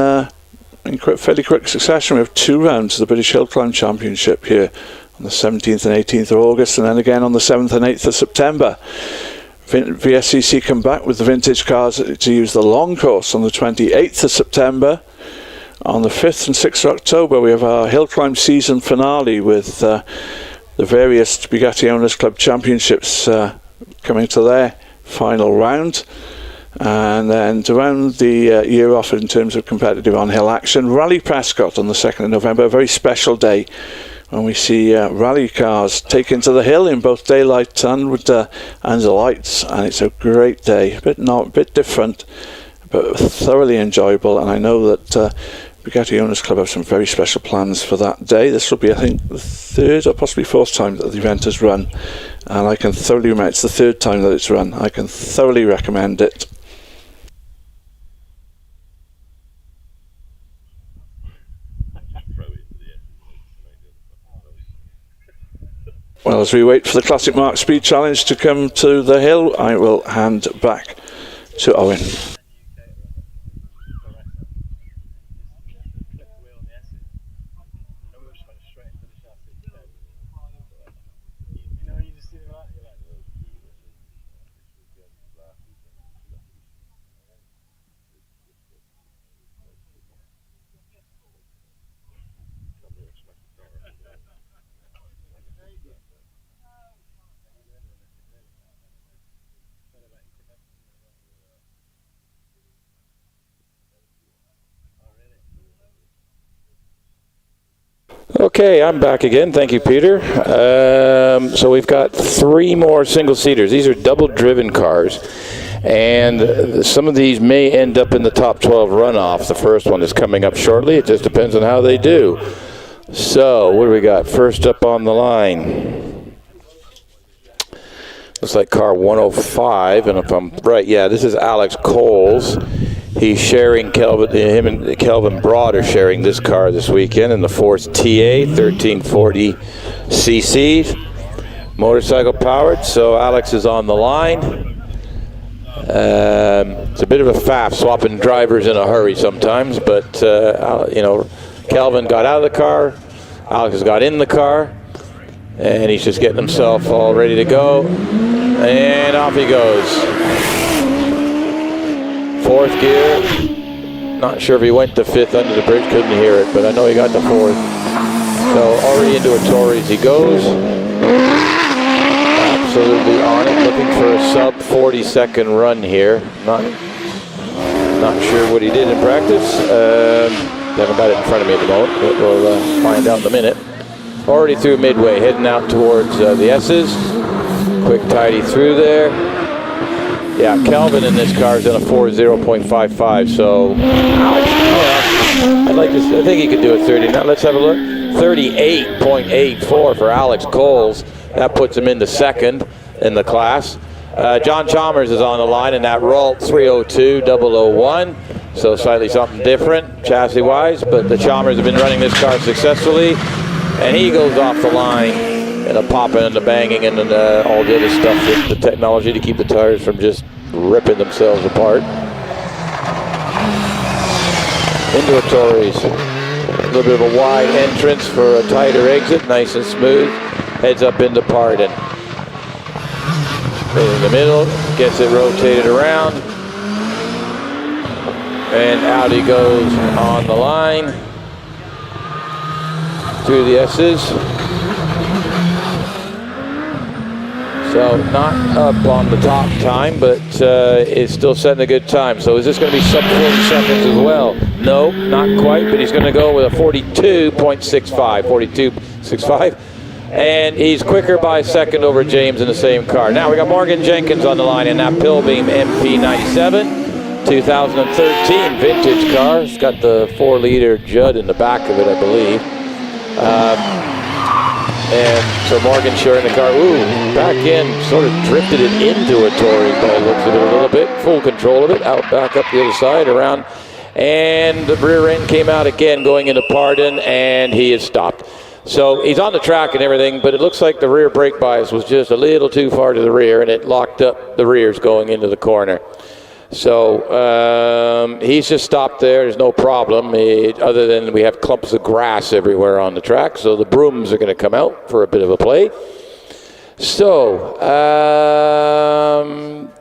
in fairly quick succession, we have 2 rounds of the British Hill Climb Championship here on the 17th and 18th of August, and then again on the 7th and 8th of September. VSCC come back with the vintage cars to use the long course on the 28th of September. On the 5th and 6th of October, we have our Hill Climb season finale with the various Bugatti Owners Club Championships coming to their final round. And then to round the year off in terms of competitive on-hill action, Rally Prescott on the 2nd of November, a very special day when we see rally cars taken to the hill in both daylight and with the lights, and it's a great day. A bit different, but thoroughly enjoyable, and I know that Bugatti Owners Club have some very special plans for that day. This will be, I think, the 3rd or possibly 4th time that the event has run, and I can thoroughly recommend. It's the 3rd time that it's run. I can thoroughly recommend it. Well, as we wait for the Classic Marques Speed Challenge to come to the hill, I will hand back to Owen. Okay, I'm back again. Thank you, Peter. So we've got 3 more single-seaters. These are double-driven cars. And some of these may end up in the top 12 runoff. The first one is coming up shortly. It just depends on how they do. So, what do we got? First up on the line. Looks like car 105, and if I'm right, yeah, this is Alex Coles. He's sharing him and Kelvin Broad are sharing this car this weekend in the Force TA 1340 cc, motorcycle powered. So Alex is on the line. It's a bit of a faff swapping drivers in a hurry sometimes, but you know, Kelvin got out of the car, Alex has got in the car, and he's just getting himself all ready to go, and off he goes. Fourth gear. Not sure if he went to fifth under the bridge, couldn't hear it, but I know he got to fourth. So already into a Tories he goes. Absolutely on it, looking for a sub 40-second run here. Not sure what he did in practice. Haven't got it in front of me at the moment, but we'll find out in a minute. Already through midway, heading out towards the S's. Quick tidy through there. Yeah, Kelvin in this car is in a 40.55, so I'd like to. I think he could do a 30. Now let's have a look. 38.84 for Alex Coles. That puts him into second in the class. John Chalmers is on the line in that Ralt 302-001. So slightly something different chassis-wise, but the Chalmers have been running this car successfully, and he goes off the line and the popping and the banging and all the other stuff with the technology to keep the tires from just ripping themselves apart. Into a Tories. A little bit of a wide entrance for a tighter exit, nice and smooth. Heads up into Pardon. In the middle, gets it rotated around. And out he goes on the line. Through the S's. So not up on the top time, but is still setting a good time. So is this going to be sub 40 seconds as well? No, not quite, but he's going to go with a 42.65, 42.65. And he's quicker by a second over James in the same car. Now we got Morgan Jenkins on the line in that Pillbeam MP97, 2013 vintage car. It's got the 4-liter Judd in the back of it, I believe. And so Morgan sharing the car. Ooh, back in, sort of drifted it into a Tory by the looks of it a little bit. Full control of it, out back up the other side, around. And the rear end came out again going into Pardon, and he is stopped. So he's on the track and everything, but it looks like the rear brake bias was just a little too far to the rear, and it locked up the rears going into the corner. So he's just stopped there. There's no problem, other than we have clumps of grass everywhere on the track. So the brooms are going to come out for a bit of a play. So,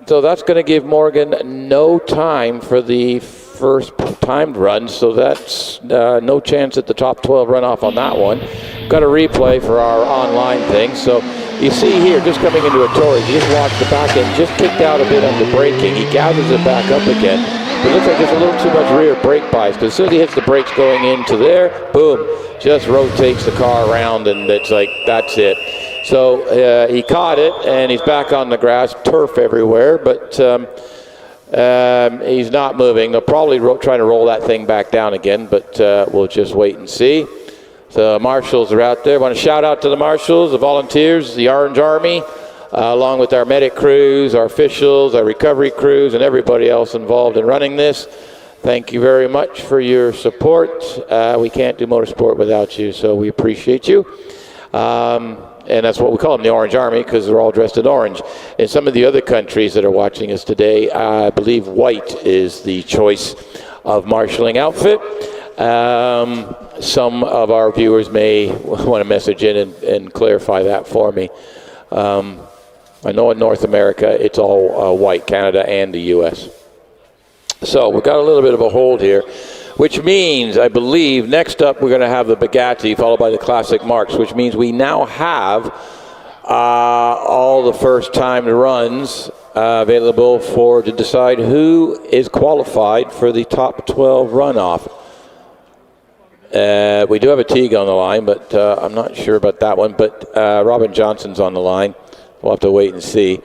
so that's going to give Morgan no time for the first timed run. So that's no chance at the top 12 runoff on that one. Got a replay for our online thing. So you see here, just coming into a Tory, you just watch the back end, just kicked out a bit under braking. He gathers it back up again. But it looks like there's a little too much rear brake bias, because as soon as he hits the brakes going into there, boom, just rotates the car around, and it's like, that's it. So he caught it, and he's back on the grass, turf everywhere, but he's not moving. They'll probably try to roll that thing back down again, but we'll just wait and see. The marshals are out there. I want to shout out to the marshals, the volunteers, the Orange Army, along with our medic crews, our officials, our recovery crews, and everybody else involved in running this. Thank you very much for your support. We can't do motorsport without you, so we appreciate you. And that's what we call them, the Orange Army, because they're all dressed in orange. In some of the other countries that are watching us today, I believe white is the choice of marshalling outfit. Some of our viewers may want to message in and clarify that for me. I know in North America it's all white, Canada and the US. So we've got a little bit of a hold here, which means, I believe, next up we're going to have the Bugatti, followed by the Classic Marques, which means we now have all the first-time runs available to decide who is qualified for the top 12 runoff. We do have a Teague on the line, but I'm not sure about that one. But Robin Johnson's on the line. We'll have to wait and see.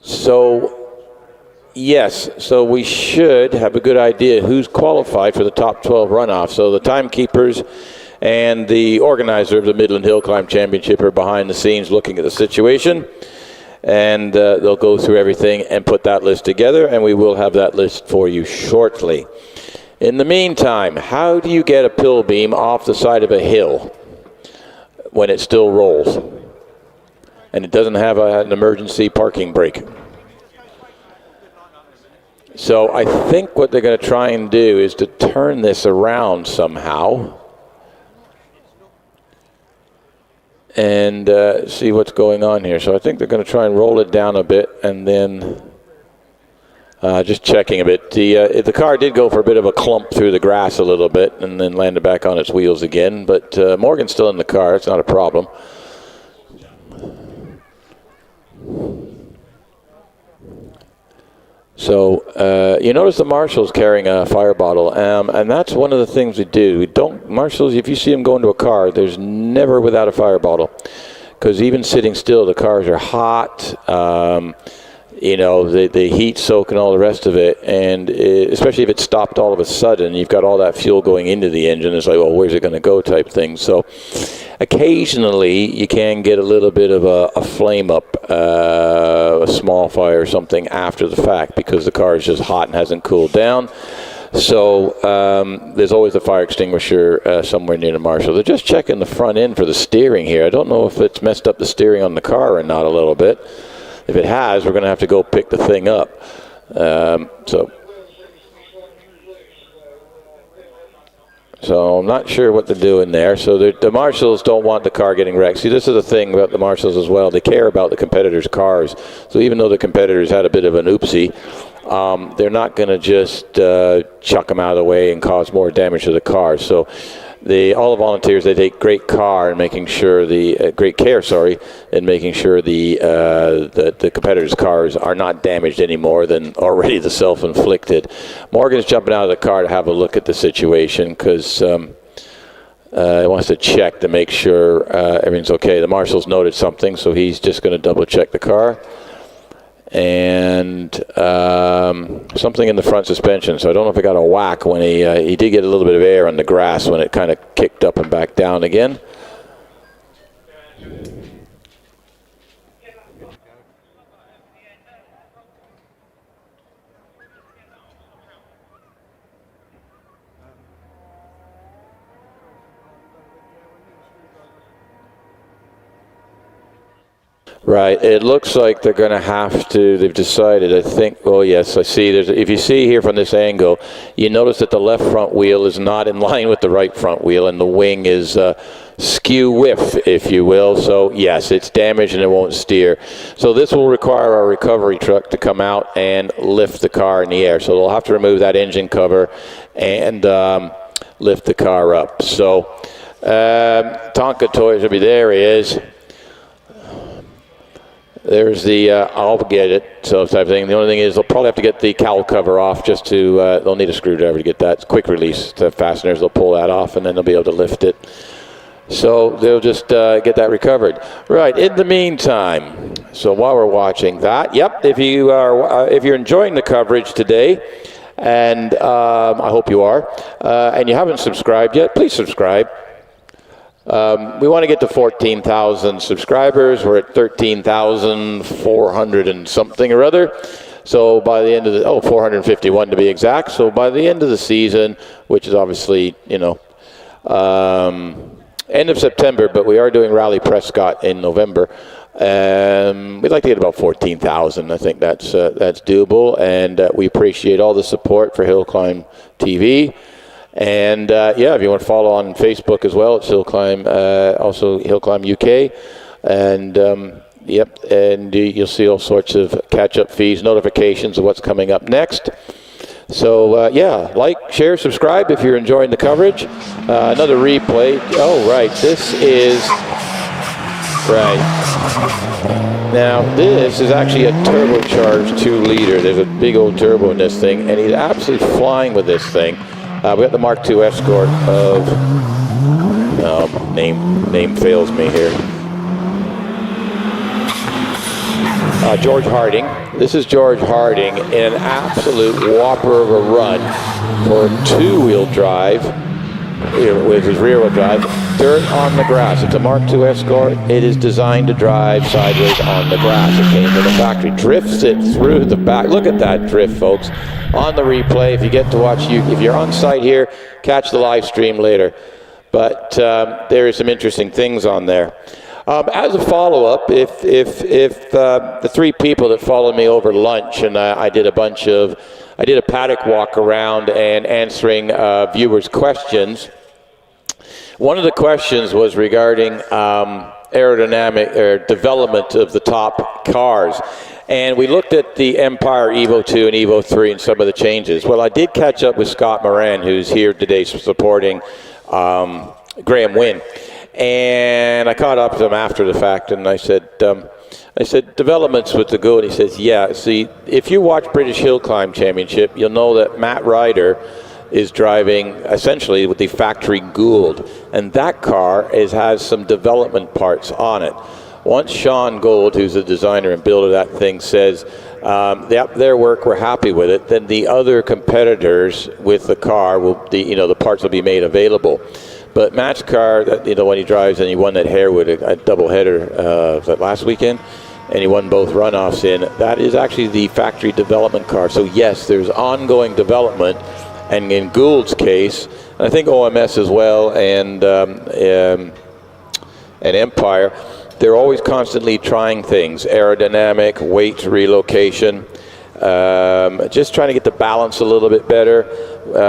So, yes, so we should have a good idea who's qualified for the top 12 runoff. So the timekeepers and the organizer of the Midland Hill Climb Championship are behind the scenes looking at the situation. And they'll go through everything and put that list together, and we will have that list for you shortly. In the meantime, how do you get a pill beam off the side of a hill when it still rolls and it doesn't have an emergency parking brake? So I think what they're going to try and do is to turn this around somehow and see what's going on here. So I think they're going to try and roll it down a bit, and then just checking a bit. The car did go for a bit of a clump through the grass a little bit and then landed back on its wheels again, but Morgan's still in the car. It's not a problem. So you notice the marshal's carrying a fire bottle, and that's one of the things we do. Marshals, if you see them go into a car, there's never without a fire bottle, because even sitting still, the cars are hot. The heat soak and all the rest of it, and especially if it's stopped all of a sudden, you've got all that fuel going into the engine. It's like, well, where's it going to go type thing. So occasionally you can get a little bit of a flame up, a small fire or something after the fact, because the car is just hot and hasn't cooled down. So there's always a fire extinguisher somewhere near the marshal. They're just checking the front end for the steering here. I don't know if it's messed up the steering on the car or not a little bit. If it has, we're going to have to go pick the thing up. So I'm not sure what they're doing there. So the marshals don't want the car getting wrecked. See, this is the thing about the marshals as well. They care about the competitors' cars. So even though the competitors had a bit of an oopsie, they're not going to just chuck them out of the way and cause more damage to the car. So all the volunteers, they take great care in making sure the competitors' cars are not damaged any more than already the self-inflicted. Morgan's jumping out of the car to have a look at the situation, because he wants to check to make sure everything's okay. The marshal's noted something, so he's just going to double check the car. And something in the front suspension. So I don't know if it got a whack when he did get a little bit of air on the grass when it kind of kicked up and back down again. Right, it looks like they're going to have to, they've decided, I think, oh yes, I see, if you see here from this angle, you notice that the left front wheel is not in line with the right front wheel, and the wing is skew whiff, if you will. So yes, it's damaged and it won't steer. So this will require our recovery truck to come out and lift the car in the air. So they'll have to remove that engine cover and lift the car up. So Tonka Toys will be there. He is. There's the I'll get it, so type of thing. The only thing is they'll probably have to get the cowl cover off just to, they'll need a screwdriver to get that. It's quick release to fasteners. They'll pull that off and then they'll be able to lift it. So they'll just get that recovered. Right, in the meantime, so while we're watching that, yep, if you're enjoying the coverage today, and I hope you are, and you haven't subscribed yet, please subscribe. We want to get to 14,000 subscribers. We're at 13,400 and something or other. So by the end of 451 to be exact. So by the end of the season, which is obviously, end of September, but we are doing Rally Prescott in November. We'd like to get about 14,000. I think that's doable, and we appreciate all the support for HillClimb.TV. And if you want to follow on Facebook as well, it's HillClimb, also HillClimb UK, and and you'll see all sorts of catch-up feeds, notifications of what's coming up next. So like, share, subscribe if you're enjoying the coverage. Another replay. Oh, right, this is right. Now this is actually a turbocharged 2-liter. There's a big old turbo in this thing, and he's absolutely flying with this thing. We got the Mark II Escort of, name fails me here. George Harding. This is George Harding in an absolute whopper of a run for two-wheel drive, with his rear-wheel drive, dirt on the grass. It's a Mark II Escort. It is designed to drive sideways on the grass. It came to the factory, drifts it through the back. Look at that drift, folks, on the replay. If you get to watch, if you're on site here, catch the live stream later. But there are some interesting things on there. As a follow-up, if the three people that followed me over lunch, and I did a paddock walk around and answering viewers' questions. One of the questions was regarding aerodynamic or development of the top cars. And we looked at the Empire Evo 2 and Evo 3 and some of the changes. Well, I did catch up with Scott Moran, who's here today supporting Graham Wynn. And I caught up with him after the fact, and I said, developments with the Gould. He says, yeah, see, if you watch British Hill Climb Championship, you'll know that Matt Ryder is driving essentially with the factory Gould, and that car has some development parts on it. Once Sean Gould, who's the designer and builder of that thing, says their work, we're happy with it, then the other competitors with the car the parts will be made available. But Matt's car, when he drives, and he won that Harewood, a double header was that last weekend, and he won both runoffs in, that is actually the factory development car. So yes, there's ongoing development, and in Gould's case, and I think OMS as well, and Empire, they're always constantly trying things, aerodynamic, weight relocation, just trying to get the balance a little bit better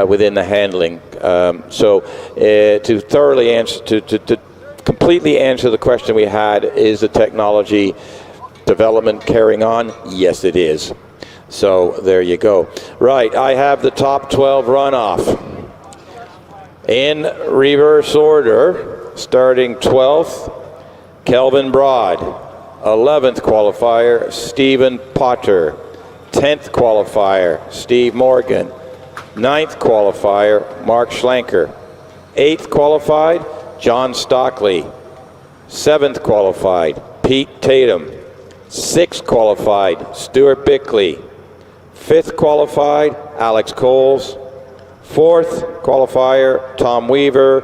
within the handling. To thoroughly answer, to completely answer the question we had, is the technology development carrying on? Yes, it is. So there you go. Right, I have the top 12 runoff. In reverse order, starting 12th, Kelvin Broad. 11th qualifier, Stephen Potter. 10th qualifier, Steve Morgan. 9th qualifier, Mark Schlenker. 8th qualified, John Stockley. 7th qualified, Pete Tatum. 6th qualified, Stuart Bickley. 5th qualified, Alex Coles. 4th qualifier, Tom Weaver.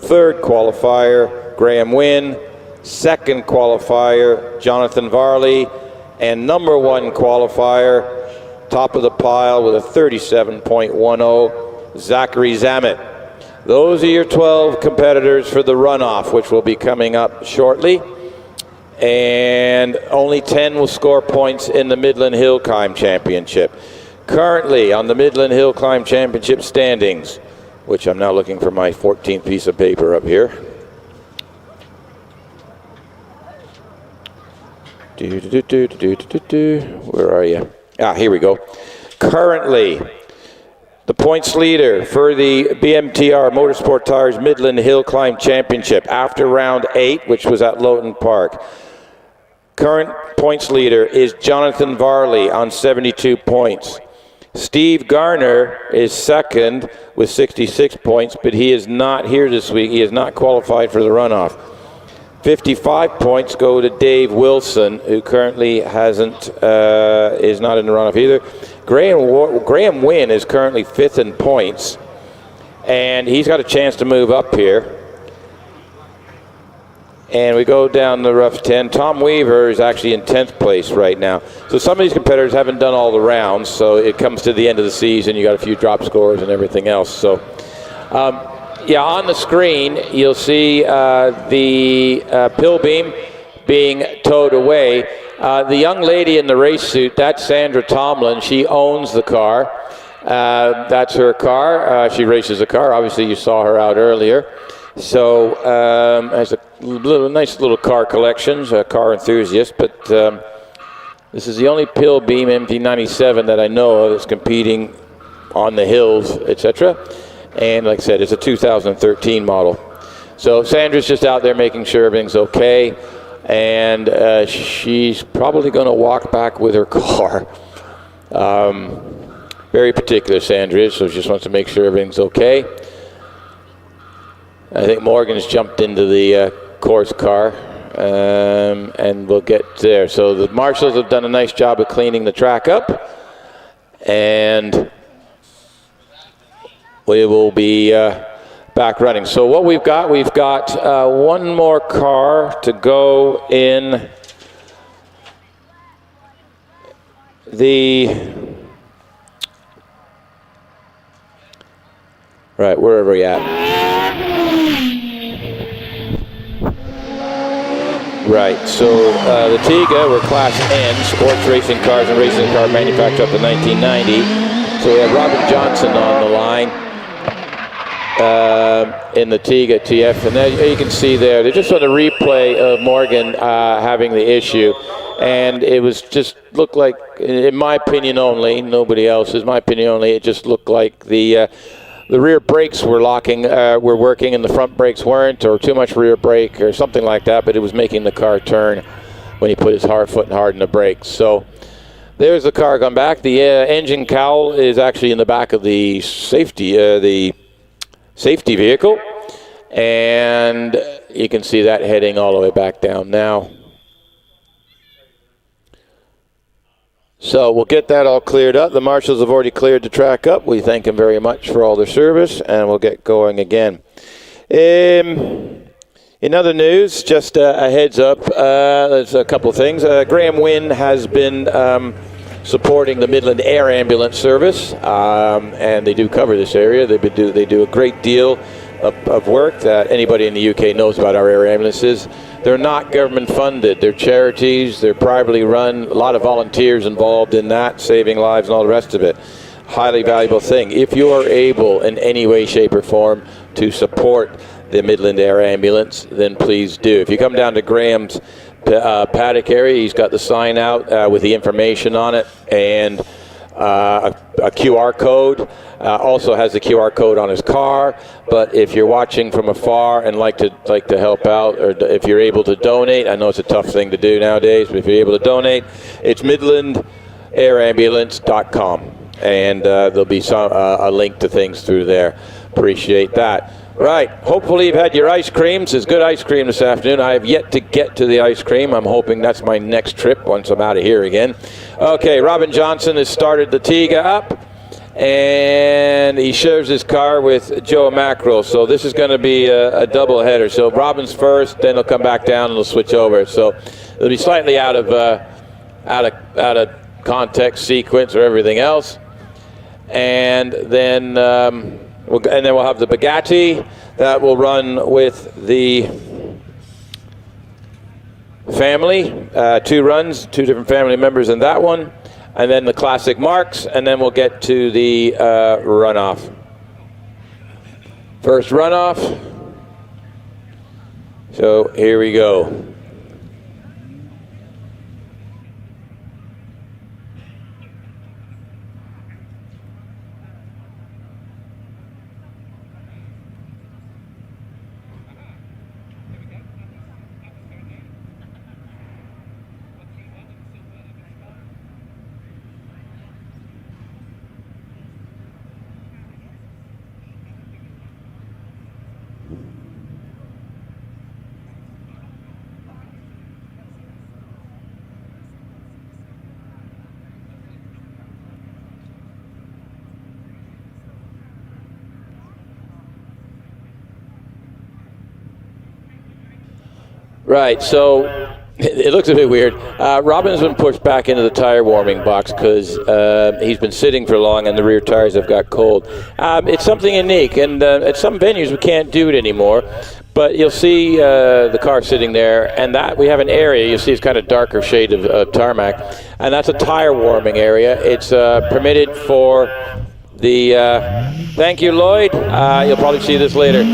3rd qualifier, Graham Wynn. 2nd qualifier, Jonathan Varley. And number 1 qualifier, top of the pile with a 37.10, Zachary Zamet. Those are your 12 competitors for the runoff, which will be coming up shortly. And only 10 will score points in the Midland Hill Climb Championship. Currently on the Midland Hill Climb Championship standings, which I'm now looking for my 14th piece of paper up here. Where are you? Here we go. Currently, the points leader for the BMTR Motorsport Tires Midland Hill Climb Championship after round 8, which was at Loton Park. Current points leader is Jonathan Varley on 72 points. Steve Garner is second with 66 points, but he is not here this week. He is not qualified for the runoff. 55 points go to Dave Wilson, who currently is not in the runoff either. Graham Wynn is currently 5th in points, and he's got a chance to move up here. And we go down the rough 10. Tom Weaver is actually in 10th place right now. So some of these competitors haven't done all the rounds, so it comes to the end of the season. You got a few drop scores and everything else. So, yeah, on the screen, you'll see the pill beam being towed away. The young lady in the race suit, that's Sandra Tomlin. She owns the car. That's her car. She races a car. Obviously, you saw her out earlier. So, has a nice little car collection, a car enthusiast, but this is the only pill beam MT97 that I know of that's competing on the hills, etc. And like I said, it's a 2013 model. So Sandra's just out there making sure everything's okay, and she's probably going to walk back with her car. Very particular, Sandra is, so she just wants to make sure everything's okay. I think Morgan's jumped into the course car. and we'll get there. So the marshals have done a nice job of cleaning the track up, and we will be back running. So what we've got one more car to go in the, right, where are we at? Right, so the Tiga were Class N, sports racing cars and racing car manufactured up to 1990. So we have Robin Johnson on the line in the Tiga TF, and there you can see there, they're just on a replay of Morgan having the issue, and it was just looked like, in my opinion only, nobody else's, my opinion only, it just looked like the rear brakes were were working and the front brakes weren't, or too much rear brake or something like that, but it was making the car turn when he put his foot hard in the brakes. So there's the car come back. The engine cowl is actually in the back of the safety vehicle, and you can see that heading all the way back down now. So we'll get that all cleared up. The marshals have already cleared the track up. We thank them very much for all their service, and we'll get going again. In other news, just a heads up, there's a couple of things. Graham Wynn has been supporting the Midland Air Ambulance Service, and they do cover this area. They do a great deal of work that anybody in the UK knows about our air ambulances. They're not government funded. They're charities. They're privately run. A lot of volunteers involved in that, saving lives and all the rest of it. Highly valuable thing. If you are able in any way, shape, or form to support the Midland Air Ambulance, then please do. If you come down to Graham's paddock area, he's got the sign out with the information on it, and a QR code. Also has the QR code on his car. But if you're watching from afar and like to help out, or if you're able to donate, I know it's a tough thing to do nowadays, but if you're able to donate, it's midlandairambulance.com, and there'll be a link to things through there. Appreciate that. Right, hopefully you've had your ice creams. There's good ice cream this afternoon. I have yet to get to the ice cream. I'm hoping that's my next trip once I'm out of here again. Okay, Robin Johnson has started the Tiga up, and he shares his car with Joe Mackerel. So this is going to be a double header. So Robin's first, then he'll come back down and he'll switch over. So it'll be slightly out of context, sequence, or everything else. And then we'll have the Bugatti that will run with the family. 2 runs, 2 different family members in that one. And then the Classic Marques, and then we'll get to the runoff. First runoff. So here we go. Right, so it looks a bit weird. Robin's been pushed back into the tire warming box because he's been sitting for long and the rear tires have got cold. It's something unique, and at some venues we can't do it anymore. But you'll see the car sitting there, and that we have an area. You'll see it's kind of darker shade of tarmac, and that's a tire warming area. It's permitted for the. Thank you, Lloyd. You'll probably see this later.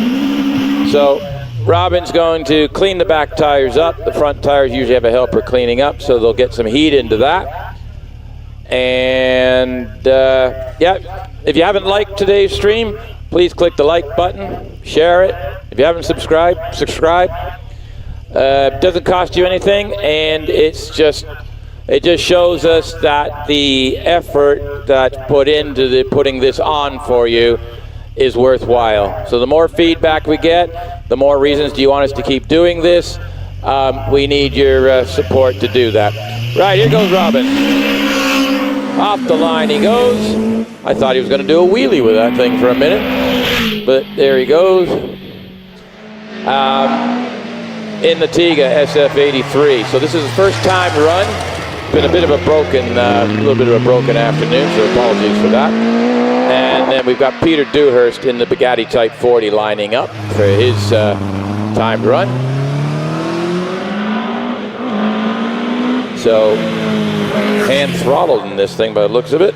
So Robin's going to clean the back tires up. The front tires usually have a helper cleaning up, so they'll get some heat into that. And yeah, if you haven't liked today's stream, please click the like button, share it. If you haven't subscribed, subscribe. It doesn't cost you anything, and it just shows us that the effort that's put into putting this on for you is worthwhile. So the more feedback we get, the more reasons do you want us to keep doing this, we need your support to do that. Right, here goes Robin. Off the line he goes. I thought he was going to do a wheelie with that thing for a minute, but there he goes. In the Tiga SF83. So this is his first time run. Been a bit of a broken, little bit of a broken afternoon, so apologies for that. And then we've got Peter Dewhurst in the Bugatti Type 40 lining up for his timed run. So hand throttled in this thing by the looks of it.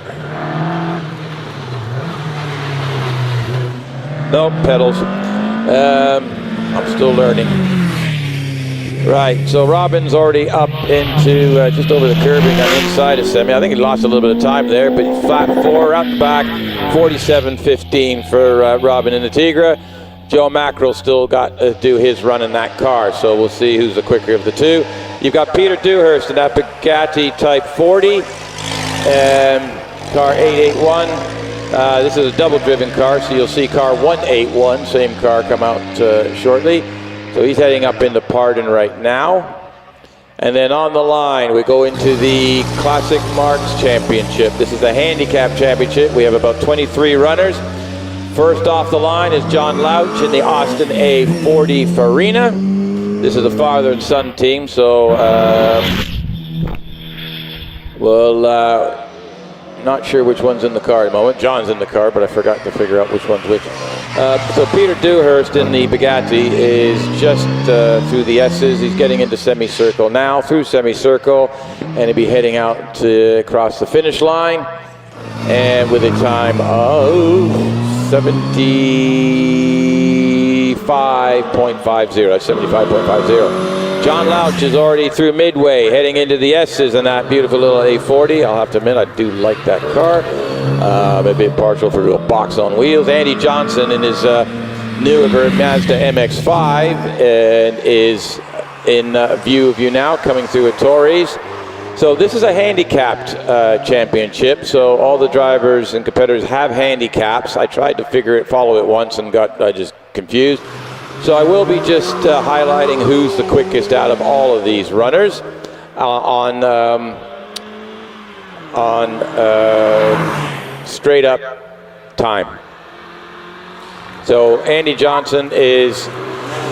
Nope, pedals. I'm still learning. Right, so Robin's already up into just over the curbing on the inside of Semi. I think he lost a little bit of time there, but flat 4 out the back, 47.15 for Robin in the Tigra. Joe Mackerel still got to do his run in that car, so we'll see who's the quicker of the two. You've got Peter Dewhurst in that Bugatti Type 40, car 881. This is a double-driven car, so you'll see car 181, same car, come out shortly. So he's heading up into Pardon right now. And then on the line, we go into the Classic Marques Championship. This is the handicap championship. We have about 23 runners. First off the line is John Louch in the Austin A40 Farina. This is a father and son team, so not sure which one's in the car at the moment. John's in the car, but I forgot to figure out which one's which. So Peter Dewhurst in the Bugatti is just through the S's. He's getting into semicircle now, through semicircle, and he'll be heading out to cross the finish line. And with a time of 75.50, 75.50. John Louch is already through midway, heading into the S's in that beautiful little A40. I'll have to admit, I do like that car. I'm a bit partial for a box on wheels. Andy Johnson in his newer Mazda MX-5 and is in view of you now, coming through at Torres. So this is a handicapped championship, so all the drivers and competitors have handicaps. I tried to follow it once and got just confused. So I will be just highlighting who's the quickest out of all of these runners on straight up time. So Andy Johnson is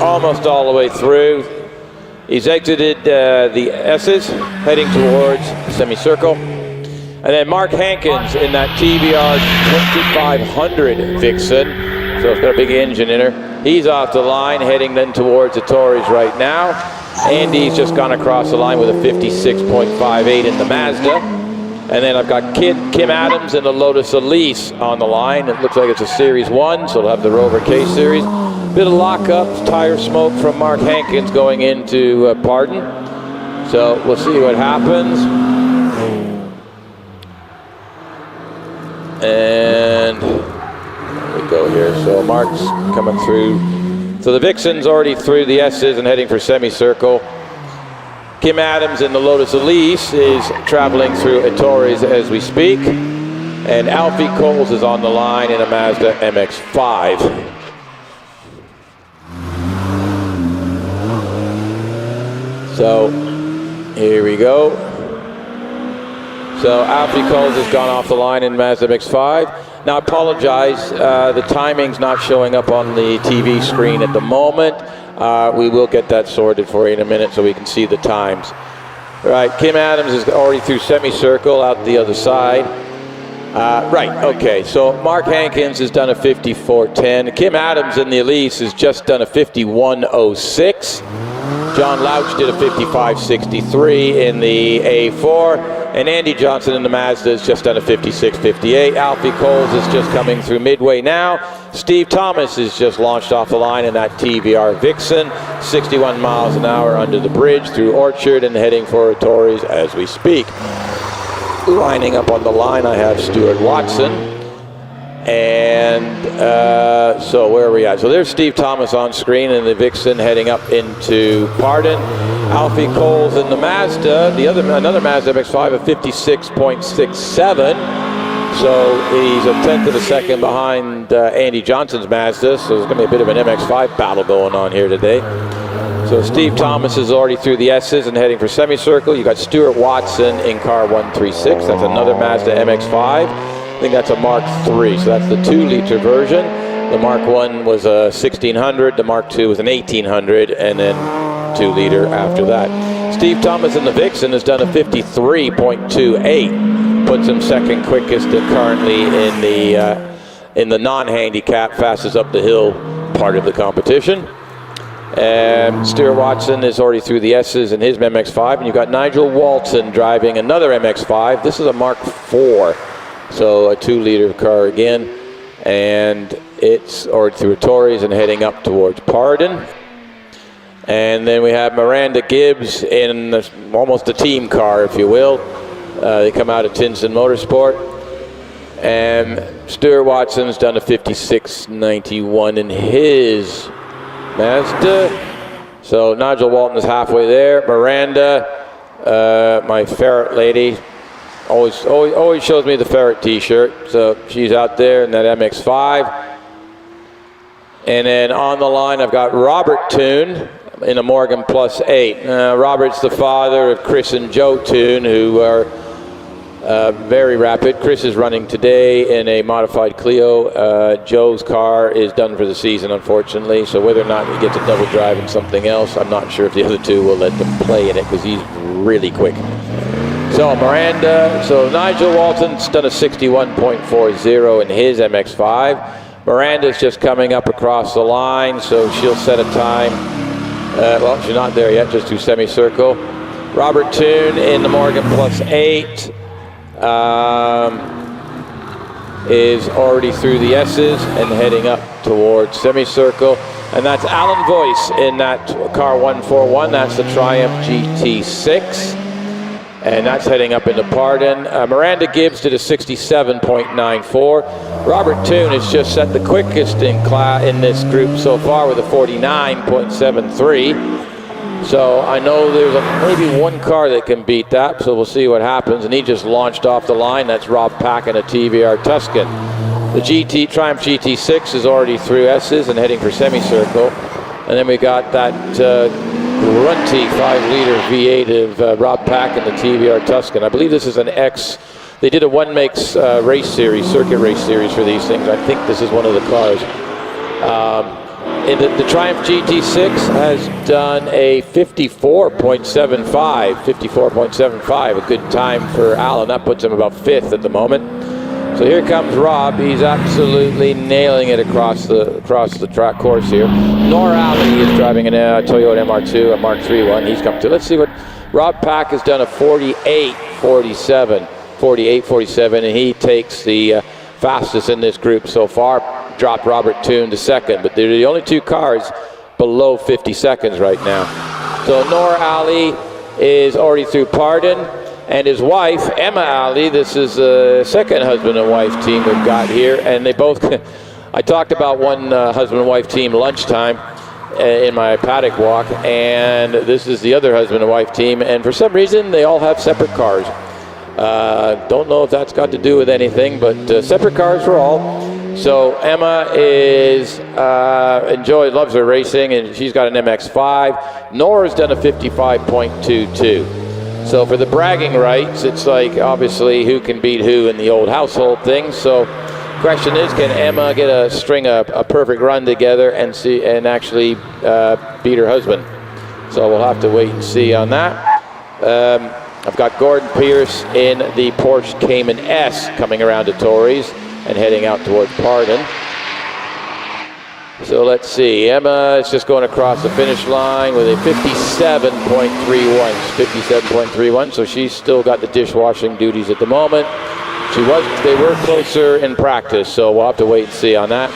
almost all the way through. He's exited the S's, heading towards semicircle. And then Mark Hankins in that TBR 2500 Vixen. So it's got a big engine in her. He's off the line, heading then towards the Torres right now. Andy's just gone across the line with a 56.58 in the Mazda. And then I've got Kim Adams in the Lotus Elise on the line. It looks like it's a Series 1, so it'll have the Rover K Series. Bit of lockup, tire smoke from Mark Hankins going into Pardon. So we'll see what happens. And we go here. So Mark's coming through. So the Vixen's already through the S's and heading for semicircle. Kim Adams in the Lotus Elise is traveling through Torres as we speak. And Alfie Coles is on the line in a Mazda MX-5. So here we go. So Alfie Coles has gone off the line in Mazda MX-5. Now I apologize, the timing's not showing up on the TV screen at the moment. We will get that sorted for you in a minute so we can see the times. All right, Kim Adams is already through semicircle out the other side. Right, okay, so Mark Hankins has done a 54.10. Kim Adams in the Elise has just done a 51.06. John Louch did a 55.63 in the A4. And Andy Johnson in the Mazda has just done a 56.58. Alfie Coles is just coming through midway now. Steve Thomas is just launched off the line in that TBR Vixen. 61 miles an hour under the bridge through Orchard and heading for Torres as we speak. Lining up on the line, I have Stuart Watson. And so where are we at? So there's Steve Thomas on screen in the Vixen heading up into Pardon. Alfie Coles in the Mazda, another Mazda MX-5 of 56.67. So he's a tenth of a second behind Andy Johnson's Mazda. So there's going to be a bit of an MX-5 battle going on here today. So So Steve Thomas is already through the S's and heading for semicircle. You got Stuart Watson in car 136. That's another Mazda MX-5. I think that's a Mark III, so that's the 2-liter version. The Mark 1 was a 1600, the Mark 2 was an 1800, and then 2-liter after that. Steve Thomas in the Vixen has done a 53.28, puts him second quickest currently in the non-handicap, fastest up the hill part of the competition. And Stuart Watson is already through the S's in his MX-5, and you've got Nigel Walton driving another MX-5. This is a Mark IV, so a 2-liter car again, and it's already through Torrey's and heading up towards Pardon. And then we have Miranda Gibbs in almost a team car, if you will. They come out of Tinson Motorsport. And Stuart Watson's done a 56.91 in his Mazda. So Nigel Walton is halfway there. Miranda, my ferret lady, always shows me the ferret t-shirt. So she's out there in that MX-5. And then on the line, I've got Robert Toon in a Morgan Plus 8. Robert's the father of Chris and Joe Toon, who are very rapid. Chris is running today in a modified Clio. Joe's car is done for the season, unfortunately, so whether or not he gets a double drive in something else, I'm not sure if the other two will let them play in it, because he's really quick. So Nigel Walton's done a 61.40 in his MX-5. Miranda's just coming up across the line, so she'll set a time. Well, she's not there yet, just to semicircle. Robert Toon in the Morgan Plus 8 is already through the S's and heading up towards semicircle. And that's Alan Voice in that car 141. That's the Triumph GT6. And that's heading up into Pardon. Miranda Gibbs did a 67.94. Robert Toon has just set the quickest in this group so far with a 49.73. So I know there's maybe one car that can beat that, so we'll see what happens. And he just launched off the line. That's Rob Pack in a TVR Tuscan. The Triumph GT6 is already through S's and heading for semicircle. And then we got that grunty 5-liter V8 of Rob Pack in the TVR Tuscan. I believe this is an X. They did a one-makes race series, circuit race series for these things. I think this is one of the cars. The Triumph GT6 has done a 54.75, a good time for Alan. That puts him about 5th at the moment. So here comes Rob. He's absolutely nailing it across the track course here. Nor Ali is driving a Toyota MR2, a Mark III one. He's come to. Let's see what Rob Pack has done, a 48.47, and he takes the fastest in this group so far. Dropped Robert Toon to second, but they're the only two cars below 50 seconds right now. So Nor Ali is already through Pardon, and his wife, Emma Ali, this is the second husband and wife team we've got here, and they both, I talked about one husband and wife team lunchtime in my paddock walk, and this is the other husband and wife team, and for some reason they all have separate cars. Don't know if that's got to do with anything, but separate cars for all. So Emma loves her racing, and she's got an MX-5. Nora's done a 55.22. So for the bragging rights, it's like obviously who can beat who in the old household thing. So question is, can Emma get a perfect run together and actually beat her husband? So we'll have to wait and see on that. I've got Gordon Pierce in the Porsche Cayman S coming around to Torrey's and heading out towards Pardon. So let's see, Emma is just going across the finish line with a 57.31, so she's still got the dishwashing duties at the moment. They were closer in practice, so we'll have to wait and see on that.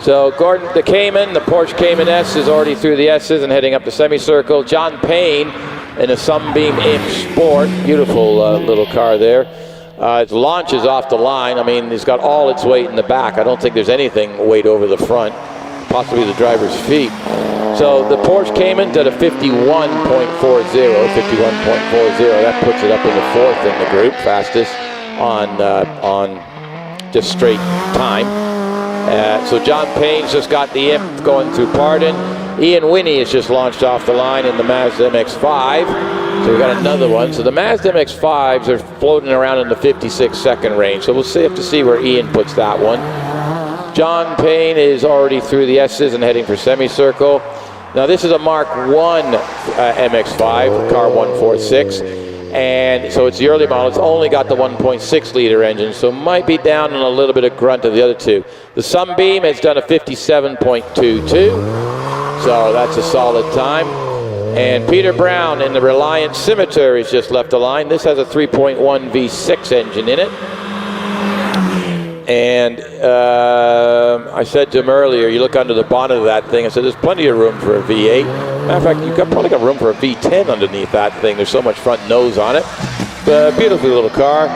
So Gordon, the Porsche Cayman S is already through the S's and heading up the semicircle. John Payne in a Sunbeam Imp Sport, beautiful little car there. Its launch is off the line. I mean, it's got all its weight in the back. I don't think there's anything weight over the front, possibly the driver's feet. So the Porsche Cayman did a 51.40. That puts it up in the 4th in the group, fastest on just straight time. So John Payne's just got the Imp going through Pardon. Ian Winnie has just launched off the line in the Mazda MX-5. So we got another one. So the Mazda MX-5s are floating around in the 56-second range. So we'll have to see where Ian puts that one. John Payne is already through the S's and heading for semicircle. Now this is a Mark 1 MX-5, car 146. And so it's the early model. It's only got the 1.6 liter engine, so might be down on a little bit of grunt of the other two. The Sunbeam has done a 57.22, so that's a solid time. And Peter Brown in the Reliant Scimitar has just left the line. This has a 3.1 V6 engine in it. And I said to him earlier, you look under the bonnet of that thing, I said, there's plenty of room for a V8. Matter of fact, you've probably got room for a V10 underneath that thing. There's so much front nose on it. But beautiful little car,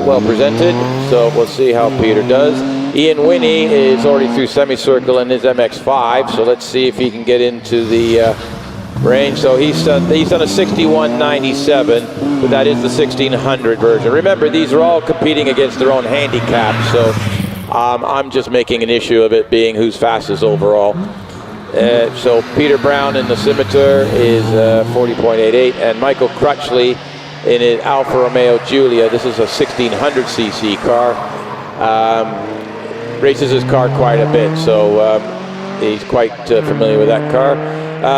well presented. So we'll see how Peter does. Ian Winnie is already through semicircle in his MX-5. So let's see if he can get into the range. So he's done a 61.97, but that is the 1600 version. Remember, these are all competing against their own handicap. So I'm just making an issue of it being who's fastest overall. So Peter Brown in the Scimitar is 40.88, and Michael Crutchley in his Alfa Romeo Giulia. This is a 1600cc car. Races his car quite a bit, so he's quite familiar with that car.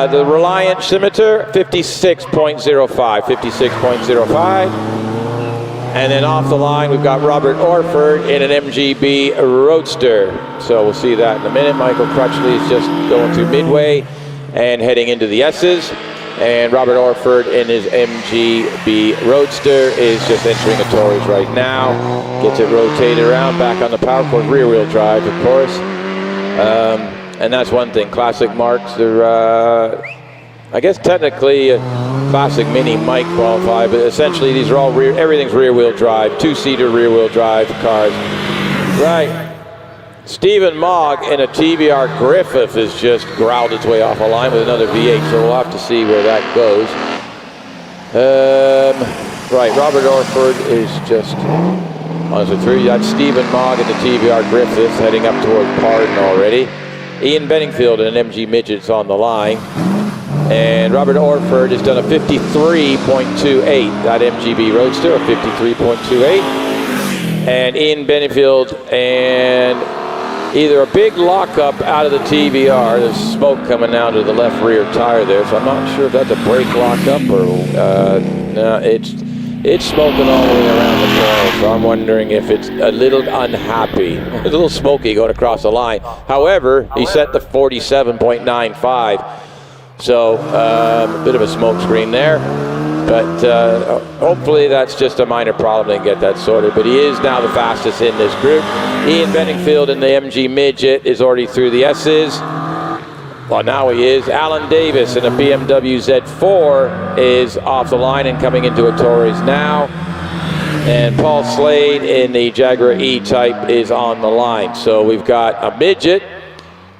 The Reliant Scimitar, 56.05, 56.05. And then off the line, we've got Robert Orford in an MGB Roadster. So we'll see that in a minute. Michael Crutchley is just going through midway and heading into the S's. And Robert Orford in his MGB Roadster is just entering a Torres right now. Gets it rotated around, back on the power course, rear-wheel drive, of course. And that's one thing. Classic Marques, they're, I guess technically Classic Mini might qualify, but essentially these are all everything's rear-wheel drive, two-seater rear-wheel drive cars. Right. Stephen Mogg in a TVR Griffith has just growled its way off a line with another V8, so we'll have to see where that goes. Right, Robert Orford is just on the three. That's Stephen Mogg in the TVR Griffith heading up towards Pardon already. Ian Benningfield in an MG Midget's on the line. And Robert Orford has done a 53.28. That MGB Roadster, a 53.28. And Ian Benningfield and either a big lockup out of the TVR. There's smoke coming out of the left rear tire there, so I'm not sure if that's a brake lockup or no, it's smoking all the way around the corner, so I'm wondering if it's a little unhappy. It's a little smoky going across the line. However, he set the 47.95, so a bit of a smoke screen there. But hopefully that's just a minor problem. They can get that sorted. But he is now the fastest in this group. Ian Benningfield in the MG Midget is already through the S's. Well, now he is. Alan Davis in a BMW Z4 is off the line and coming into a Torres now. And Paul Slade in the Jaguar E-Type is on the line. So we've got a Midget,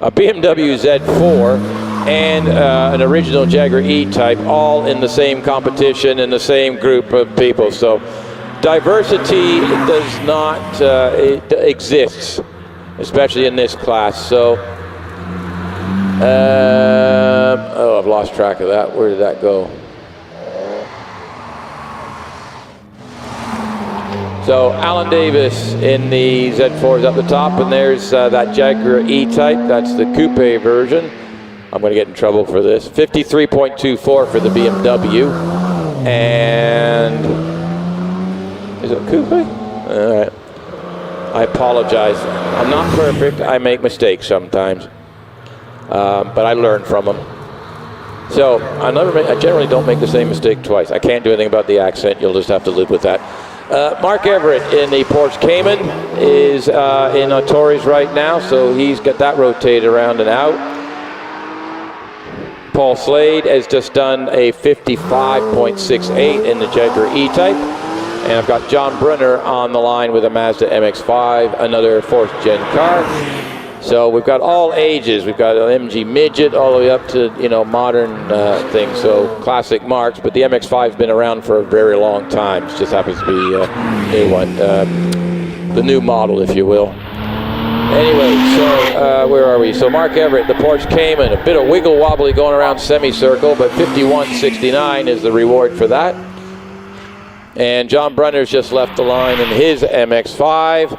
a BMW Z4, and an original Jaguar E-Type, all in the same competition in the same group of people. So diversity does not it exists, especially in this class. So oh, I've lost track of that. Where did that go? So Alan Davis in the Z4 is up the top, and there's that Jaguar E-Type. That's the coupe version. I'm going to get in trouble for this. 53.24 for the BMW. And is it a coupe? All right. I apologize. I'm not perfect. I make mistakes sometimes. But I learn from them. So I generally don't make the same mistake twice. I can't do anything about the accent. You'll just have to live with that. Mark Everett in the Porsche Cayman is in a Torres right now, so he's got that rotated around and out. Paul Slade has just done a 55.68 in the Jaguar E-Type. And I've got John Brunner on the line with a Mazda MX-5, another fourth-gen car. So we've got all ages. We've got an MG Midget all the way up to, you know, modern things. So Classic Marques, but the MX-5's been around for a very long time. It just happens to be a new one, the new model, if you will. Anyway, so where are we? So Mark Everett, the Porsche Cayman, a bit of wiggle wobbly going around semicircle, but 51.69 is the reward for that. And John Brunner's just left the line in his MX-5.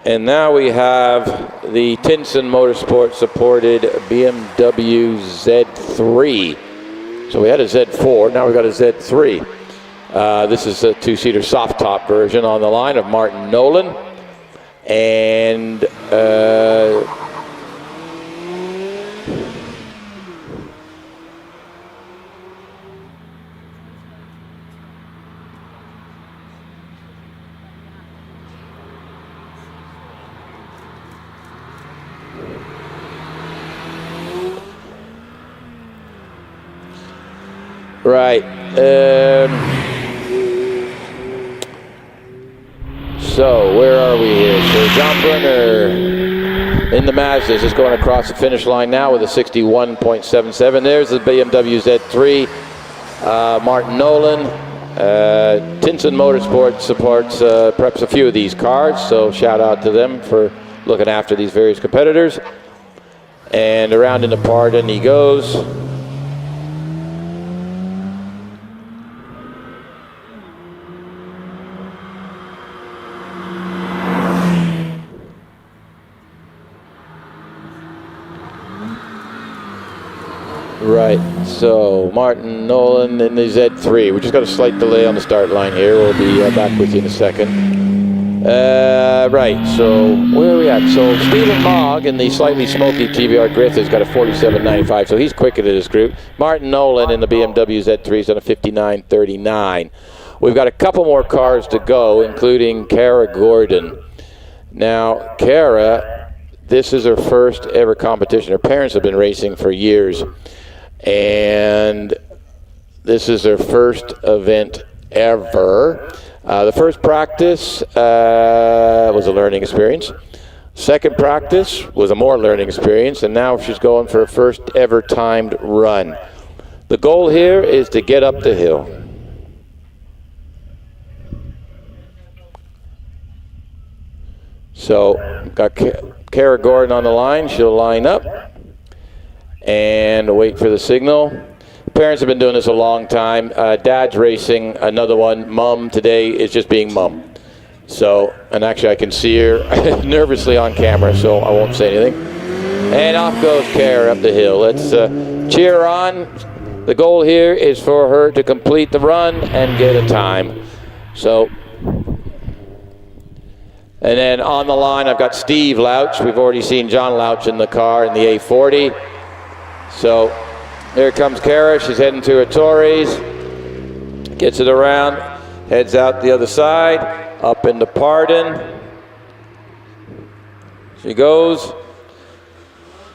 And now we have the Tinson Motorsport supported BMW Z3. So we had a Z4, now we've got a Z3. This is a two-seater soft top version on the line of Martin Nolan. And right. So where are we here? So John Brunner in the Mazdas is going across the finish line now with a 61.77. There's the BMW Z3. Martin Nolan. Tinson Motorsport supports perhaps a few of these cars, so shout out to them for looking after these various competitors. And around in the pardon he goes. Right, so Martin Nolan in the Z3. We just got a slight delay on the start line here. We'll be back with you in a second. Right, so where are we at? So Stephen Mogg in the slightly smoky TVR Griff has got a 47.95, so he's quicker than his group. Martin Nolan in the BMW Z3 is on a 59.39. We've got a couple more cars to go, including Kara Gordon. Now, Kara, this is her first ever competition. Her parents have been racing for years. And this is their first event ever. The first practice was a learning experience. Second practice was a more learning experience, and now she's going for her first ever timed run. The goal here is to get up the hill. So, got Kara Gordon on the line. She'll line up and wait for the signal. Parents have been doing this a long time. Dad's racing another one. Mom today is just being mom. So, and actually I can see her nervously on camera, so I won't say anything. And off goes Kara up the hill. Let's cheer her on. The goal here is for her to complete the run and get a time. So, and then on the line I've got Steve Louch. We've already seen John Louch in the car in the A40. So here comes Kara. She's heading to her Torres. Gets it around, heads out the other side, up into Pardon. She goes.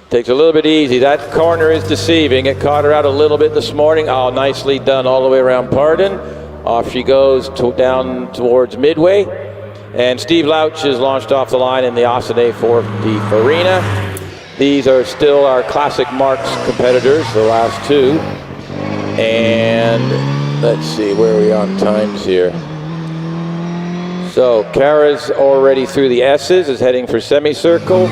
Takes a little bit easy. That corner is deceiving. It caught her out a little bit this morning. Oh, nicely done all the way around Pardon. Off she goes down towards Midway. And Steve Louch is launched off the line in the Austin 40 Farina. These are still our Classic Marques competitors, the last two. And let's see, where are we on times here? So Kara's already through the S's, is heading for semicircle.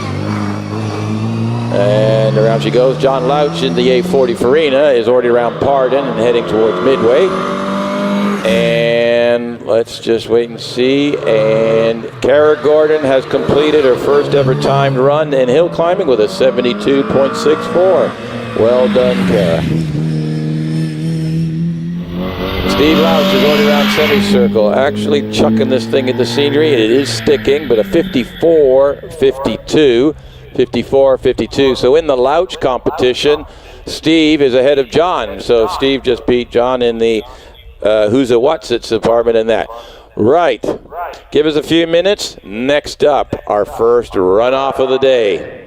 And around she goes. John Louch in the A40 Farina is already around Pardon and heading towards Midway. And let's just wait and see. And Kara Gordon has completed her first ever timed run in hill climbing with a 72.64. Well done, Kara. Steve Louch is already around semicircle, actually chucking this thing at the scenery. It is sticking, but a 54.52. 54.52. So in the Louch competition, Steve is ahead of John. So Steve just beat John in the who's a what's it's department in that. Right. Give us a few minutes. Next up, our first runoff of the day.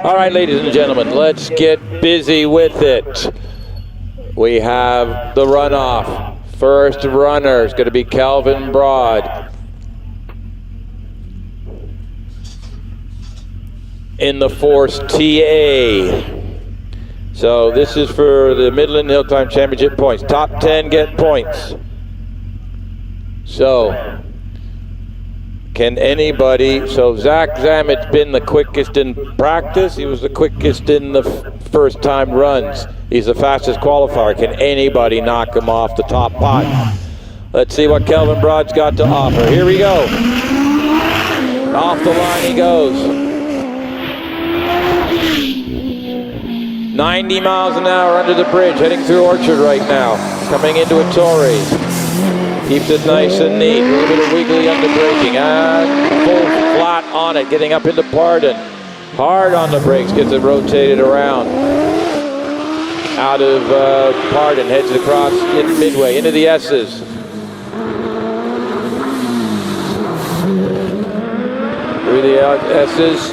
All right, ladies and gentlemen, let's get busy with it. We have the runoff. First runner is going to be Calvin Broad. In the Force TA. So this is for the Midland Hill Climb Championship points. Top 10 get points. So, can anybody, so Zach Zamet's been the quickest in practice. He was the quickest in the first time runs. He's the fastest qualifier. Can anybody knock him off the top pot? Let's see what Calvin Broad's got to offer. Here we go. Off the line he goes. 90 miles an hour under the bridge, heading through Orchard right now. Coming into a Torrey's. Keeps it nice and neat. A little bit of wiggly under braking. And full flat on it, getting up into Pardon. Hard on the brakes, gets it rotated around. Out of Pardon, heads across in Midway, into the S's. Through the S's.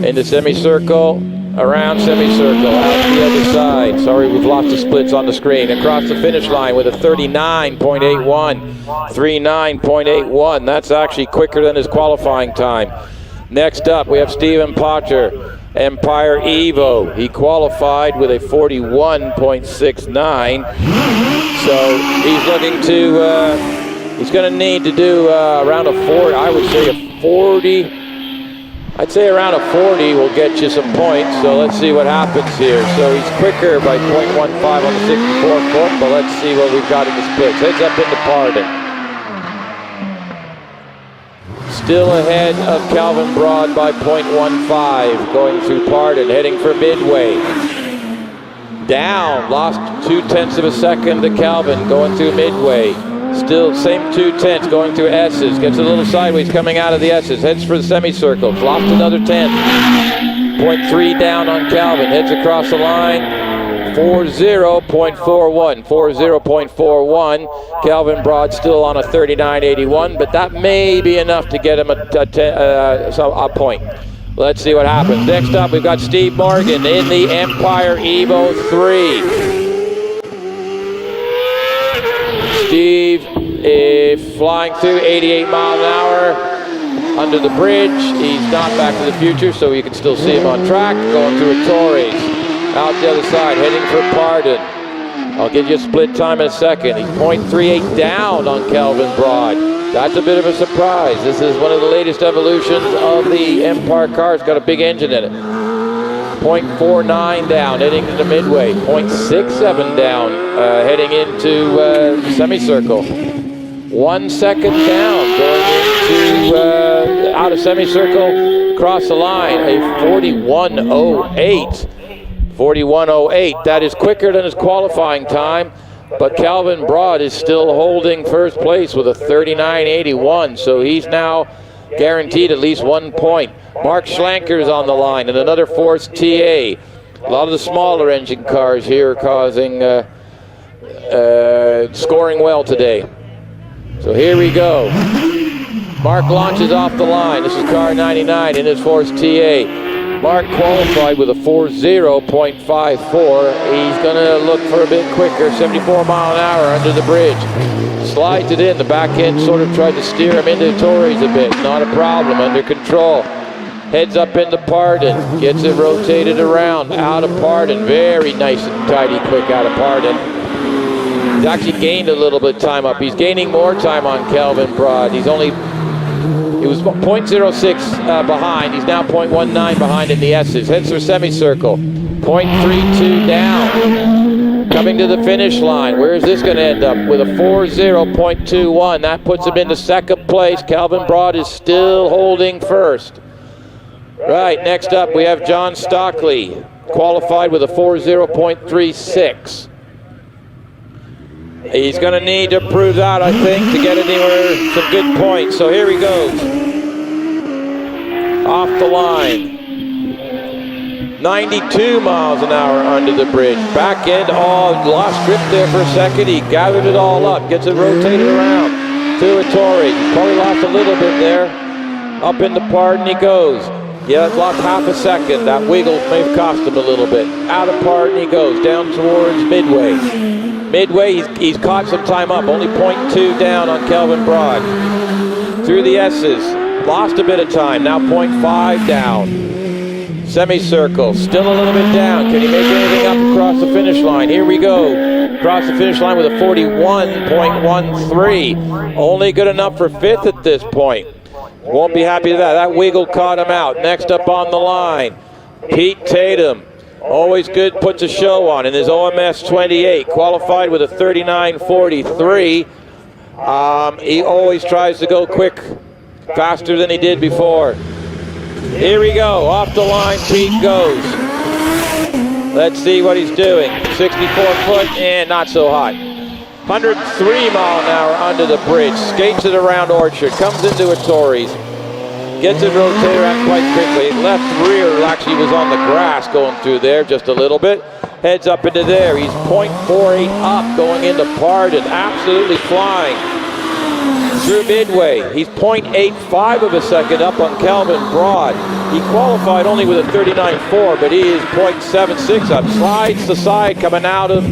Into semicircle. Around semicircle, out the other side. Sorry, we've lost the splits on the screen. Across the finish line with a 39.81. 39.81. That's actually quicker than his qualifying time. Next up, we have Stephen Potter, Empire Evo. He qualified with a 41.69. So he's looking to, he's going to need to do around a 40, I would say a 40. I'd say around a 40 will get you some points, so let's see what happens here. So he's quicker by 0.15 on the 64 foot, but let's see what we've got in the splits. Heads up into Pardon. Still ahead of Calvin Broad by 0.15, going through Pardon, heading for Midway. Down, lost 0.2 of a second to Calvin, going through Midway. Still same 0.2 going through S's. Gets a little sideways coming out of the S's. Heads for the semicircle. Lost another 10. 0.3 down on Calvin. Heads across the line. 40.41. 40.41. Calvin Broad still on a 39.81, but that may be enough to get him a point. Let's see what happens. Next up, we've got Steve Morgan in the Empire Evo 3. Steve is flying through 88 miles an hour under the bridge. He's not Back to the Future, so you can still see him on track. Going through a Torrey's. Out the other side, heading for Pardon. I'll give you a split time in a second. He's 0.38 down on Calvin Broad. That's a bit of a surprise. This is one of the latest evolutions of the Empire car. It's got a big engine in it. 0.49 down, heading into Midway. 0.67 down, heading into semicircle. 1 second down, going into out of semicircle, across the line. A 41.08. 41.08. That is quicker than his qualifying time, but Calvin Broad is still holding first place with a 39.81. So he's now guaranteed at least 1 point. Mark Schlanker's on the line and another Force TA. A lot of the smaller engine cars here causing scoring well today. So here we go. Mark launches off the line. This is car 99 in his Force TA. Mark qualified with a 40.54. He's going to look for a bit quicker. 74 mile an hour under the bridge. Slides it in. The back end sort of tried to steer him into Torrey's a bit. Not a problem. Under control. Heads up into Pardon. Gets it rotated around. Out of Pardon. Very nice and tidy quick out of Pardon. He's actually gained a little bit of time up. He's gaining more time on Calvin Broad. He was 0.06 behind. He's now 0.19 behind in the S's. Heads for semicircle. 0.32 down. Coming to the finish line. Where is this going to end up? With a 40.21. That puts him into second place. Calvin Broad is still holding first. Right, next up we have John Stockley. Qualified with a 40.36. He's going to need to prove that, I think, to get anywhere some good points. So here he goes. Off the line. 92 miles an hour under the bridge. Back end, lost grip there for a second. He gathered it all up, gets it rotated around. Through a Torrey. Probably lost a little bit there. Up into Pardon he goes. Yeah, it's lost half a second. That wiggle may have cost him a little bit. Out of part, and he goes down towards Midway. Midway, he's caught some time up. Only 0.2 down on Kelvin Broad. Through the S's. Lost a bit of time. Now 0.5 down. Semicircle. Still a little bit down. Can he make anything up across the finish line? Here we go. Across the finish line with a 41.13. Only good enough for 5th at this point. Won't be happy with that. That wiggle caught him out. Next up on the line, Pete Tatum. Always good, puts a show on in his OMS 28. Qualified with a 39.43. He always tries to go quick, faster than he did before. Here we go. Off the line, Pete goes. Let's see what he's doing. 64 foot and not so hot. 103 mile an hour under the bridge, skates it around Orchard, comes into a Torrey's, gets it rotated around quite quickly. Left rear actually was on the grass going through there just a little bit. Heads up into there. He's 0.48 up going into Pardon, absolutely flying. Through Midway, he's 0.85 of a second up on Kelvin Broad. He qualified only with a 39.4, but he is 0.76 up. Slides the side coming out of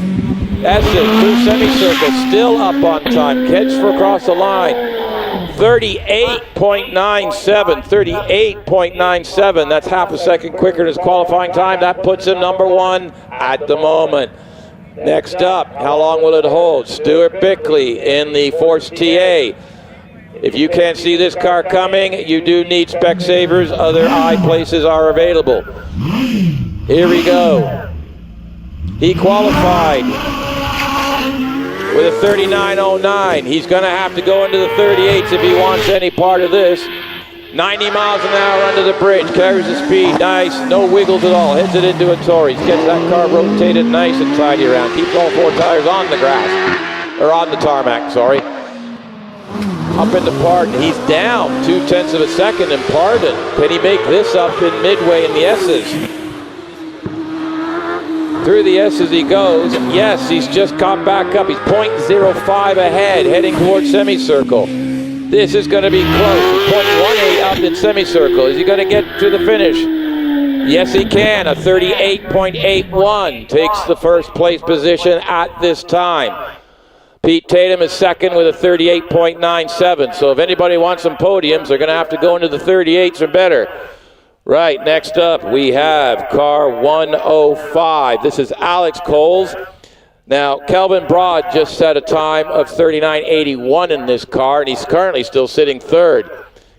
Essex through semicircle, still up on time. Catch for across the line. 38.97, 38.97. That's half a second quicker than his qualifying time. That puts him number 1 at the moment. Next up, how long will it hold? Stuart Bickley in the Force TA. If you can't see this car coming, you do need spec savers. Other eye places are available. Here we go. He qualified with a 39.09. He's going to have to go into the 38s if he wants any part of this. 90 miles an hour under the bridge, carries the speed, nice, no wiggles at all, hits it into a Torrey's, gets that car rotated nice and tidy around, keeps all 4 tires on the grass, or on the tarmac, sorry. Up into Pardon, he's down 0.2 of a second in Pardon. Can he make this up in Midway in the S's? Through the S's he goes. Yes, he's just caught back up. He's 0.05 ahead, heading towards semicircle. This is going to be close. 0.18 up in semicircle. Is he going to get to the finish? Yes, he can. A 38.81 takes the first place position at this time. Pete Tatum is second with a 38.97. So if anybody wants some podiums, they're going to have to go into the 38s or better. Right, next up we have car 105. This is Alex Coles. Now, Kelvin Broad just set a time of 39.81 in this car, and he's currently still sitting 3rd.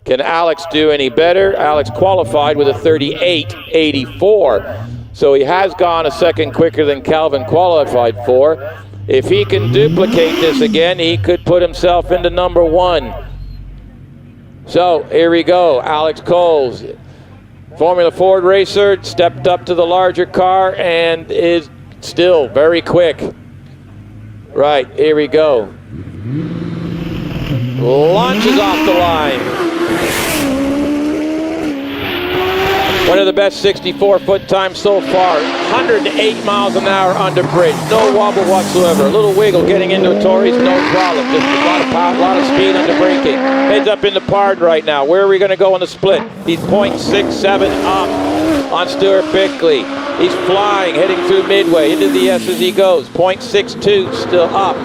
Can Alex do any better? Alex qualified with a 38.84. So he has gone a second quicker than Kelvin qualified for. If he can duplicate this again, he could put himself into number 1. So here we go, Alex Coles. Formula Ford racer, stepped up to the larger car and is still very quick. Right, here we go. Launches off the line. One of the best 64-foot times so far. 108 miles an hour under bridge. No wobble whatsoever. A little wiggle getting into a Torrey's, no problem. Just a lot of power, a lot of speed under braking. Heads up into Pard right now. Where are we going to go on the split? He's 0.67 up on Stuart Bickley. He's flying, heading through Midway. Into the S as he goes. 0.62 still up.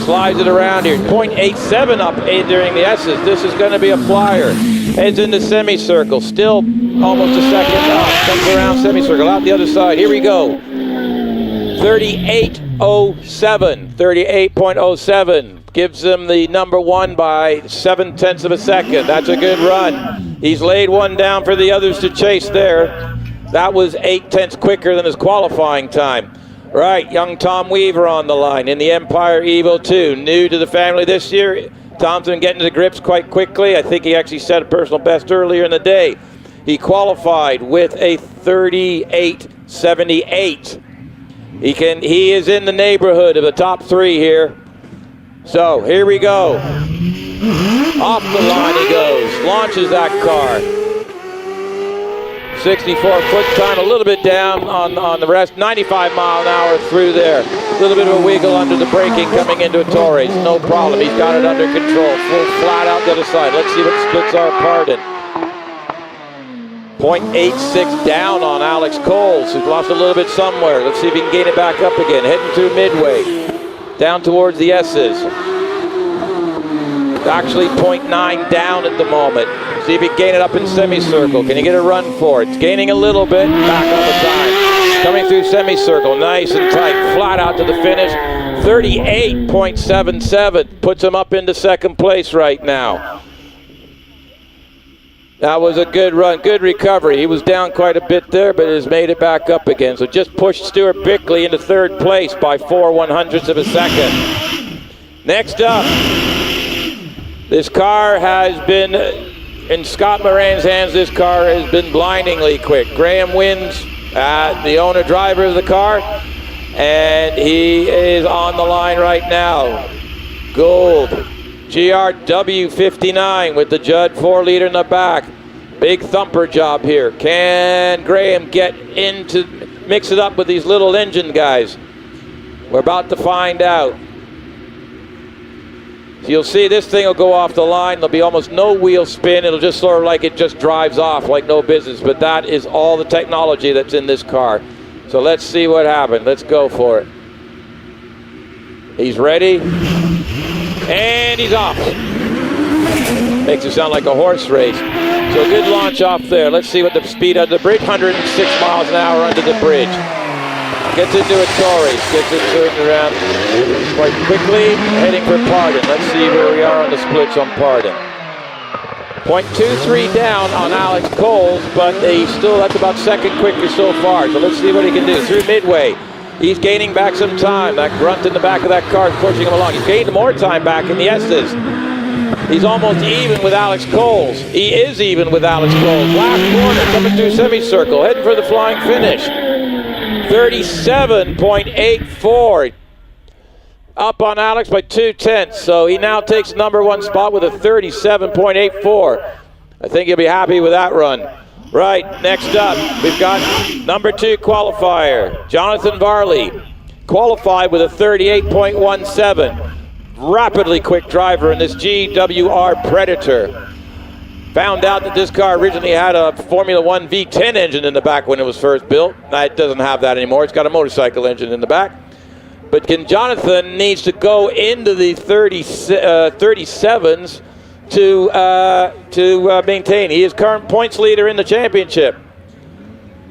Slides it around here. 0.87 up during the S's. This is going to be a flyer. Heads into semicircle. Still almost a second up. Comes around semicircle. Out the other side. Here we go. 38.07. 38.07. Gives him the number 1 by 0.7 of a second. That's a good run. He's laid one down for the others to chase there. That was 0.8 quicker than his qualifying time. Right, young Tom Weaver on the line in the Empire Evo 2. New to the family this year. Tom's been getting to the grips quite quickly. I think he actually set a personal best earlier in the day. He qualified with a 38.78. He is in the neighborhood of the top 3 here. So here we go. Off the line he goes. Launches that car. 64-foot time, a little bit down on the rest. 95 mile an hour through there. A little bit of a wiggle under the braking coming into a Torrey's. No problem. He's got it under control. Full flat out the other side. Let's see what the splits are. Pardon. 0.86 down on Alex Coles, who's lost a little bit somewhere. Let's see if he can gain it back up again. Heading through midway, down towards the S's. Actually 0.9 down at the moment. See if he can gain it up in semicircle. Can he get a run for it? It's gaining a little bit, back on the time. Coming through semicircle, nice and tight, flat out to the finish. 38.77 puts him up into second place right now. That was a good run, good recovery. He was down quite a bit there, but has made it back up again. So just pushed Stuart Bickley into third place by 4/100ths of a second. Next up, this car has been, in Scott Moran's hands, this car has been blindingly quick. Graham wins, the owner driver of the car, and he is on the line right now. Gold. GRW 59 with the Judd 4-liter in the back. Big thumper job here. Can Graham get into, mix it up with these little engine guys? We're about to find out. So you'll see this thing will go off the line. There'll be almost no wheel spin. It'll just sort of like it just drives off like no business. But that is all the technology that's in this car. So let's see what happened. Let's go for it. He's ready. And he's off. Makes it sound like a horse race. So good launch off there. Let's see what the speed of the bridge. 106 miles an hour under the bridge. Gets into a Torres. Gets it turned around quite quickly. Heading for Pardon. Let's see where we are on the splits on Pardon. 0.23 down on Alex Coles, but he's still, that's about second quicker so far. So let's see what he can do. Through midway. He's gaining back some time. That grunt in the back of that car is pushing him along. He's gained more time back in the S's. He's almost even with Alex Coles. He is even with Alex Coles. Last corner, coming through semicircle, heading for the flying finish. 37.84. Up on Alex by 2/10. So he now takes number one spot with a 37.84. I think he'll be happy with that run. Right, next up, we've got number 2 qualifier, Jonathan Varley, qualified with a 38.17. Rapidly quick driver in this GWR Predator. Found out that this car originally had a Formula 1 V10 engine in the back when it was first built. It doesn't have that anymore. It's got a motorcycle engine in the back. But Jonathan needs to go into the 37s to maintain. He is current points leader in the championship.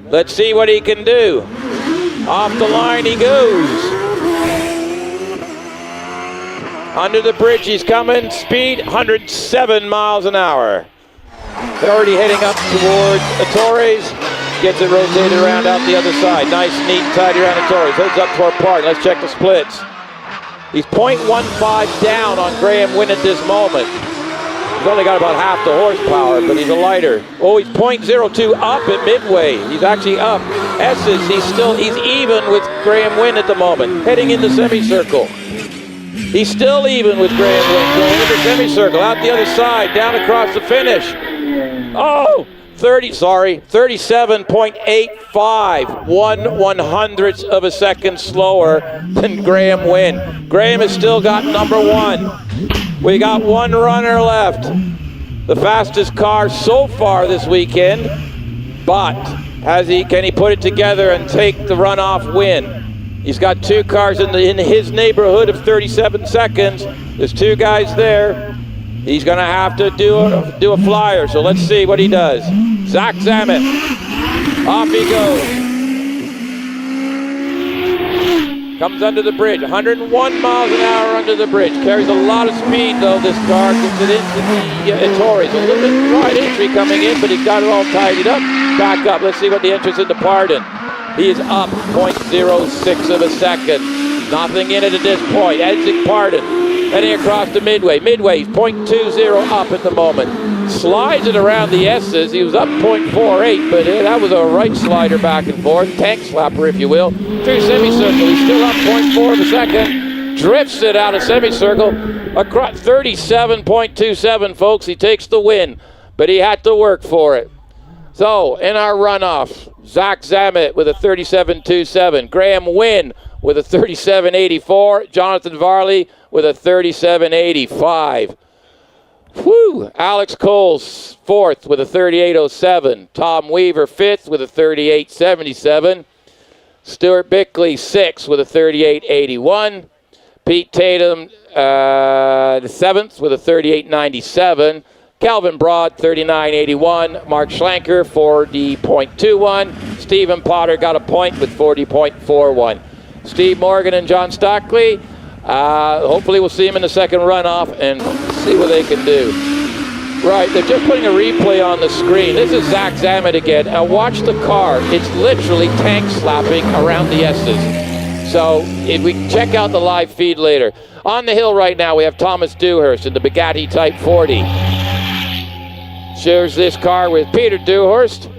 Let's see what he can do. Off the line he goes. Under the bridge he's coming. Speed 107 miles an hour. They're already heading up towards Torres. Gets it rotated around out the other side. Nice, neat, tidy around Torres. Heads up toward Park. Let's check the splits. He's 0.15 down on Graham Wynn at this moment. He's only got about half the horsepower, but he's a lighter. Oh, he's 0.02 up at midway. He's actually up. S's, he's even with Graham Wynn at the moment. Heading into semicircle. He's still even with Graham Wynn. Going into semicircle, out the other side, down across the finish. Oh! 37.85, 1/100th of a second slower than Graham Wynn. Graham has still got number one. We got one runner left. The fastest car so far this weekend, but can he put it together and take the runoff win? He's got 2 cars in his neighborhood of 37 seconds. There's 2 guys there. He's going to have to do a flyer, so let's see what he does. Zach Zammit, off he goes. Comes under the bridge, 101 miles an hour under the bridge. Carries a lot of speed, though, this car. Gets it into the Torres. A little bit wide entry coming in, but he's got it all tidied up. Back up. Let's see what the entrance into Pardon. He is up 0.06 of a second. Nothing in it at this point. Exit Pardon. Heading across to Midway. Midway's 0.20 up at the moment. Slides it around the S's. He was up 0.48, but that was a right slider back and forth. Tank slapper, if you will. Through semicircle. He's still up 0.4 of a second. Drifts it out of semicircle. Across 37.27, folks. He takes the win, but he had to work for it. So, in our runoff, Zach Zammit with a 37.27. Graham Wynn with a 37.84. Jonathan Varley with a 37.85. Whew! Alex Coles 4th with a 38.07. Tom Weaver 5th with a 38.77. Stuart Bickley 6th with a 38.81. Pete Tatum the 7th with a 38.97. Calvin Broad 39.81. Mark Schlenker 40.21. Stephen Potter got a point with 40.41. Steve Morgan and John Stockley, hopefully we'll see him in the second runoff and see what they can do. Right, they're just putting a replay on the screen. This is Zach Zammit again. Now watch the car. It's literally tank slapping around the S's. So if we check out the live feed later. On the hill right now, we have Thomas Dewhurst in the Bugatti Type 40. Shares this car with Peter Dewhurst.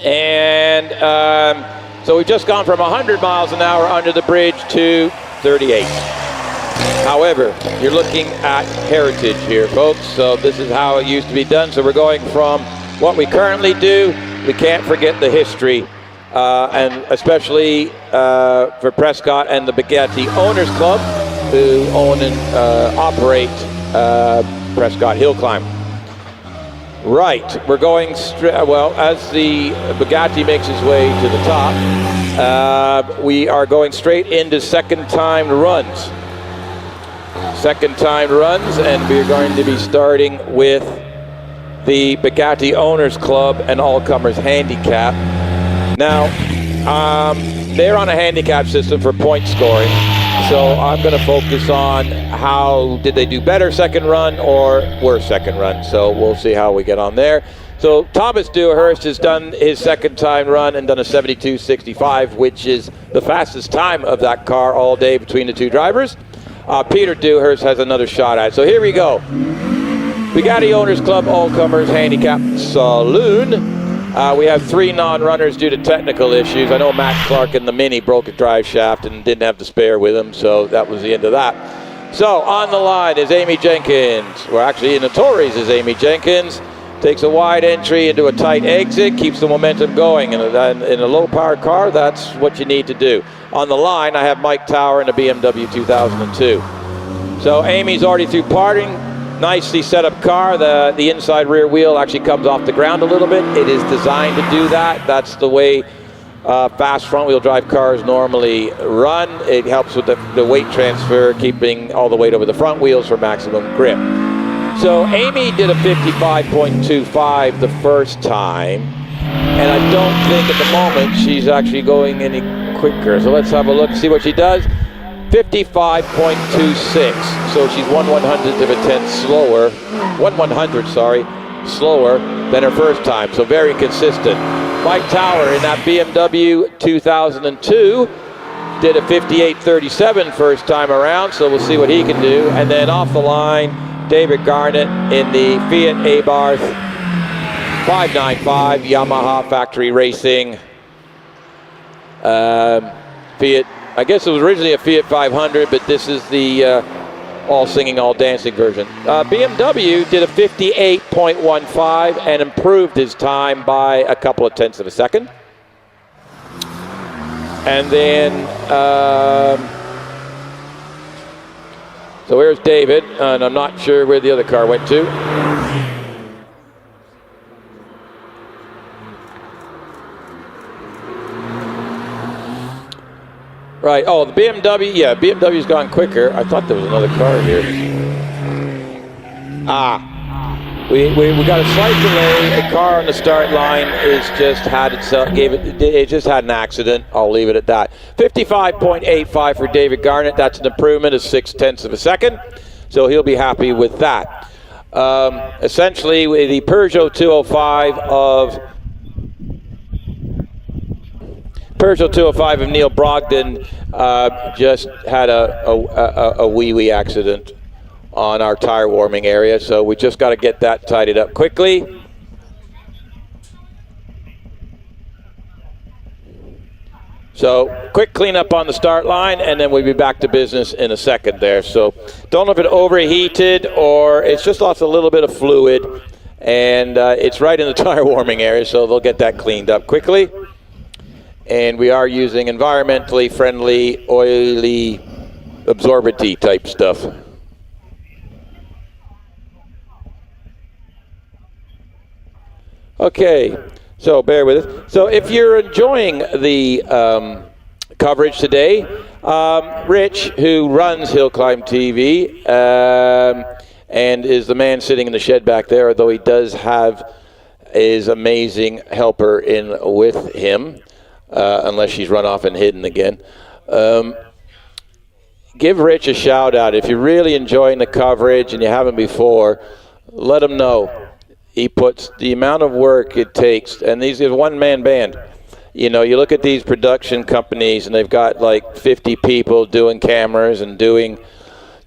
And so we've just gone from 100 miles an hour under the bridge to 38. However, you're looking at heritage here, folks. So this is how it used to be done. So we're going from what we currently do. We can't forget the history, and especially for Prescott and the Bugatti Owners Club, who own and operate Prescott Hill Climb. Right, we're going well, as the Bugatti makes its way to the top, we are going straight into second time runs. Second time runs, and we're going to be starting with the Bugatti Owners Club and All Comers Handicap. Now, they're on a handicap system for point scoring, so I'm going to focus on how did they do better second run or worse second run. So we'll see how we get on there. So Thomas Dewhurst has done his second time run and done a 72.65, which is the fastest time of that car all day between the two drivers. Peter Dewhurst has another shot at it. So here we go. Bugatti Owners Club All Comers Handicap Saloon. We have 3 non-runners due to technical issues. I know Matt Clark in the Mini broke a drive shaft and didn't have the spare with him, so that was the end of that. So on the line is Amy Jenkins. Well, actually in the Tories is Amy Jenkins. Takes a wide entry into a tight exit, keeps the momentum going. And in a low-power car, that's what you need to do. On the line, I have Mike Tower in a BMW 2002. So Amy's already through parting. Nicely set up car. The inside rear wheel actually comes off the ground a little bit. It is designed to do that. That's the way fast front wheel drive cars normally run. It helps with the weight transfer, keeping all the weight over the front wheels for maximum grip. So Amy did a 55.25 the first time, and I don't think at the moment she's actually going any quicker. So let's have a look, see what she does. 55.26, so she's 1/100th of a tenth slower, 1/100, sorry, slower than her first time, so very consistent. Mike Tower in that BMW 2002 did a 58.37 first time around, so we'll see what he can do. And then off the line, David Garnett in the Fiat Abarth 595 Yamaha Factory Racing Fiat. I guess it was originally a Fiat 500, but this is the all singing, all dancing version. BMW did a 58.15 and improved his time by a couple of tenths of a second. And then, so here's David, and I'm not sure where the other car went to. Right, oh, the BMW, yeah, BMW's gone quicker. I thought there was another car here. We got a slight delay. The car on the start line is just had it just had an accident. I'll leave it at that. 55.85 for David Garnett. That's an improvement of 0.6 of a second. So he'll be happy with that. Essentially, the Peugeot 205 of Neil Brogdon just had a wee accident on our tire warming area, so we just got to get that tidied up quickly. So quick cleanup on the start line, and then we'll be back to business in a second there. So don't know if it overheated or it's just lost a little bit of fluid, and it's right in the tire warming area, so they'll get that cleaned up quickly. And we are using environmentally friendly, oily, absorbent type stuff. Okay, so bear with us. So if you're enjoying the coverage today, Rich, who runs HillClimb.TV and is the man sitting in the shed back there, although he does have his amazing helper in with him, unless she's run off and hidden again. Give Rich a shout out. If you're really enjoying the coverage and you haven't before, let him know. He puts the amount of work it takes, and these is a one-man band. You know, you look at these production companies, and they've got like 50 people doing cameras and doing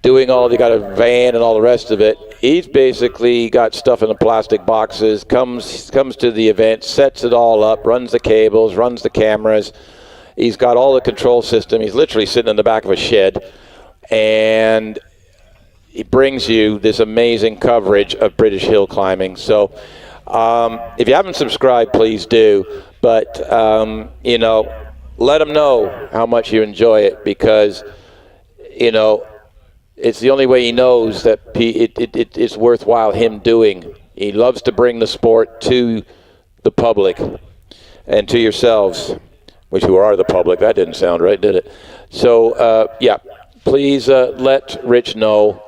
all. They got a van and all the rest of it. He's basically got stuff in the plastic boxes. Comes to the event, sets it all up, runs the cables, runs the cameras. He's got all the control system. He's literally sitting in the back of a shed, and he brings you this amazing coverage of British hill climbing. So if you haven't subscribed, please do. But, you know, let him know how much you enjoy it, because, you know, it's the only way he knows that it's worthwhile him doing. He loves to bring the sport to the public and to yourselves, which who are the public. That didn't sound right, did it? So, yeah, please let Rich know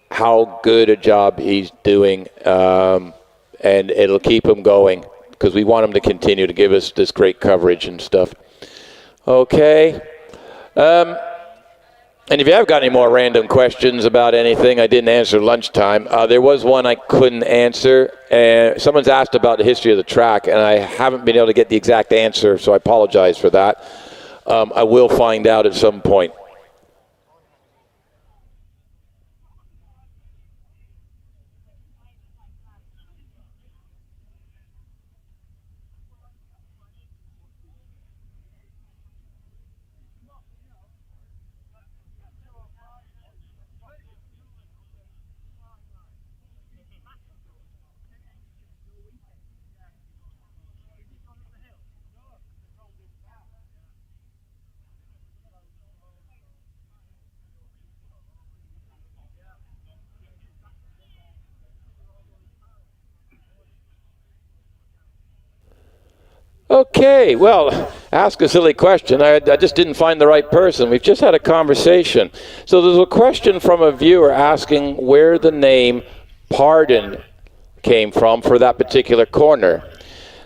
how good a job he's doing, and it'll keep him going, because we want him to continue to give us this great coverage and stuff. Okay. And if you have got any more random questions about anything I didn't answer lunchtime, there was one I couldn't answer. Someone's asked about the history of the track, and I haven't been able to get the exact answer, so I apologize for that. I will find out at some point. Okay, well, ask a silly question. I just didn't find the right person. We've just had a conversation. So there's a question from a viewer asking where the name Pardon came from for that particular corner.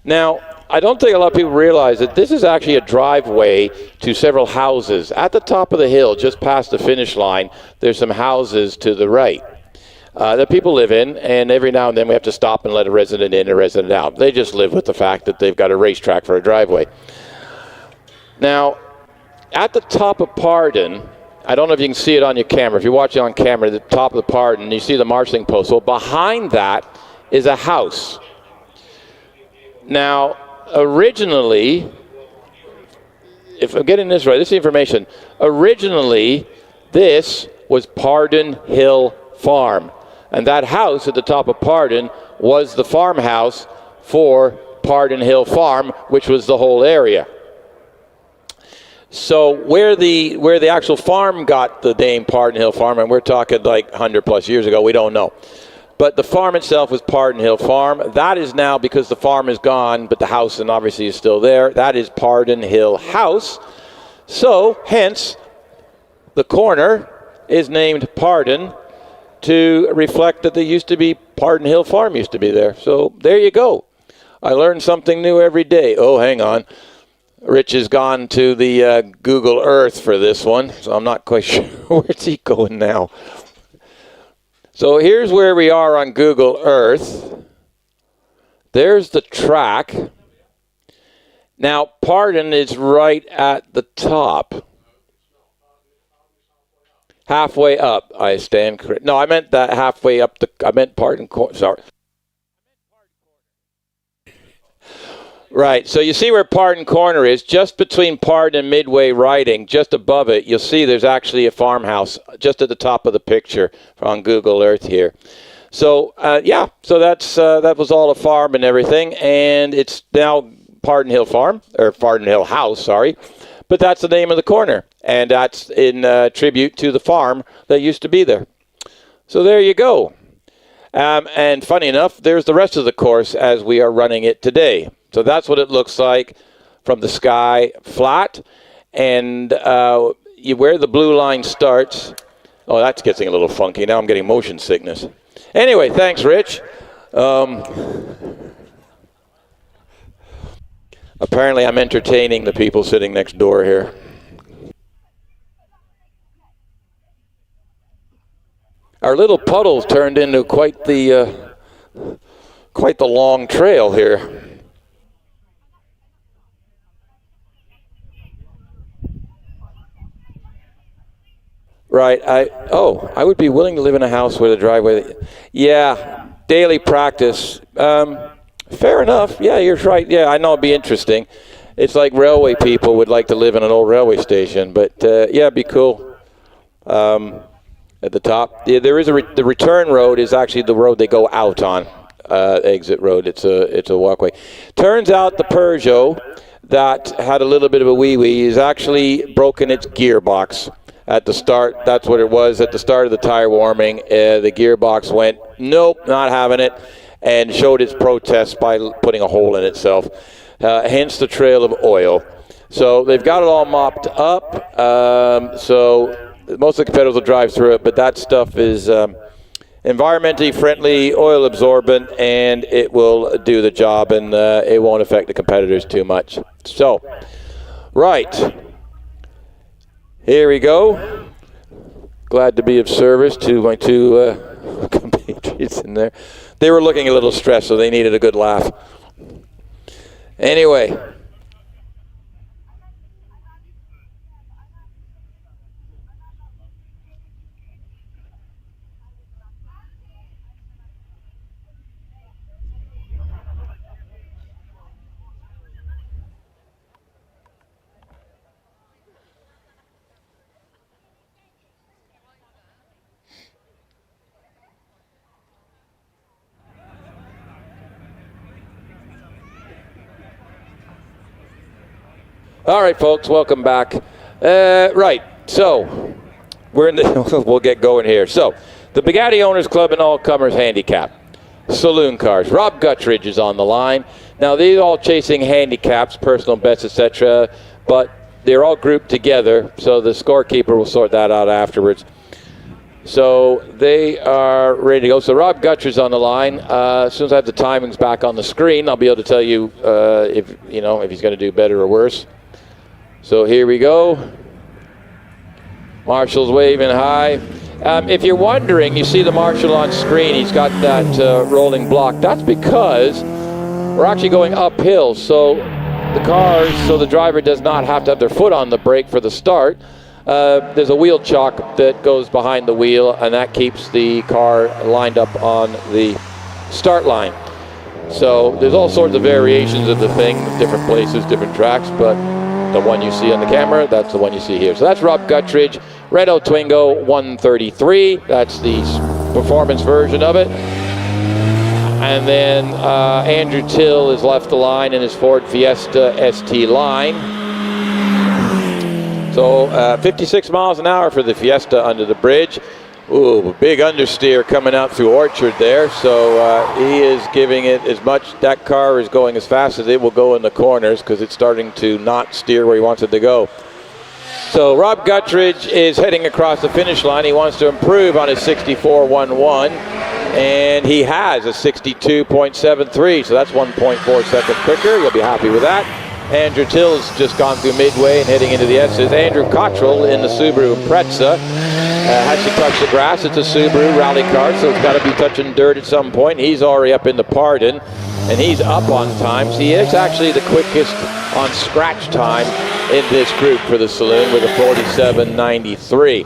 Now, I don't think a lot of people realize that this is actually a driveway to several houses. At the top of the hill, just past the finish line, there's some houses to the right that people live in, and every now and then we have to stop and let a resident in, a resident out. They just live with the fact that they've got a racetrack for a driveway. Now, at the top of Pardon, I don't know if you can see it on your camera. If you're watching on camera, the top of the Pardon, you see the marshalling post. Well, behind that is a house. Now, originally, if I'm getting this right, this is the information. Originally, this was Pardon Hill Farm. And that house at the top of Pardon was the farmhouse for Pardon Hill Farm, which was the whole area. So where the actual farm got the name Pardon Hill Farm, and we're talking like 100 plus years ago, we don't know. But the farm itself was Pardon Hill Farm. That is now, because the farm is gone, but the house and obviously is still there, that is Pardon Hill House. So, hence, the corner is named Pardon, to reflect that there used to be Pardon Hill Farm used to be there. So there you go. I learn something new every day. Oh, hang on. Rich has gone to the Google Earth for this one, so I'm not quite sure where's he going now. So here's where we are on Google Earth. There's the track. Now, Pardon is right at the top. Halfway up, I stand correct. No, I meant that halfway up I meant Pardon, sorry. Right, so you see where Pardon Corner is, just between Pardon and Midway Riding, just above it, you'll see there's actually a farmhouse just at the top of the picture on Google Earth here. So, yeah, so that was all a farm and everything, and it's now Pardon Hill Farm, or Pardon Hill House, sorry. But that's the name of the corner, and that's in tribute to the farm that used to be there. So there you go. And funny enough, there's the rest of the course as we are running it today. So that's what it looks like from the sky flat. And where the blue line starts, oh, that's getting a little funky. Now I'm getting motion sickness. Anyway, thanks, Rich. Apparently I'm entertaining the people sitting next door here. Our little puddle's turned into quite the long trail here. Right, I would be willing to live in a house where the driveway, yeah, daily practice. Fair enough, yeah, you're right, yeah, I know it'd be interesting. It's like railway people would like to live in an old railway station, but yeah, it'd be cool. At the top, yeah, there is the return road is actually the road they go out on, exit road. It's a walkway. Turns out the Peugeot that had a little bit of a wee-wee is actually broken its gearbox at the start. That's what it was at the start of the tire warming. The gearbox went, nope, not having it, and showed its protest by putting a hole in itself. Hence the trail of oil. So they've got it all mopped up. So most of the competitors will drive through it, but that stuff is environmentally friendly, oil absorbent, and it will do the job, and it won't affect the competitors too much. So, right. Here we go. Glad to be of service to my two compatriots in there. They were looking a little stressed, so they needed a good laugh. Anyway. All right, folks, welcome back. Right, so we're in the. We'll get going here. So, the Bugatti Owners Club and All Comers Handicap, saloon cars. Rob Guttridge is on the line. Now, these are all chasing handicaps, personal best, etc. But they're all grouped together, so the scorekeeper will sort that out afterwards. So they are ready to go. So Rob Guttridge on the line. As soon as I have the timings back on the screen, I'll be able to tell you if he's going to do better or worse. So here we go. Marshall's waving hi. If you're wondering, you see the Marshall on screen. He's got that rolling block. That's because we're actually going uphill. So the driver does not have to have their foot on the brake for the start. There's a wheel chock that goes behind the wheel, and that keeps the car lined up on the start line. So there's all sorts of variations of the thing, different places, different tracks, but the one you see on the camera, that's the one you see here. So that's Rob Guttridge, Renault Twingo 133. That's the performance version of it. And then Andrew Till has left the line in his Ford Fiesta ST line. So 56 miles an hour for the Fiesta under the bridge. Ooh, big understeer coming out through Orchard there. So he is giving it as much. That car is going as fast as it will go in the corners because it's starting to not steer where he wants it to go. So Rob Guttridge is heading across the finish line. He wants to improve on his 64.11, and he has a 62.73. So that's 1.4 seconds quicker. You'll be happy with that. Andrew Till's just gone through midway and heading into the S's. Andrew Cottrell in the Subaru Impreza has to touch the grass. It's a Subaru rally car, so it's got to be touching dirt at some point. He's already up in the Pardon, and he's up on times. He is actually the quickest on scratch time in this group for the saloon with a 47.93.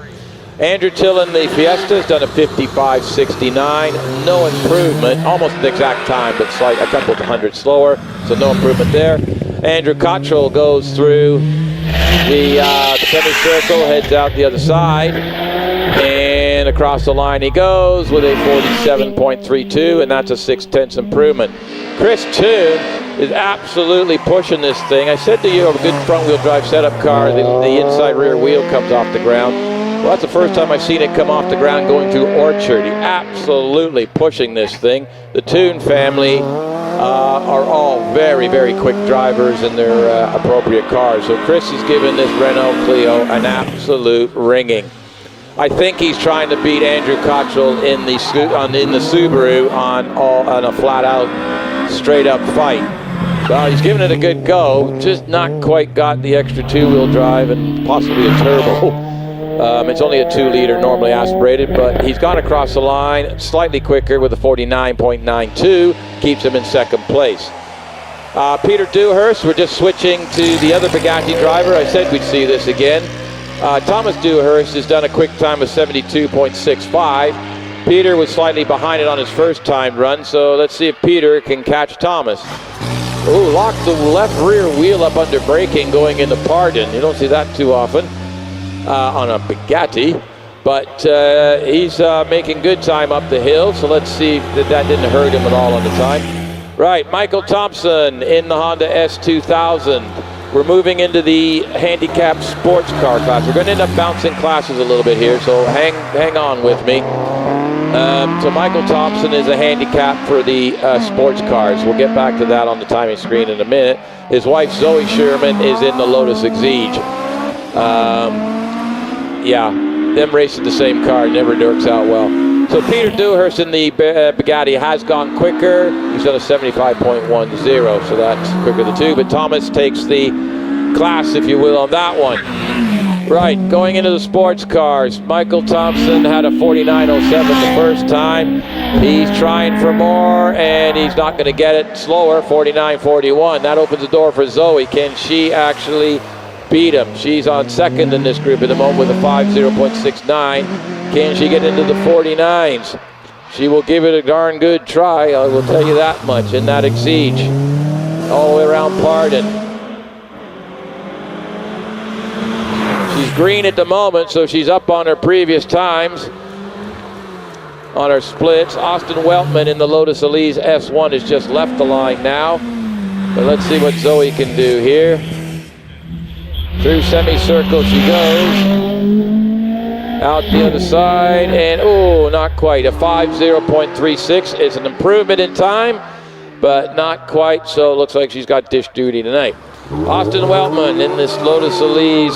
Andrew Till in the Fiesta has done a 55.69. No improvement, almost the exact time, but a couple of hundred slower, so no improvement there. Andrew Cottrell goes through the semicircle, heads out the other side, and across the line he goes with a 47.32, and that's a 0.6 improvement. Chris Toon is absolutely pushing this thing. I said to you, a good front-wheel drive setup car, the inside rear wheel comes off the ground. Well, that's the first time I've seen it come off the ground going through Orchard. He absolutely pushing this thing. The Toon family are all very, very quick drivers in their appropriate cars. So Chris has given this Renault Clio an absolute ringing. I think he's trying to beat Andrew Cottrell in the Subaru on a flat-out, straight-up fight. Well, he's given it a good go, just not quite got the extra two-wheel drive and possibly a turbo. It's only a 2-liter, normally aspirated, but he's gone across the line slightly quicker with a 49.92, keeps him in second place. Peter Dewhurst, we're just switching to the other Bugatti driver. I said we'd see this again. Thomas Dewhurst has done a quick time of 72.65. Peter was slightly behind it on his first time run, so let's see if Peter can catch Thomas. Oh, locked the left rear wheel up under braking going into Pardon. You don't see that too often on a Bugatti, but he's making good time up the hill, so let's see if that didn't hurt him at all on the time. Right, Michael Thompson in the Honda S2000. We're moving into the handicap sports car class. We're going to end up bouncing classes a little bit here, so hang on with me. So Michael Thompson is a handicap for the sports cars. We'll get back to that on the timing screen in a minute. His wife Zoe Sherman is in the Lotus Exige. Yeah, them racing the same car never works out well. So Peter Dewhurst in the Bugatti has gone quicker. He's done a 75.10, so that's quicker than two. But Thomas takes the class, if you will, on that one. Right, going into the sports cars, Michael Thompson had a 49.07 the first time. He's trying for more, and he's not going to get it. Slower, 49.41. That opens the door for Zoe. Can she actually beat him? She's on second in this group at the moment with a 50.69. Can she get into the 49s? She will give it a darn good try, I will tell you that much, in that Exige. All the way around Pardon. She's green at the moment, so she's up on her previous times on her splits. Austin Weltman in the Lotus Elise S1 has just left the line now. But let's see what Zoe can do here. Through semicircle she goes. Out the other side, and oh, not quite. A 50.36 is an improvement in time, but not quite, so it looks like she's got dish duty tonight. Austin Weltman in this Lotus Elise.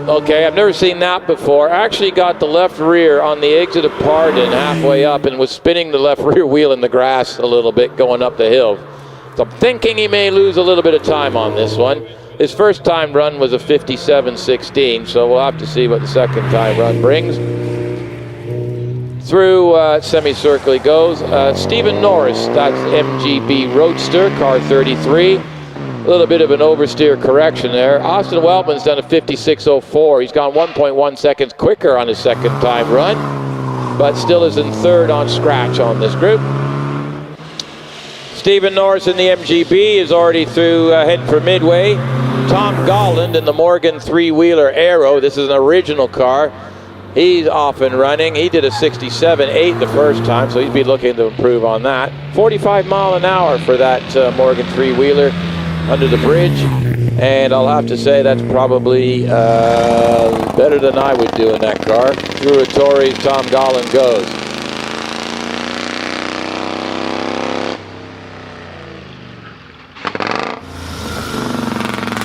Okay, I've never seen that before. Actually got the left rear on the exit of Pardon halfway up and was spinning the left rear wheel in the grass a little bit going up the hill. So I'm thinking he may lose a little bit of time on this one. His first time run was a 57.16, so we'll have to see what the second time run brings. Through semicircle he goes. Stephen Norris, that's MGB Roadster, car 33. A little bit of an oversteer correction there. Austin Weltman's done a 56.04. He's gone 1.1 seconds quicker on his second time run, but still is in third on scratch on this group. Stephen Norris in the MGB is already through, heading for Midway. Tom Golland in the Morgan three-wheeler Aero. This is an original car. He's off and running. He did a 67.8 the first time, so he'd be looking to improve on that. 45 mile an hour for that Morgan three-wheeler under the bridge. And I'll have to say that's probably better than I would do in that car. Through a Torrey's Tom Golland goes.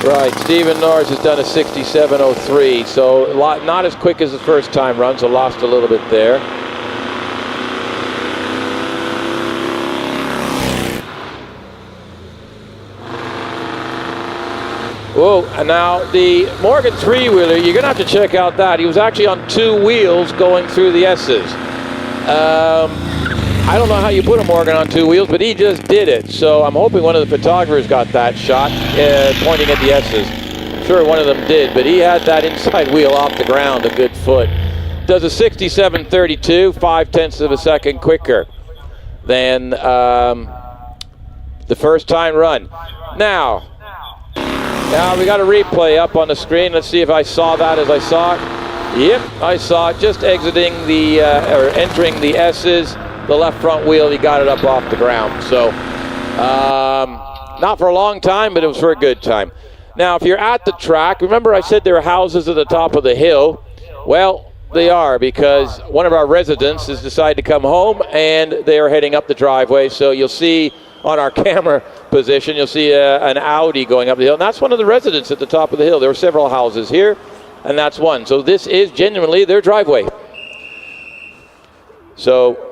Right, Stephen Norris has done a 67.03, so not as quick as the first time run, so lost a little bit there. Whoa, and now the Morgan three-wheeler, you're going to have to check out that. He was actually on two wheels going through the S's. I don't know how you put a Morgan on two wheels, but he just did it. So I'm hoping one of the photographers got that shot, pointing at the S's. I'm sure one of them did, but he had that inside wheel off the ground a good foot. Does a 67.32, 0.5 of a second quicker than the first time run. Now we got a replay up on the screen. Let's see if I saw that as I saw it. Yep, I saw it just exiting the, or entering the S's. The left front wheel, he got it up off the ground. So, not for a long time, but it was for a good time. Now, if you're at the track, remember I said there are houses at the top of the hill. Well, they are, because one of our residents has decided to come home and they are heading up the driveway. So you'll see on our camera position, you'll see an Audi going up the hill. And that's one of the residents at the top of the hill. There are several houses here, and that's one. So this is genuinely their driveway. So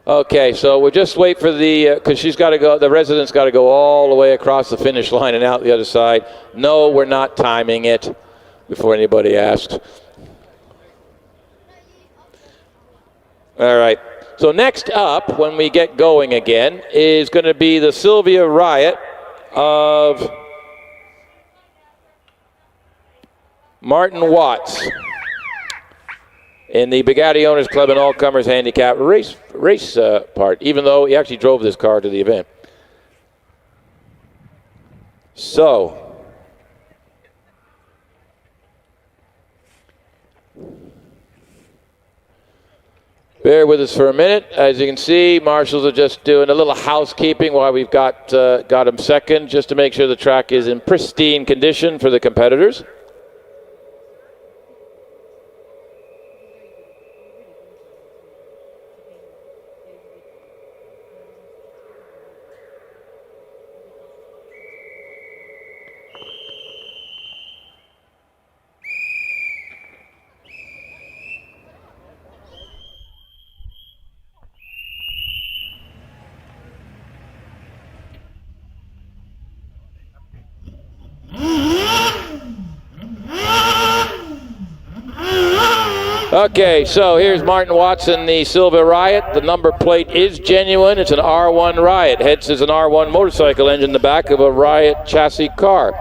okay, so we'll just wait for the, because she's got to go, the resident's got to go all the way across the finish line and out the other side. No, we're not timing it, before anybody asks. All right, so next up, when we get going again, is going to be the Sylvia Riot of Martin Watts in the Bugatti Owners Club and All Comers Handicap race part, even though he actually drove this car to the event. So, bear with us for a minute. As you can see, marshals are just doing a little housekeeping while we've got him second, just to make sure the track is in pristine condition for the competitors. Okay, so here's Martin Watson, the Silver Riot. The number plate is genuine. It's an R1 Riot. Hence is an R1 motorcycle engine in the back of a Riot chassis car.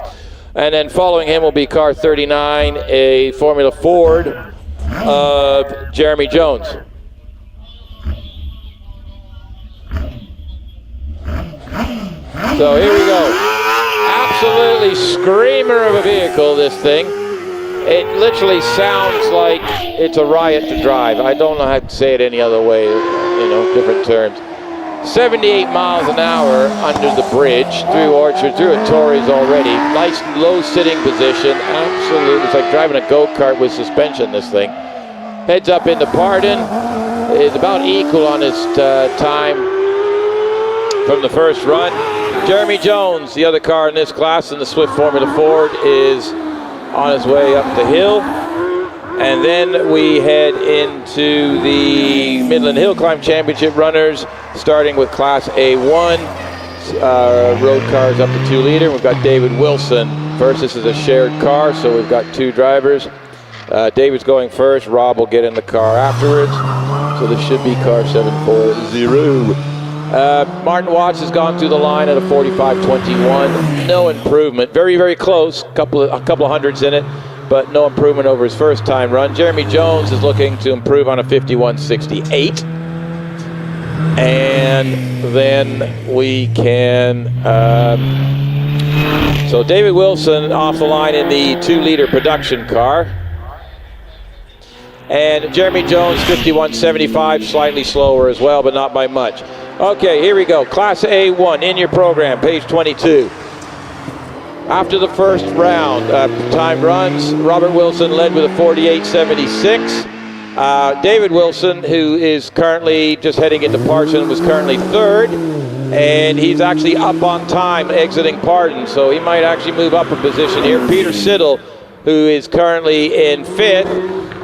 And then following him will be car 39, a Formula Ford of Jeremy Jones. So here we go. Absolutely screamer of a vehicle, this thing. It literally sounds like it's a riot to drive. I don't know how to say it any other way, different terms. 78 miles an hour under the bridge, through Orchard, through a Torrey's already. Nice low sitting position, absolutely. It's like driving a go-kart with suspension, this thing. Heads up into Pardon, is about equal on his time from the first run. Jeremy Jones, the other car in this class in the Swift Formula Ford, is on his way up the hill. And then we head into the Midland Hill Climb Championship runners, starting with Class A1, road cars up to 2 liter. We've got David Wilson first. This is a shared car, so we've got 2 drivers. David's going first. Rob will get in the car afterwards. So this should be car 740. Martin Watts has gone through the line at a 45.21. No improvement. Very, very close. A couple of hundreds in it, but no improvement over his first time run. Jeremy Jones is looking to improve on a 51.68. And then we can... so David Wilson off the line in the 2-liter production car. And Jeremy Jones, 51.75, slightly slower as well, but not by much. Okay, here we go. Class A1 in your program, page 22. After the first round, time runs, Robert Wilson led with a 48.76. David Wilson, who is currently just heading into Parson, was currently third. And he's actually up on time exiting Pardon, so he might actually move up a position here. Peter Siddle, who is currently in fifth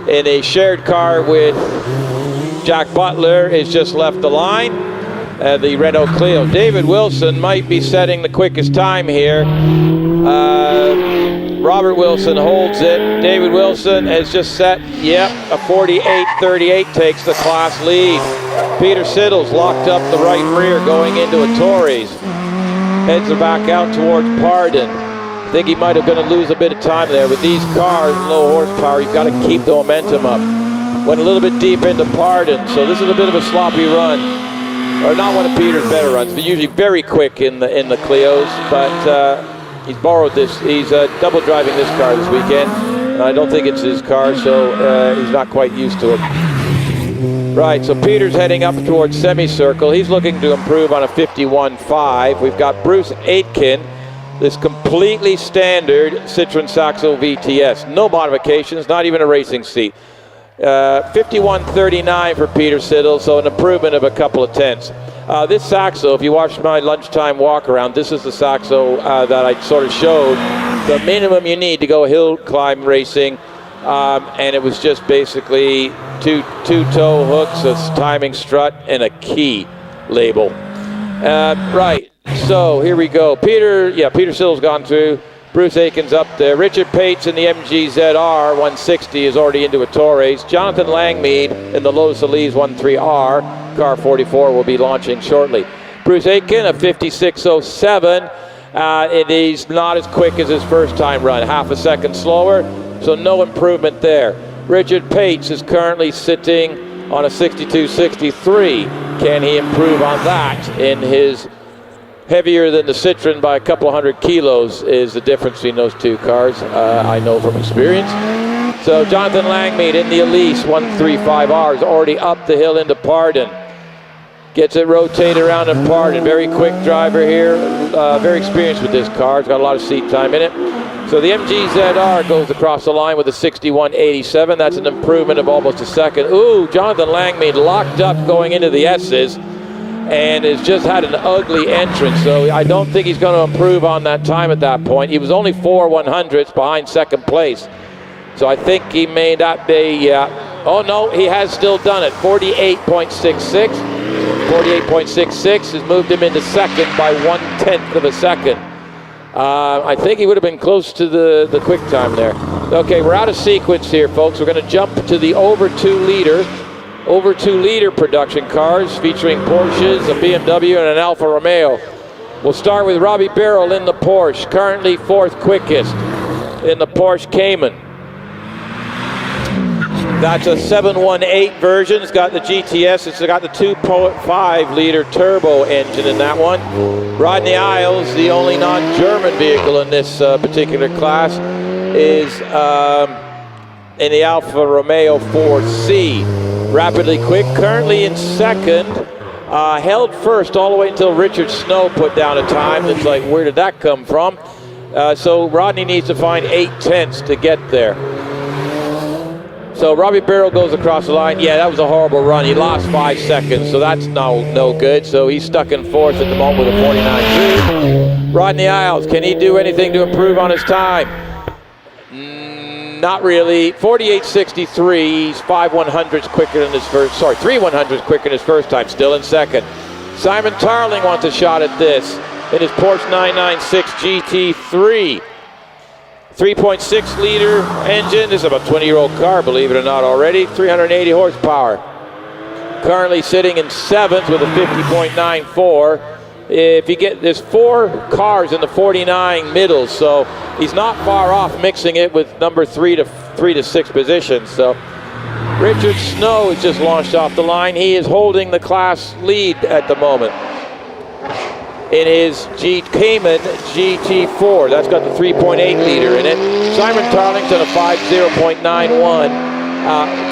in a shared car with Jack Butler, has just left the line. The Renault Clio. David Wilson might be setting the quickest time here. Robert Wilson holds it. David Wilson has just set, a 48.38 takes the class lead. Peter Siddle's locked up the right rear going into a Torrey's. Heads are back out towards Pardon. I think he might have going to lose a bit of time there. With these cars, low horsepower, you've got to keep the momentum up. Went a little bit deep into Pardon, so this is a bit of a sloppy run. Or not one of Peter's better runs, but usually very quick in the Clios. But he's borrowed this. He's double driving this car this weekend. And I don't think it's his car, so he's not quite used to it. Right, so Peter's heading up towards semicircle. He's looking to improve on a 51.5. We've got Bruce Aitken, this completely standard Citroen Saxo VTS. No modifications, not even a racing seat. 51.39 for Peter Siddle, so an improvement of a couple of tenths. This Saxo, if you watched my lunchtime walk around, this is the Saxo that I sort of showed. The minimum you need to go hill climb racing, and it was just basically two tow hooks, a timing strut, and a key label. Right, so here we go. Peter Siddle's gone through. Bruce Aiken's up there. Richard Pates in the MG ZR 160 is already into a Torres. Jonathan Langmead in the Lotus Elise 13R. Car 44 will be launching shortly. Bruce Aitken, a 56.07. And he's not as quick as his first time run. Half a second slower, so no improvement there. Richard Pates is currently sitting on a 62.63. Can he improve on that in his heavier than the Citroen by a couple hundred kilos is the difference between those two cars, I know from experience. So Jonathan Langmead in the Elise 135R is already up the hill into Pardon. Gets it rotated around in Pardon. Very quick driver here, very experienced with this car. It's got a lot of seat time in it. So the MG ZR goes across the line with a 61.87. That's an improvement of almost a second. Ooh, Jonathan Langmead locked up going into the S's, and has just had an ugly entrance, so I don't think he's going to improve on that time at that point. He was only 4/100ths behind second place, so I think he may not be, oh no, he has still done it, 48.66. 48.66 has moved him into second by 1/10 of a second. I think he would have been close to the quick time there. Okay, we're out of sequence here, folks. We're going to jump to the over 2-liter production cars featuring Porsches, a BMW, and an Alfa Romeo. We'll start with Robbie Birrell in the Porsche, currently fourth quickest in the Porsche Cayman. That's a 718 version. It's got the GTS. It's got the 2.5-liter turbo engine in that one. Rodney Isles, the only non-German vehicle in this particular class, is in the Alfa Romeo 4C. Rapidly quick, currently in second, held first all the way until Richard Snow put down a time that's like, where did that come from? So Rodney needs to find 8/10 to get there. So Robbie Birrell goes across the line. Yeah, that was a horrible run. He lost 5 seconds, so that's no good. So he's stuck in fourth at the moment with a 49.3. Rodney Isles, can he do anything to improve on his time? Not really. 48.63. He's 5/100ths quicker than his first. Sorry, 3/100ths quicker than his first time. Still in second. Simon Tarling wants a shot at this in his Porsche 996 GT3. 3.6-liter engine. This is about a 20-year-old car, believe it or not, already. 380 horsepower. Currently sitting in seventh with a 50.94. If you get, there's 4 cars in the 49 middle, so he's not far off mixing it with number 3 to 6 positions. So Richard Snow has just launched off the line. He is holding the class lead at the moment in his Cayman GT4. That's got the 3.8-liter in it. Simon Tarling's at a 50.91.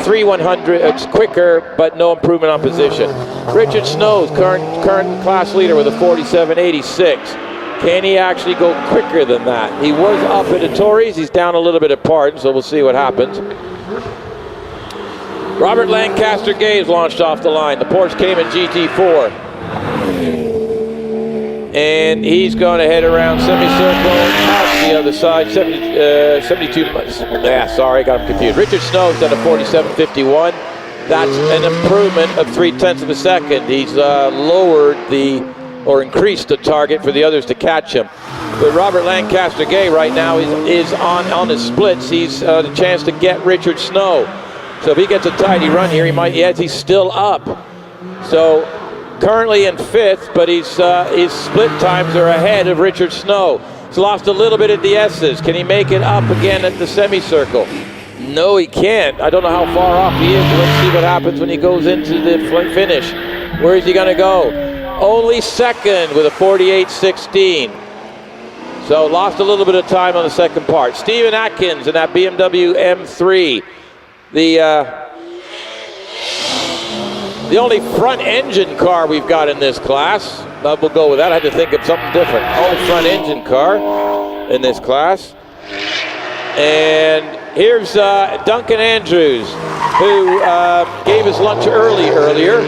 3/100, it's quicker, but no improvement on position. Richard Snow's current class leader with a 47.86. Can he actually go quicker than that? He was up at the Torres. He's down a little bit at Pardon, so we'll see what happens. Robert Lancaster Gaze launched off the line, the Porsche Cayman GT4. And he's going to head around semicircle out the other side. 72. Yeah, sorry, got him confused. Richard Snow's done a 47.51. That's an improvement of 0.3 of a second. He's lowered or increased the target for the others to catch him. But Robert Lancaster Gay right now is on his splits. He's the chance to get Richard Snow. So if he gets a tidy run here, he's still up. So currently in fifth, but his split times are ahead of Richard Snow. He's lost a little bit at the S's. Can he make it up again at the semicircle? No, he can't. I don't know how far off he is. Let's see what happens when he goes into the finish. Where is he going to go? Only second with a 48.16. So lost a little bit of time on the second part. Stephen Atkins in that BMW M3. The only front engine car we've got in this class. We'll go with that. I had to think of something different. Only front engine car in this class. And here's Duncan Andrews, who gave his lunch earlier.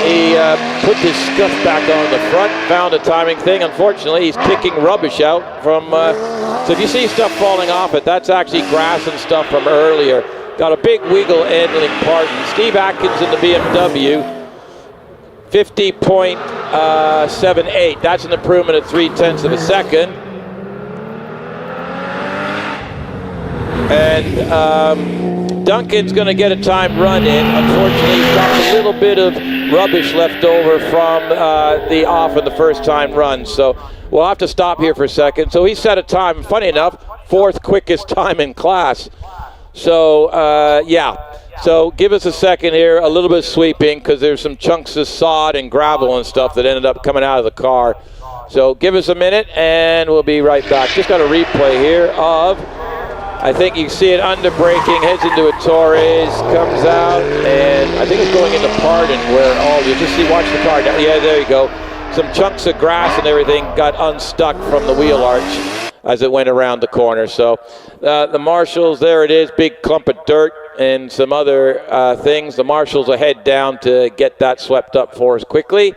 He put his scuff back on the front, found a timing thing. Unfortunately, he's kicking rubbish out from, so if you see stuff falling off it, that's actually grass and stuff from earlier. Got a big wiggle handling part. Steve Atkins in the BMW, 50.78. That's an improvement of 0.3 of a second. And Duncan's going to get a time run in. Unfortunately, he's got a little bit of rubbish left over from the off in the first time run. So we'll have to stop here for a second. So he set a time, funny enough, 4th quickest time in class. So, yeah. So give us a second here, a little bit of sweeping, because there's some chunks of sod and gravel and stuff that ended up coming out of the car. So give us a minute, and we'll be right back. Just got a replay here of, I think you can see it under braking, heads into a Torres, comes out, and I think it's going into Pardon, where you just see, watch the car. Yeah, there you go. Some chunks of grass and everything got unstuck from the wheel arch as it went around the corner. So the marshals, there it is, big clump of dirt and some other things. The marshals will head down to get that swept up for us quickly.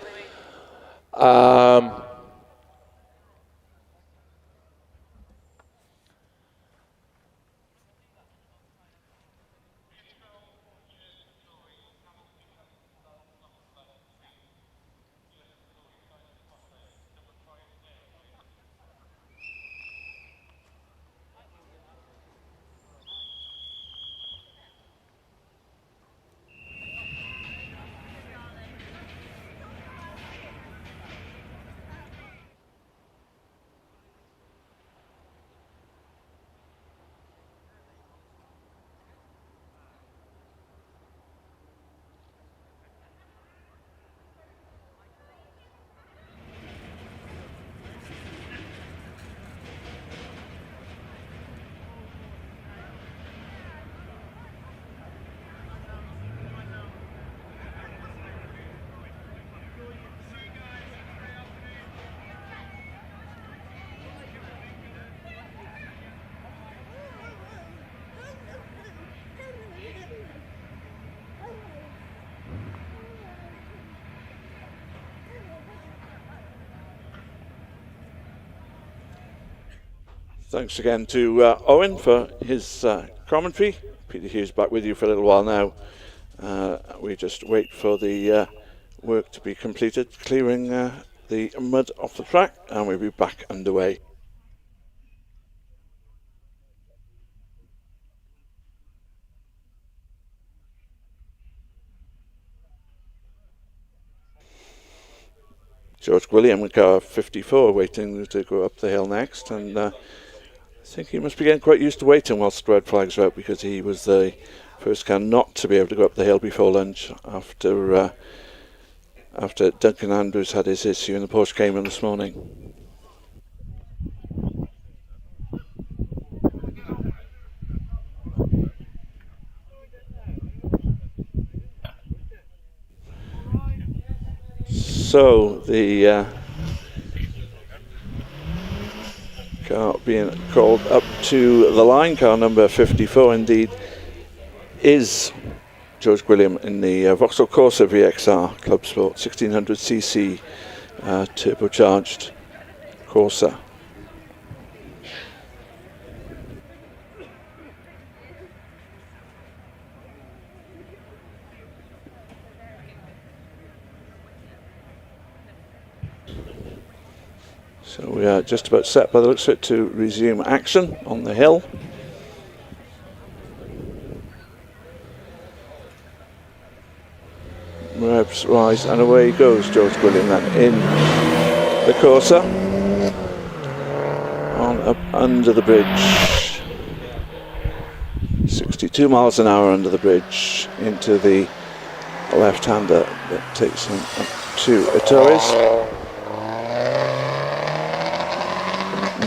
Thanks again to Owen for his commentary. Peter Hughes back with you for a little while now. We just wait for the work to be completed, clearing the mud off the track, and we'll be back underway. George William with car 54 waiting to go up the hill next, and I think he must be getting quite used to waiting whilst the red flags are out, because he was the first car not to be able to go up the hill before lunch after Duncan Andrews had his issue in the Porsche Cayman this morning. So the car being called up to the line, car number 54 indeed, is George William in the Vauxhall Corsa VXR Club Sport 1600cc turbocharged Corsa. So we are just about set by the looks of it to resume action on the hill. Revs rise and away goes George William then in the Corsa. On up under the bridge. 62 miles an hour under the bridge into the left-hander that takes him up to Torres.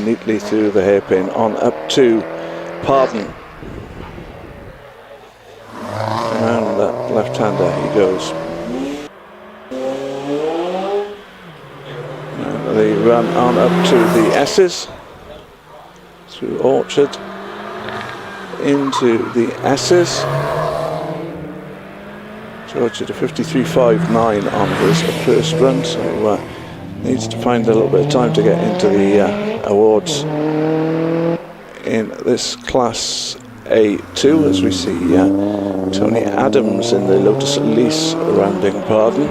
neatly through the hairpin on up to Pardon. Around that left-hander he goes. And they run on up to the S's, through Orchard, into the S's. Orchard a 53.59 on his first run, so needs to find a little bit of time to get into the awards in this Class A2, as we see Tony Adams in the Lotus Elise rounding Pardon.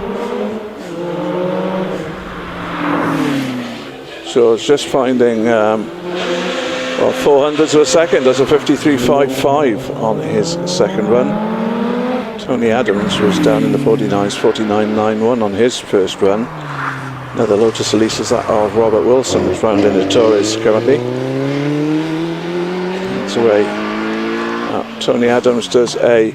So it's just finding 400s of a second. That's a 53.55 on his second run. Tony Adams was down in the 49s, 49.91 on his first run. Now the Lotus Elise is that of Robert Wilson, who's rounding the Torres currently. That's away. Tony Adams does a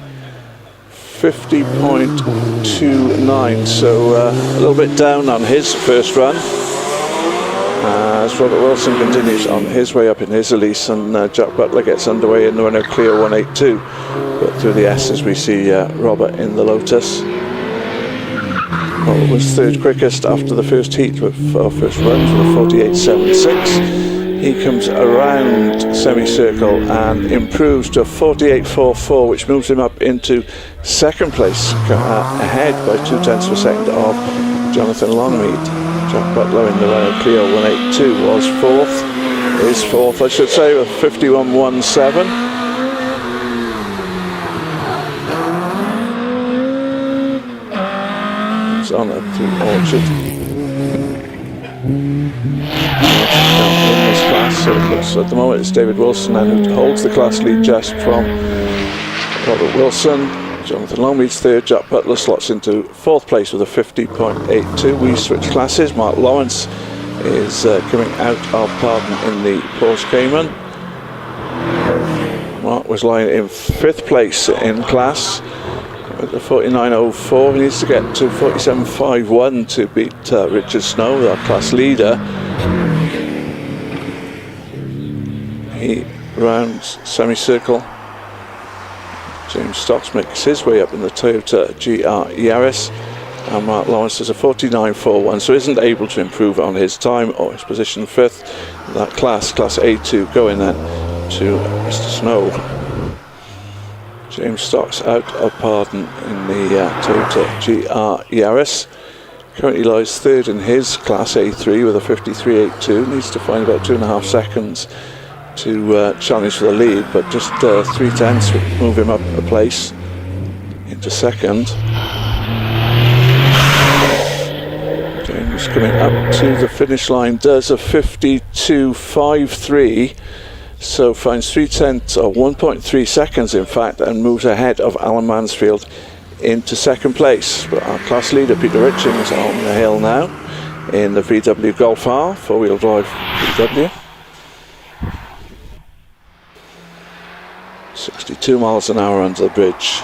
50.29, so a little bit down on his first run. As Robert Wilson continues on his way up in his Elise, and Jack Butler gets underway in the Renault Clio 182. But through the S's we see Robert in the Lotus. Robert was third quickest after the first heat with first runs with a 48.76. He comes around semicircle and improves to a 48.44, which moves him up into second place, ahead by 0.2 of a second of Jonathan Longmead. Jack Butler in the Renault Clio 182 was fourth. Is fourth, I should say, with 51.17. It's on up to Orchard. In this class, so it looks at the moment it's David Wilson and who holds the class lead just from Robert Wilson. Jonathan Longmead's third. Jack Butler slots into fourth place with a 50.82. We switch classes. Mark Lawrence is coming out of Pardon in the Porsche Cayman. Mark was lying in fifth place in class with the 49.04. He needs to get to 47.51 to beat Richard Snow, our class leader. He rounds semicircle. James Stocks makes his way up in the Toyota GR Yaris, and Mark Lawrence has a 49.41, so isn't able to improve on his time or his position fifth. That class A2, going then to Mr. Snow. James Stocks out of Pardon in the Toyota GR Yaris. Currently lies third in his Class A3 with a 53.82. Needs to find about 2.5 seconds to challenge for the lead, but just 0.3 would move him up a place into second. James coming up to the finish line does a 52.53, so finds 0.3 or 1.3 seconds in fact, and moves ahead of Alan Mansfield into second place. But our class leader Peter Richings on the hill now in the VW Golf R, four-wheel drive VW. 62 miles an hour under the bridge.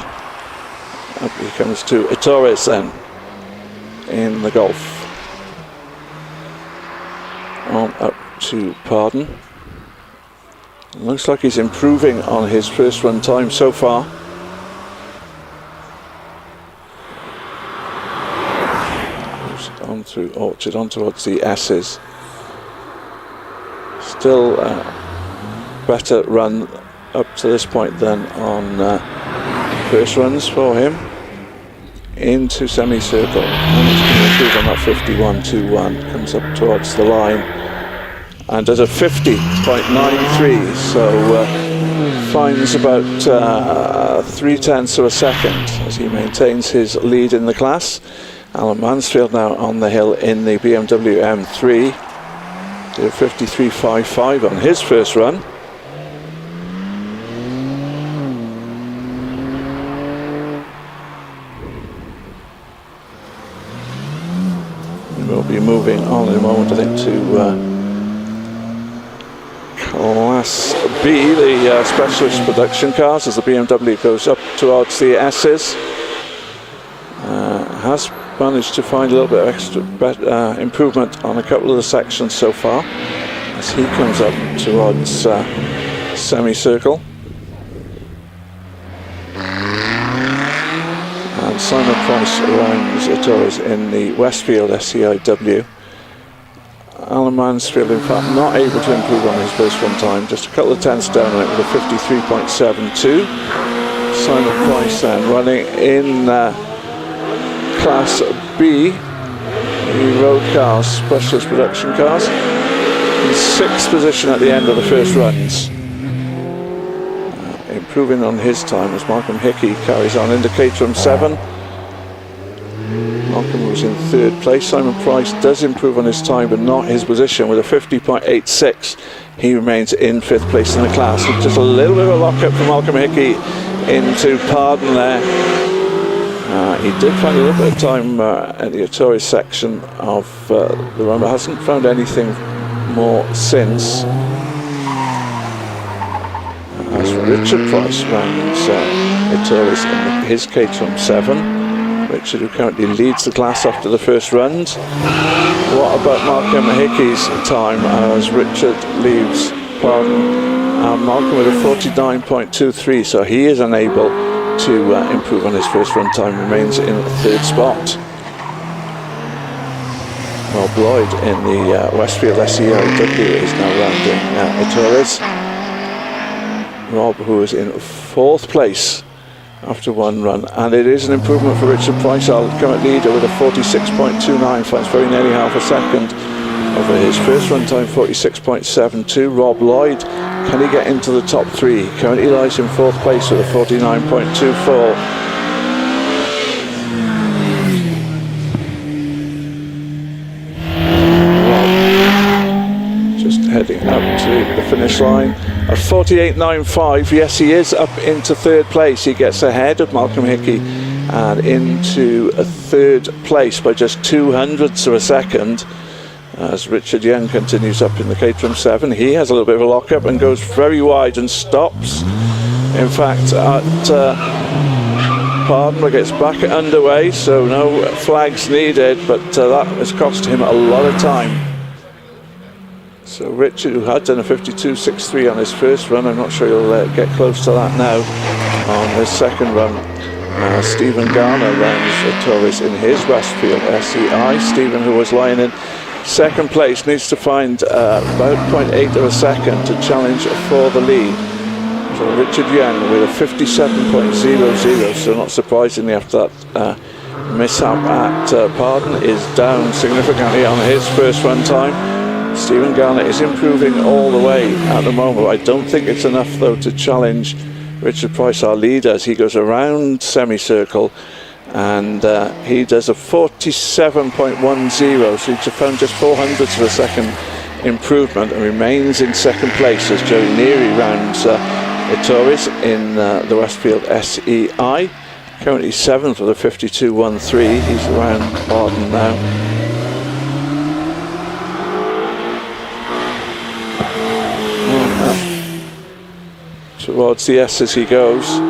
Up he comes to Torres then in the Golf. On up to Pardon. Looks like he's improving on his first run time so far. On through Orchard, on towards the S's. Still better run up to this point than on first runs for him. Into semicircle, and it's going to improve on that 51.21. Comes up towards the line and does a 50.93, so finds about 0.3 of a second as he maintains his lead in the class. Alan Mansfield now on the hill in the BMW M3. Did a 53.55 on his first run. We'll be moving on in a moment, I think, to Class B, the specialist production cars, as the BMW goes up towards the S's. Has managed to find a little bit of extra improvement on a couple of the sections so far. as he comes up towards semicircle. And Simon Price rounds Torres in the Westfield SCIW. Alan Mansfield, in fact, not able to improve on his first run time, just a couple of tenths down on it with a 53.72. Simon Price then running in Class B, the road cars, specialist production cars, in 6th position at the end of the first runs. Improving on his time as Malcolm Hickey carries on into Caterham 7. Malcolm was in 3rd place. Simon Price does improve on his time, but not his position with a 50.86. He remains in 5th place in the class. With just a little bit of a lock-up from Malcolm Hickey into Pardon there. He did find a little bit of time at the Torres section of the run, but hasn't found anything more since. As Richard Price rounds Torres in his Caterham 7. Richard, who currently leads the class after the first runs. What about Malcolm Hickey's time as Richard leaves Pardon? Malcolm with a 49.23, so he is unable to improve on his first run time, remains in 3rd spot. Rob Lloyd in the Westfield SCIW is now rounding Torres. Rob, who is in 4th place after one run, and it is an improvement for Richard Price, our current leader, with a 46.29, finds very nearly half a second over his first run time, 46.72. Rob Lloyd, can he get into the top 3? He currently lies in 4th place with a 49.24. Heading up to the finish line at 48.95. Yes, he is up into 3rd place. He gets ahead of Malcolm Hickey and into a 3rd place by just 0.02 of a second. As Richard Young continues up in the Caterham 7, he has a little bit of a lock-up and goes very wide and stops. In fact, at Pardon, but gets back underway, so no flags needed, but that has cost him a lot of time. So Richard, who had done a 52.63 on his first run, I'm not sure he'll get close to that now on his second run. Stephen Garner rounds Torres in his Westfield SCI. Stephen, who was lying in 2nd place, needs to find about 0.8 of a second to challenge for the lead. So Richard Young with a 57.00, so not surprisingly after that mishap at Pardon, is down significantly on his first run time. Stephen Garner is improving all the way at the moment. I don't think it's enough though to challenge Richard Price, our leader, as he goes around semicircle, and he does a 47.10, so he's found just 0.04 of a second improvement and remains in 2nd place as Joey Neary rounds Torres in the Westfield SEI. Currently 7th with a 52.13. He's around Pardon now. Towards the S as he goes.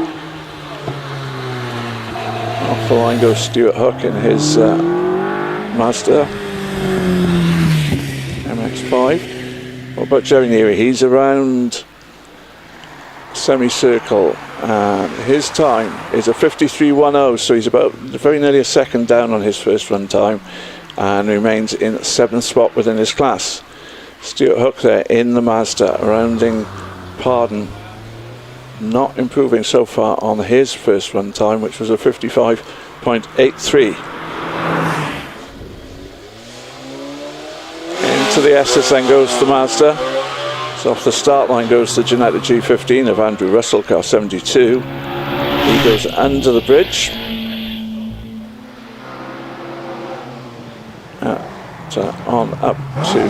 Off the line goes Stuart Hook in his Mazda MX-5. What about Jerry Neary? He's around semicircle, and his time is a 53.10, so he's about very nearly a second down on his first run time, and remains in 7th spot within his class. Stuart Hook there in the Mazda, rounding Pardon. Not improving so far on his first run time, which was a 55.83. Into the S's then goes the Mazda. So off the start line goes the Ginetta G15 of Andrew Russell, car 72. He goes under the bridge. On up to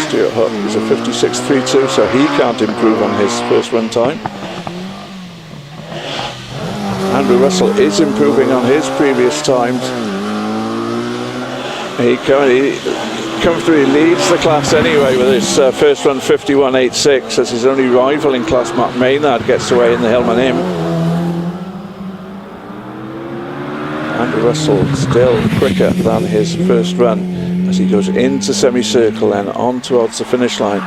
Stuart Hook is a 56.32, so he can't improve on his first run time. Andrew Russell is improving on his previous times. He currently comfortably leads the class anyway with his first run 51.86, as his only rival in class, Mark Maynard, gets away in the Hillman Im. Andrew Russell still quicker than his first run as he goes into semicircle and on towards the finish line.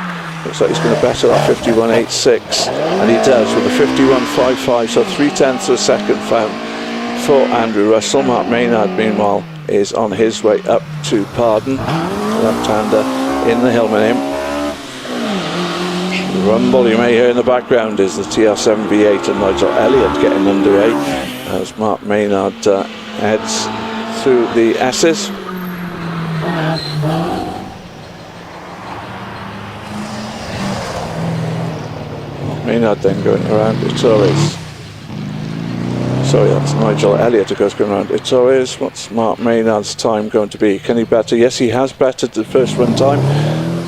Looks like he's going to better that 51.86, and he does with a 51.55, so 0.3 of a second found for Andrew Russell. Mark Maynard, meanwhile, is on his way up to Pardon, left-hander in the Hillman Imp. The rumble you may hear in the background is the TR7 V8 and Nigel Elliott getting underway as Mark Maynard heads through the S's. Maynard then going around Ettores. Sorry, that's Nigel Elliott who goes going around Ettores. What's Mark Maynard's time going to be? Can he better? Yes, he has bettered the first run time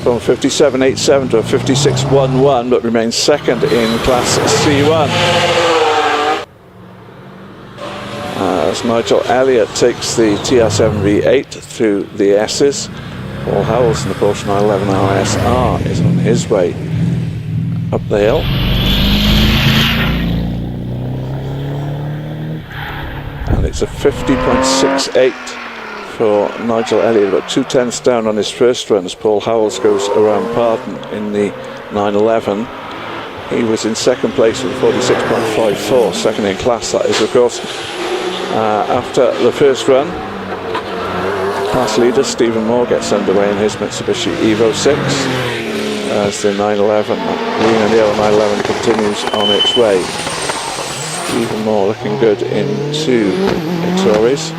from 57.87 to a 56.11, but remains second in Class C1. As Nigel Elliott takes the TR7 V8 through the S's, Paul Howells in the Porsche 911 RSR is on his way up the hill. And it's a 50.68 for Nigel Elliott, about 0.2 down on his first run as Paul Howells goes around Pardon in the 911. He was in second place with 46.54, second in class that is, of course. After the first run, class leader Stephen Moore gets underway in his Mitsubishi Evo 6 as the 911, Lean and Yellow 911 continues on its way. Stephen Moore looking good into Ettores.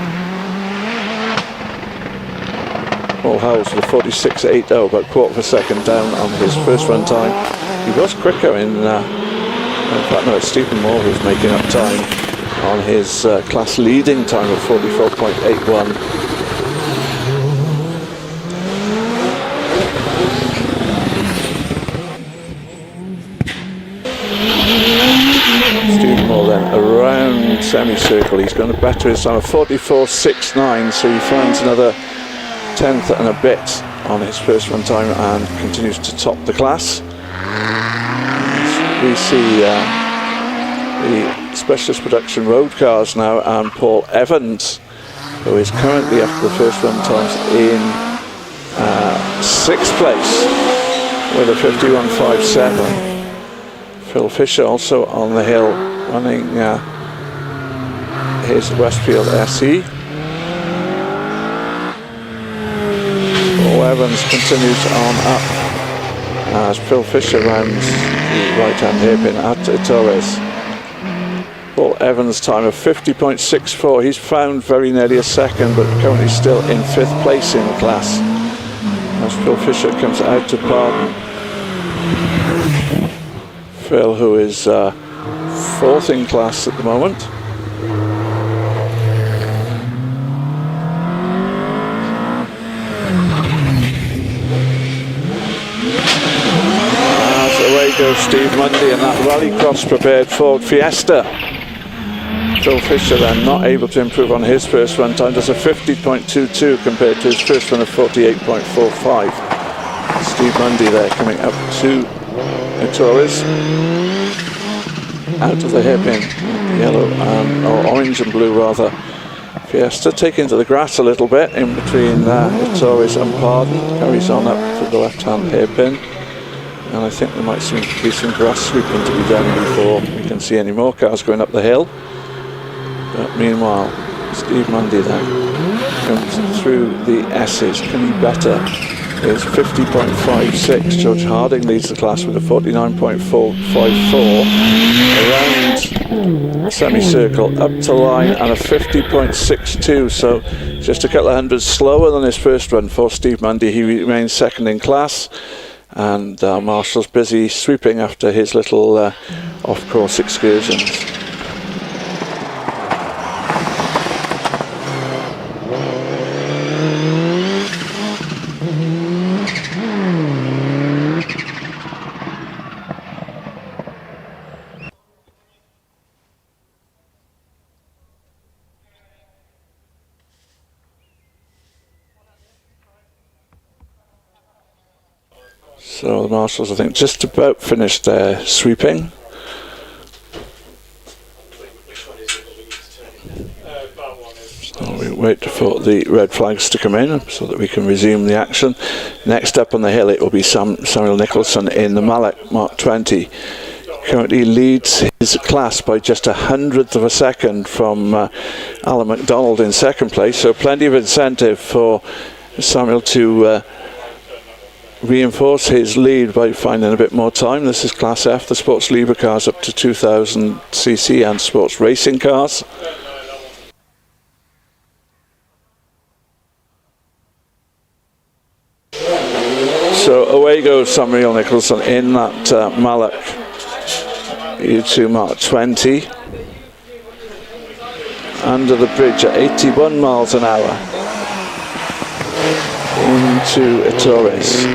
Paul Howells with a 46.80, about quarter of a second down on his first run time. He was quicker in fact no, it's Stephen Moore who's making up time on his class leading time of 44.81. Stephen Moore then around semicircle. He's going to better his time of 44.69, so he finds another 10th and a bit on his first run time and continues to top the class. We see the Specialist Production road cars now, and Paul Evans, who is currently after the first run times in 6th place with a 51.57. Phil Fisher also on the hill running his Westfield SE. Paul Evans continues on up as Phil Fisher rounds the right-hand hairpin at Ettores. Paul Evans' time of 50.64. He's found very nearly a second, but currently still in 5th place in the class as Phil Fisher comes out to Pardon. Phil, who is 4th in class at the moment. As away goes Steve Mundy in that rallycross prepared Ford Fiesta. Phil Fisher then not able to improve on his first run time, does a 50.22 compared to his first run of 48.45. Steve Mundy there coming up to Ettores, out of the hairpin, yellow or orange and blue rather. Fiesta taking to the grass a little bit in between Ettores and Pardon, carries on up to the left-hand hairpin, and I think there might be some grass sweeping to be done before we can see any more cars going up the hill. But meanwhile, Steve Mundy then comes through the S's. Can he better? Is 50.56. George Harding leads the class with a 49.454 around semicircle up to line and a 50.62. So just a couple of hundreds slower than his first run for Steve Mundy. He remains second in class, and Marshall's busy sweeping after his little off-course excursions. So the Marshals, I think, just about finished their sweeping. So We wait for the red flags to come in so that we can resume the action. Next up on the hill, it will be Samuel Nicholson in the Mallet Mark 20. Currently leads his class by just 100th of a second from Alan MacDonald in second place, so plenty of incentive for Samuel to reinforce his lead by finding a bit more time. This is Class F, the Sports Libre cars up to 2000cc and sports racing cars. So away goes Samuel Nicholson in that Mallet U2 Mark 20, under the bridge at 81 miles an hour into Ettores,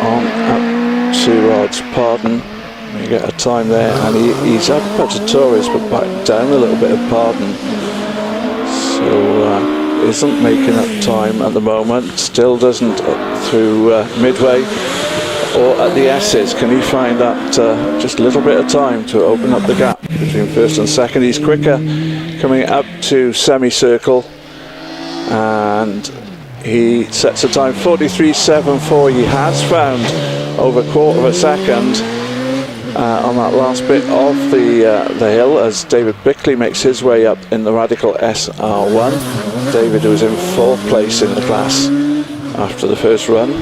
on up to odds. Pardon, we get a time there, and he's up at Ettores but back down a little bit of Pardon, so isn't making up time at the moment, still doesn't through Midway or at the S's. Can he find that just a little bit of time to open up the gap between first and second? He's quicker coming up to semicircle, and he sets a time 43.74. He has found over a quarter of a second on that last bit of the hill as David Bickley makes his way up in the Radical SR1. David, who was in 4th place in the class after the first run.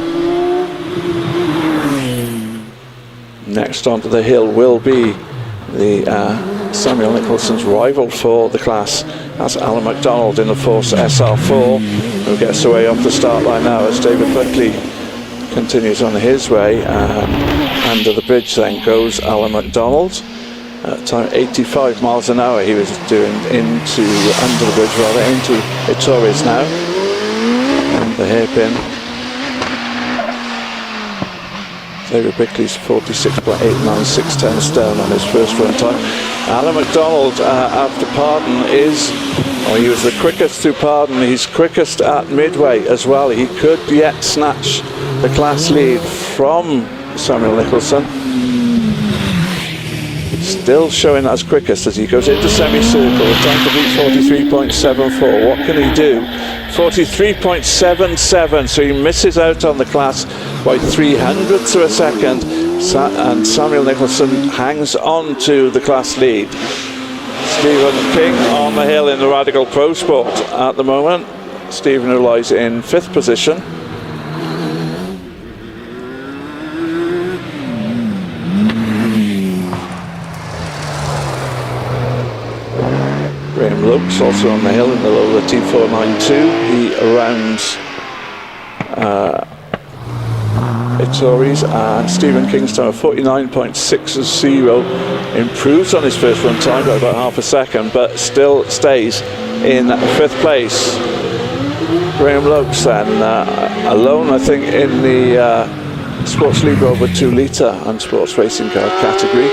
Next onto the hill will be the Samuel Nicholson's rival for the class. That's Alan MacDonald in the Force SR4, who gets away off the start line now as David Buckley continues on his way. Under the bridge then goes Alan MacDonald. At time 85 miles an hour he was doing into under the bridge, rather into Ettores now. And the hairpin. David Bickley's 46.896 down on his first run time. Alan MacDonald after Pardon he was the quickest through Pardon. He's quickest at Midway as well. He could yet snatch the class lead from Samuel Nicholson. Still showing as quickest as he goes into semicircle. The time to beat 43.74. What can he do? 43.77, so he misses out on the class by 300ths of a second, and Samuel Nicholson hangs on to the class lead. Stephen King on the hill in the Radical Pro Sport at the moment. Stephen, who lies in 5th position. Graham Lokes also on the hill in the Lola T492. He rounds Ettores, and Stephen Kingston at 49.60 improves on his first run time by about half a second, but still stays in 5th place. Graham Lokes then alone, I think, in the Sports Libre over 2 litre and sports racing car category.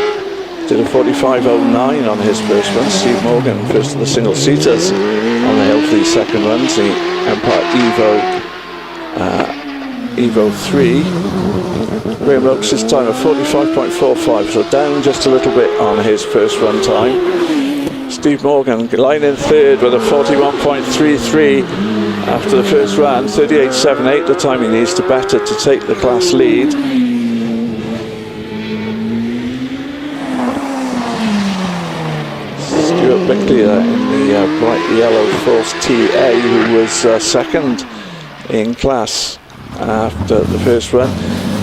Did a 45.09 on his first run. Steve Morgan first of the single seaters on the hill for these second runs. The Empire Evo 3. Graham Lokes' time of 45.45, so down just a little bit on his first run time. Steve Morgan lying in 3rd with a 41.33 after the first run. 38.78 the time he needs to better to take the class lead. Bickley in the bright yellow Force TA, who was second in class after the first run.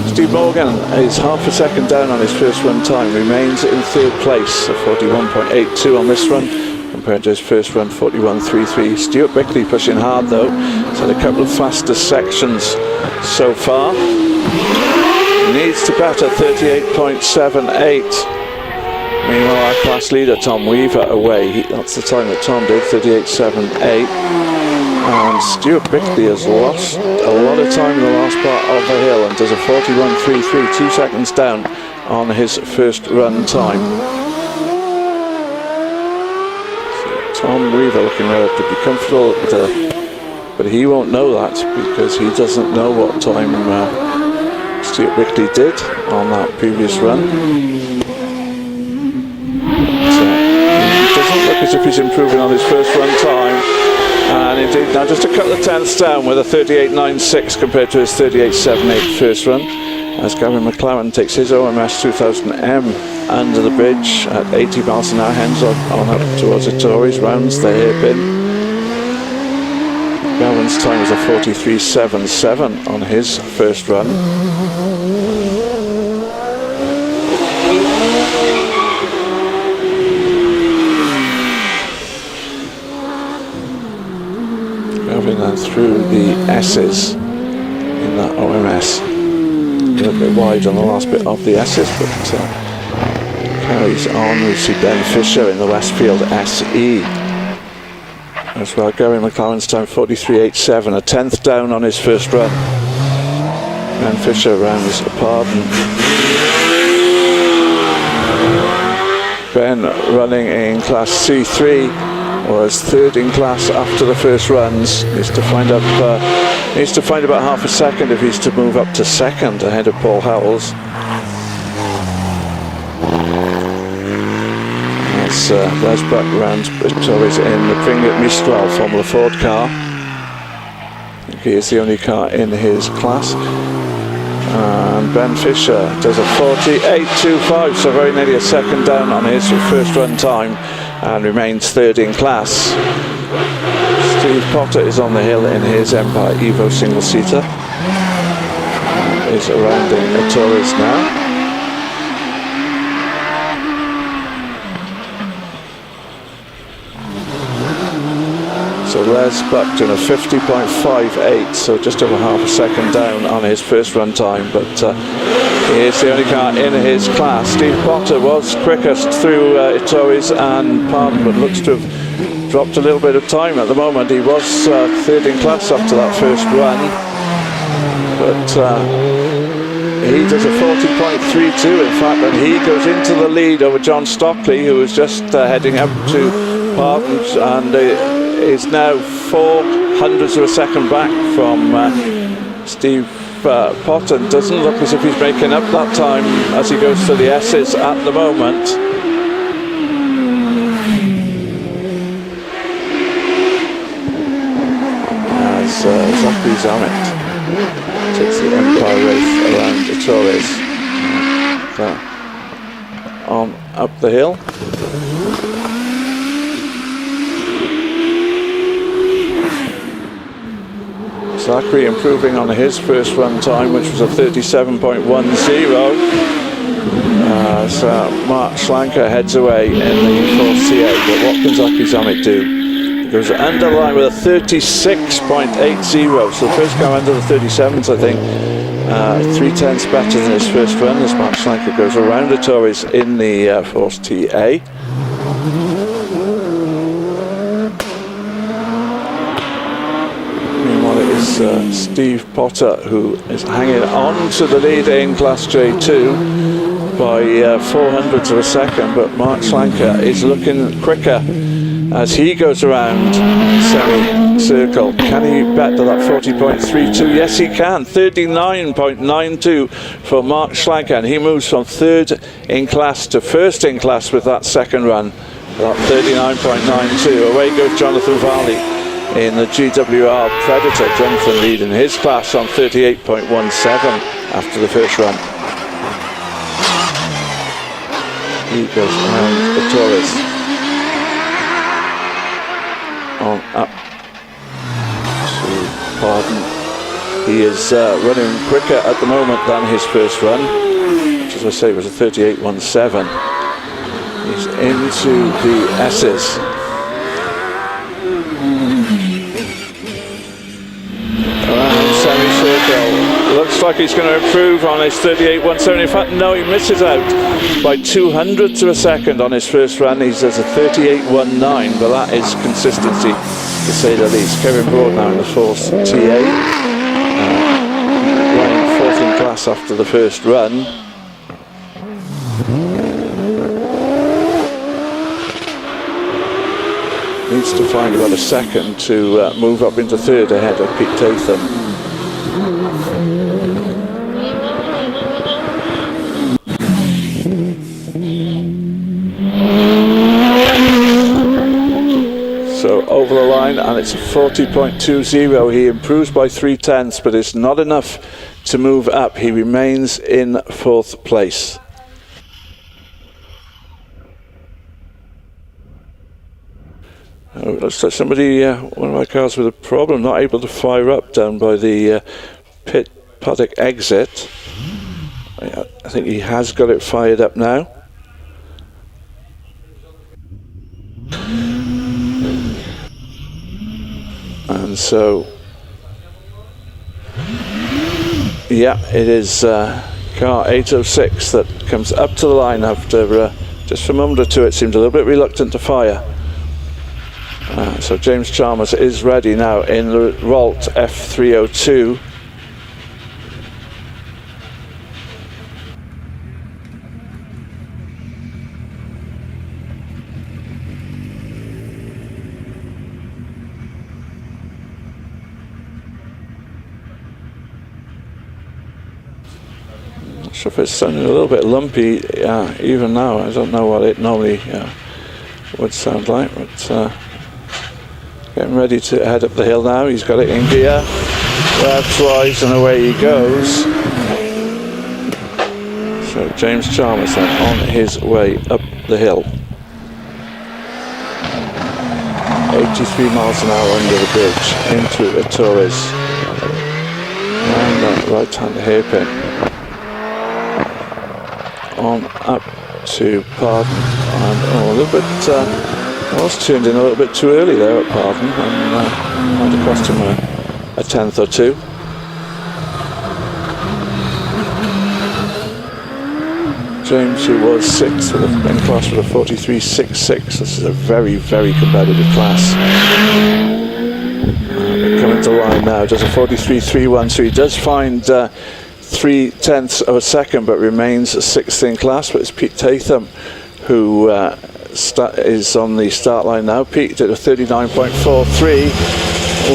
Steve Morgan is half a second down on his first run time, remains in 3rd place, 41.82 on this run compared to his first run 41.33. Stuart Bickley pushing hard though. He's had a couple of faster sections so far. Needs to batter 38.78. Meanwhile, our class leader, Tom Weaver, away. That's the time that Tom did, 38.78. And Stuart Bickley has lost a lot of time in the last part of the hill and does a 41.33, 2 seconds down on his first run time. So Tom Weaver looking relatively comfortable, but he won't know that because he doesn't know what time Stuart Bickley did on that previous run. It doesn't look as if if he's improving on his first run time. And indeed, now just a couple of tenths down with a 38.96 compared to his 38.78 first run. As Gavin McLaren takes his OMS 2000M under the bridge at 80 miles an hour, hands on up towards the Tories, rounds the hairpin. Gavin's time was a 43.77 on his first run. Gavin then through the S's in that OMS. A little bit wide on the last bit of the S's, but carries on. We see Ben Fisher in the Westfield SE as well. Gavin McLaren's time 43.87, a tenth down on his first run. Ben Fisher rounds Pardon. Ben running in class C3 was third in class after the first runs. Needs to find about half a second if he's to move up to second ahead of Paul Howells. As Les Buck rounds Tories in the Pringgit Mistral Formula Ford car. He is the only car in his class. And Ben Fisher does a 48.25, so very nearly a second down on his first run time, and remains third in class. Steve Potter is on the hill in his Empire Evo single-seater. Is rounding the Tories now. So Les Buck doing a 50.58, so just over half a second down on his first run time, but he is the only car in his class. Steve Potter was quickest through Tories and Pardon, but looks to have dropped a little bit of time at the moment. He was third in class after that first run, but he does a 40.32 in fact, and he goes into the lead over John Stockley, who was just heading up to Pardon, and is now 0.04 of a second back from Steve Potter. Doesn't look as if he's making up that time as he goes to the S's at the moment. As Zachary Zammit takes the Empire race around the Tories. On up the hill. Zachary improving on his first run time, which was a 37.10. So Mark Schlanker heads away in the 4th TA. But what can Zachary Zammit do? He goes under the line with a 36.80. So the first car under the 37s, I think. 3/10 better than his first run as Mark Schlanker goes around the Tories in the 4th TA. Steve Potter, who is hanging on to the lead in Class J2 by 0.04 of a second, but Mark Schlanker is looking quicker as he goes around semi-circle. Can he bet to that 40.32? Yes, he can. 39.92 for Mark Schlanker, and he moves from third in class to first in class with that second run. That 39.92. Away goes Jonathan Varley in the GWR Predator. Jonathan leading his class on 38.17 after the first run. He goes around the Taurus on up to Pardon. He is running quicker at the moment than his first run, which, as I say, was a 38.17. He's into the S's. Looks like he's going to improve on his 38.17. In fact, no, he misses out by 0.02 of a second on his first run. He does a 38.19, but that is consistency, to say the least. Kevin Broad now in the 4th TA, running 4th in class after the first run. Needs to find about a second to move up into third ahead of Pete Tatham. over the line, and it's a 40.20. He improves by 0.3, but it's not enough to move up. He remains in 4th place. Oh, looks like somebody, one of my cars with a problem, not able to fire up down by the pit paddock exit. I think he has got it fired up now. And so, yeah, it is car 806 that comes up to the line after just for a moment or two it seemed a little bit reluctant to fire. So James Chalmers is ready now in the Rolt F302. Not sure if it's sounding a little bit lumpy even now. I don't know what it normally would sound like, but getting ready to head up the hill now. He's got it in gear, revs wise, and away he goes. So James Chalmers then on his way up the hill. 83 miles an hour under the bridge into Torres. And that right hand hairpin. On up to Pardon, and a little bit. I was turned in a little bit too early there at Pardon, and might have cost him a 10th or two. James, who was 6th in class with a 43.66. This is a very, very competitive class. Coming to the line now, does a 43.31, so he does find 0.3 of a second, but remains 6th in class. But it's Pete Tatham who is on the start line now. Pete did a 39.43,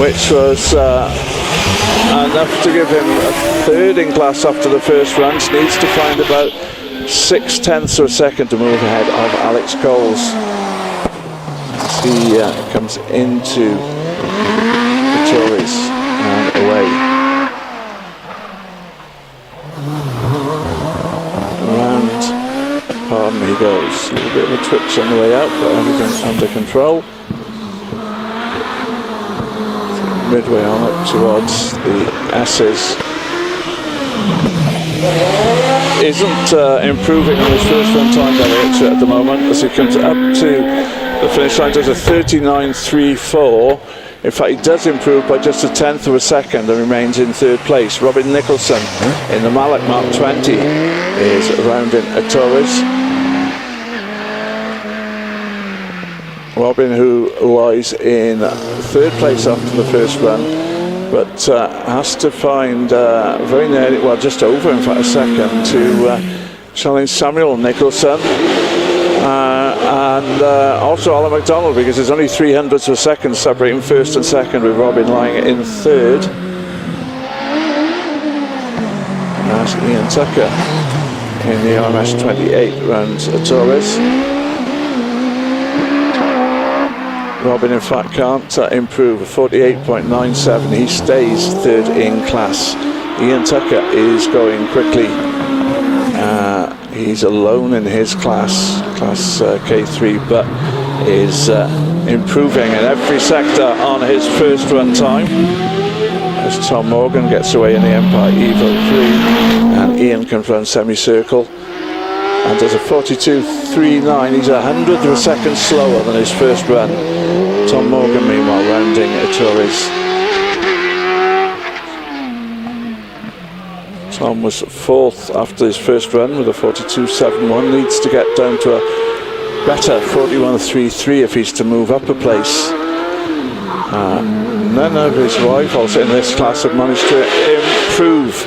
which was enough to give him a 3rd in class after the first runs. Needs to find about 0.6 of a second to move ahead of Alex Coles as he comes into the Torres and away. Pardon, he goes. A little bit of a twitch on the way out, but everything under control. Midway on up towards the S's. Isn't improving on his first run time Elliott at the moment as he comes up to the finish line. Does a 39.34. In fact, he does improve by just a 10th of a second and remains in 3rd place. Robin Nicholson in the Mallet Mark 20 is rounding a Torres. Robin, who lies in 3rd place after the first run, but has to find very nearly, well, just over, in fact, a second to challenge Samuel Nicholson. And also Alan McDonald, because there's only 0.03 of a second separating 1st and 2nd, with Robin lying in 3rd. And that's Ian Tucker in the RMS 28 rounds a Torres. Robin, in fact, can't improve, a 48.97. He stays 3rd in class. Ian Tucker is going quickly. He's alone in his class K3, but is improving in every sector on his first run time. As Tom Morgan gets away in the Empire Evo 3, and Ian comes round semicircle and does a 42.39. He's 100th of a second slower than his first run. Tom Morgan, meanwhile, rounding a Torres. Tom was 4th after his first run with a 42.71. Needs to get down to a better 41.33 if he's to move up a place. None of his rivals in this class have managed to improve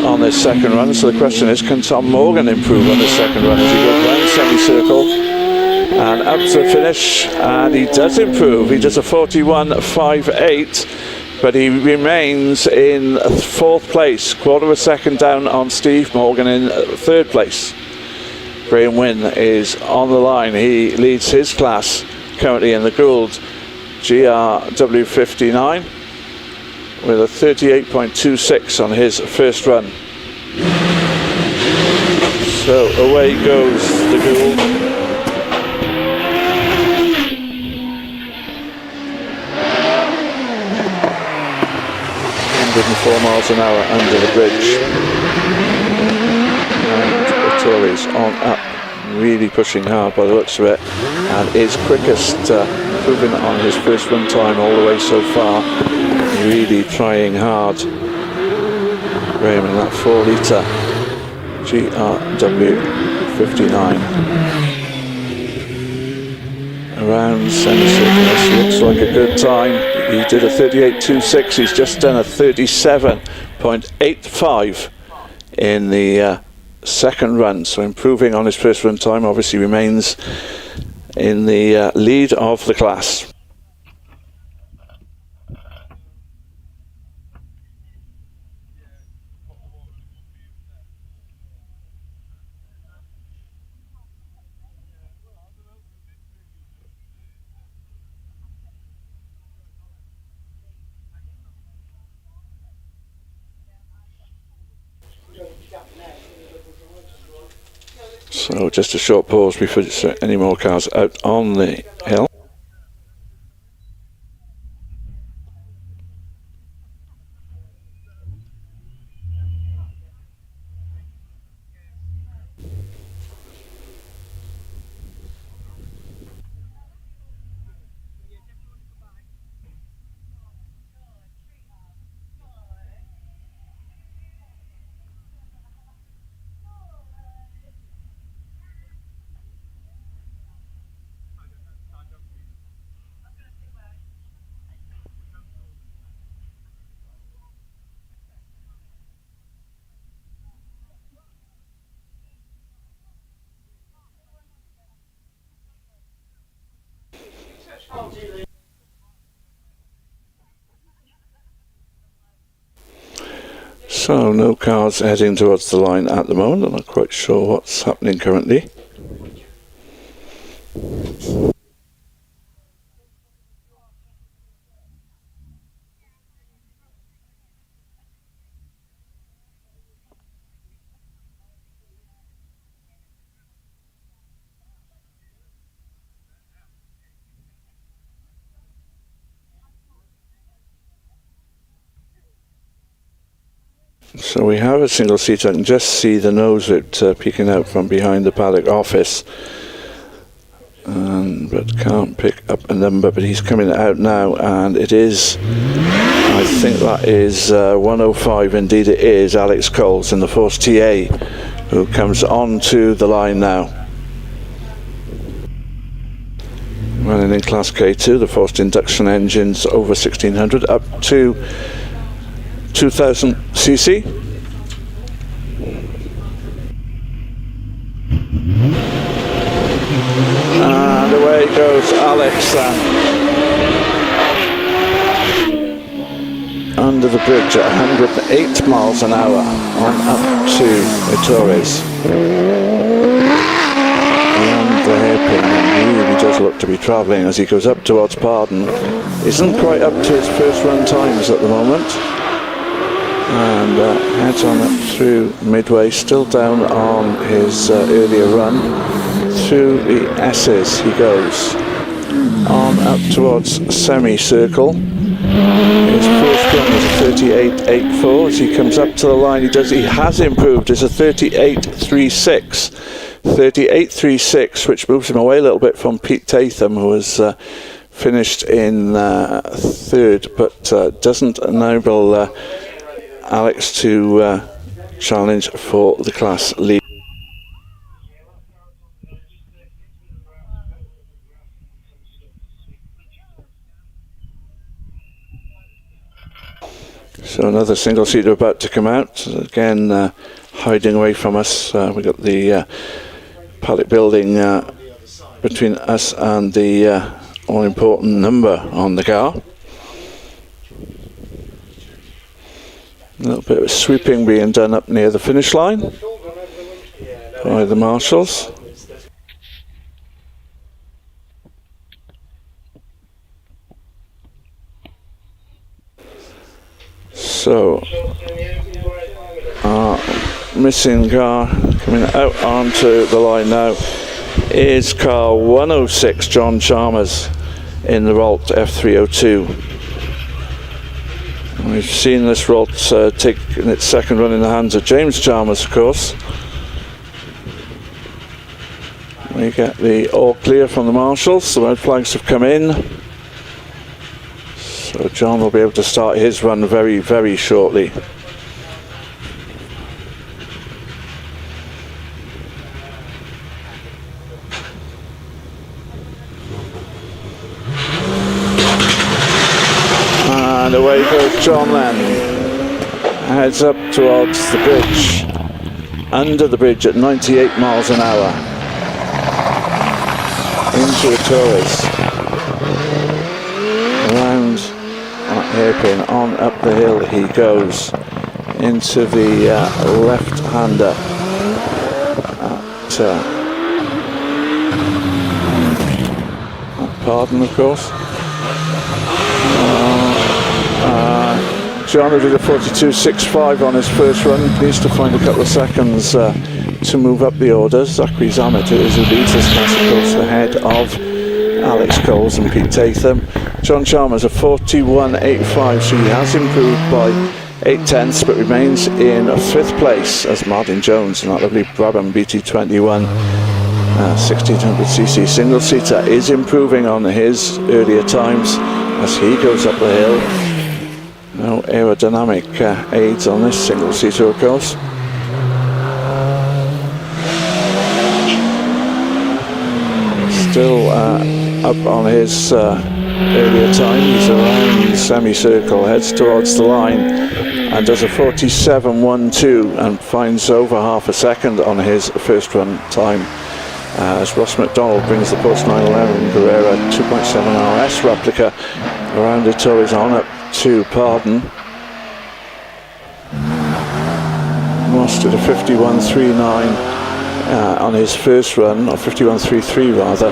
on this second run. So the question is, can Tom Morgan improve on this second run as he goes round semicircle and up to the finish? And he does improve. He does a 41.58. But he remains in 4th place, 1/4 of a second down on Steve Morgan in 3rd place. Graham Wynn is on the line. He leads his class currently in the Gould GRW59 with a 38.26 on his first run. So away goes the Gould. 104 miles an hour under the bridge. And Vittori's on up, really pushing hard by the looks of it, and is quickest, improving on his first run time all the way so far. Really trying hard. Graham in that 4 litre GRW59. Around semicircle, looks like a good time. He did a 38.26, he's just done a 37.85 in the second run, so improving on his first run time, obviously remains in the lead of the class. So just a short pause before any more cars out on the hill. So no cars heading towards the line at the moment. I'm not quite sure what's happening currently. So we have a single seat. I can just see the nose of it peeking out from behind the paddock office, but can't pick up a number. But he's coming out now, and it is, I think that is 105. Indeed it is Alex Coles in the Force TA who comes onto the line now. Running in Class K2, the forced induction engines over 1600 up to 2000 cc. And away goes Alex then. Under the bridge at 108 miles an hour on up to Vittori's. And the hairpin really does look to be travelling as he goes up towards Pardon. Isn't quite up to his first run times at the moment. And heads on up through Midway, still down on his earlier run. Through the S's he goes. On up towards Semicircle. His first run was a 38.84. As he comes up to the line, he has improved. It's a 38.36. 38.36, which moves him away a little bit from Pete Tatham, who was finished in third, but doesn't enable Alex to challenge for the class lead. So another single seater about to come out, again hiding away from us. We've got the paddock building between us and the all-important number on the car. A little bit of sweeping being done up near the finish line by the marshals. So, our missing car coming out onto the line now is car 106, John Chalmers, in the Rolt F302. We've seen this Rolt take its second run in the hands of James Chalmers, of course. We get the all clear from the marshals. The red flags have come in. So John will be able to start his run very, very shortly. And away goes John then. Heads up towards the bridge. Under the bridge at 98 miles an hour. Into a Torres. Around that hairpin, on up the hill he goes. Into the left-hander. Pardon, of course. John did a 42.65 on his first run. Needs to find a couple of seconds to move up the orders. Zachary Zammit is who leads this class, of course, ahead of Alex Coles and Pete Tatham. John Chalmers a 41.85, so he has improved by 8/10, but remains in 5th place as Martin Jones and that lovely Brabham BT21 1600cc single-seater is improving on his earlier times as he goes up the hill. No aerodynamic aids on this single-seater, of course. Still up on his earlier time. He's around semicircle, heads towards the line and does a 47.12 and finds over half a second on his first run time. As Ross McDonald brings the Porsche 911 Carrera 2.7 RS replica around the Torres on up to Pardon. Ross did a 51.39 on his first run, or 51.33 rather.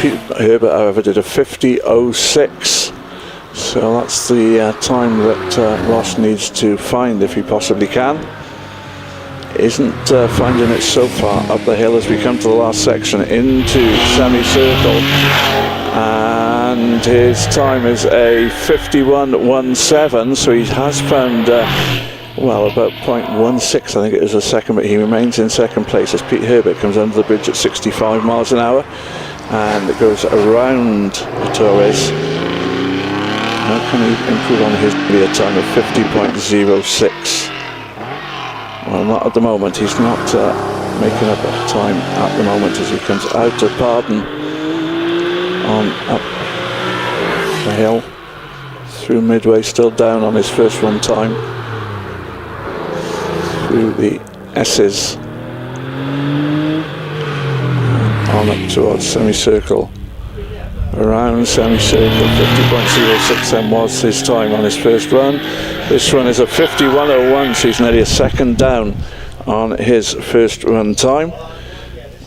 Pete Herbert, however, did a 50.06. So that's the time that Ross needs to find if he possibly can. Isn't finding it so far up the hill as we come to the last section into semicircle. And his time is a 51.17, so he has found well, about 0.16 I think it is a second, but he remains in second place as Pete Herbert comes under the bridge at 65 miles an hour and it goes around the Torres. How can he improve on his earlier time of 50.06? Well, not at the moment. He's not making up that time at the moment as he comes out of Pardon on up the hill through Midway, still down on his first run time. Through the S's on up towards semicircle, around semicircle. 50.06 then was his time on his first run. This run is a 51.01, so he's nearly a second down on his first run time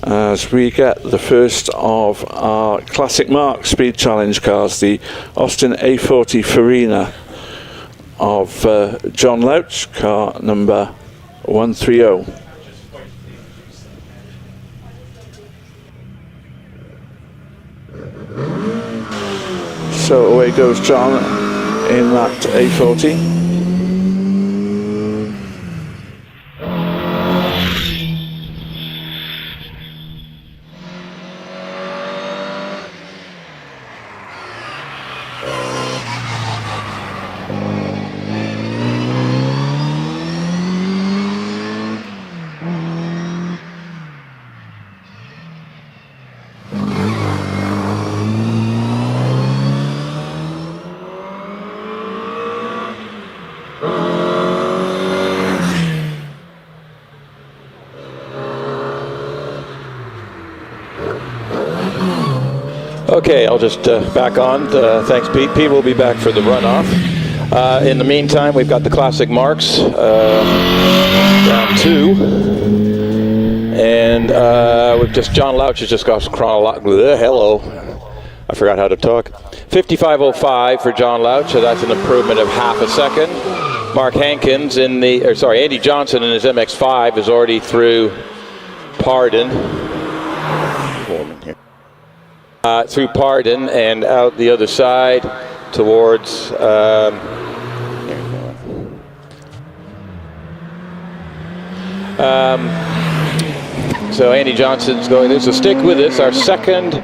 as we get the first of our Classic Marques Speed Challenge cars, the Austin A40 Farina of John Louch, car number 130. So away goes John in that A40. Okay, I'll just back on. Thanks, Pete. Pete will be back for the runoff. In the meantime, we've got the Classic Marques round 2. And we've just, John Louch has just got hello. I forgot how to talk. 55.05 for John Louch, so that's an improvement of half a second. Mark Hankins Andy Johnson in his MX-5 is already through Pardon. Through Pardon and out the other side towards so Andy Johnson's going there. So stick with us. Our second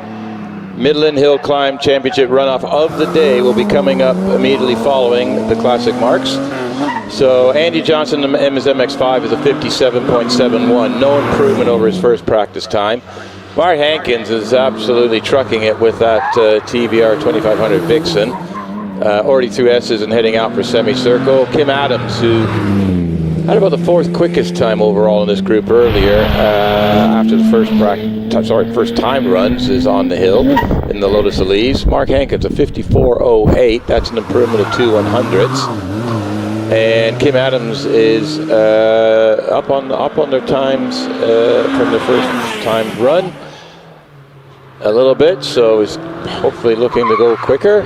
Midland Hill Climb Championship runoff of the day will be coming up immediately following the Classic Marques. So Andy Johnson in his MX-5 is a 57.71. No improvement over his first practice time. Mark Hankins is absolutely trucking it with that TVR 2500 Vixen. Already through S's and heading out for semicircle. Kim Adams, who had about the 4th quickest time overall in this group earlier after the first time runs, is on the hill in the Lotus Elise. Mark Hankins a 54.08. That's an improvement of 2 100ths. And Kim Adams is up on their times from the first time run a little bit, so is hopefully looking to go quicker.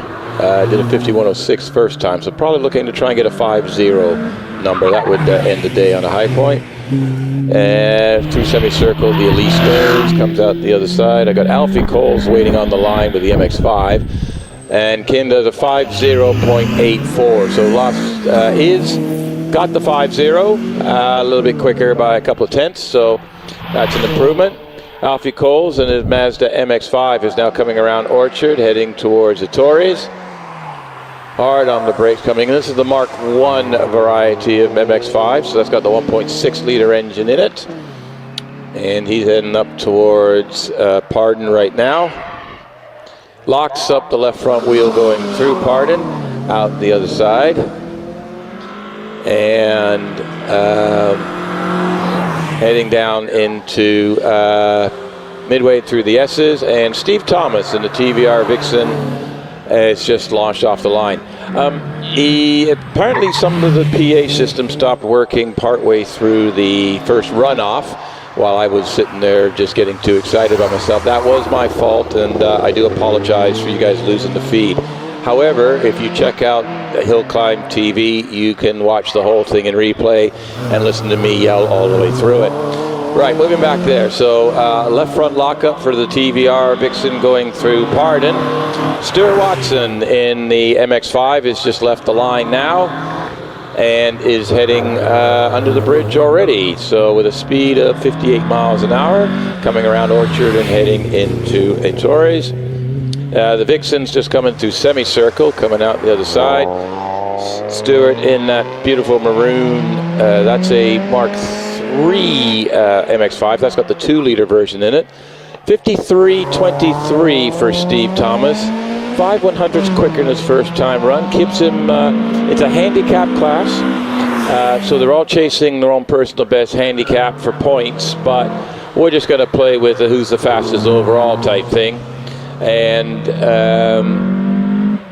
Did a 51.06 first time, so probably looking to try and get a 5.0 number. That would end the day on a high point. And through semicircle, the Elise Stairs comes out the other side. I got Alfie Coles waiting on the line with the MX-5. And Kim does a 50.84, so got the 5.0, a little bit quicker by a couple of tenths, so that's an improvement. Alfie Coles and his Mazda MX-5 is now coming around Orchard, heading towards the Torreys. Hard on the brakes coming in. This is the Mark 1 variety of MX-5, so that's got the 1.6 liter engine in it. And he's heading up towards Pardon right now. Locks up the left front wheel going through Pardon, out the other side. And heading down into midway through the S's. And Steve Thomas in the TVR Vixen is just launched off the line. Apparently some of the PA system stopped working partway through the first runoff, while I was sitting there just getting too excited by myself. That was my fault, and I do apologize for you guys losing the feed. However, if you check out HillClimb.TV, you can watch the whole thing in replay and listen to me yell all the way through it. Right, moving back there. So left front lockup for the TVR Vixen going through Pardon. Stuart Watson in the MX-5 has just left the line now and is heading under the bridge already. So with a speed of 58 miles an hour, coming around Orchard and heading into Torres. The Vixen's just coming through semicircle, coming out the other side. Stewart in that beautiful maroon. That's a Mark III MX-5. That's got the 2 liter version in it. 53.23 for Steve Thomas. 5 100ths quicker in his first time run. Keeps him, it's a handicap class. So they're all chasing their own personal best handicap for points, but we're just going to play with a who's the fastest overall type thing. And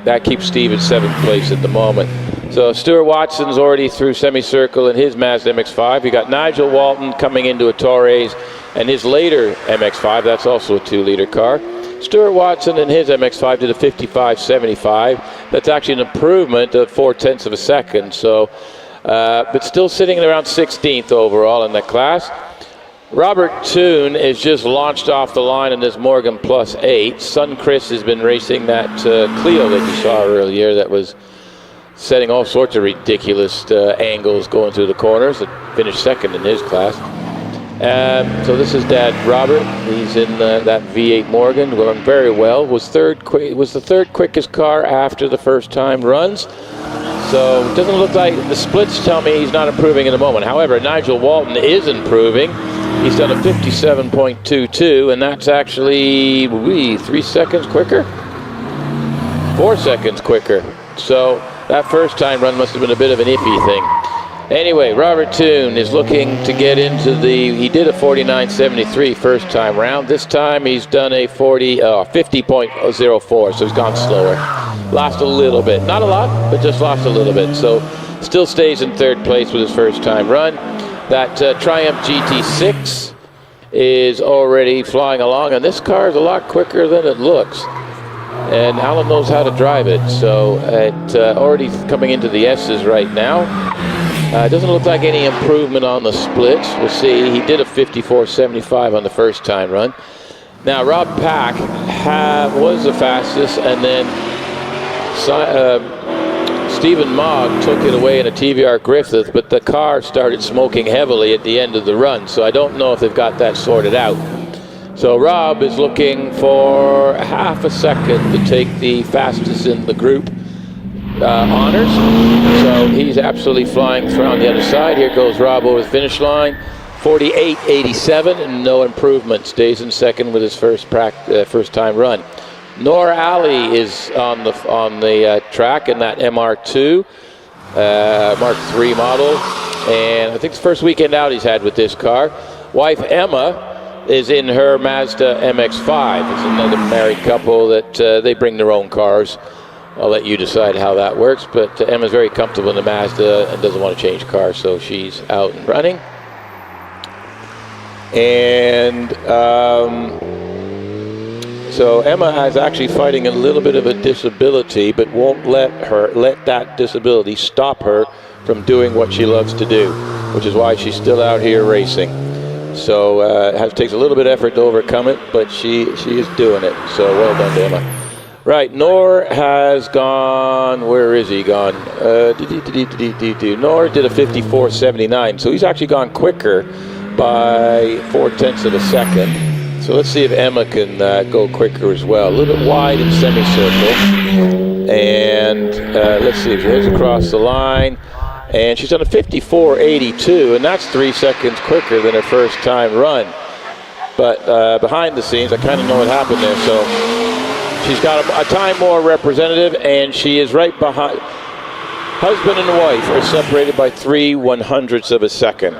that keeps Steve in 7th place at the moment. So Stuart Watson's already through semicircle in his Mazda MX-5. You got Nigel Walton coming into a Torres and his later MX-5. That's also a 2 liter car. Stuart Watson in his MX-5 did a 55.75. That's actually an improvement of 4/10 of a second. So, but still sitting around 16th overall in that class. Robert Toone is just launched off the line in this Morgan Plus 8. Son Chris has been racing that Clio that you saw earlier that was setting all sorts of ridiculous angles going through the corners. It finished 2nd in his class. So this is Dad Robert. He's in that V8 Morgan, going very well. Was the 3rd quickest car after the first time runs. So it doesn't look like the splits tell me he's not improving in the moment. However, Nigel Walton is improving. He's done a 57.22, and that's actually 3 seconds quicker? 4 seconds quicker. So that first time run must have been a bit of an iffy thing. Anyway, Robert Toone is looking to get into he did a 49.73 first time round. This time he's done a 50.04, so he's gone slower. Lost a little bit. Not a lot, but just lost a little bit. So still stays in 3rd place with his first time run. That Triumph GT6 is already flying along, and this car is a lot quicker than it looks. and Alan knows how to drive it. So it already coming into the S's right now. It doesn't look like any improvement on the splits. We'll see. He did a 54.75 on the first time run. Now Rob Pack was the fastest, and then Stephen Mogg took it away in a TVR Griffith, but the car started smoking heavily at the end of the run, so I don't know if they've got that sorted out. So Rob is looking for half a second to take the fastest in the group honors. So he's absolutely flying through on the other side. Here goes Rob over the finish line. 48.87 and no improvement. Stays in second with his first time run. Noor Ali is on the track in that MR2 Mark III model, and I think it's the first weekend out he's had with this car. Wife Emma is in her Mazda MX-5. It's another married couple that they bring their own cars. I'll let you decide how that works, but Emma's very comfortable in the Mazda and doesn't want to change cars, so she's out and running. And so Emma is actually fighting a little bit of a disability, but won't let that disability stop her from doing what she loves to do, which is why she's still out here racing. So it takes a little bit of effort to overcome it, but she is doing it. So well done to Emma. Right, Noor has gone, where is he gone? Noor did a 54.79, so he's actually gone quicker by 0.4 of a second. So let's see if Emma can go quicker as well. A little bit wide in semicircle. And let's see if she heads across the line. And she's done a 54.82, and that's 3 seconds quicker than her first time run. But behind the scenes, I kind of know what happened there. So she's got a time more representative, and she is right behind. Husband and wife are separated by 3/100ths of a second.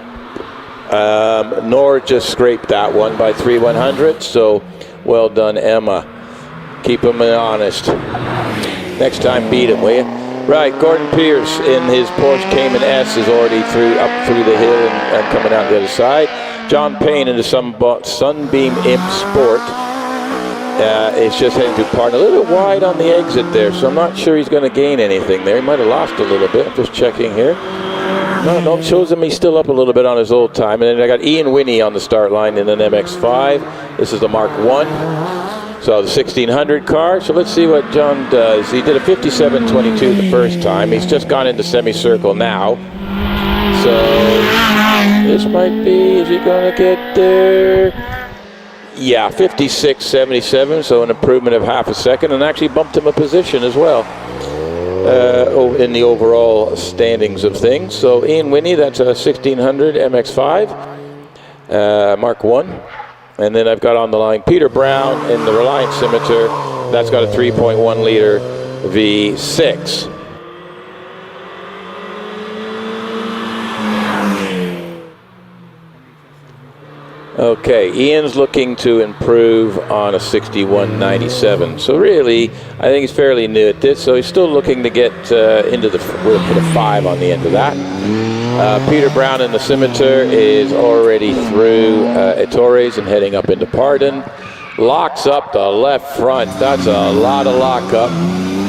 Noor just scraped that one by 3/100ths, so well done, Emma. Keep him honest. Next time, beat him, will you? Right, Gordon Pierce in his Porsche Cayman S is already up through the hill and coming out the other side. John Payne in the Sunbeam Imp Sport is just heading to Parton. A little bit wide on the exit there, so I'm not sure he's going to gain anything there. He might have lost a little bit. I'm just checking here. No, shows him he's still up a little bit on his old time. And then I got Ian Winnie on the start line in an MX-5. This is the Mark I. So the 1600 car. So let's see what John does. He did a 57.22 the first time. He's just gone into semicircle now. So this might be, is he going to get there? Yeah, 56.77, so an improvement of half a second, and actually bumped him a position as well in the overall standings of things. So Ian Winnie, that's a 1600 MX-5, Mark I. And then I've got on the line Peter Brown in the Reliant Scimitar. That's got a 3.1 liter V6. Okay, Ian's looking to improve on a 61.97. So really, I think he's fairly new at this. So he's still looking to get into we'll put a 5 on the end of that. Peter Brown in the Scimitar is already through Ettores and heading up into Parton. Locks up the left front. That's a lot of lock up.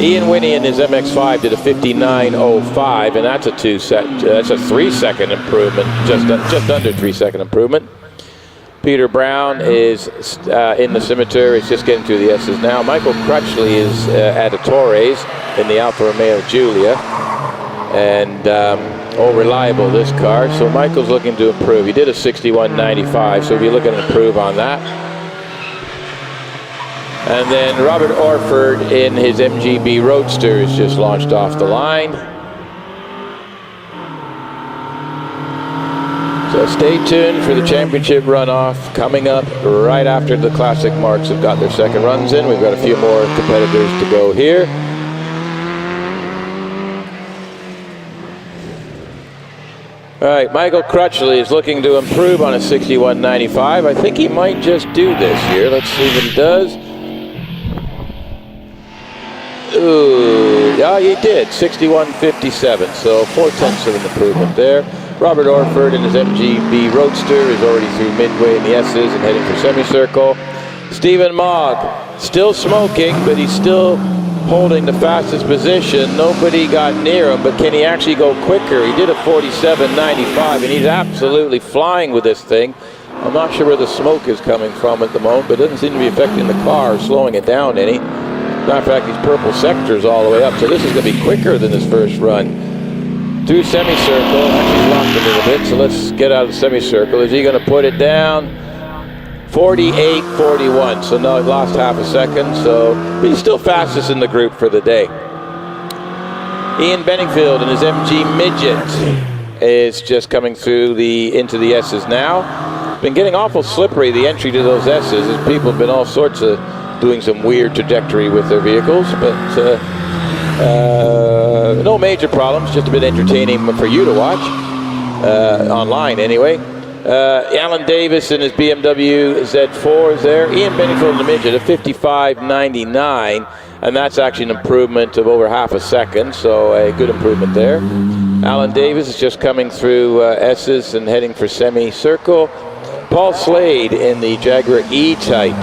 Ian Winnie in his MX-5 did a 59.05, and that's a 3-second improvement, just under 3-second improvement. Peter Brown is in the Scimitar. He's just getting through the S's now. Michael Crutchley is at Ettores in the Alfa Romeo Giulia. And reliable, this car. So Michael's looking to improve. He did a 61.95, so if you're looking to improve on that. And then Robert Orford in his MGB Roadster is just launched off the line. So stay tuned for the championship runoff coming up right after the Classic Marques have got their second runs in. We've got a few more competitors to go here. All right, Michael Crutchley is looking to improve on a 61.95. I think he might just do this here. Let's see what he does. Ooh, yeah, he did, 61.57, so 0.4 of an improvement there. Robert Orford in his MGB Roadster is already through midway in the S's and heading for semicircle. Stephen Mogg Still smoking, but he's still holding the fastest position. Nobody got near him, but can he actually go quicker? He did a 47.95, and he's absolutely flying with this thing. I'm not sure where the smoke is coming from at the moment, but it doesn't seem to be affecting the car or slowing it down any. Matter of fact, these purple sectors all the way up, so this is going to be quicker than his first run. Through semicircle, actually he's lost a little bit, so let's get out of the semicircle. Is he going to put it down? 48.41, so now he lost half a second, so but he's still fastest in the group for the day. Ian Benningfield and his MG Midget is just coming through into the S's now. Been getting awful slippery, the entry to those S's, as people have been all sorts of doing some weird trajectory with their vehicles, but no major problems, just a bit entertaining for you to watch, online anyway. Alan Davis in his BMW Z4 is there. Ian Benningfield in the midget, a 55.99, and that's actually an improvement of over half a second, so a good improvement there. Alan Davis is just coming through S's and heading for semicircle. Paul Slade in the Jaguar E-Type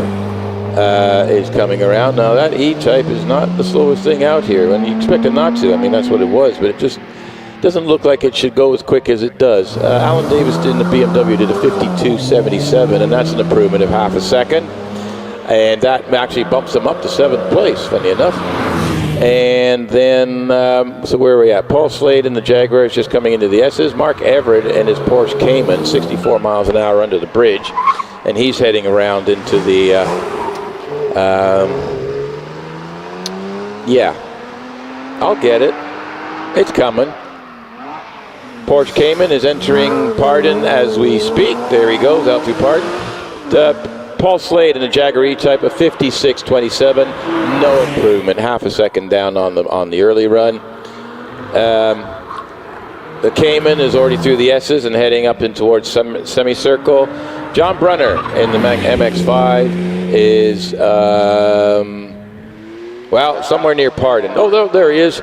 is coming around. Now that E-Type is not the slowest thing out here, and you expect it not to. I mean, that's what it was, but it just doesn't look like it should go as quick as it does. Alan Davis in the BMW did a 52.77, and that's an improvement of half a second. And that actually bumps him up to 7th place, funny enough. And then, so where are we at? Paul Slade in the Jaguar is just coming into the S's. Mark Everett and his Porsche Cayman, 64 miles an hour under the bridge. And he's heading around into the, yeah, I'll get it. It's coming. Porsche Cayman is entering Pardon as we speak. There he goes, out through Pardon. Paul Slade in the Jaguar E-Type, a 56.27. No improvement, half a second down on the early run. The Cayman is already through the S's and heading up in towards semicircle. John Brunner in the MX-5 is, well, somewhere near Pardon. Oh, there he is,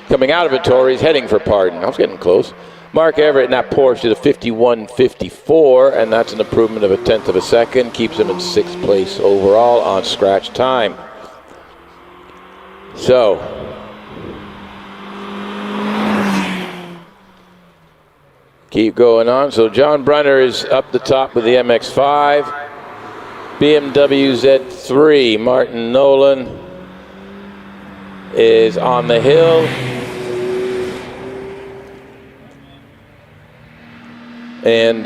coming out of it, He's heading for Pardon. I was getting close. Mark Everett in that Porsche did a 51.54, and that's an improvement of 1/10 of a second. Keeps him in 6th place overall on scratch time. So, keep going on. So John Brunner is up the top with the MX-5. BMW Z3, Martin Nolan is on the hill. And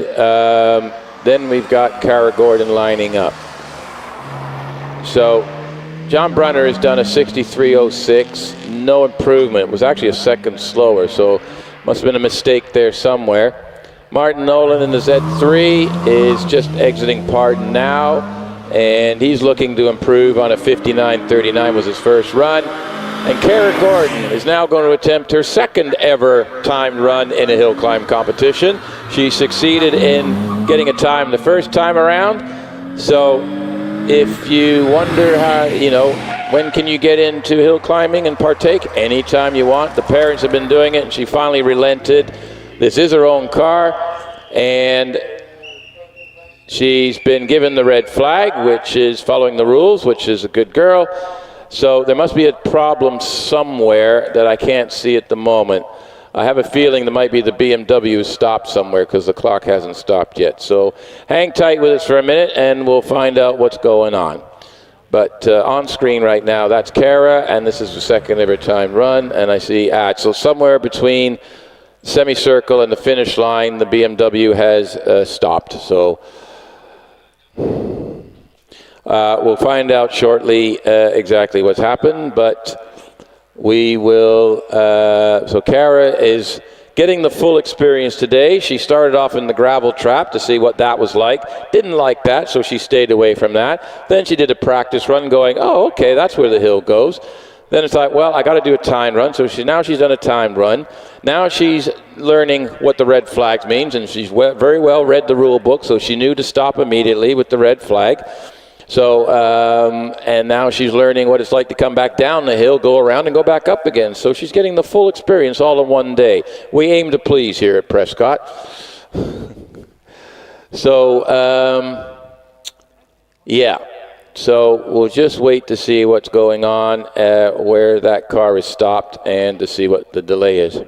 then we've got Cara Gordon lining up. So John Brunner has done a 63.06, no improvement. It was actually a second slower, so must have been a mistake there somewhere. Martin Nolan in the Z3 is just exiting Pardon now, and he's looking to improve on a 59.39 was his first run. And Cara Gordon is now going to attempt her second ever timed run in a hill climb competition. She succeeded in getting a time the first time around. So if you wonder how, when can you get into hill climbing and partake? Anytime you want. The parents have been doing it, and she finally relented. This is her own car, and she's been given the red flag, which is following the rules, which is a good girl. So there must be a problem somewhere that I can't see at the moment. I have a feeling there might be the BMW stopped somewhere because the clock hasn't stopped yet. So hang tight with us for a minute and we'll find out what's going on. But on screen right now, that's Cara, and this is the second ever time run. And I see, so somewhere between semicircle and the finish line, the BMW has stopped. So we'll find out shortly exactly what's happened, but we will, so Cara is getting the full experience today. She started off in the gravel trap to see what that was like. Didn't like that, so she stayed away from that. Then she did a practice run going, oh, okay, that's where the hill goes. Then it's like, well, I got to do a timed run. So now she's done a timed run. Now she's learning what the red flags means, and she's very well read the rule book, so she knew to stop immediately with the red flag. So, and now she's learning what it's like to come back down the hill, go around, and go back up again. So she's getting the full experience all in one day. We aim to please here at Prescott. So, yeah. So we'll just wait to see what's going on, where that car is stopped, and to see what the delay is.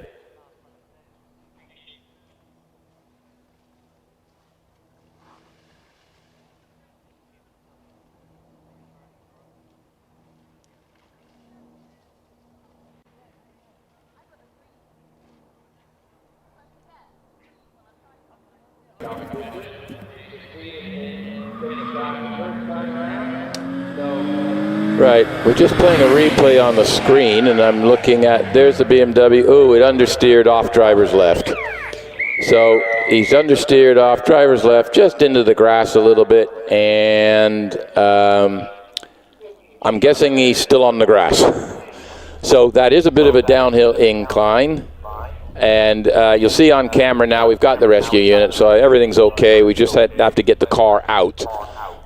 Right, we're just playing a replay on the screen, and I'm looking at, there's the BMW. Ooh, it understeered off driver's left. So he's understeered off driver's left, just into the grass a little bit, and I'm guessing he's still on the grass. So that is a bit of a downhill incline. And you'll see on camera now we've got the rescue unit, so everything's okay. We just have to get the car out.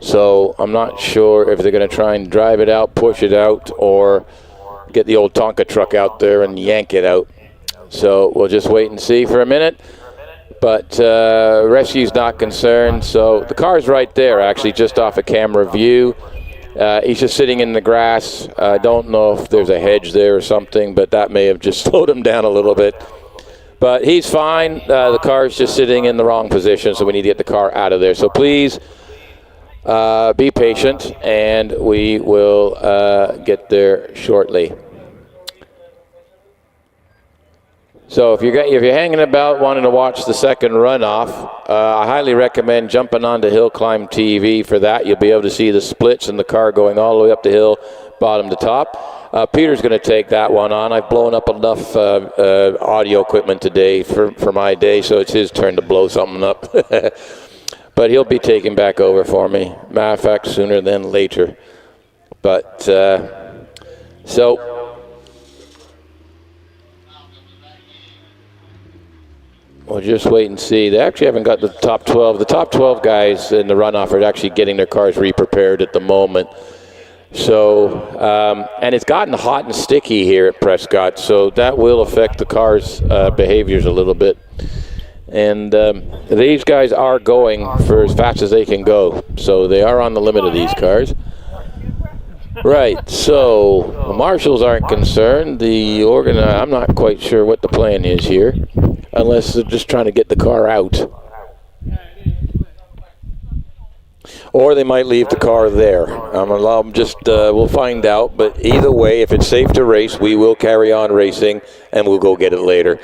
So I'm not sure if they're going to try and drive it out, push it out, or get the old Tonka truck out there and yank it out. So we'll just wait and see for a minute. But rescue's not concerned. So the car's right there, actually, just off a camera view. He's just sitting in the grass. I don't know if there's a hedge there or something, but that may have just slowed him down a little bit. But he's fine. The car's just sitting in the wrong position, so we need to get the car out of there. So please be patient, and we will get there shortly. So if you're hanging about wanting to watch the second runoff, I highly recommend jumping onto HillClimb.TV for that. You'll be able to see the splits and the car going all the way up the hill, bottom to top. Peter's going to take that one on. I've blown up enough audio equipment today for my day, so it's his turn to blow something up. But he'll be taking back over for me. Matter of fact, sooner than later. But so we'll just wait and see. They actually haven't got the top 12. The top 12 guys in the runoff are actually getting their cars re-prepared at the moment. So, and it's gotten hot and sticky here at Prescott, so that will affect the car's behaviors a little bit. And these guys are going for as fast as they can go, so they are on the limit of these cars. Right, so the marshals aren't concerned. I'm not quite sure what the plan is here, unless they're just trying to get the car out. Or they might leave the car there. We'll find out, but either way, if it's safe to race, we will carry on racing, and we'll go get it later.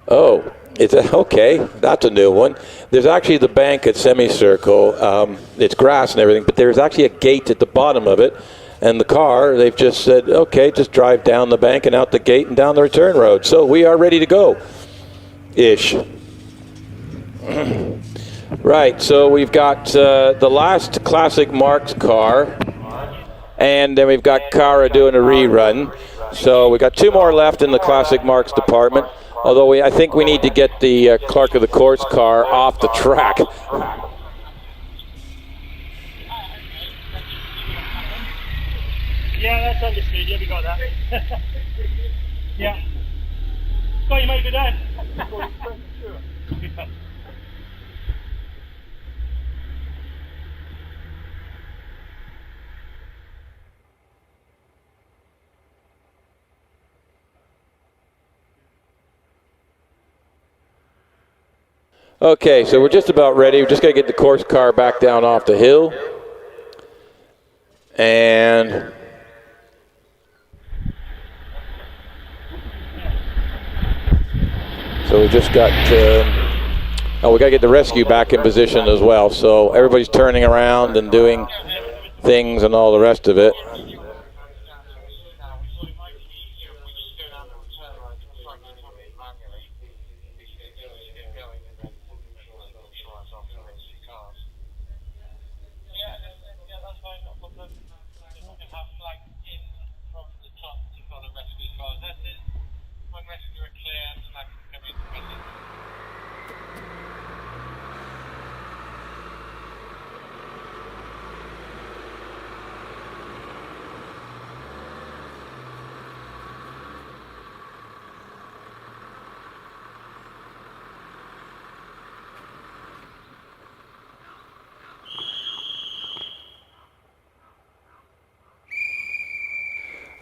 Oh, okay, that's a new one. There's actually the bank at Semicircle. It's grass and everything, but there's actually a gate at the bottom of it. And the car, they've just said, okay, just drive down the bank and out the gate and down the return road. So we are ready to go, ish. Right, so we've got the last Classic Marques car, and then we've got Cara doing a rerun. So we got two more left in the Classic Marques department. Although I think we need to get the Clerk of the Courts car off the track. Yeah, that's understood. Yeah, we got that. Yeah. Got you, mate, good day. Okay, so we're just about ready. We're just got to get the course car back down off the hill. And so we just got we got to get the rescue back in position as well. So everybody's turning around and doing things and all the rest of it.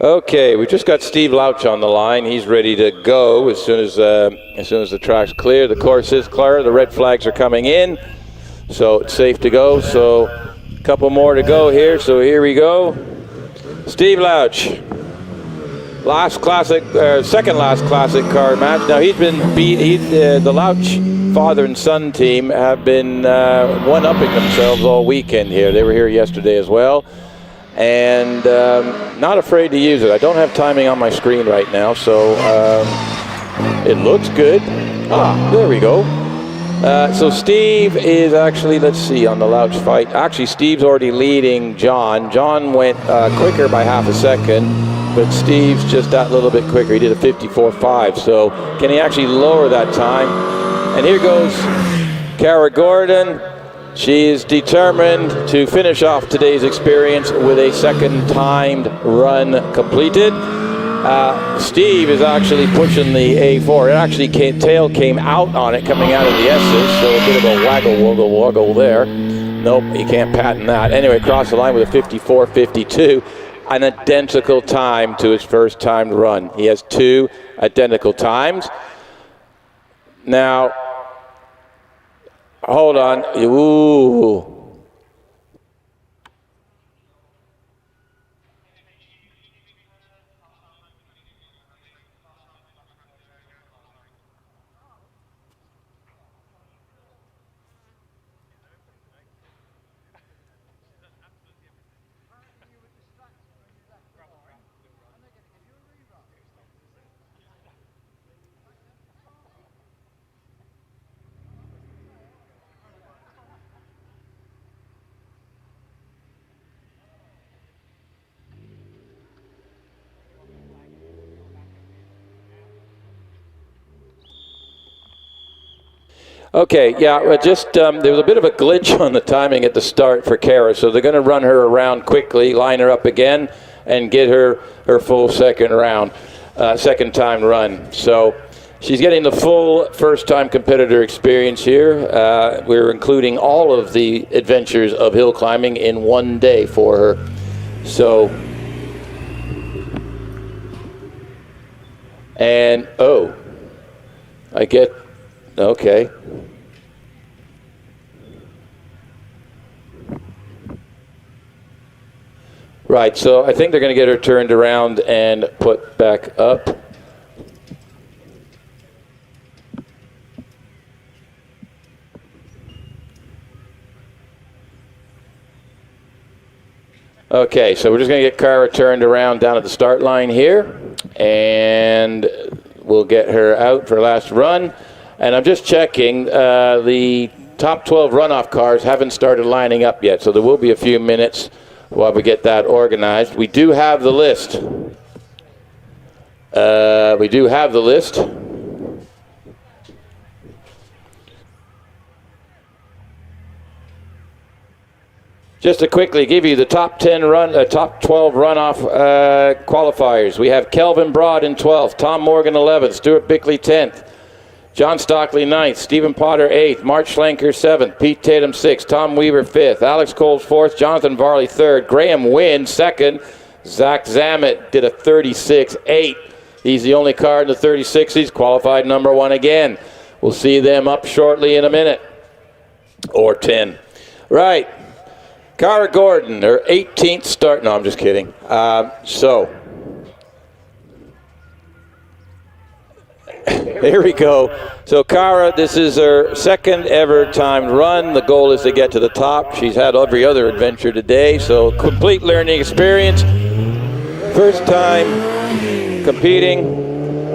Okay, we just got Steve Louch on the line. He's ready to go as soon as the track's clear. The course is clear. The red flags are coming in, so it's safe to go. So a couple more to go here. So here we go. Steve Louch, second last classic car match. Now he's been beat. The Louch father and son team have been one-upping themselves all weekend here. They were here yesterday as well. And not afraid to use it. I don't have timing on my screen right now, so it looks good. There we go. So Steve is actually, let's see, on the Louch fight. Actually, Steve's already leading John. John went quicker by half a second, but Steve's just that little bit quicker. He did a 54.5, so can he actually lower that time? And here goes Cara Gordon. She is determined to finish off today's experience with a second timed run completed. Steve is actually pushing the A4. It actually tail came out on it coming out of the S's, so a bit of a waggle there. Nope, you can't patent that. Anyway, across the line with a 54.52, an identical time to his first timed run. He has 2 identical times. Now, hold on. Ooh. Okay, yeah, just there was a bit of a glitch on the timing at the start for Cara, so they're going to run her around quickly, line her up again, and get her full second time run. So she's getting the full first-time competitor experience here. We're including all of the adventures of hill climbing in one day for her. So, and okay. Right, so I think they're going to get her turned around and put back up. Okay, so we're just going to get Cara turned around down at the start line here, and we'll get her out for last run. And I'm just checking, the top 12 runoff cars haven't started lining up yet, so there will be a few minutes while we get that organized. We do have the list. Just to quickly give you the top 12 runoff qualifiers. We have Kelvin Broad in 12th, Tom Morgan 11th, Stuart Bickley 10th, John Stockley 9th, Stephen Potter 8th, Mark Schlenker 7th, Pete Tatum 6th, Tom Weaver 5th, Alex Coles 4th, Jonathan Varley 3rd, Graham Wynn 2nd, Zach Zammit did a 36.8. He's the only car in the 36s, qualified number 1 again. We'll see them up shortly in a minute, or 10. Right, Cara Gordon, her 18th start. No, I'm just kidding. Here we go. So Cara, this is her second ever timed run. The goal is to get to the top. She's had every other adventure today, so complete learning experience. First time competing.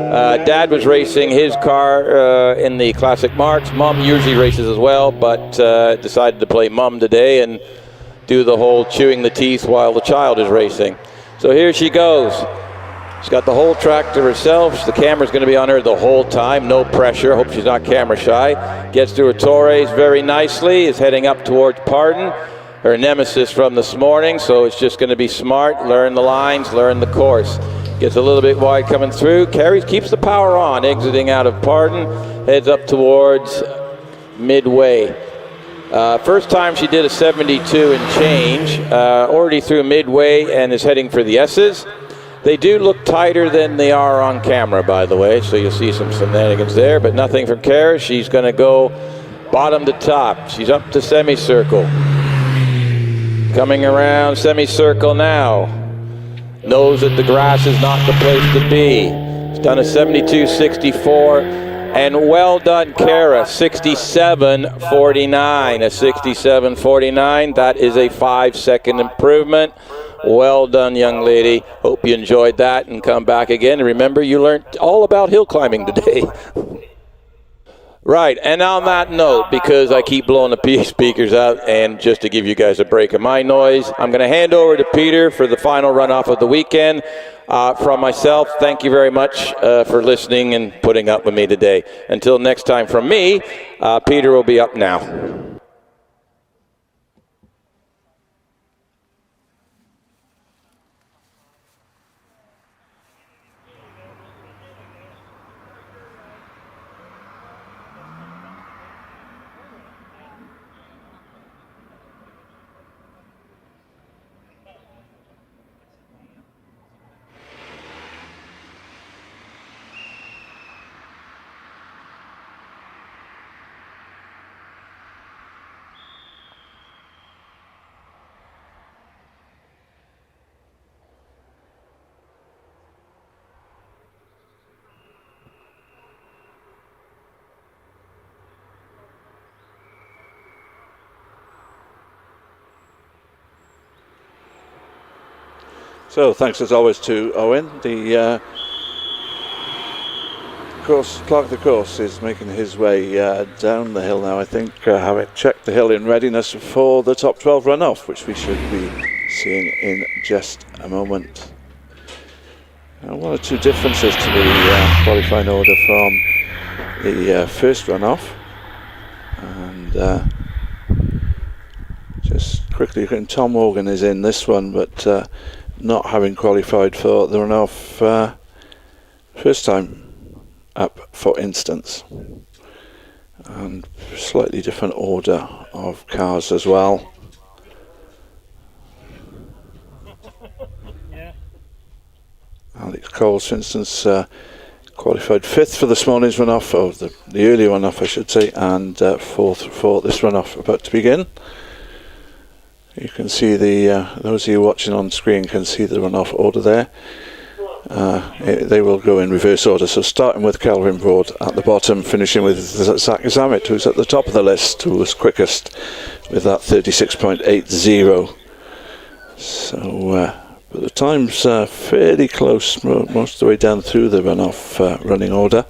Dad was racing his car in the Classic Marques. Mom usually races as well, but decided to play Mom today and do the whole chewing the teeth while the child is racing. So here she goes. She's got the whole track to herself. The camera's going to be on her the whole time. No pressure. Hope she's not camera shy. Gets through her Torres very nicely. Is heading up towards Pardon, her nemesis from this morning. So it's just going to be smart. Learn the lines. Learn the course. Gets a little bit wide coming through. Keeps the power on. Exiting out of Pardon. Heads up towards Midway. First time she did a 72 and change. Already through Midway and is heading for the S's. They do look tighter than they are on camera, by the way, so you'll see some shenanigans there, but nothing from Kara. She's going to go bottom to top. She's up to semicircle. Coming around semicircle now. Knows that the grass is not the place to be. She's done a 72.64, and well done, Kara, 67.49. A 67.49, that is a 5-second improvement. Well done, young lady. Hope you enjoyed that and come back again. And remember, you learned all about hill climbing today. Right, and on that note, because I keep blowing the PA speakers out, and just to give you guys a break of my noise, I'm going to hand over to Peter for the final runoff of the weekend. From myself, thank you very much for listening and putting up with me today. Until next time from me, Peter will be up now. So thanks as always to Owen. The clerk of the course is making his way down the hill now, I think, having checked the hill in readiness for the top 12 runoff, which we should be seeing in just a moment. One or two differences to the qualifying order from the first runoff. And just quickly, Tom Morgan is in this one, but not having qualified for the runoff first time up, for instance. And slightly different order of cars as well. Alex Coles, for instance, qualified 5th for this morning's runoff, or the early runoff I should say, and 4th for this runoff about to begin. You can see those of you watching on screen can see the runoff order there. They will go in reverse order, so starting with Kelvin Broad at the bottom, finishing with Zach Zammit, who's at the top of the list, who was quickest with that 36.80. So but the time's fairly close most of the way down through the runoff running order.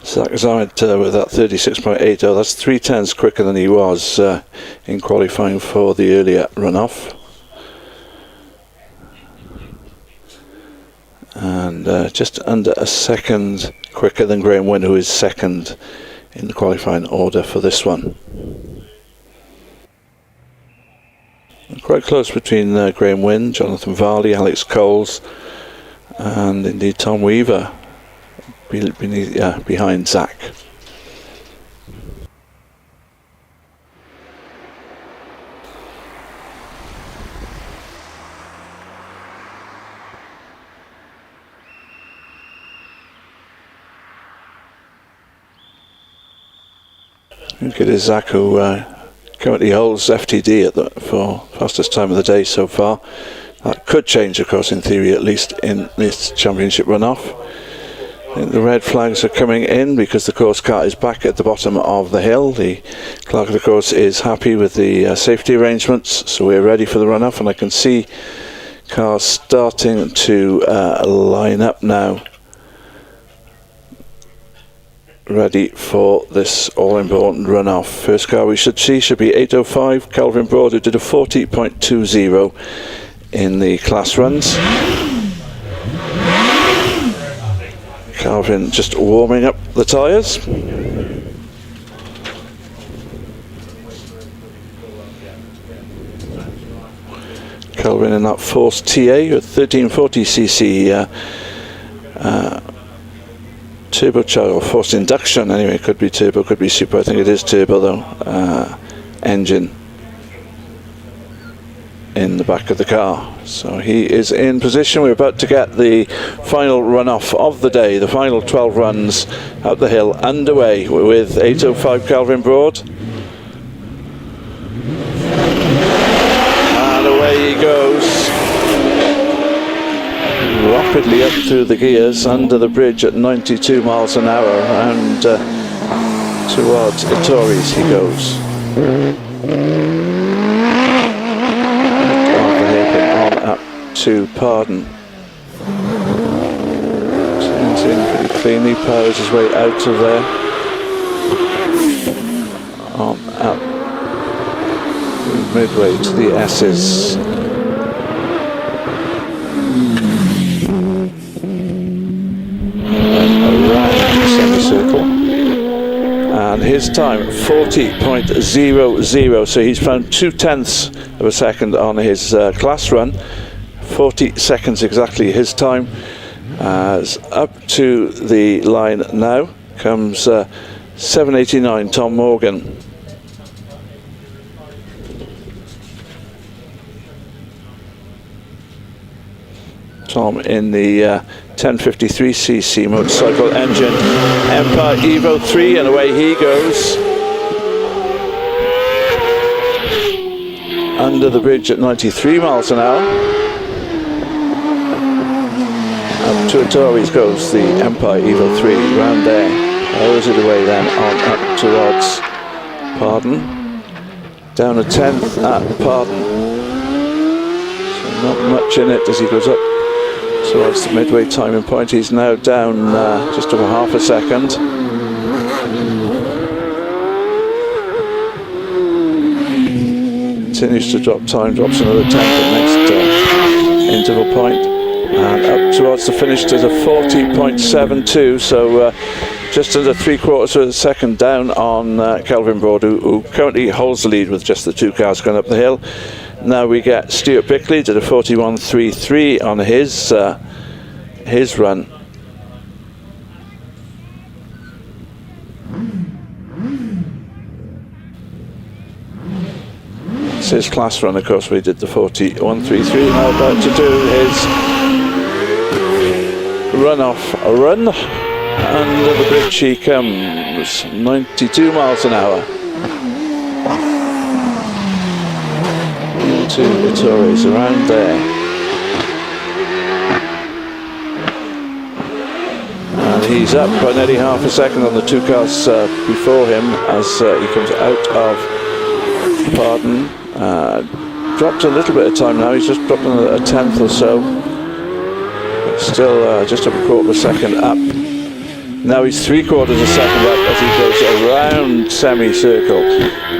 Zach Zammit with that 36.80, that's 3/10 quicker than he was in qualifying for the earlier runoff. And just under a second quicker than Graham Wynne, who is second in the qualifying order for this one. And quite close between Graham Wynne, Jonathan Varley, Alex Coles, and indeed Tom Weaver behind Zach. I think it is Zach who currently holds FTD for fastest time of the day so far. That could change, of course, in theory, at least in this championship runoff. I think the red flags are coming in because the course car is back at the bottom of the hill. The clerk of the course is happy with the safety arrangements, so we're ready for the runoff, and I can see cars starting to line up now, ready for this all-important runoff. First car we should see should be 8:05, Kelvin Broad, who did a 40.20 in the class runs. Calvin just warming up the tyres. Calvin in that Force TA with 1340cc turbocharged, or forced induction anyway. Could be turbo, could be super. I think it is turbo though. Engine in the back of the car. So he is in position. We're about to get the final run-off of the day, the final 12 runs up the hill underway with 8:05 Calvin Broad. And away he goes. Rapidly up through the gears under the bridge at 92 miles an hour, and towards Ettores he goes. On up to Pardon. Turns in pretty cleanly, powers his way out of there. On up midway to the S's. Semicircle, and his time 40.00, so he's found 0.2 of a second on his class run. 40 seconds exactly his time. As up to the line now comes 7:89 Tom Morgan. Tom in the 1053cc motorcycle engine, Empire Evo 3, and away he goes. Under the bridge at 93 miles an hour. Up to Ettores goes the Empire Evo 3, round there. Lowers it away then on up towards Pardon. Down a 10th at Pardon. So not much in it as he goes up towards the midway timing point. He's now down just over half a second. Continues to drop time, drops another 10th at next interval point, and up towards the finish to the 40.72, so just under 3/4 of a second down on Calvin Broad, who currently holds the lead with just the two cars going up the hill. Now we get Stuart Bickley, did a 41.33 on his run. It's his class run, of course, where he did the 41.33. Now about to do his run-off run. Under the bridge he comes, 92 miles an hour. Into Ettores, around there. And he's up by nearly half a second on the two cars before him as he comes out of Pardon. Dropped a little bit of time now, he's just dropped a 10th or so. But still just up a quarter of a second up. Now he's 3/4 of a second up as he goes around semicircle.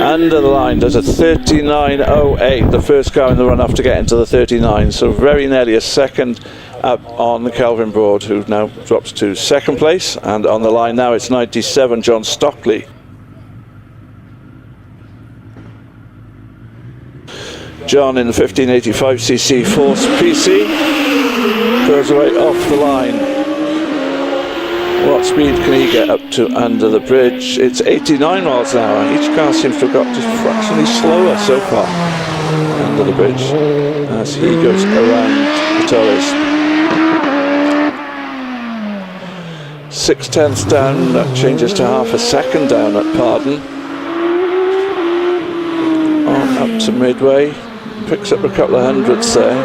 Under the line, does a 39.08, the first car in the run-off to get into the 39, so very nearly a second up on the Calvin Broad, who now drops to second place. And on the line now it's 97 John Stockley. John in the 1585cc Force PC goes away off the line. What speed can he get up to under the bridge? It's 89 miles an hour. Each car seems to have got just fractionally slower so far under the bridge as he goes around Ettores. 6/10 down, that changes to half a second down at Pardon. On up to midway, picks up a couple of hundredths there.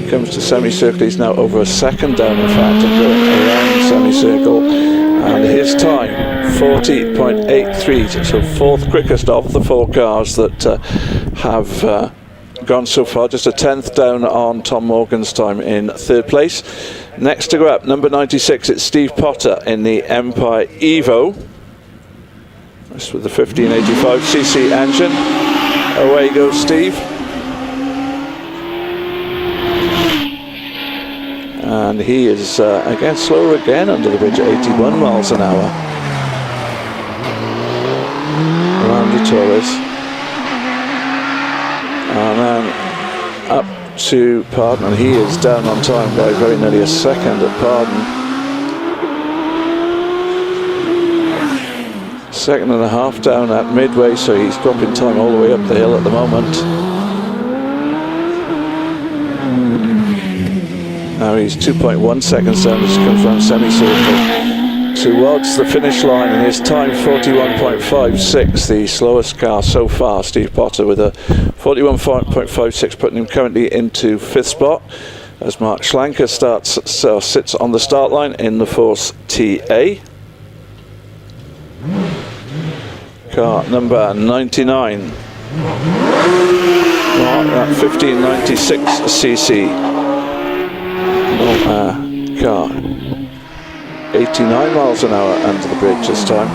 Comes to semicircle, he's now over a second down in fact, and going around semicircle, and his time 40.83, so fourth quickest of the four cars that have gone so far, just a 10th down on Tom Morgan's time in third place. Next to go up, number 96, it's Steve Potter in the Empire Evo. This with the 1585cc engine. Away goes Steve. And he is again slower again under the bridge at 81 miles an hour. Torres. And then up to Pardon, and he is down on time by very nearly a second at Pardon. 2.5 down at Midway, so he's dropping time all the way up the hill at the moment. Now he's 2.1 seconds down as he comes around semicircle towards the finish line, and his time 41.56, the slowest car so far. Steve Potter with a 41.56, putting him currently into 5th spot as Mark Schlanker sits on the start line in the Force TA. Car number 99, that 1596cc car, 89 miles an hour under the bridge this time.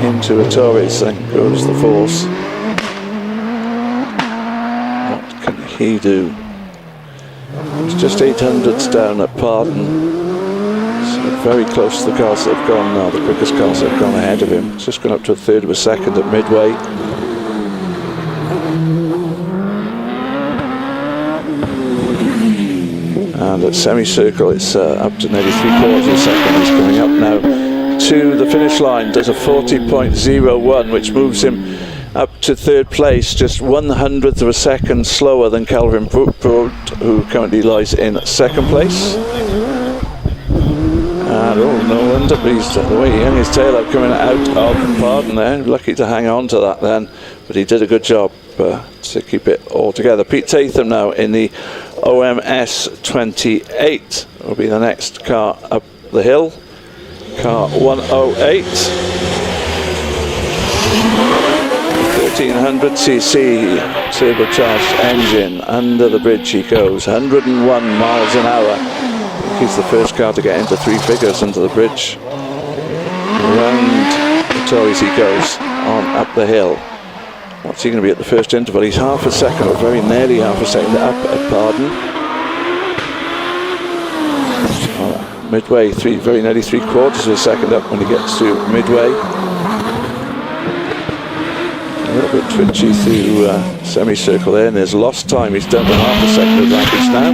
Into Torres, then goes the Force. What can he do? It's just 800s down at Pardon. So very close to the cars that have gone now, the quickest cars that have gone ahead of him. It's just gone up to a third of a second at Midway. And at semicircle it's up to nearly 3/4 of a second. He's coming up now to the finish line, does a 40.01, which moves him up to 3rd place, just 1/100th of a second slower than Calvin Broad, who currently lies in 2nd place. And oh, no wonder he's the way he hung his tail up coming out of Pardon there. Lucky to hang on to that then, but he did a good job to keep it all together. Pete Tatham now in the OMS 28 will be the next car up the hill. Car 108. 1300cc turbocharged engine. Under the bridge he goes, 101 miles an hour. He's the first car to get into 3 figures under the bridge. Around the Torres he goes on up the hill. What's he going to be at the first interval? He's half a second, or very nearly half a second up at Pardon. Midway, very nearly 3/4 of a second up when he gets to Midway. A little bit twitchy through semicircle there, and there's lost time. He's down to half a second advantage now.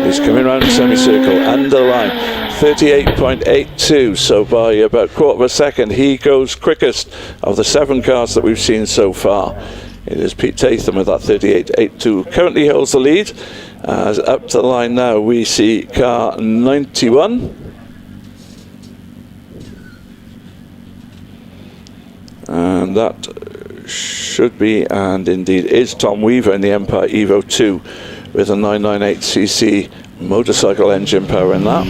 He's coming around the semicircle, under the line, 38.82, so by about 1/4 of a second he goes quickest of the 7 cars that we've seen so far. It is Pete Tatham with that 38.82, currently holds the lead. As up to the line now we see car 91. And that should be, and indeed is, Tom Weaver in the Empire Evo 2 with a 998cc motorcycle engine power in that.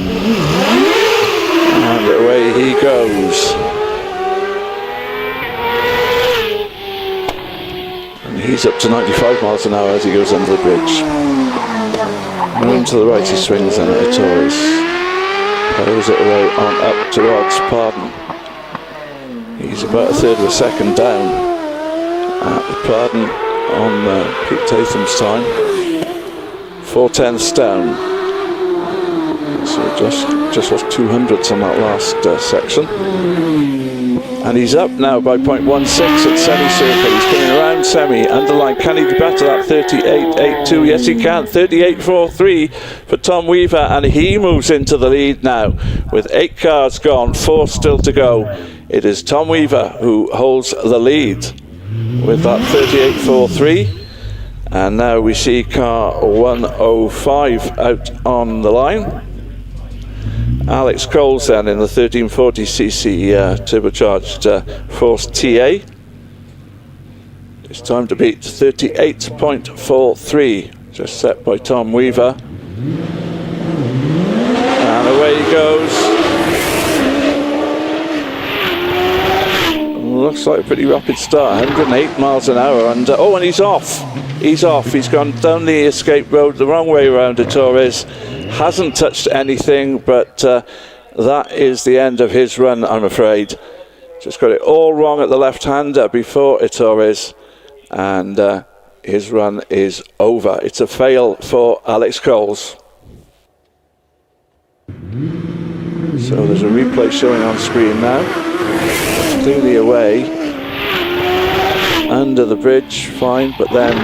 And away he goes. And he's up to 95 miles an hour as he goes under the bridge. Moving to the right he swings then at Torres. Pulls it away on up towards Pardon. He's about a third of a second down at Pardon on Pete Tatham's time. 4/10ths down. So just lost 200ths on that last section. And he's up now by 0.16 at semicircle. He's coming around semi, underline. Can he better that 38.82? Yes, he can. 38.43 for Tom Weaver, and he moves into the lead now with 8 cars gone, 4 still to go. It is Tom Weaver who holds the lead with that 38.43. And now we see car 105 out on the line. Alex Coles then in the 1340cc turbocharged Force TA. It's time to beat 38.43, just set by Tom Weaver. And away he goes. Looks like a pretty rapid start, 108 miles an hour. And oh, and he's off. He's off. He's gone down the escape road the wrong way around to Torres. Hasn't touched anything, but that is the end of his run, I'm afraid. Just got it all wrong at the left-hander before Torres, and his run is over. It's a fail for Alex Coles. So there's a replay showing on screen now. Clearly away. under the bridge, fine, but then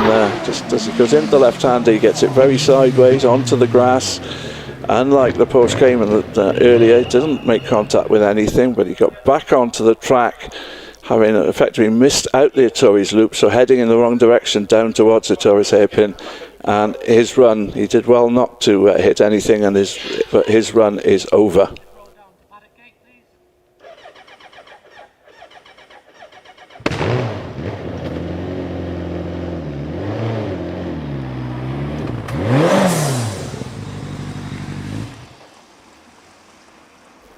just as he goes into the left-hander, he gets it very sideways onto the grass. Unlike the Porsche Cayman that earlier, it didn't make contact with anything, but he got back onto the track, having effectively missed out the Ettores loop, so heading in the wrong direction down towards the Ettores hairpin. And his run, he did well not to hit anything, but his run is over.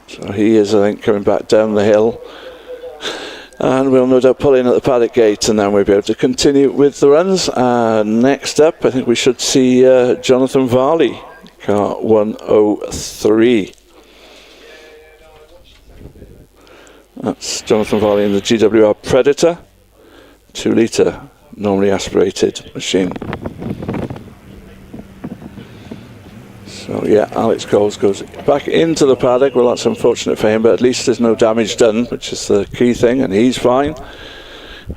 So he is, I think, coming back down the hill, and we'll no doubt pull in at the paddock gate, and then we'll be able to continue with the runs. Next up, I think we should see Jonathan Varley, car 103. That's Jonathan Varley in the GWR Predator, 2 litre, normally aspirated machine. So yeah, Alex Coles goes back into the paddock. Well, that's unfortunate for him, but at least there's no damage done, which is the key thing, and he's fine.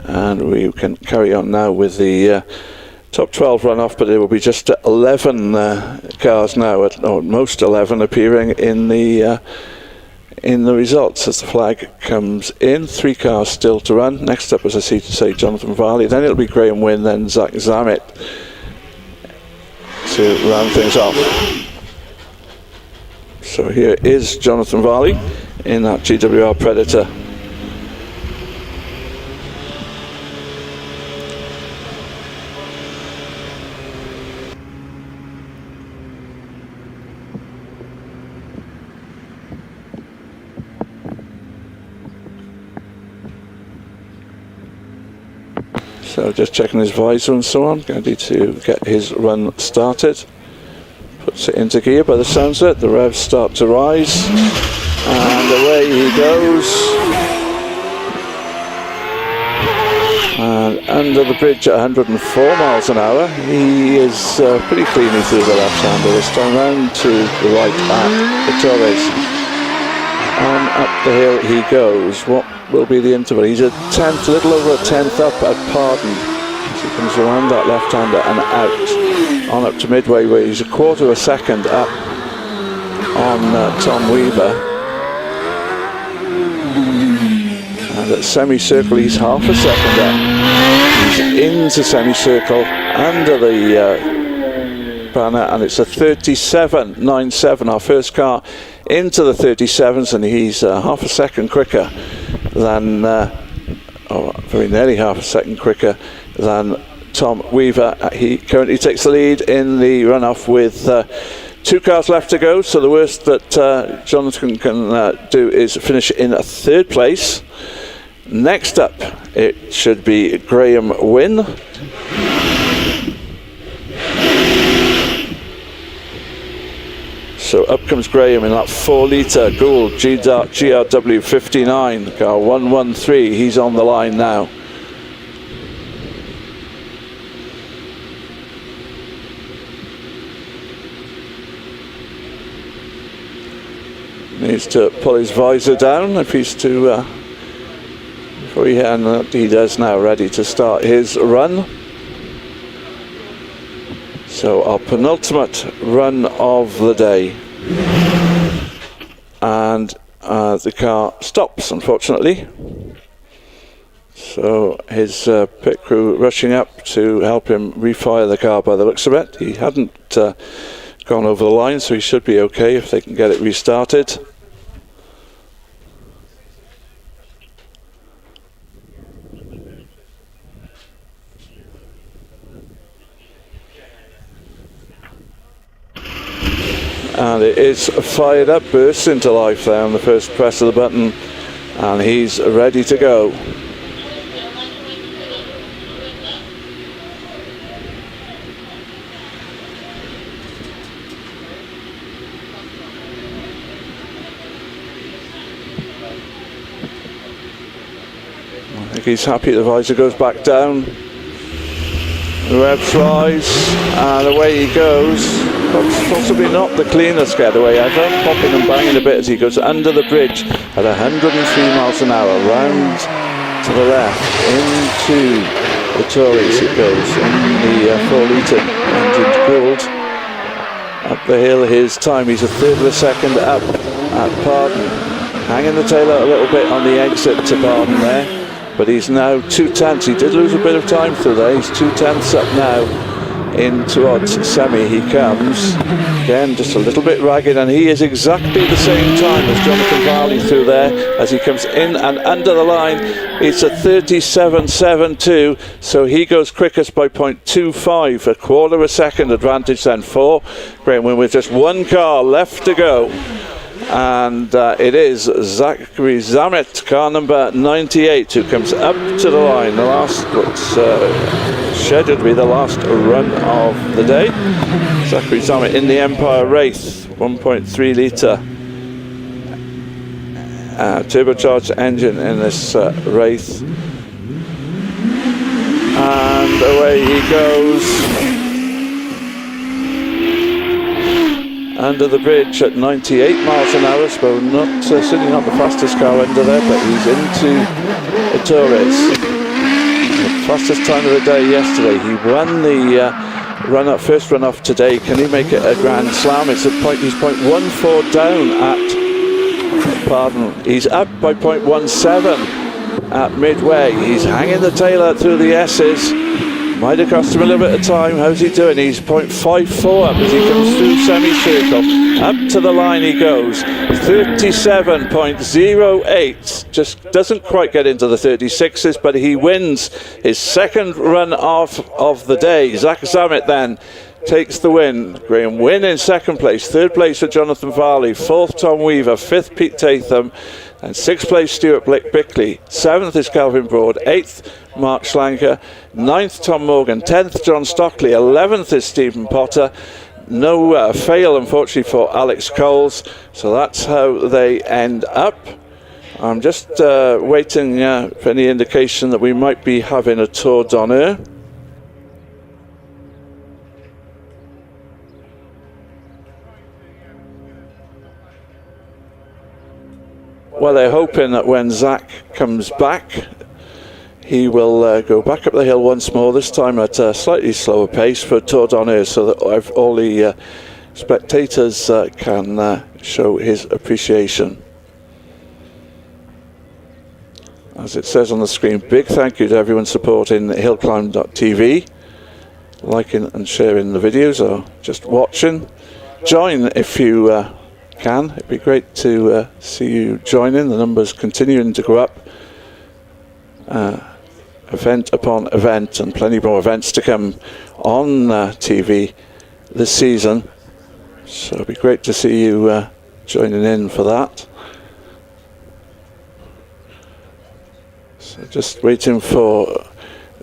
And we can carry on now with the top 12 runoff, but it will be just 11 cars now, or most 11 appearing in the results as the flag comes in. 3 cars still to run. Next up, as I see to say, Jonathan Varley. Then it'll be Graham Wynn, then Zach Zammit to round things off. So here is Jonathan Varley in that GWR Predator. So just checking his visor and so on, ready to get his run started. Puts it into gear by the sounds of it, the revs start to rise, and away he goes. And under the bridge at 104 miles an hour, he is pretty cleanly through the left-hander this time round to the right at the Torres. And up the hill he goes. What will be the interval? He's a tenth, a little over a tenth up at Pardon. As he comes around that left-hander and out. On up to midway, where he's a quarter of a second up on Tom Weaver. And at semicircle, he's half a second up. He's into semicircle under the banner, and it's a 37.97. Our first car into the 37s, and he's half a second quicker than, very nearly half a second quicker than Tom Weaver. He currently takes the lead in the runoff with 2 cars left to go, so the worst that Jonathan can do is finish in 3rd place. Next up, it should be Graham Wynn. So up comes Graham in that 4 litre Gould GRW 59, car 113. He's on the line now. Needs to pull his visor down if he's to freehand. He does now, ready to start his run. So our penultimate run of the day, and the car stops, unfortunately. So his pit crew rushing up to help him refire the car by the looks of it. He hadn't gone over the line, so he should be okay if they can get it restarted. And it is fired up, bursts into life there on the first press of the button, and he's ready to go. I think he's happy the visor goes back down. The revs rise, and away he goes. Possibly not the cleanest getaway ever, popping and banging a bit as he goes under the bridge at 103 miles an hour, round to the left, into the Tories it goes, in the 4-litre engined gold. Up the hill, his time, he's a third of a second up at Pardon. Hanging the tail out a little bit on the exit to Pardon there, but he's now 2/10. He did lose a bit of time through there. He's 2/10 up now. In towards semi he comes. Again, just a little bit ragged, and he is exactly the same time as Jonathan Varley through there as he comes in and under the line. It's a 37.72, so he goes quickest by 0.25, a quarter of a second advantage then for Graham Wynne with just one car left to go. And it is Zachary Zamet, car number 98, who comes up to the line. The last, what's scheduled to be the last run of the day. Zachary Zamet in the Empire Wraith, 1.3 litre turbocharged engine in this Wraith. And away he goes. Under the bridge at 98 miles an hour, so not certainly not the fastest car under there, but he's into Torres. The fastest time of the day yesterday. He won the first run off today. Can he make it a Grand Slam? It's he's 0.14 down at Pardon. He's up by 0.17 at midway. He's hanging the tail out through the S's. Might have cost him a little bit of time. How's he doing? He's 0.54 up as he comes through semicircle. Up to the line he goes. 37.08. Just doesn't quite get into the 36s, but he wins his second run off of the day. Zach Zamet then takes the win. Graham Wynne in second place. Third place for Jonathan Varley. Fourth, Tom Weaver. Fifth, Pete Tatham. And sixth place, Stuart Bickley. Seventh is Calvin Broad. Eighth, Mark Schlanker. Ninth, Tom Morgan. 10th, John Stockley. 11th is Stephen Potter. No fail, unfortunately, for Alex Coles. So that's how they end up. I'm just waiting for any indication that we might be having a Tour d'Honneur. Well, they're hoping that when Zach comes back, he will go back up the hill once more, this time at a slightly slower pace for Tour d'Honneur, so that all the spectators can show his appreciation. As it says on the screen, big thank you to everyone supporting HillClimb.TV, liking and sharing the videos or just watching. Join if you can. It'd be great to see you joining. The numbers continuing to go up. Event upon event, and plenty more events to come on TV this season. So it'd be great to see you joining in for that. So just waiting for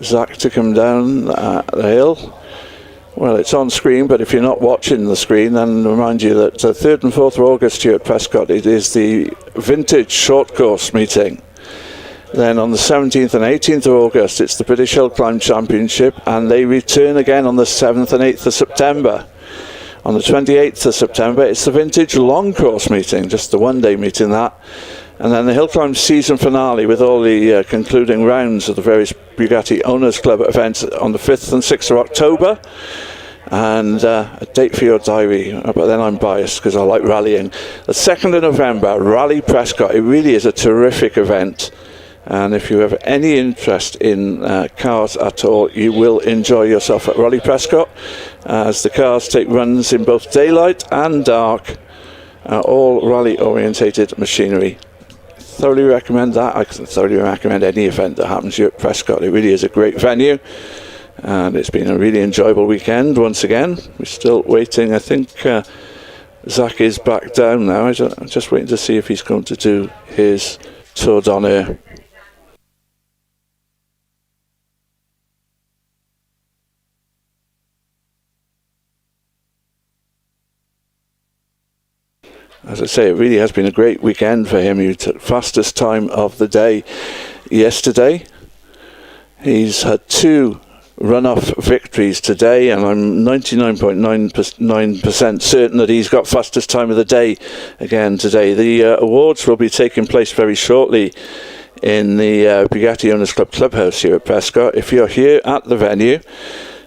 Zach to come down the hill. Well, it's on screen, but if you're not watching the screen, then remind you that 3rd and 4th of August here at Prescott, it is the Vintage Short Course meeting. Then on the 17th and 18th of August, it's the British Hill Climb Championship, and they return again on the 7th and 8th of September. On the 28th of September, it's the Vintage Long Course meeting, just the one-day meeting that. And then the Hill Climb season finale with all the concluding rounds of the various Bugatti Owners Club events on the 5th and 6th of October. And a date for your diary, but then I'm biased because I like rallying. The 2nd of November, Rally Prescott. It really is a terrific event. And if you have any interest in cars at all, you will enjoy yourself at Rally Prescott, as the cars take runs in both daylight and dark, all rally-orientated machinery. Thoroughly recommend that. I can thoroughly recommend any event that happens here at Prescott. It really is a great venue, and it's been a really enjoyable weekend once again. We're still waiting. I think Zach is back down now. I'm just waiting to see if he's going to do his Tour d'Honneur. As I say, it really has been a great weekend for him. He took fastest time of the day yesterday. He's had 2 run-off victories today, and I'm 99.9% certain that he's got fastest time of the day again today. The awards will be taking place very shortly in the Bugatti Owners Club clubhouse here at Prescott. If you're here at the venue,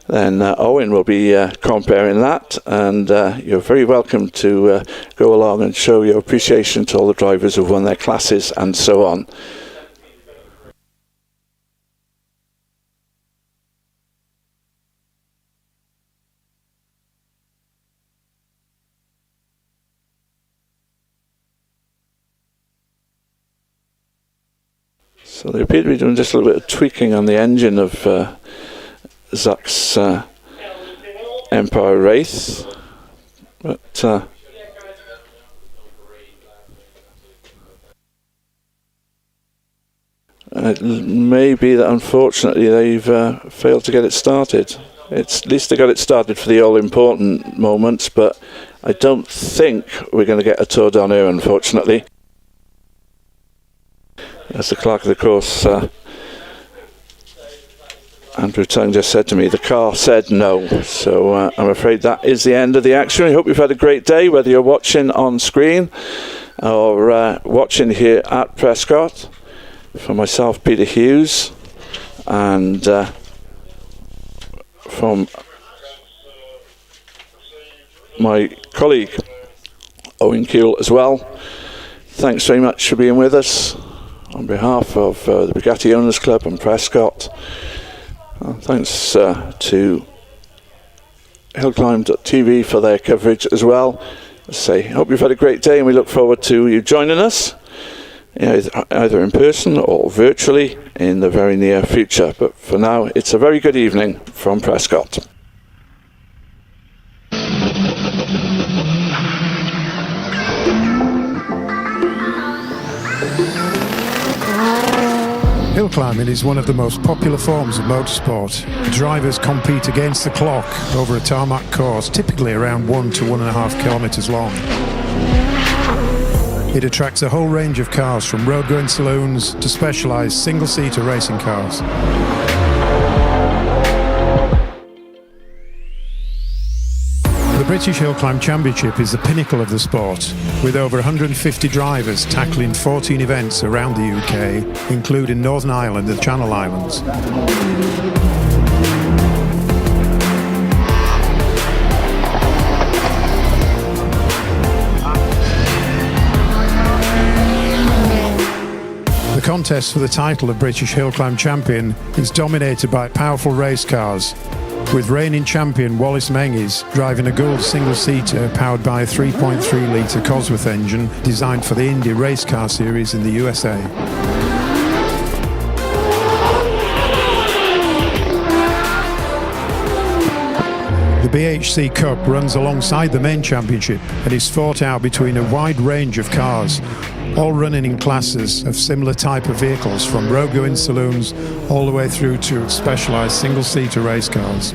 then Owen will be comparing that, and you're very welcome to go along and show your appreciation to all the drivers who've won their classes and so on. So they appear to be doing just a little bit of tweaking on the engine of Zach's Empire Wraith, but it may be that unfortunately they've failed to get it started. At least they got it started for the all-important moments, but I don't think we're going to get a Tour d'Honneur, unfortunately. As the clerk of the course, Andrew Tongue, just said to me, the car said no. So I'm afraid that is the end of the action. I hope you've had a great day, whether you're watching on screen or watching here at Prescott. For myself, Peter Hughes, and from my colleague, Owen Keel, as well. Thanks very much for being with us. On behalf of the Bugatti Owners Club and Prescott, thanks to HillClimb.TV for their coverage as well. I say, hope you've had a great day, and we look forward to you joining us, either in person or virtually in the very near future. But for now, it's a very good evening from Prescott. Hill climbing is one of the most popular forms of motorsport. Drivers compete against the clock over a tarmac course, typically around 1 to 1.5 kilometres long. It attracts a whole range of cars, from road-going saloons to specialised single-seater racing cars. The British Hill Climb Championship is the pinnacle of the sport, with over 150 drivers tackling 14 events around the UK, including Northern Ireland and the Channel Islands. The contest for the title of British Hill Climb Champion is dominated by powerful race cars, with reigning champion Wallace Menges driving a Gould single-seater powered by a 3.3-litre Cosworth engine designed for the Indy race car series in the USA. The BHC Cup runs alongside the main championship and is fought out between a wide range of cars, all running in classes of similar type of vehicles, from road-going saloons all the way through to specialised single-seater race cars.